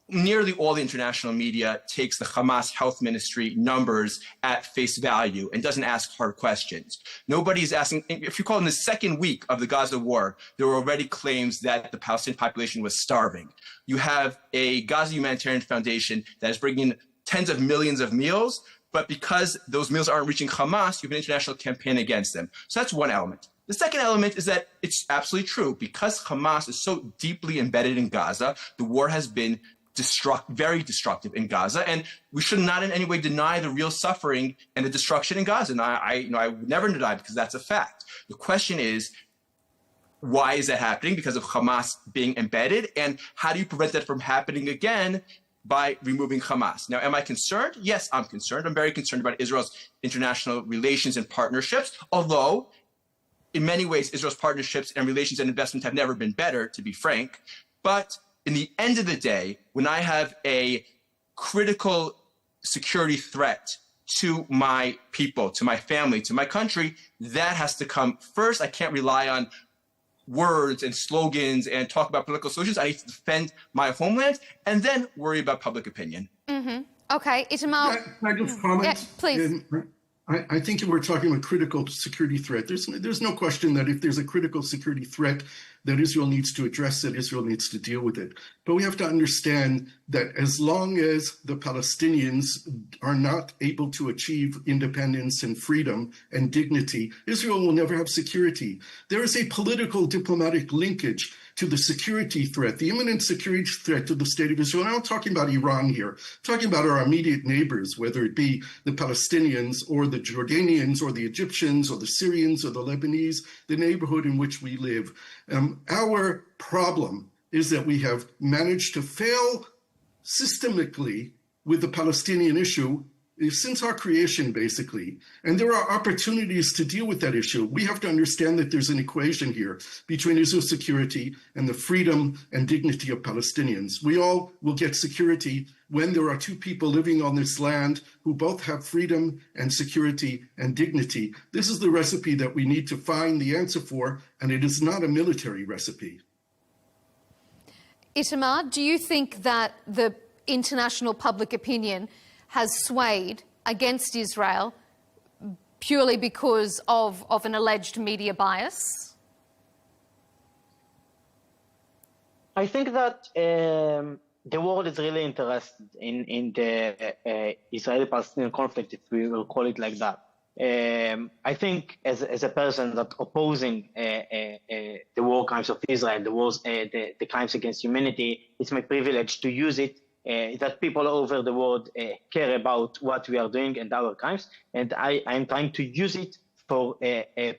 nearly all the international media takes the Hamas health ministry numbers at face value and doesn't ask hard questions. Nobody's asking, if you call in the second week of the Gaza war, there were already claims that the Palestinian population was starving. You have a Gaza Humanitarian Foundation that is bringing in tens of millions of meals, but because those meals aren't reaching Hamas, you have an international campaign against them. So that's one element. The second element is that it's absolutely true. Because Hamas is so deeply embedded in Gaza, the war has been very destructive in Gaza, and we should not in any way deny the real suffering and the destruction in Gaza. And I would never deny because that's a fact. The question is, why is that happening? Because of Hamas being embedded, and how do you prevent that from happening again by removing Hamas? Now, am I concerned? Yes, I'm concerned. I'm very concerned about Israel's international relations and partnerships, although in many ways, Israel's partnerships and relations and investments have never been better, to be frank. But in the end of the day, when I have a critical security threat to my people, to my family, to my country, that has to come first. I can't rely on words and slogans and talk about political solutions. I need to defend my homeland and then worry about public opinion. Mm-hmm. Okay, Itamar. Can I just comment? Yeah, please. I think we're talking about critical security threat. There's no question that if there's a critical security threat, that Israel needs to address it, Israel needs to deal with it. But we have to understand that as long as the Palestinians are not able to achieve independence and freedom and dignity, Israel will never have security. There is a political diplomatic linkage to the security threat, the imminent security threat to the state of Israel. I'm not talking about Iran here. I'm talking about our immediate neighbors, whether it be the Palestinians or the Jordanians or the Egyptians or the Syrians or the Lebanese, the neighborhood in which we live. Our problem is that we have managed to fail systemically with the Palestinian issue since our creation, basically. And there are opportunities to deal with that issue. We have to understand that there's an equation here between Israel's security and the freedom and dignity of Palestinians. We all will get security when there are two people living on this land who both have freedom and security and dignity. This is the recipe that we need to find the answer for, and it is not a military recipe. Itamar, do you think that the international public opinion has swayed against Israel purely because of an alleged media bias? I think that the world is really interested in the Israeli-Palestinian conflict, if we will call it like that. I think as a person that opposing the war crimes of Israel, the crimes against humanity, it's my privilege to use it, that people all over the world care about what we are doing and our crimes. And I'm trying to use it for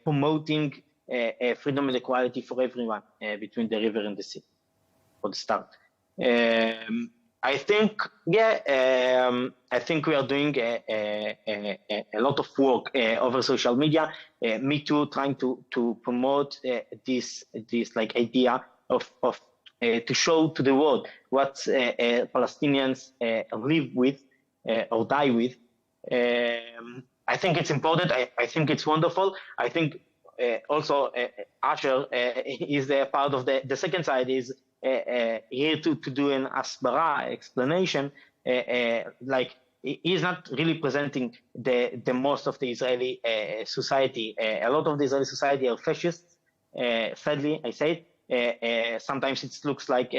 promoting freedom and equality for everyone between the river and the sea, for the start. I think, I think we are doing a lot of work over social media. Me too, trying to promote this like idea of to show to the world what Palestinians live with or die with. I think it's important. I think it's wonderful. I think also Asher is a part of the second side is here to do an asbara explanation, like he's not really presenting the most of the Israeli society. A lot of the Israeli society are fascists, sadly, I say it. Sometimes it looks like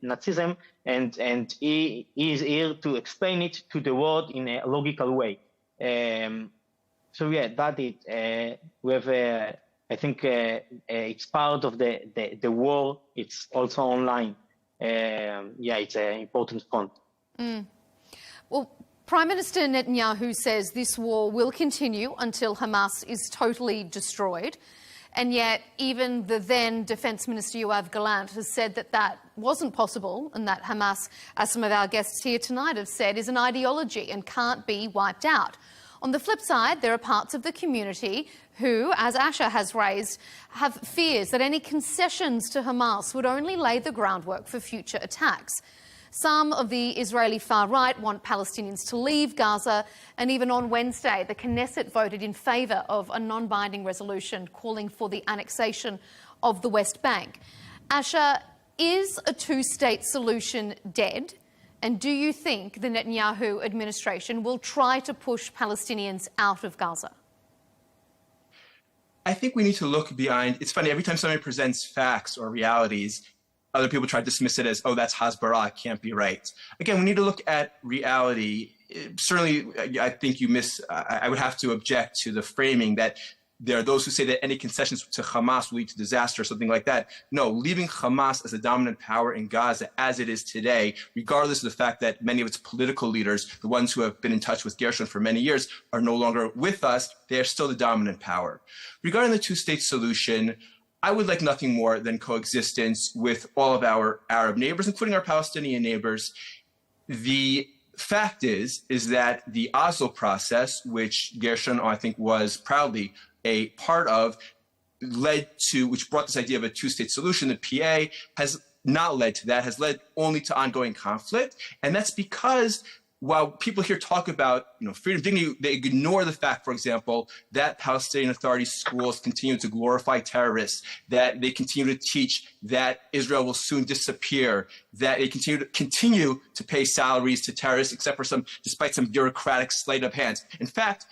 Nazism, and he is here to explain it to the world in a logical way. So yeah, that it. We have I think it's part of the war. It's also online. Yeah, it's an important front. Well, Prime Minister Netanyahu says this war will continue until Hamas is totally destroyed. And yet even the then Defence Minister Yoav Gallant has said that that wasn't possible, and that Hamas, as some of our guests here tonight have said, is an ideology and can't be wiped out. On the flip side, there are parts of the community who, as Asher has raised, have fears that any concessions to Hamas would only lay the groundwork for future attacks. Some of the Israeli far right want Palestinians to leave Gaza, and even on Wednesday, the Knesset voted in favour of a non-binding resolution calling for the annexation of the West Bank. Asher, is a two-state solution dead? And do you think the Netanyahu administration will try to push Palestinians out of Gaza? I think we need to look behind. It's funny, every time somebody presents facts or realities, other people try to dismiss it as, oh, that's Hasbara, it can't be right. Again, we need to look at reality. Certainly, I think I would have to object to the framing that there are those who say that any concessions to Hamas will lead to disaster or something like that. No, leaving Hamas as a dominant power in Gaza as it is today, regardless of the fact that many of its political leaders, the ones who have been in touch with Gershon for many years, are no longer with us, they are still the dominant power. Regarding the two-state solution, I would like nothing more than coexistence with all of our Arab neighbors, including our Palestinian neighbors. The fact is that the Oslo process, which Gershon, I think, was proudly a part of, which brought this idea of a two-state solution. The PA has not led to that, has led only to ongoing conflict. And that's because while people here talk about freedom, dignity, they ignore the fact, for example, that Palestinian Authority schools continue to glorify terrorists, that they continue to teach that Israel will soon disappear, that they continue to pay salaries to terrorists, despite some bureaucratic sleight of hand. In fact,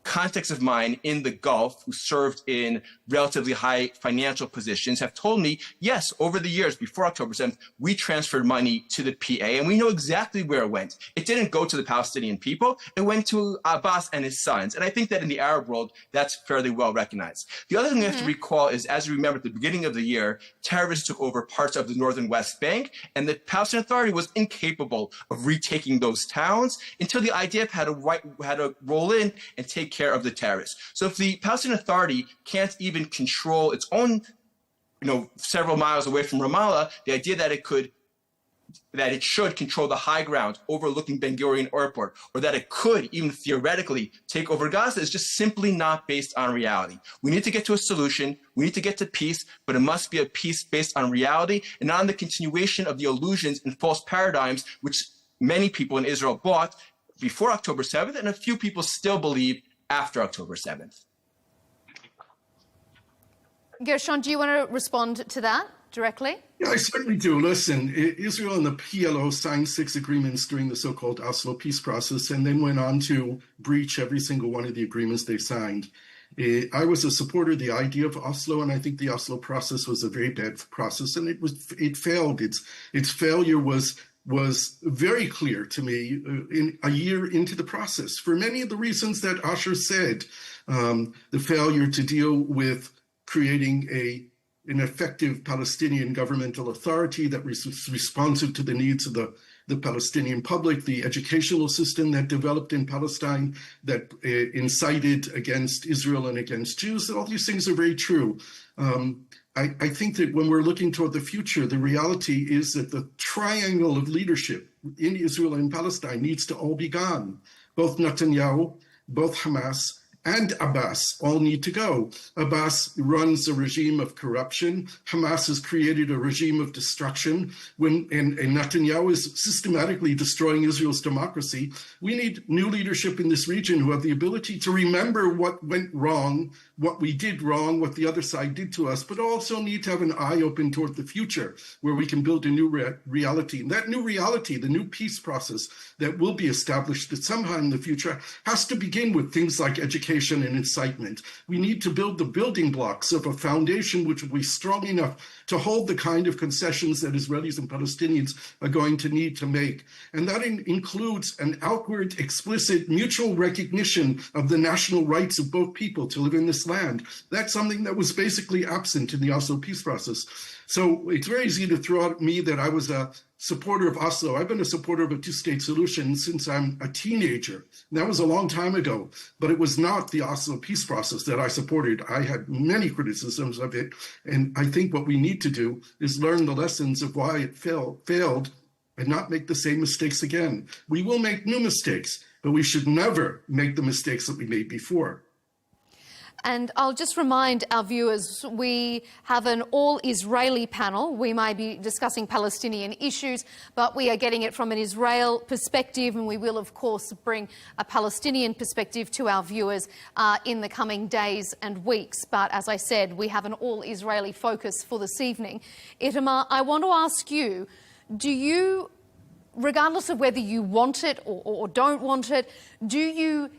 contacts of mine in the Gulf who served in relatively high financial positions have told me, yes, over the years before October 7th, we transferred money to the PA and we know exactly where it went. It didn't go to the Palestinian people. It went to Abbas and his sons. And I think that in the Arab world, that's fairly well recognized. The other thing we have to recall is, as you remember at the beginning of the year, terrorists took over parts of the northern West Bank, and the Palestinian Authority was incapable of retaking those towns until the IDF had to roll in and take care of the terrorists. So if the Palestinian Authority can't even control its own, several miles away from Ramallah, the idea that it should control the high ground overlooking Ben Gurion Airport, or that it could even theoretically take over Gaza, is just simply not based on reality. We need to get to a solution. We need to get to peace, but it must be a peace based on reality and not on the continuation of the illusions and false paradigms which many people in Israel bought before October 7th, and a few people still believe after October 7th. Gershon, do you want to respond to that directly? Yeah, I certainly do. Listen, Israel and the PLO signed 6 agreements during the so-called Oslo peace process and then went on to breach every single one of the agreements they signed. I was a supporter of the idea of Oslo, and I think the Oslo process was a very bad process, and it failed. Its failure was very clear to me in a year into the process for many of the reasons that Asher said. The failure to deal with creating an effective Palestinian governmental authority that was responsive to the needs of the Palestinian public, the educational system that developed in Palestine that incited against Israel and against Jews. All these things are very true. I think that when we're looking toward the future, the reality is that the triangle of leadership in Israel and Palestine needs to all be gone. Both Netanyahu, both Hamas, and Abbas all need to go. Abbas runs a regime of corruption. Hamas has created a regime of destruction. And Netanyahu is systematically destroying Israel's democracy. We need new leadership in this region who have the ability to remember what went wrong, what we did wrong, what the other side did to us, but also need to have an eye open toward the future where we can build a new reality. And that new reality, the new peace process that will be established at some time in the future, has to begin with things like education and incitement. We need to build the building blocks of a foundation which will be strong enough to hold the kind of concessions that Israelis and Palestinians are going to need to make. And that includes an outward, explicit, mutual recognition of the national rights of both people to live in this land. That's something that was basically absent in the Oslo peace process. So it's very easy to throw at me that I was a supporter of Oslo. I've been a supporter of a two-state solution since I'm a teenager. And that was a long time ago, but it was not the Oslo peace process that I supported. I had many criticisms of it, and I think what we need to do is learn the lessons of why it failed and not make the same mistakes again. We will make new mistakes, but we should never make the mistakes that we made before. And I'll just remind our viewers, we have an all-Israeli panel. We may be discussing Palestinian issues, but we are getting it from an Israel perspective, and we will, of course, bring a Palestinian perspective to our viewers in the coming days and weeks. But as I said, we have an all-Israeli focus for this evening. Itamar, I want to ask you, do you, regardless of whether you want it or don't want it, do you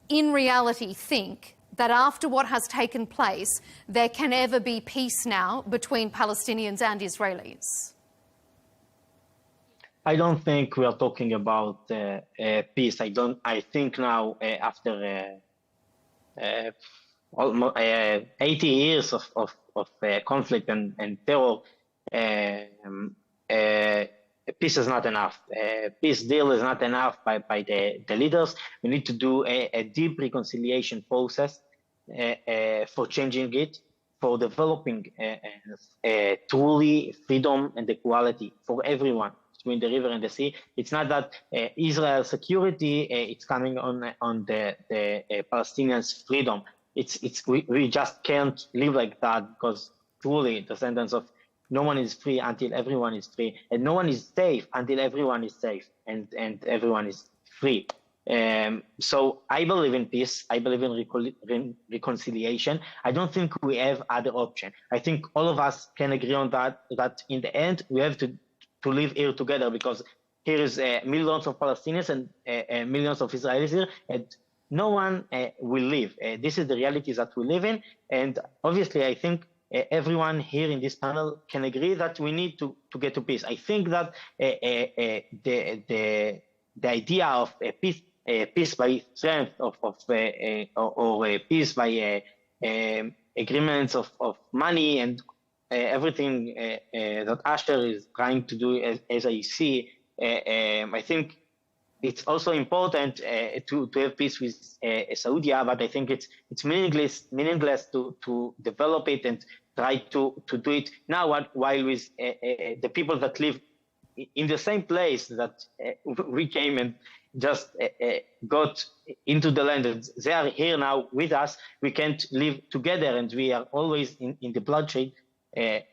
in reality think that after what has taken place, there can ever be peace now between Palestinians and Israelis? I don't think we are talking about peace. I think now, after almost 80 years of conflict and terror, peace is not enough. Peace deal is not enough by the leaders. We need to do a deep reconciliation process for changing it, for developing truly freedom and equality for everyone between the river and the sea. It's not that Israel's security it's coming on the Palestinians' freedom. We just can't live like that, because truly the sentence of no one is free until everyone is free, and no one is safe until everyone is safe and everyone is free. So I believe in peace. I believe in reconciliation. I don't think we have other option. I think all of us can agree on that in the end we have to live here together, because here is millions of Palestinians and millions of Israelis here, and no one will live. This is the reality that we live in, and obviously I think everyone here in this panel can agree that we need to get to peace. I think that the idea of peace by strength or peace by agreements of money and everything that Asher is trying to do, as I see, I think it's also important to have peace with Saudi, but I think it's meaningless to develop it and try to do it now while with the people that live in the same place that we came and just got into the land. They are here now with us. We can't live together, and we are always in the bloodshed. I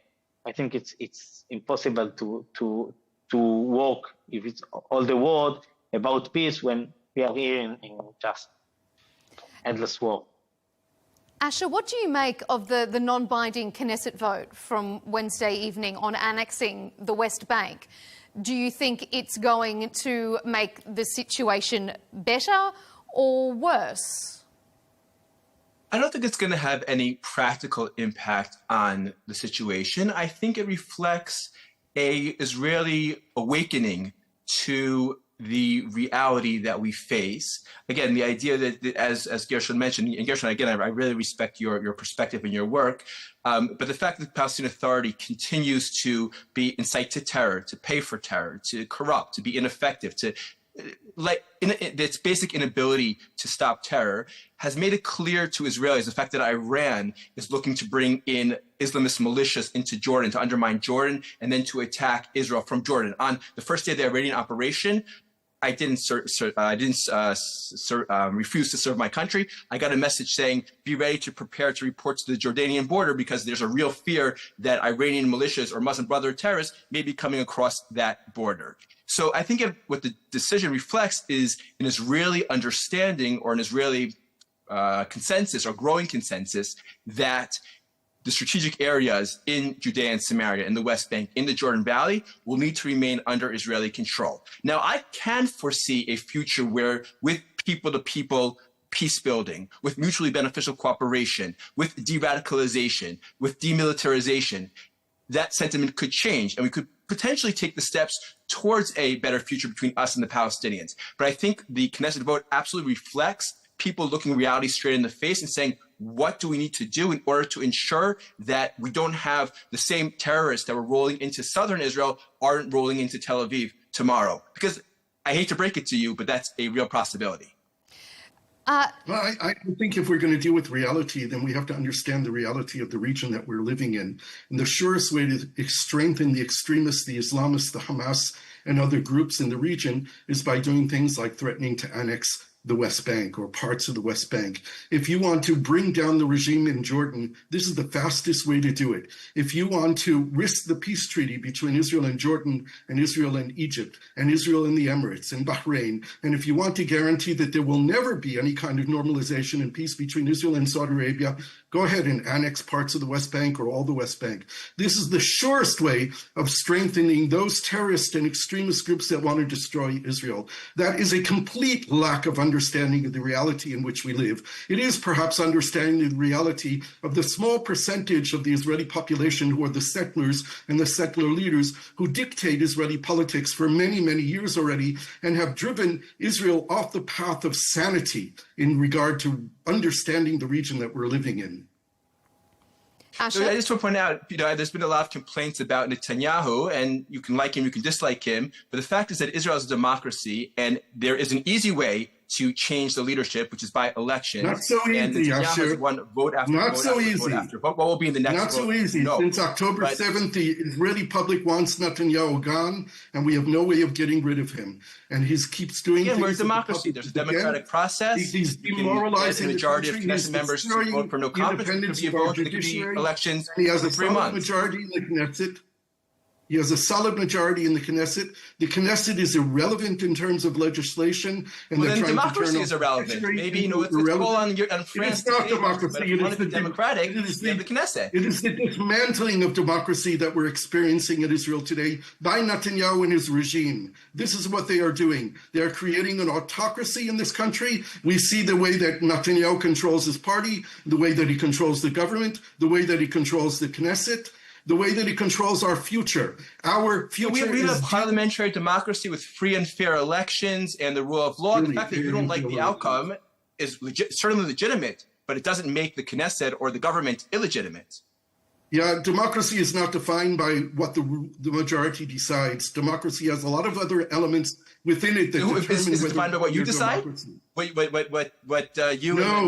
think it's impossible to work, if it's all the world, about peace when we are here in just endless war. Asher, what do you make of the non-binding Knesset vote from Wednesday evening on annexing the West Bank? Do you think it's going to make the situation better or worse? I don't think it's going to have any practical impact on the situation. I think it reflects an Israeli awakening to the reality that we face. Again, the idea that as Gershon mentioned, and Gershon, again, I really respect your perspective and your work, but the fact that the Palestinian Authority continues to be incite to terror, to pay for terror, to corrupt, to be ineffective, to its basic inability to stop terror has made it clear to Israelis the fact that Iran is looking to bring in Islamist militias into Jordan to undermine Jordan and then to attack Israel from Jordan. On the first day of the Iranian operation, I didn't refuse to serve my country. I got a message saying, be ready to prepare to report to the Jordanian border because there's a real fear that Iranian militias or Muslim Brotherhood terrorists may be coming across that border. So I think what the decision reflects is an Israeli understanding or an Israeli consensus or growing consensus that the strategic areas in Judea and Samaria, in the West Bank, in the Jordan Valley, will need to remain under Israeli control. Now, I can foresee a future where, with people-to-people peace building, with mutually beneficial cooperation, with de-radicalization, with demilitarization, that sentiment could change, and we could potentially take the steps towards a better future between us and the Palestinians. But I think the Knesset vote absolutely reflects people looking reality straight in the face and saying, what do we need to do in order to ensure that we don't have the same terrorists that were rolling into southern Israel aren't rolling into Tel Aviv tomorrow? Because I hate to break it to you, but that's a real possibility. Well, I think if we're going to deal with reality, then we have to understand the reality of the region that we're living in. And the surest way to strengthen the extremists, the Islamists, the Hamas, and other groups in the region is by doing things like threatening to annex the West Bank or parts of the West Bank. If you want to bring down the regime in Jordan, this is the fastest way to do it. If you want to risk the peace treaty between Israel and Jordan and Israel and Egypt and Israel and the Emirates and Bahrain, and if you want to guarantee that there will never be any kind of normalization and peace between Israel and Saudi Arabia, go ahead and annex parts of the West Bank or all the West Bank. This is the surest way of strengthening those terrorist and extremist groups that want to destroy Israel. That is a complete lack of understanding of the reality in which we live. It is perhaps understanding the reality of the small percentage of the Israeli population who are the settlers and the settler leaders who dictate Israeli politics for many, many years already and have driven Israel off the path of sanity in regard to understanding the region that we're living in. So I just want to point out, there's been a lot of complaints about Netanyahu, and you can like him, you can dislike him, but the fact is that Israel is a democracy, and there is an easy way to change the leadership, which is by election. Not so easy, and Netanyahu has won vote after Not vote so after easy. vote after vote. What will be in the next Not vote? so easy. No. Since October 7th, the Israeli public wants Netanyahu gone, and we have no way of getting rid of him. And he keeps doing things. We're a democracy. There's a democratic process. He's demoralizing the majority of Knesset members to vote for no confidence. There could be elections He has for a 3 solid months. majority in the Knesset. He has a solid majority in the Knesset. The Knesset is irrelevant in terms of legislation, and Well, they're then trying democracy to turn is irrelevant. Maybe let's call on France. It's not democracy. But if you want to be democratic, you have the Knesset. It is the dismantling of democracy that we're experiencing in Israel today by Netanyahu and his regime. This is what they are doing. They are creating an autocracy in this country. We see the way that Netanyahu controls his party, the way that he controls the government, the way that he controls the Knesset, the way that he controls our future. Our future We is have parliamentary democracy with free and fair elections and the rule of law. The fact that you don't like the outcome is certainly legitimate, but it doesn't make the Knesset or the government illegitimate. Yeah, democracy is not defined by what the majority decides. Democracy has a lot of other elements within it that determine is it defined by what you decide? No,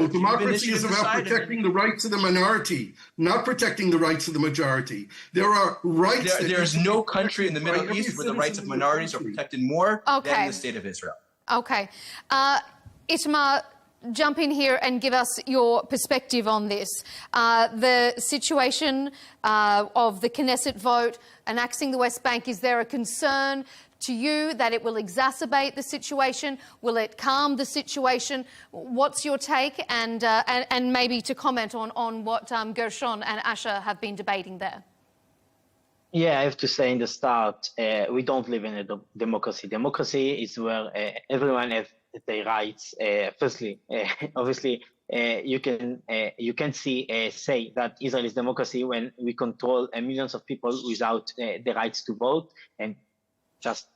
democracy is about protecting the rights of the minority, not protecting the rights of the majority. There are rights. There's no country in the Middle East where the rights of minorities are protected more than the state of Israel. Okay. Itamar, jump in here and give us your perspective on this. The situation of the Knesset vote annexing the West Bank, is there a concern to you that it will exacerbate the situation? Will it calm the situation? What's your take? And maybe to comment on what Gershon and Asher have been debating there. Yeah, I have to say in the start, we don't live in a democracy. Democracy is where everyone has their rights. Firstly, obviously, you can say that Israel is democracy when we control millions of people without the rights to vote and just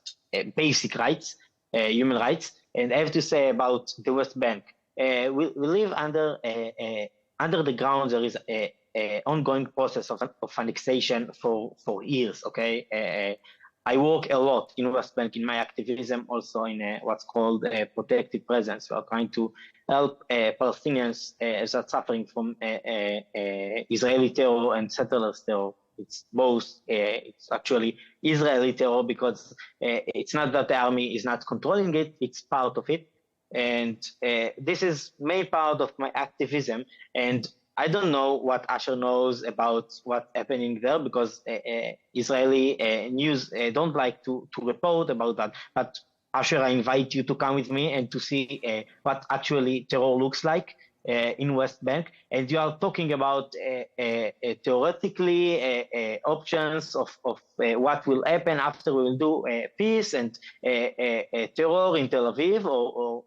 basic rights, human rights. And I have to say about the West Bank, we live under the ground. There is a ongoing process of annexation for years. Okay, I work a lot in West Bank in my activism, also in what's called protective presence. We are trying to help Palestinians that are suffering from Israeli terror and settlers terror. It's both. It's actually Israeli terror because it's not that the army is not controlling it; it's part of it, and this is main part of my activism. And I don't know what Asher knows about what's happening there because Israeli news don't like to report about that. But Asher, I invite you to come with me and to see what actually terror looks like in West Bank. And you are talking about theoretically options of what will happen after we will do peace and terror in Tel Aviv, or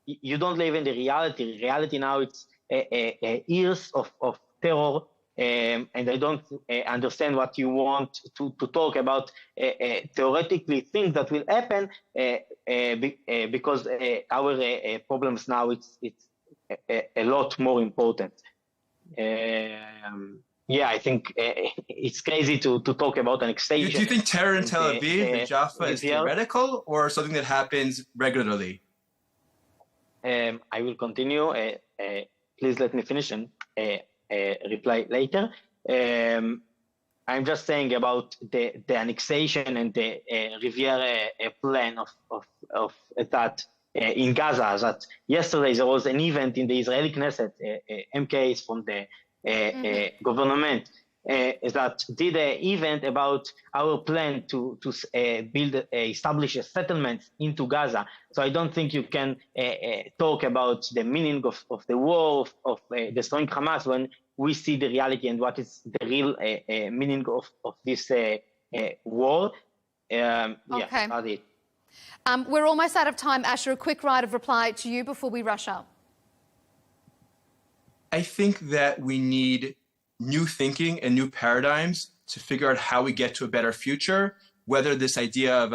you don't live in the reality. Reality now it's years of terror, and I don't understand what you want to talk about theoretically things that will happen because our problems now it's a lot more important. Yeah, I think it's crazy to talk about annexation. Do you think terror in Tel Aviv and Jaffa is theoretical or something that happens regularly? I will continue. Please let me finish and reply later. I'm just saying about the annexation and the Riviera plan of that in Gaza. That yesterday there was an event in the Israeli Knesset, MKs from the government that did an event about our plan to establish a settlement into Gaza. So I don't think you can talk about the meaning of the war, of destroying Hamas when we see the reality and what is the real meaning of this war. Yeah, that's it. We're almost out of time. Asher, a quick right of reply to you before we rush out. I think that we need new thinking and new paradigms to figure out how we get to a better future, whether this idea of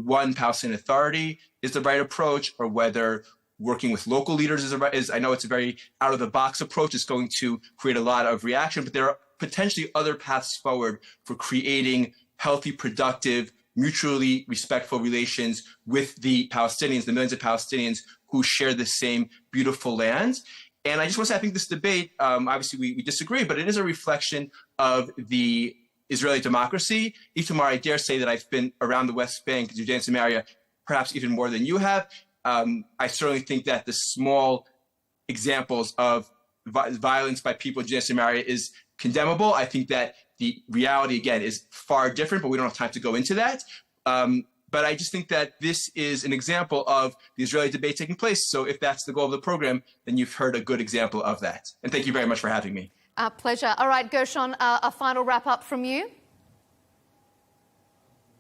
one Palestinian authority is the right approach, or whether working with local leaders is I know it's a very out-of-the-box approach. It's going to create a lot of reaction, but there are potentially other paths forward for creating healthy, productive, mutually respectful relations with the Palestinians, the millions of Palestinians who share the same beautiful land. And I just want to say, I think this debate, obviously we disagree, but it is a reflection of the Israeli democracy. Itamar, I dare say that I've been around the West Bank, Judea and Samaria, perhaps even more than you have. I certainly think that the small examples of violence by people in Judea and Samaria is condemnable. I think that the reality, again, is far different, but we don't have time to go into that. But I just think that this is an example of the Israeli debate taking place. So if that's the goal of the program, then you've heard a good example of that. And thank you very much for having me. Pleasure. All right, Gershon, a final wrap up from you.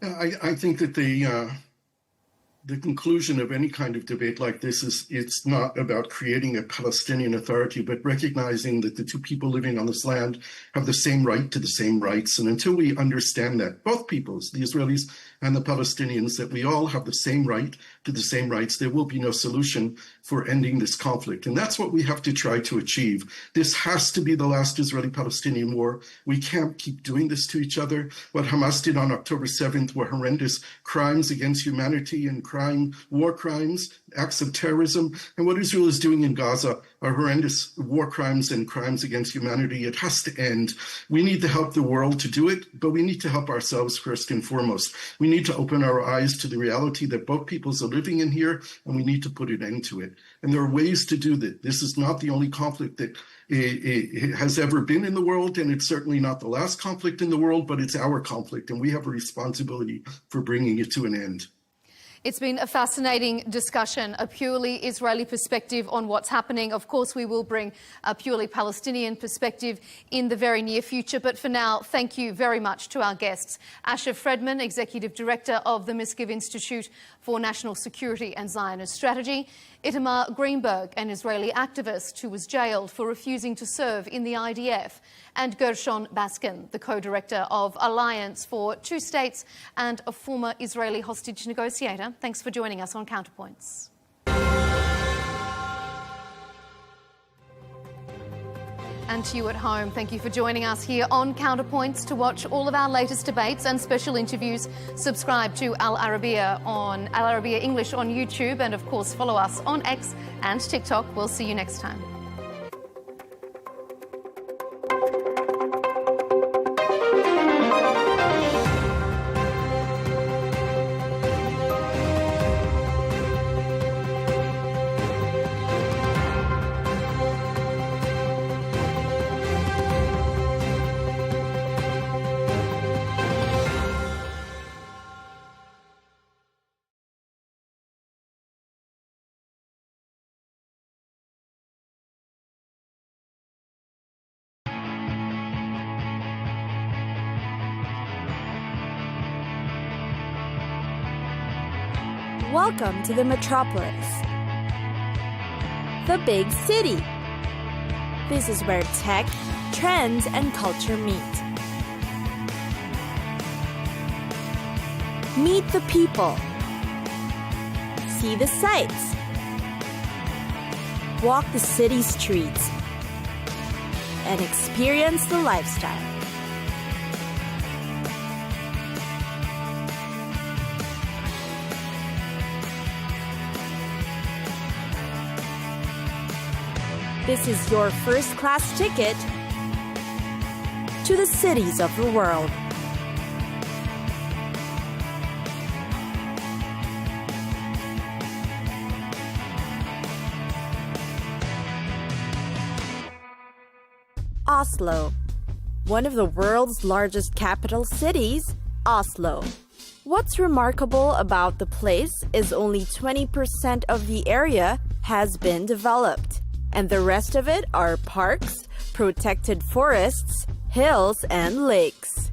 I think that the conclusion of any kind of debate like this is it's not about creating a Palestinian authority, but recognizing that the two people living on this land have the same right to the same rights. And until we understand that, both peoples, the Israelis and the Palestinians, that we all have the same right to the same rights, there will be no solution for ending this conflict. And that's what we have to try to achieve. This has to be the last Israeli-Palestinian war. We can't keep doing this to each other. What Hamas did on October 7th were horrendous crimes against humanity and crime, war crimes, acts of terrorism, and what Israel is doing in Gaza are horrendous war crimes and crimes against humanity. It has to end. We need to help the world to do it, but we need to help ourselves first and foremost. We need to open our eyes to the reality that both peoples are living in here, and we need to put an end to it. And there are ways to do that. This is not the only conflict that it has ever been in the world, and it's certainly not the last conflict in the world, but it's our conflict, and we have a responsibility for bringing it to an end. It's been a fascinating discussion, a purely Israeli perspective on what's happening. Of course, we will bring a purely Palestinian perspective in the very near future. But for now, thank you very much to our guests. Asher Fredman, Executive Director of the Miskiv Institute for National Security and Zionist Strategy. Itamar Greenberg, an Israeli activist who was jailed for refusing to serve in the IDF. And Gershon Baskin, the co-director of Alliance for Two States and a former Israeli hostage negotiator. Thanks for joining us on Counterpoints. And to you at home, thank you for joining us here on Counterpoints. To watch all of our latest debates and special interviews, subscribe to Al Arabiya English on YouTube, and of course follow us on X and TikTok. We'll see you next time. Welcome to the Metropolis, the big city. This is where tech, trends, and culture meet. Meet the people. See the sights. Walk the city streets. And experience the lifestyle. This is your first-class ticket to the cities of the world. Oslo, one of the world's largest capital cities, Oslo. What's remarkable about the place is only 20% of the area has been developed, and the rest of it are parks, protected forests, hills, and lakes.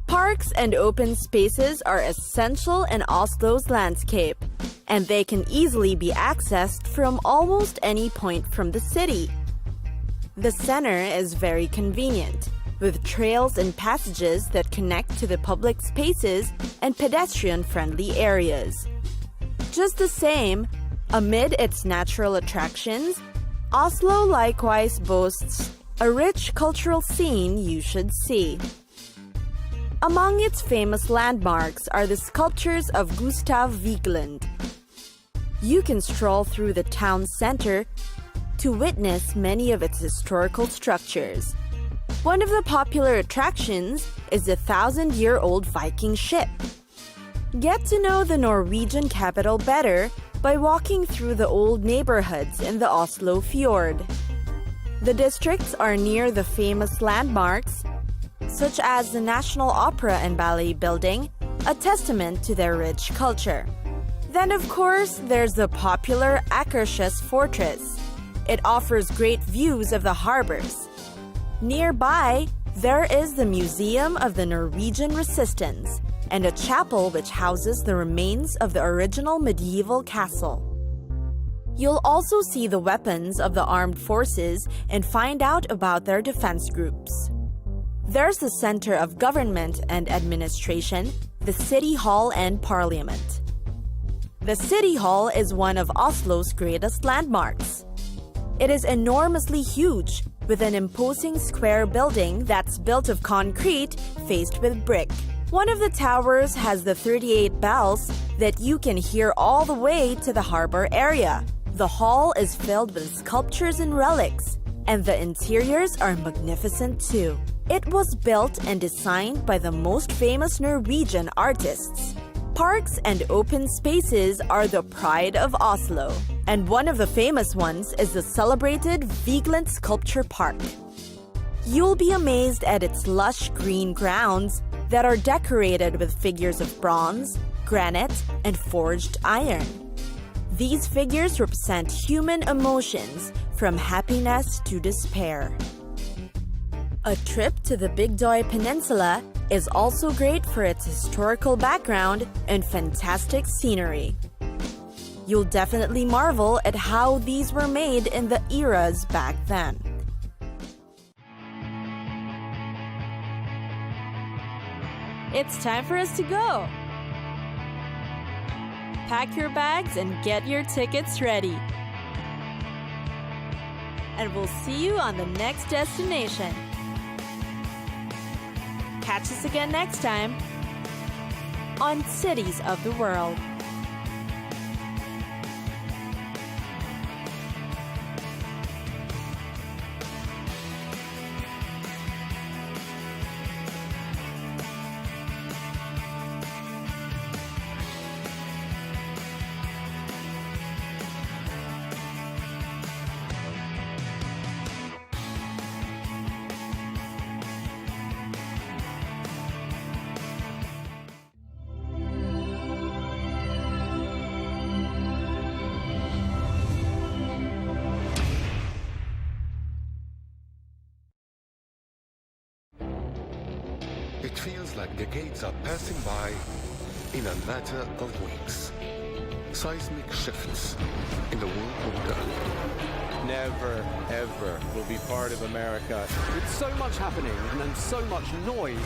Parks and open spaces are essential in Oslo's landscape, and they can easily be accessed from almost any point from the city. The center is very convenient, with trails and passages that connect to the public spaces and pedestrian-friendly areas. Just the same, amid its natural attractions, Oslo likewise boasts a rich cultural scene you should see. Among its famous landmarks are the sculptures of Gustav Vigeland. You can stroll through the town center to witness many of its historical structures. One of the popular attractions is the 1,000-year-old Viking ship. Get to know the Norwegian capital better by walking through the old neighborhoods in the Oslo fjord. The districts are near the famous landmarks, such as the National Opera and Ballet Building, a testament to their rich culture. Then, of course, there's the popular Akershus Fortress. It offers great views of the harbors. Nearby, there is the Museum of the Norwegian Resistance, and a chapel which houses the remains of the original medieval castle. You'll also see the weapons of the armed forces and find out about their defense groups. There's the center of government and administration, the City Hall and Parliament. The City Hall is one of Oslo's greatest landmarks. It is enormously huge, with an imposing square building that's built of concrete faced with brick. One of the towers has the 38 bells that you can hear all the way to the harbor area. The hall is filled with sculptures and relics, and the interiors are magnificent too. It was built and designed by the most famous Norwegian artists. Parks and open spaces are the pride of Oslo, and one of the famous ones is the celebrated Vigeland Sculpture Park. You'll be amazed at its lush green grounds that are decorated with figures of bronze, granite, and forged iron. These figures represent human emotions from happiness to despair. A trip to the Big Doi Peninsula is also great for its historical background and fantastic scenery. You'll definitely marvel at how these were made in the eras back then. It's time for us to go. Pack your bags and get your tickets ready. And we'll see you on the next destination. Catch us again next time on Cities of the World. It feels like decades are passing by in a matter of weeks. Seismic shifts in the world order. Never, ever will be part of America. With so much happening and so much noise.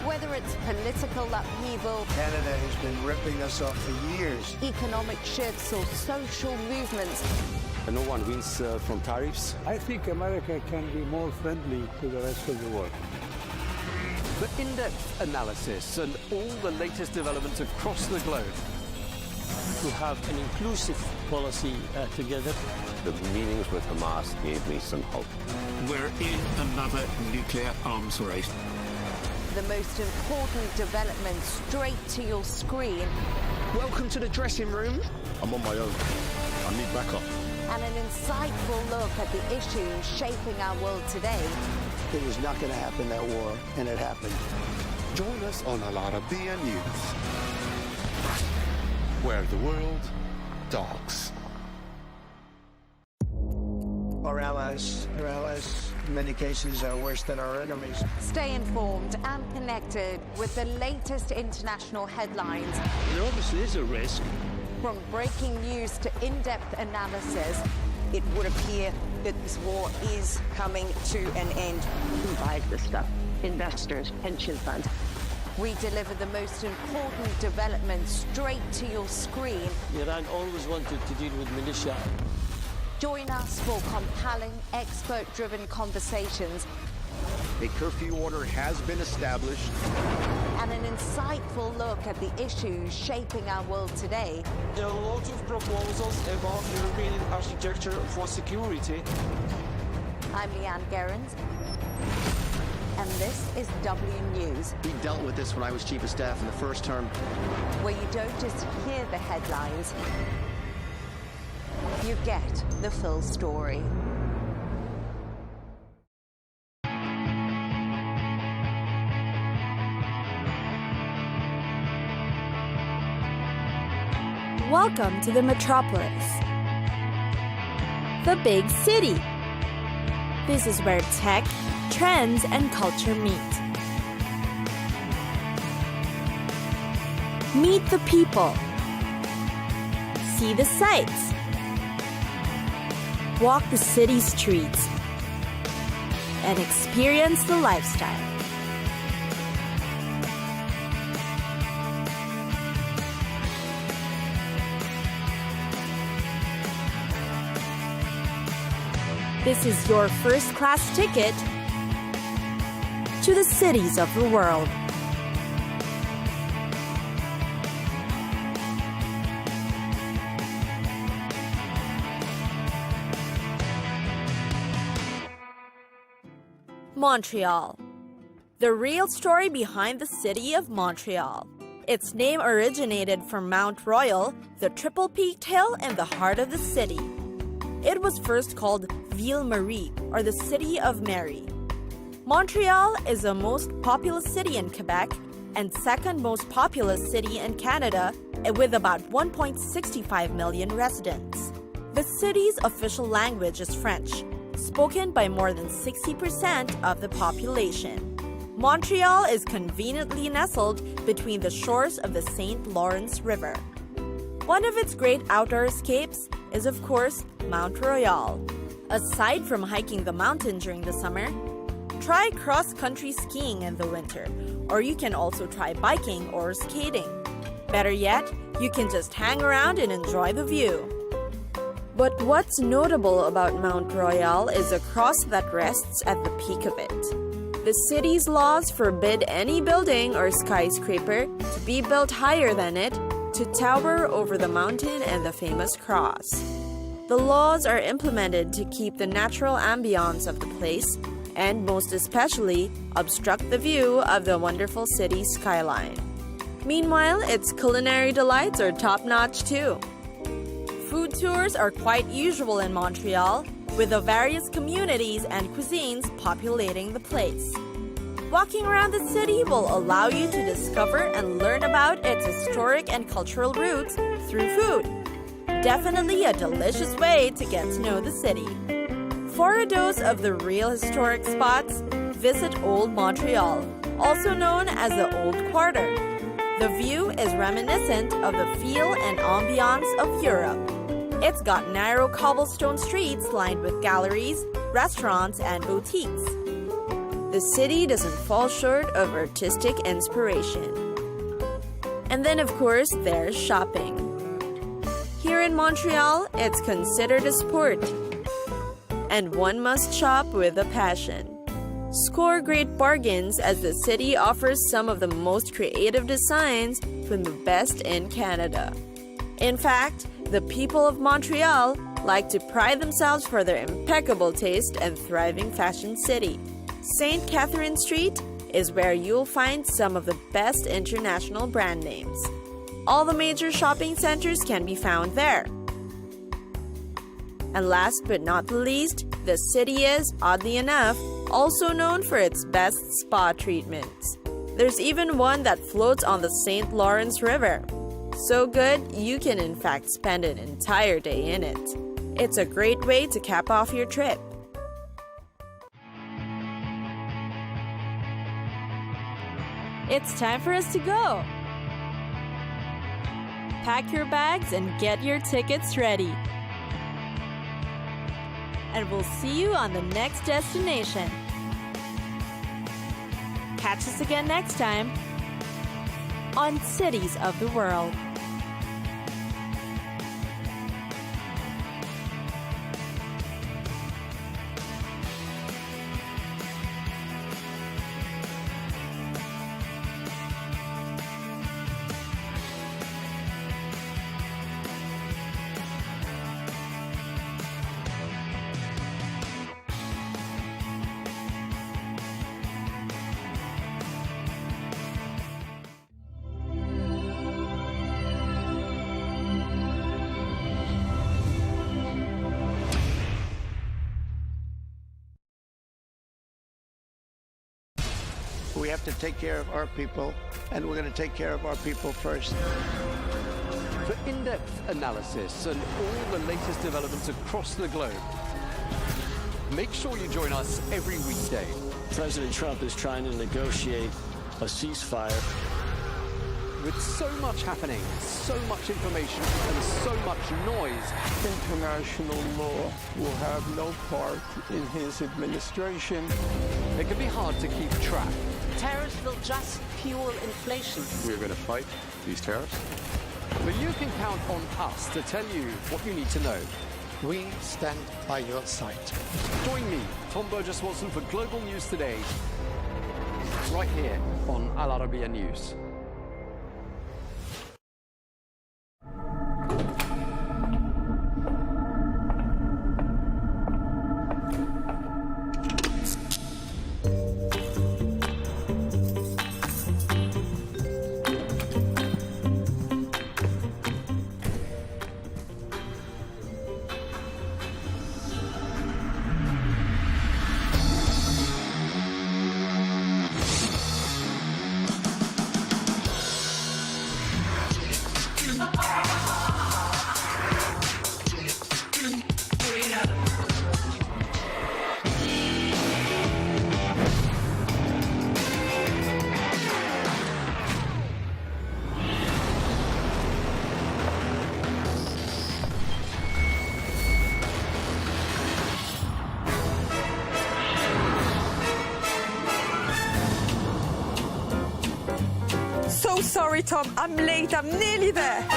Whether it's political upheaval, Canada has been ripping us off for years. Economic shifts or social movements. And no one wins from tariffs. I think America can be more friendly to the rest of the world. For in-depth analysis and all the latest developments across the globe. To have an inclusive policy together. The meetings with Hamas gave me some hope. We're in another nuclear arms race. The most important developments straight to your screen. Welcome to the dressing room. I'm on my own. I need backup. And an insightful look at the issues shaping our world today. It was not going to happen, that war, and it happened. Join us on Arabiya News, where the world talks. Our allies, in many cases, are worse than our enemies. Stay informed and connected with the latest international headlines. There obviously is a risk. From breaking news to in-depth analysis, it would appear that this war is coming to an end. Who buys this stuff? Investors, pension funds. We deliver the most important developments straight to your screen. Iran always wanted to deal with militia. Join us for compelling, expert-driven conversations. A curfew order has been established. And an insightful look at the issues shaping our world today. There are a lot of proposals about European architecture for security. I'm Leigh Ann Gerrans, and this is W News. We dealt with this when I was Chief of Staff in the first term. Where you don't just hear the headlines, you get the full story. Welcome to the Metropolis, the big city. This is where tech, trends, and culture meet. Meet the people. See the sights. Walk the city streets. And experience the lifestyle. This is your first-class ticket to the cities of the world. Montreal. The real story behind the city of Montreal. Its name originated from Mount Royal, the triple-peaked hill in the heart of the city. It was first called Ville Marie, or the City of Mary. Montreal is the most populous city in Quebec and second most populous city in Canada, with about 1.65 million residents. The city's official language is French, spoken by more than 60% of the population. Montreal is conveniently nestled between the shores of the St. Lawrence River. One of its great outdoor escapes is, of course, Mount Royal. Aside from hiking the mountain during the summer, try cross-country skiing in the winter, or you can also try biking or skating. Better yet, you can just hang around and enjoy the view. But what's notable about Mount Royal is a cross that rests at the peak of it. The city's laws forbid any building or skyscraper to be built higher than it, to tower over the mountain and the famous cross. The laws are implemented to keep the natural ambience of the place, and most especially obstruct the view of the wonderful city skyline. Meanwhile, its culinary delights are top-notch too. Food tours are quite usual in Montreal, with the various communities and cuisines populating the place. Walking around the city will allow you to discover and learn about its historic and cultural roots through food. Definitely a delicious way to get to know the city. For a dose of the real historic spots, visit Old Montreal, also known as the Old Quarter. The view is reminiscent of the feel and ambiance of Europe. It's got narrow cobblestone streets lined with galleries, restaurants, and boutiques. The city doesn't fall short of artistic inspiration. And then, of course, there's shopping. Here in Montreal, it's considered a sport, and one must shop with a passion. Score great bargains as the city offers some of the most creative designs from the best in Canada. In fact, the people of Montreal like to pride themselves for their impeccable taste and thriving fashion city. St. Catherine Street is where you'll find some of the best international brand names. All the major shopping centers can be found there. And last but not the least, the city is, oddly enough, also known for its best spa treatments. There's even one that floats on the St. Lawrence River. So good, you can in fact spend an entire day in it. It's a great way to cap off your trip. It's time for us to go. Pack your bags and get your tickets ready. And we'll see you on the next destination. Catch us again next time on Cities of the World. We have to take care of our people, and we're going to take care of our people first. For in-depth analysis and all the latest developments across the globe, make sure you join us every weekday. President Trump is trying to negotiate a ceasefire. With so much happening, so much information, and so much noise, International law will have no part in his administration. it can be hard to keep track. Tariffs will just fuel inflation. We're going to fight these tariffs. But you can count on us to tell you what you need to know. We stand by your side. Join me, Tom Burges Watson, for Global News Today, right here on Arabiya News. so sorry, Tom. I'm late. I'm nearly there.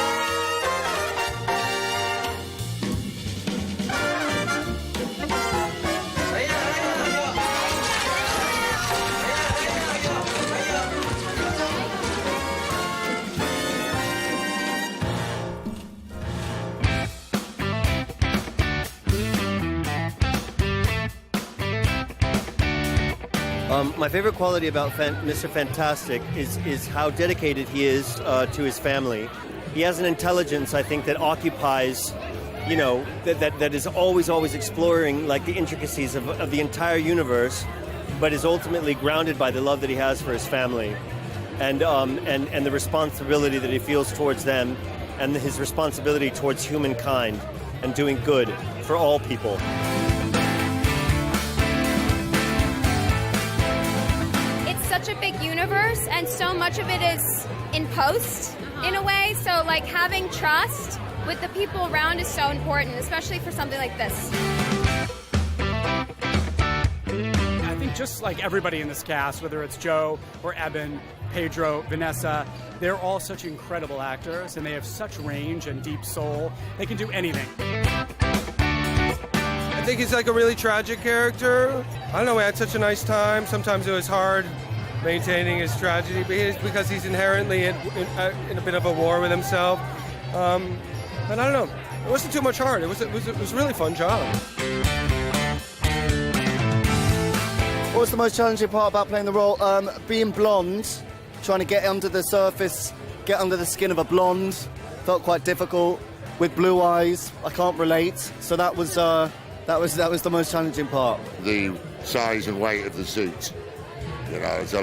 My favorite quality about Mr. Fantastic is how dedicated he is to his family. He has an intelligence, I think, that occupies, you know, that is always exploring like the intricacies of the entire universe, but is ultimately grounded by the love that he has for his family, and the responsibility that he feels towards them, and his responsibility towards humankind and doing good for all people. Such a big universe, and so much of it is in post in a way, so like having trust with the people around is so important, especially for something like this. I think just like everybody in this cast, whether it's Joe or Eben, Pedro, Vanessa, they're all such incredible actors, and they have such range and deep soul. They can do anything. I think he's like a really tragic character. I don't know, we had such a nice time. Sometimes it was hard maintaining his tragedy because he's inherently in a bit of a war with himself. And I don't know, it wasn't too much hard. It was a really fun job. What was the most challenging part about playing the role? Being blonde, trying to get under the surface, get under the skin of a blonde, felt quite difficult. With blue eyes, I can't relate. So that was the most challenging part. The size and weight of the suit. You know, it's a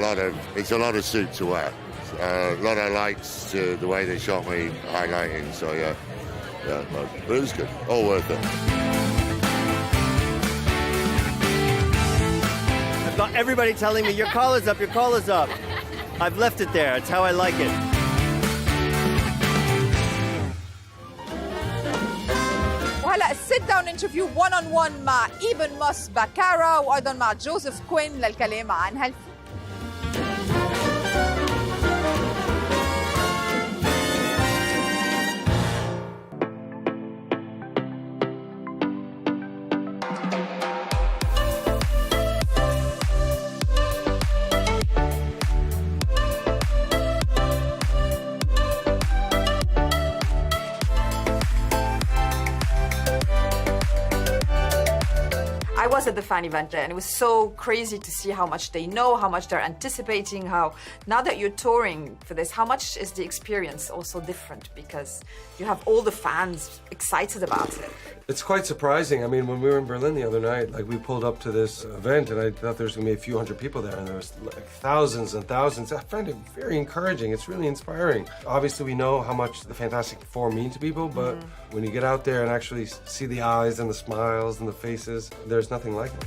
lot of suit to wear. A lot of lights to the way they shot me highlighting. So yeah, but it was good. All worth it. I've got everybody telling me your collar's up, your collar's up. I've left it there. It's how I like it. وهلا السيت داون انترفيو 1-on-1 مع ايبن موس باكارا وايضا مع جوزيف كوين للكلام عن هالفيلم. I was at the fan event there, and it was so crazy to see how much they know, how much they're anticipating, how now that you're touring for this, how much is the experience also different because you have all the fans excited about it. It's quite surprising. I mean, when we were in Berlin the other night, like we pulled up to this event and I thought there was going to be a few hundred people there, and there was like thousands and thousands. I find it very encouraging. It's really inspiring. Obviously, we know how much the Fantastic Four mean to people, but when you get out there and actually see the eyes and the smiles and the faces, there's nothing like it.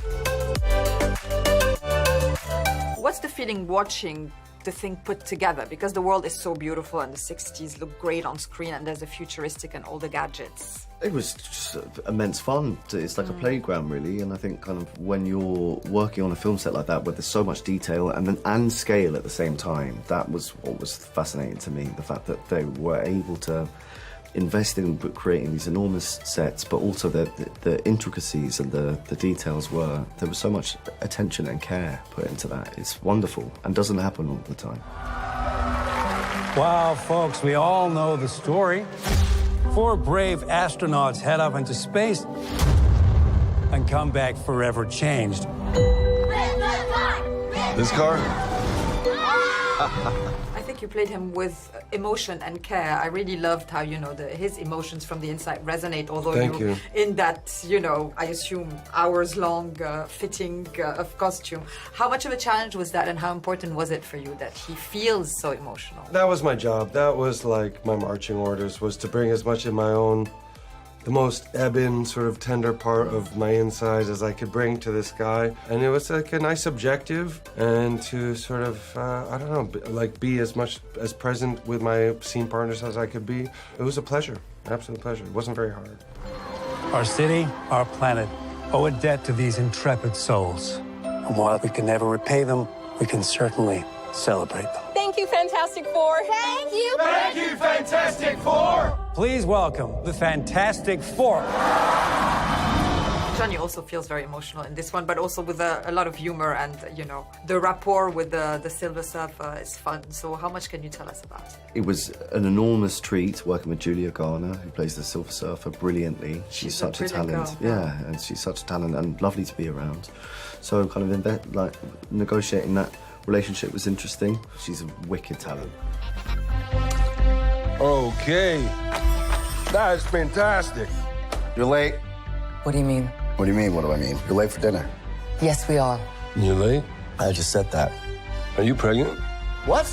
What's the feeling watching the thing put together? Because the world is so beautiful and the 60s look great on screen and there's a futuristic and all the gadgets. It was just immense fun. It's like a playground, really, and I think kind of when you're working on a film set like that where there's so much detail and scale at the same time, that was what was fascinating to me, the fact that they were able to invest in creating these enormous sets, but also the intricacies and the details there was so much attention and care put into that. It's wonderful and doesn't happen all the time. Wow, folks, we all know the story. 4 brave astronauts head up into space and come back forever changed. This car? I think you played him with emotion and care. I really loved how, his emotions from the inside resonate, although you in that, I assume hours-long fitting of costume. How much of a challenge was that, and how important was it for you that he feels so emotional? That was my job. That was like my marching orders, was to bring as much of my own, the most Eben sort of tender part of my inside as I could bring to this guy. And it was like a nice objective, and to sort of, be as much as present with my scene partners as I could be. It was a pleasure, absolute pleasure. It wasn't very hard. Our city, our planet, owe a debt to these intrepid souls. And while we can never repay them, we can certainly celebrate them. Thank you, Fantastic Four. Thank you. Thank you, Fantastic Four. Please welcome the Fantastic Four. Johnny also feels very emotional in this one, but also with a lot of humor, and the rapport with the Silver Surfer is fun. So how much can you tell us about it? It was an enormous treat working with Julia Garner, who plays the Silver Surfer brilliantly. She's such a talent. Yeah, and she's such a talent and lovely to be around. So kind of negotiating that relationship was interesting. She's a wicked talent. Okay. That is fantastic. You're late. What do you mean? What do you mean, what do I mean? You're late for dinner. Yes, we are. You're late? I just said that. Are you pregnant? What?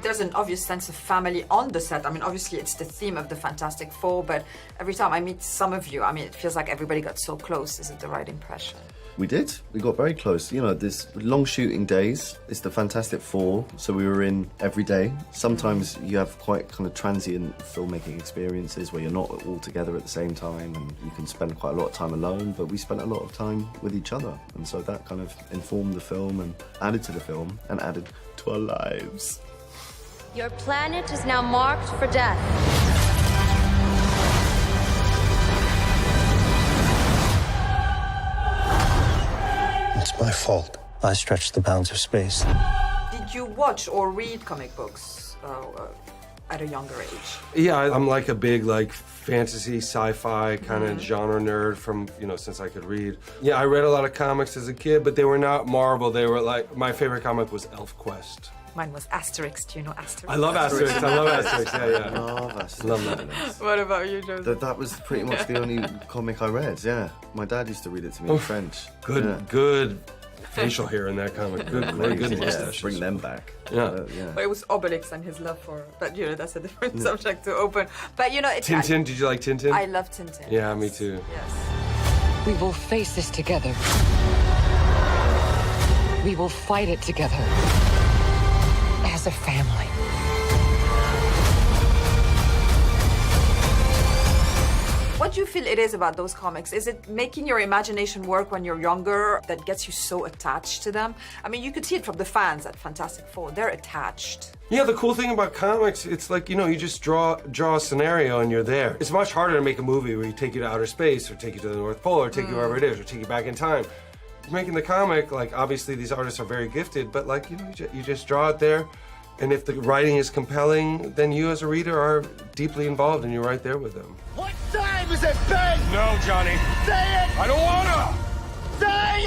There's an obvious sense of family on the set. I mean, obviously it's the theme of the Fantastic Four, but every time I meet some of you, I mean, it feels like everybody got so close. Is it the right impression? We did. We got very close. You know, there's long shooting days. It's the Fantastic Four, so we were in every day. Sometimes you have quite kind of transient filmmaking experiences where you're not all together at the same time, and you can spend quite a lot of time alone, but we spent a lot of time with each other. And so that kind of informed the film and added to the film and added to our lives. Your planet is now marked for death. It's my fault. I stretched the bounds of space. Did you watch or read comic books at a younger age? Yeah, I'm like a big fantasy, sci-fi kind of genre nerd from, since I could read. Yeah, I read a lot of comics as a kid, but they were not Marvel. They were my favorite comic was ElfQuest. Mine was Asterix. Do you know Asterix? I love Asterix. I love Asterix. Yeah. Love Asterix. Love that. What about you, Joseph? That was pretty much the only comic I read, yeah. My dad used to read it to me in French. Good facial hair in that comic. Good mustaches. Bring them back. Yeah. But it was Obelix and his love for... But, that's a different subject to open. But, it's... Tintin, did you like Tintin? I love Tintin. Yeah, me too. Yes. We will face this together. We will fight it together. As a family. What do you feel it is about those comics? Is it making your imagination work when you're younger that gets you so attached to them? I mean, you could see it from the fans at Fantastic Four. They're attached. Yeah, the cool thing about comics, it's like, you just draw a scenario and you're there. It's much harder to make a movie where you take you to outer space or take you to the North Pole or take you wherever it is or take you back in time. Making the comic, obviously these artists are very gifted, but you just draw it there, and if the writing is compelling, then you as a reader are deeply involved and you're right there with them. What time is it, Ben? No, Johnny. Say it! I don't wanna! Say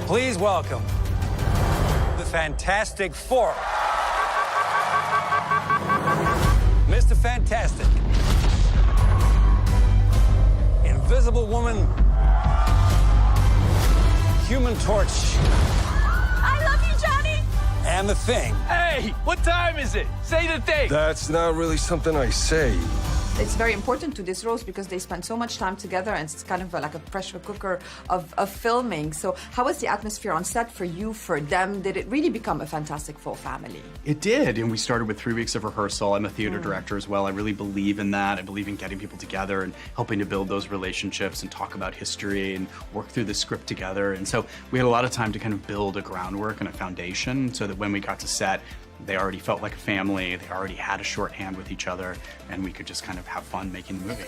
it! Please welcome the Fantastic Four. Mr. Fantastic. Invisible Woman. Human Torch. I love you, Johnny! And the Thing. Hey, what time is it? Say the thing! That's not really something I say. It's very important to this rose because they spend so much time together, and it's kind of like a pressure cooker of filming. So how was the atmosphere on set for you, for them? Did it really become a Fantastic Four family? It did, and we started with 3 weeks of rehearsal. I'm a theater director as well. I really believe in that. I believe in getting people together and helping to build those relationships and talk about history and work through the script together. And so we had a lot of time to kind of build a groundwork and a foundation so that when we got to set, they already felt like a family, they already had a shorthand with each other, and we could just kind of have fun making the movie.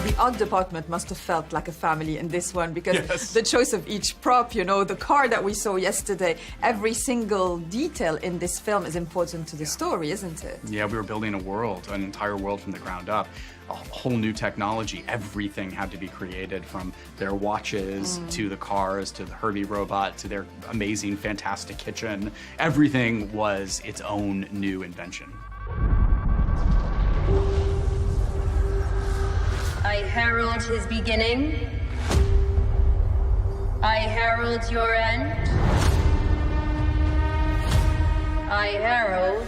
The art department must have felt like a family in this one because the choice of each prop, the car that we saw yesterday, every single detail in this film is important to the story, isn't it? Yeah, we were building a world, an entire world from the ground up. A whole new technology. Everything had to be created, from their watches to the cars to the Herbie robot to their amazing, fantastic kitchen. Everything was its own new invention. I herald his beginning. I herald your end. I herald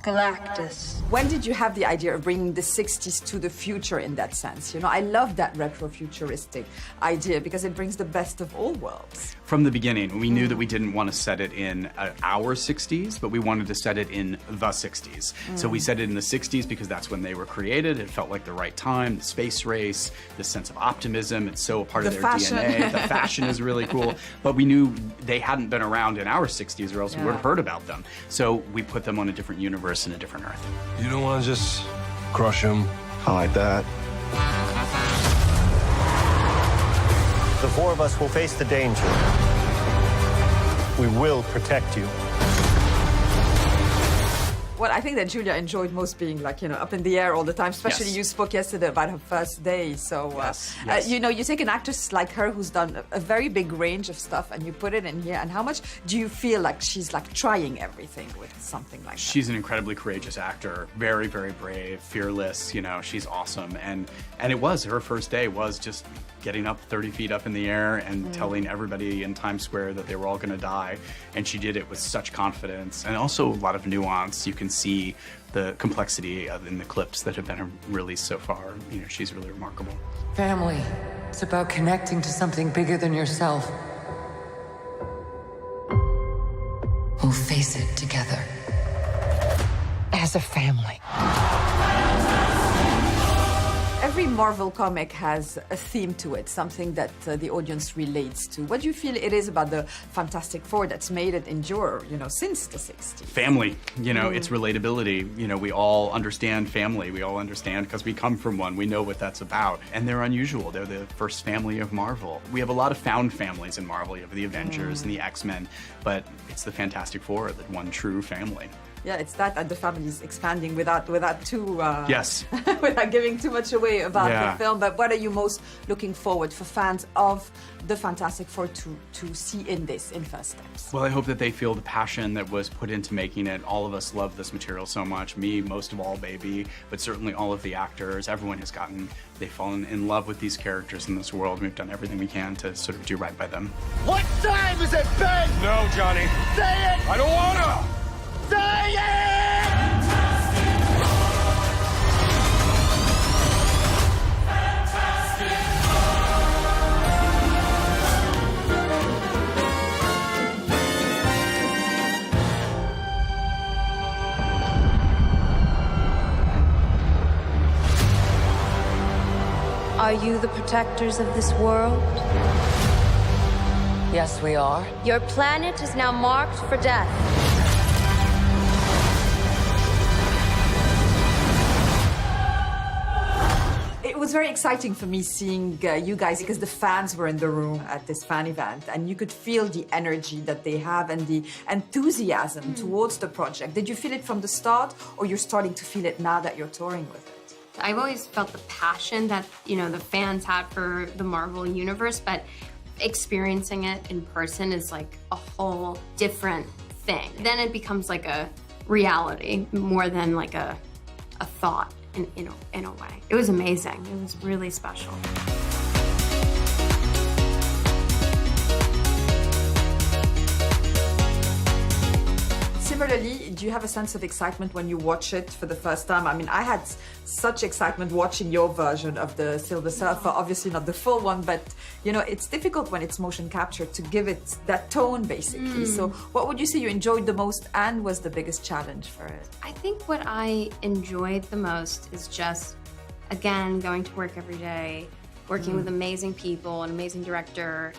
Galactus. When did you have the idea of bringing the 60s to the future in that sense? You know, I love that retro-futuristic idea because it brings the best of all worlds. From the beginning, we knew that we didn't want to set it in our 60s, but we wanted to set it in the 60s. So we set it in the 60s because that's when they were created. It felt like the right time, the space race, the sense of optimism. It's so a part of their DNA. The fashion is really cool. But we knew they hadn't been around in our 60s or else we would have heard about them. So we put them on a different universe and a different Earth. You don't want to just crush him. Hide that. The four of us will face the danger. We will protect you. What I think that Julia enjoyed most being like, you know, up in the air all the time, especially you spoke yesterday about her first day. So, you know, you take an actress like her who's done a very big range of stuff and you put it in here. And how much do you feel like she's like trying everything with something like that? She's an incredibly courageous actor, very, very brave, fearless, you know, she's awesome. And it was, her first day was just getting up 30 feet up in the air and telling everybody in Times Square that they were all gonna die. And she did it with such confidence and also a lot of nuance. You can see the complexity in the clips that have been released so far. You know, she's really remarkable. Family. It's about connecting to something bigger than yourself. We'll face it together. As a family. Every Marvel comic has a theme to it, something that the audience relates to. What do you feel it is about the Fantastic Four that's made it endure, you know, since the 60s? Family, you know, it's relatability. You know, we all understand family. We all understand because we come from one. We know what that's about. And they're unusual. They're the first family of Marvel. We have a lot of found families in Marvel. You have the Avengers and the X-Men, but it's the Fantastic Four, that one true family. Yeah, it's that and the family's expanding without too yes, without giving too much away about the film. But what are you most looking forward for fans of the Fantastic Four to see in this in first steps? Well, I hope that they feel the passion that was put into making it. All of us love this material so much. Me, most of all, baby, but certainly all of the actors. Everyone has they've fallen in love with these characters in this world. We've done everything we can to sort of do right by them. What time is it, Ben? No, Johnny. Say it! I don't wanna! Say it! Are you the protectors of this world? Yes, we are. Your planet is now marked for death. It was very exciting for me seeing you guys because the fans were in the room at this fan event and you could feel the energy that they have and the enthusiasm towards the project. Did you feel it from the start or you're starting to feel it now that you're touring with it? I've always felt the passion that, you know, the fans had for the Marvel universe, but experiencing it in person is like a whole different thing. Then it becomes like a reality more than like a thought in a way. It was amazing. It was really special. Similarly, do you have a sense of excitement when you watch it for the first time? I mean, I had such excitement watching your version of the Silver Surfer, obviously not the full one, but you know, it's difficult when it's motion capture to give it that tone, basically. So what would you say you enjoyed the most and was the biggest challenge for it? I think what I enjoyed the most is just, again, going to work every day, working with amazing people, an amazing director,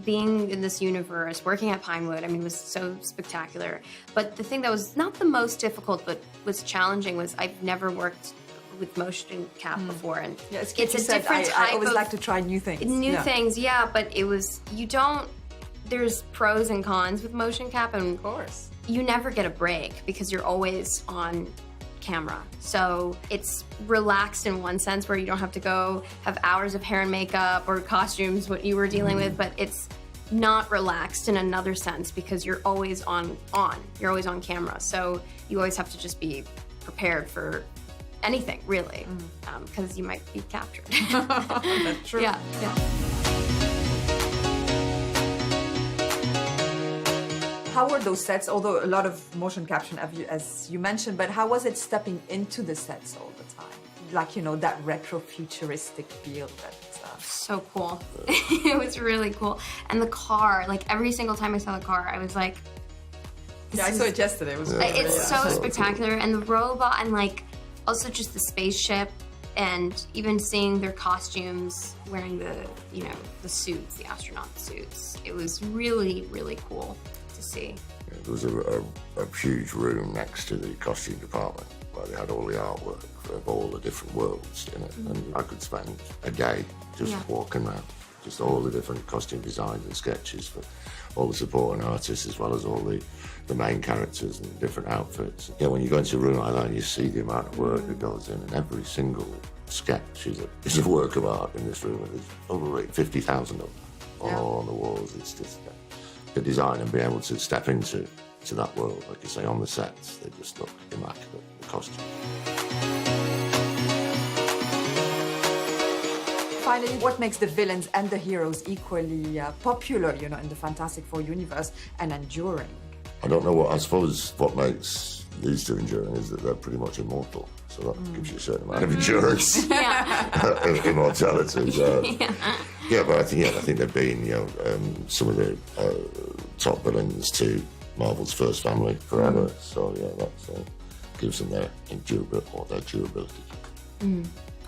being in this universe, working at Pinewood, I mean, was so spectacular. But the thing that was not the most difficult, but was challenging was I've never worked with motion cap before. And yeah, it's a different type I always like to try new things. New things, yeah, but it was, there's pros and cons with motion cap, and of course, you never get a break because you're always on camera. So it's relaxed in one sense where you don't have to go have hours of hair and makeup or costumes, what you were dealing with, but it's not relaxed in another sense because you're always you're always on camera. So you always have to just be prepared for anything, really, because you might be captured. That's true. Yeah. How were those sets? Although a lot of motion capture, as you mentioned, but how was it stepping into the sets all the time? Like, you know, that retro-futuristic feel that... So cool. It was really cool. And the car, like every single time I saw the car, I was like... Yeah, I saw it yesterday. It was It's so spectacular. And the robot and like also just the spaceship and even seeing their costumes, wearing the, you know, the suits, the astronaut suits. It was really, really cool to see. Yeah, there was a huge room next to the costume department where they had all the artwork of all the different worlds in it. And I could spend a day just walking around, just all the different costume designs and sketches for all the supporting artists as well as all the main characters and different outfits. Yeah, when you go into a room like that and you see the amount of work that goes in, and every single sketch is a work of art in this room, and there's over 50,000 of them all on the walls. It's just the design and being able to step into that world, like you say, on the sets, they just look immaculate, the costume. Finally, what makes the villains and the heroes equally popular, you know, in the Fantastic Four universe and enduring? I don't know I suppose what makes these two enduring is that they're pretty much immortal. So that gives you a certain amount of endurance. Immortality. Yeah, but I think they've been, you know, some of the top villains to Marvel's first family forever. So yeah, that gives them their durability.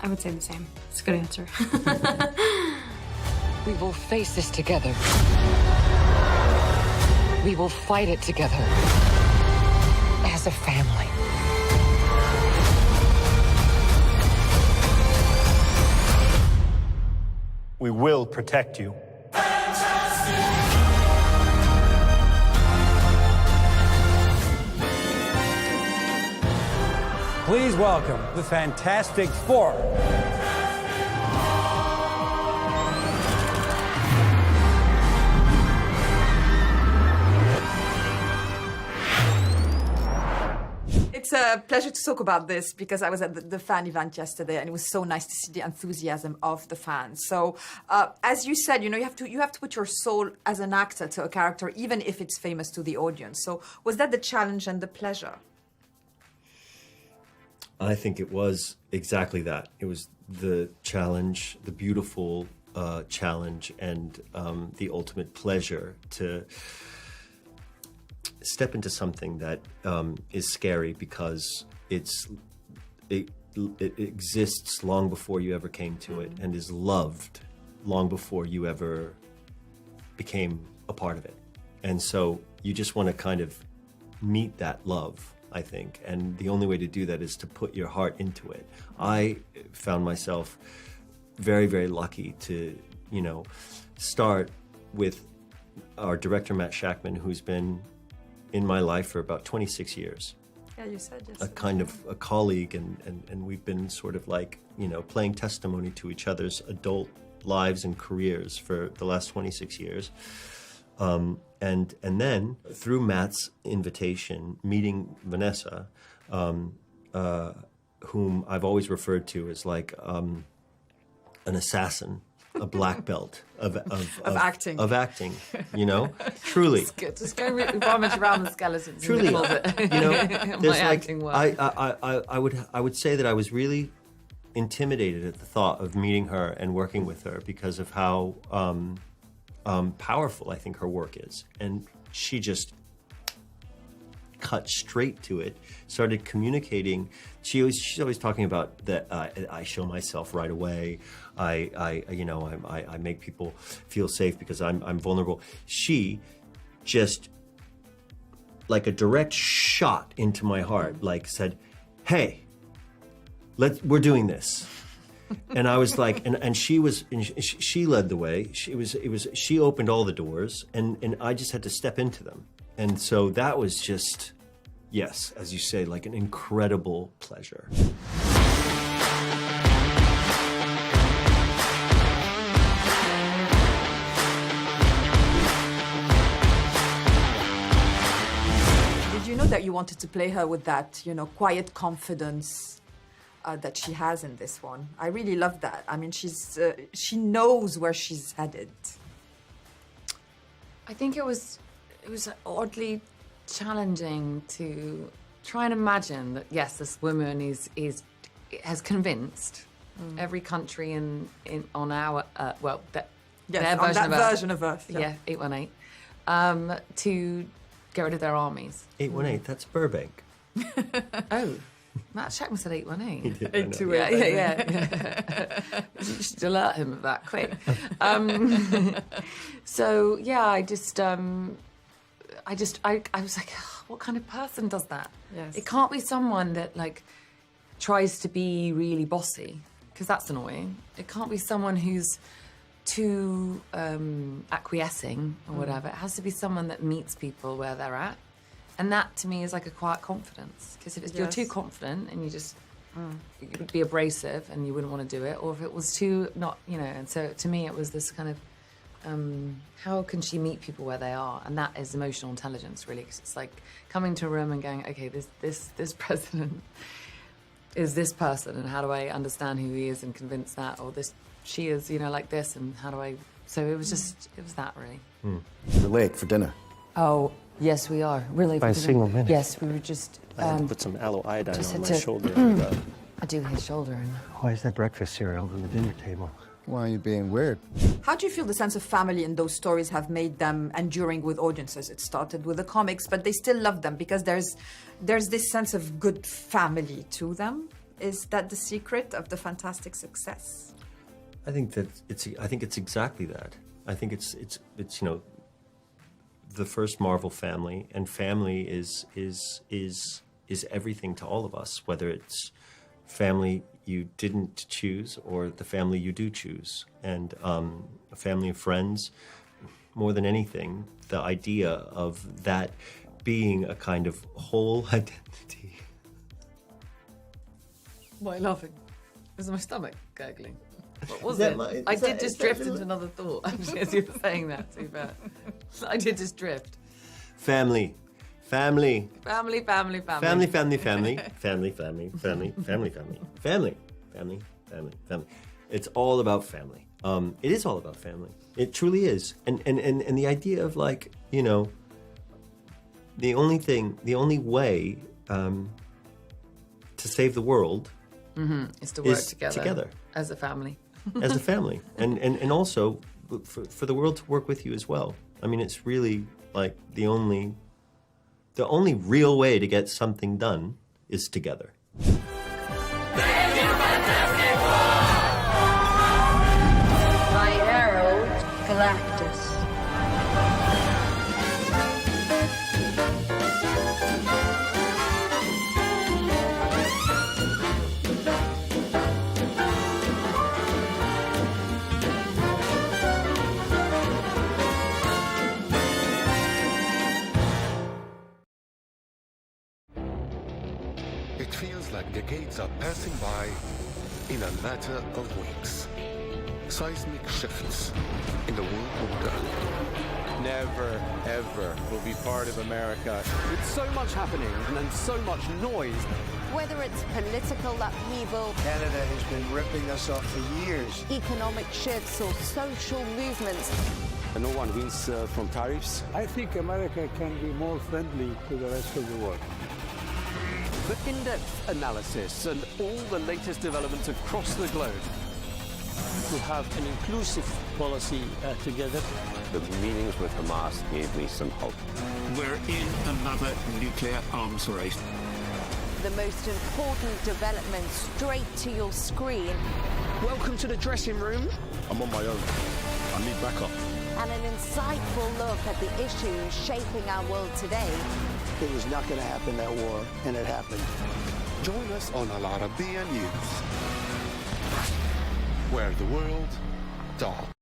I would say the same. It's a good answer. We will face this together. We will fight it together. As a family. We will protect you. Please welcome the Fantastic Four. It's a pleasure to talk about this because I was at the fan event yesterday and it was so nice to see the enthusiasm of the fans. So, as you said, you know, you have to put your soul as an actor to a character, even if it's famous to the audience. So, was that the challenge and the pleasure? I think it was exactly that. It was the challenge, the beautiful challenge, and the ultimate pleasure to step into something that is scary because it exists long before you ever came to it and is loved long before you ever became a part of it. And so you just want to kind of meet that love, I think. And the only way to do that is to put your heart into it. I found myself very, very lucky to, you know, start with our director, Matt Shackman, who's been in my life for about 26 years. Yeah, you said yes. A kind of a colleague, and we've been sort of like, you know, playing testimony to each other's adult lives and careers for the last 26 years. And then, through Matt's invitation, meeting Vanessa, whom I've always referred to as like an assassin, a black belt of acting. Of acting, you know, truly. It's good. Just go vomit around the skeletons. Truly, you know, there's like I would say that I was really intimidated at the thought of meeting her and working with her because of how powerful I think her work is, and she just cut straight to it, started communicating. She's always talking about that I show myself right away. I make people feel safe because I'm vulnerable. She just, like a direct shot into my heart, like said, "Hey, we're doing this." And I was like, and she led the way. She opened all the doors, and I just had to step into them. And so that was just, yes, as you say, like an incredible pleasure. Did you know that you wanted to play her with that, you know, quiet confidence that she has in this one? I really love that. I mean, she knows where she's headed. I think it was It was oddly challenging to try and imagine that, yes, this woman has convinced every country on our, their version of Earth. Yeah, 818, to get rid of their armies. 818, that's Burbank. Oh. Matt Shackman said 818. 828. Yeah. You should alert him of that quick. So yeah, I was like, what kind of person does that? Yes. It can't be someone that like tries to be really bossy, because that's annoying. It can't be someone who's too acquiescing or whatever. It has to be someone that meets people where they're at. And that, to me, is like a quiet confidence. Because if you're too confident and you would be abrasive and you wouldn't want to do it, or if it was too not, and so to me it was this kind of, how can she meet people where they are? And that is emotional intelligence, really. Because it's like coming to a room and going, okay, this president is this person, and how do I understand who he is and convince that, or she is, like this, and how do I... So it was that, really. We're late for dinner. Oh, yes, we are. Really. By a single minute. Yes, we were just... I had to put some aloe iodine on my shoulder. I do his shoulder. And... Why is there breakfast cereal on the dinner table? Why are you being weird? How do you feel the sense of family in those stories have made them enduring with audiences? It started with the comics, but they still love them because there's this sense of good family to them. Is that the secret of the fantastic success? I think it's exactly that. I think it's the first Marvel family, and family is everything to all of us, whether it's family you didn't choose or the family you do choose. And a family of friends, more than anything, the idea of that being a kind of whole identity. Why are you laughing? Is my stomach gurgling? What was it? I did just drift into another thought, actually, as you were saying that, to be fair. I did just drift. Family. Family. It's all about family. It is all about family. It truly is. And the idea of, like, the only way to save the world is to work together as a family. As a family. And also for the world to work with you as well. I mean, it's really like the only real way to get something done is together. By Harold Galactus. It feels like decades are passing by in a matter of weeks. Seismic shifts in the world order. Never, ever will be part of America. With so much happening and so much noise. Whether it's political upheaval, Canada has been ripping us off for years. Economic shifts or social movements. And no one wins from tariffs. I think America can be more friendly to the rest of the world. For in-depth analysis and all the latest developments across the globe. To have an inclusive policy together. The meetings with Hamas gave me some hope. We're in another nuclear arms race. The most important development straight to your screen. Welcome to the dressing room. I'm on my own. I need backup. And an insightful look at the issues shaping our world today. It was not going to happen, that war, and it happened. Join us on Arabiya News, where the world talks.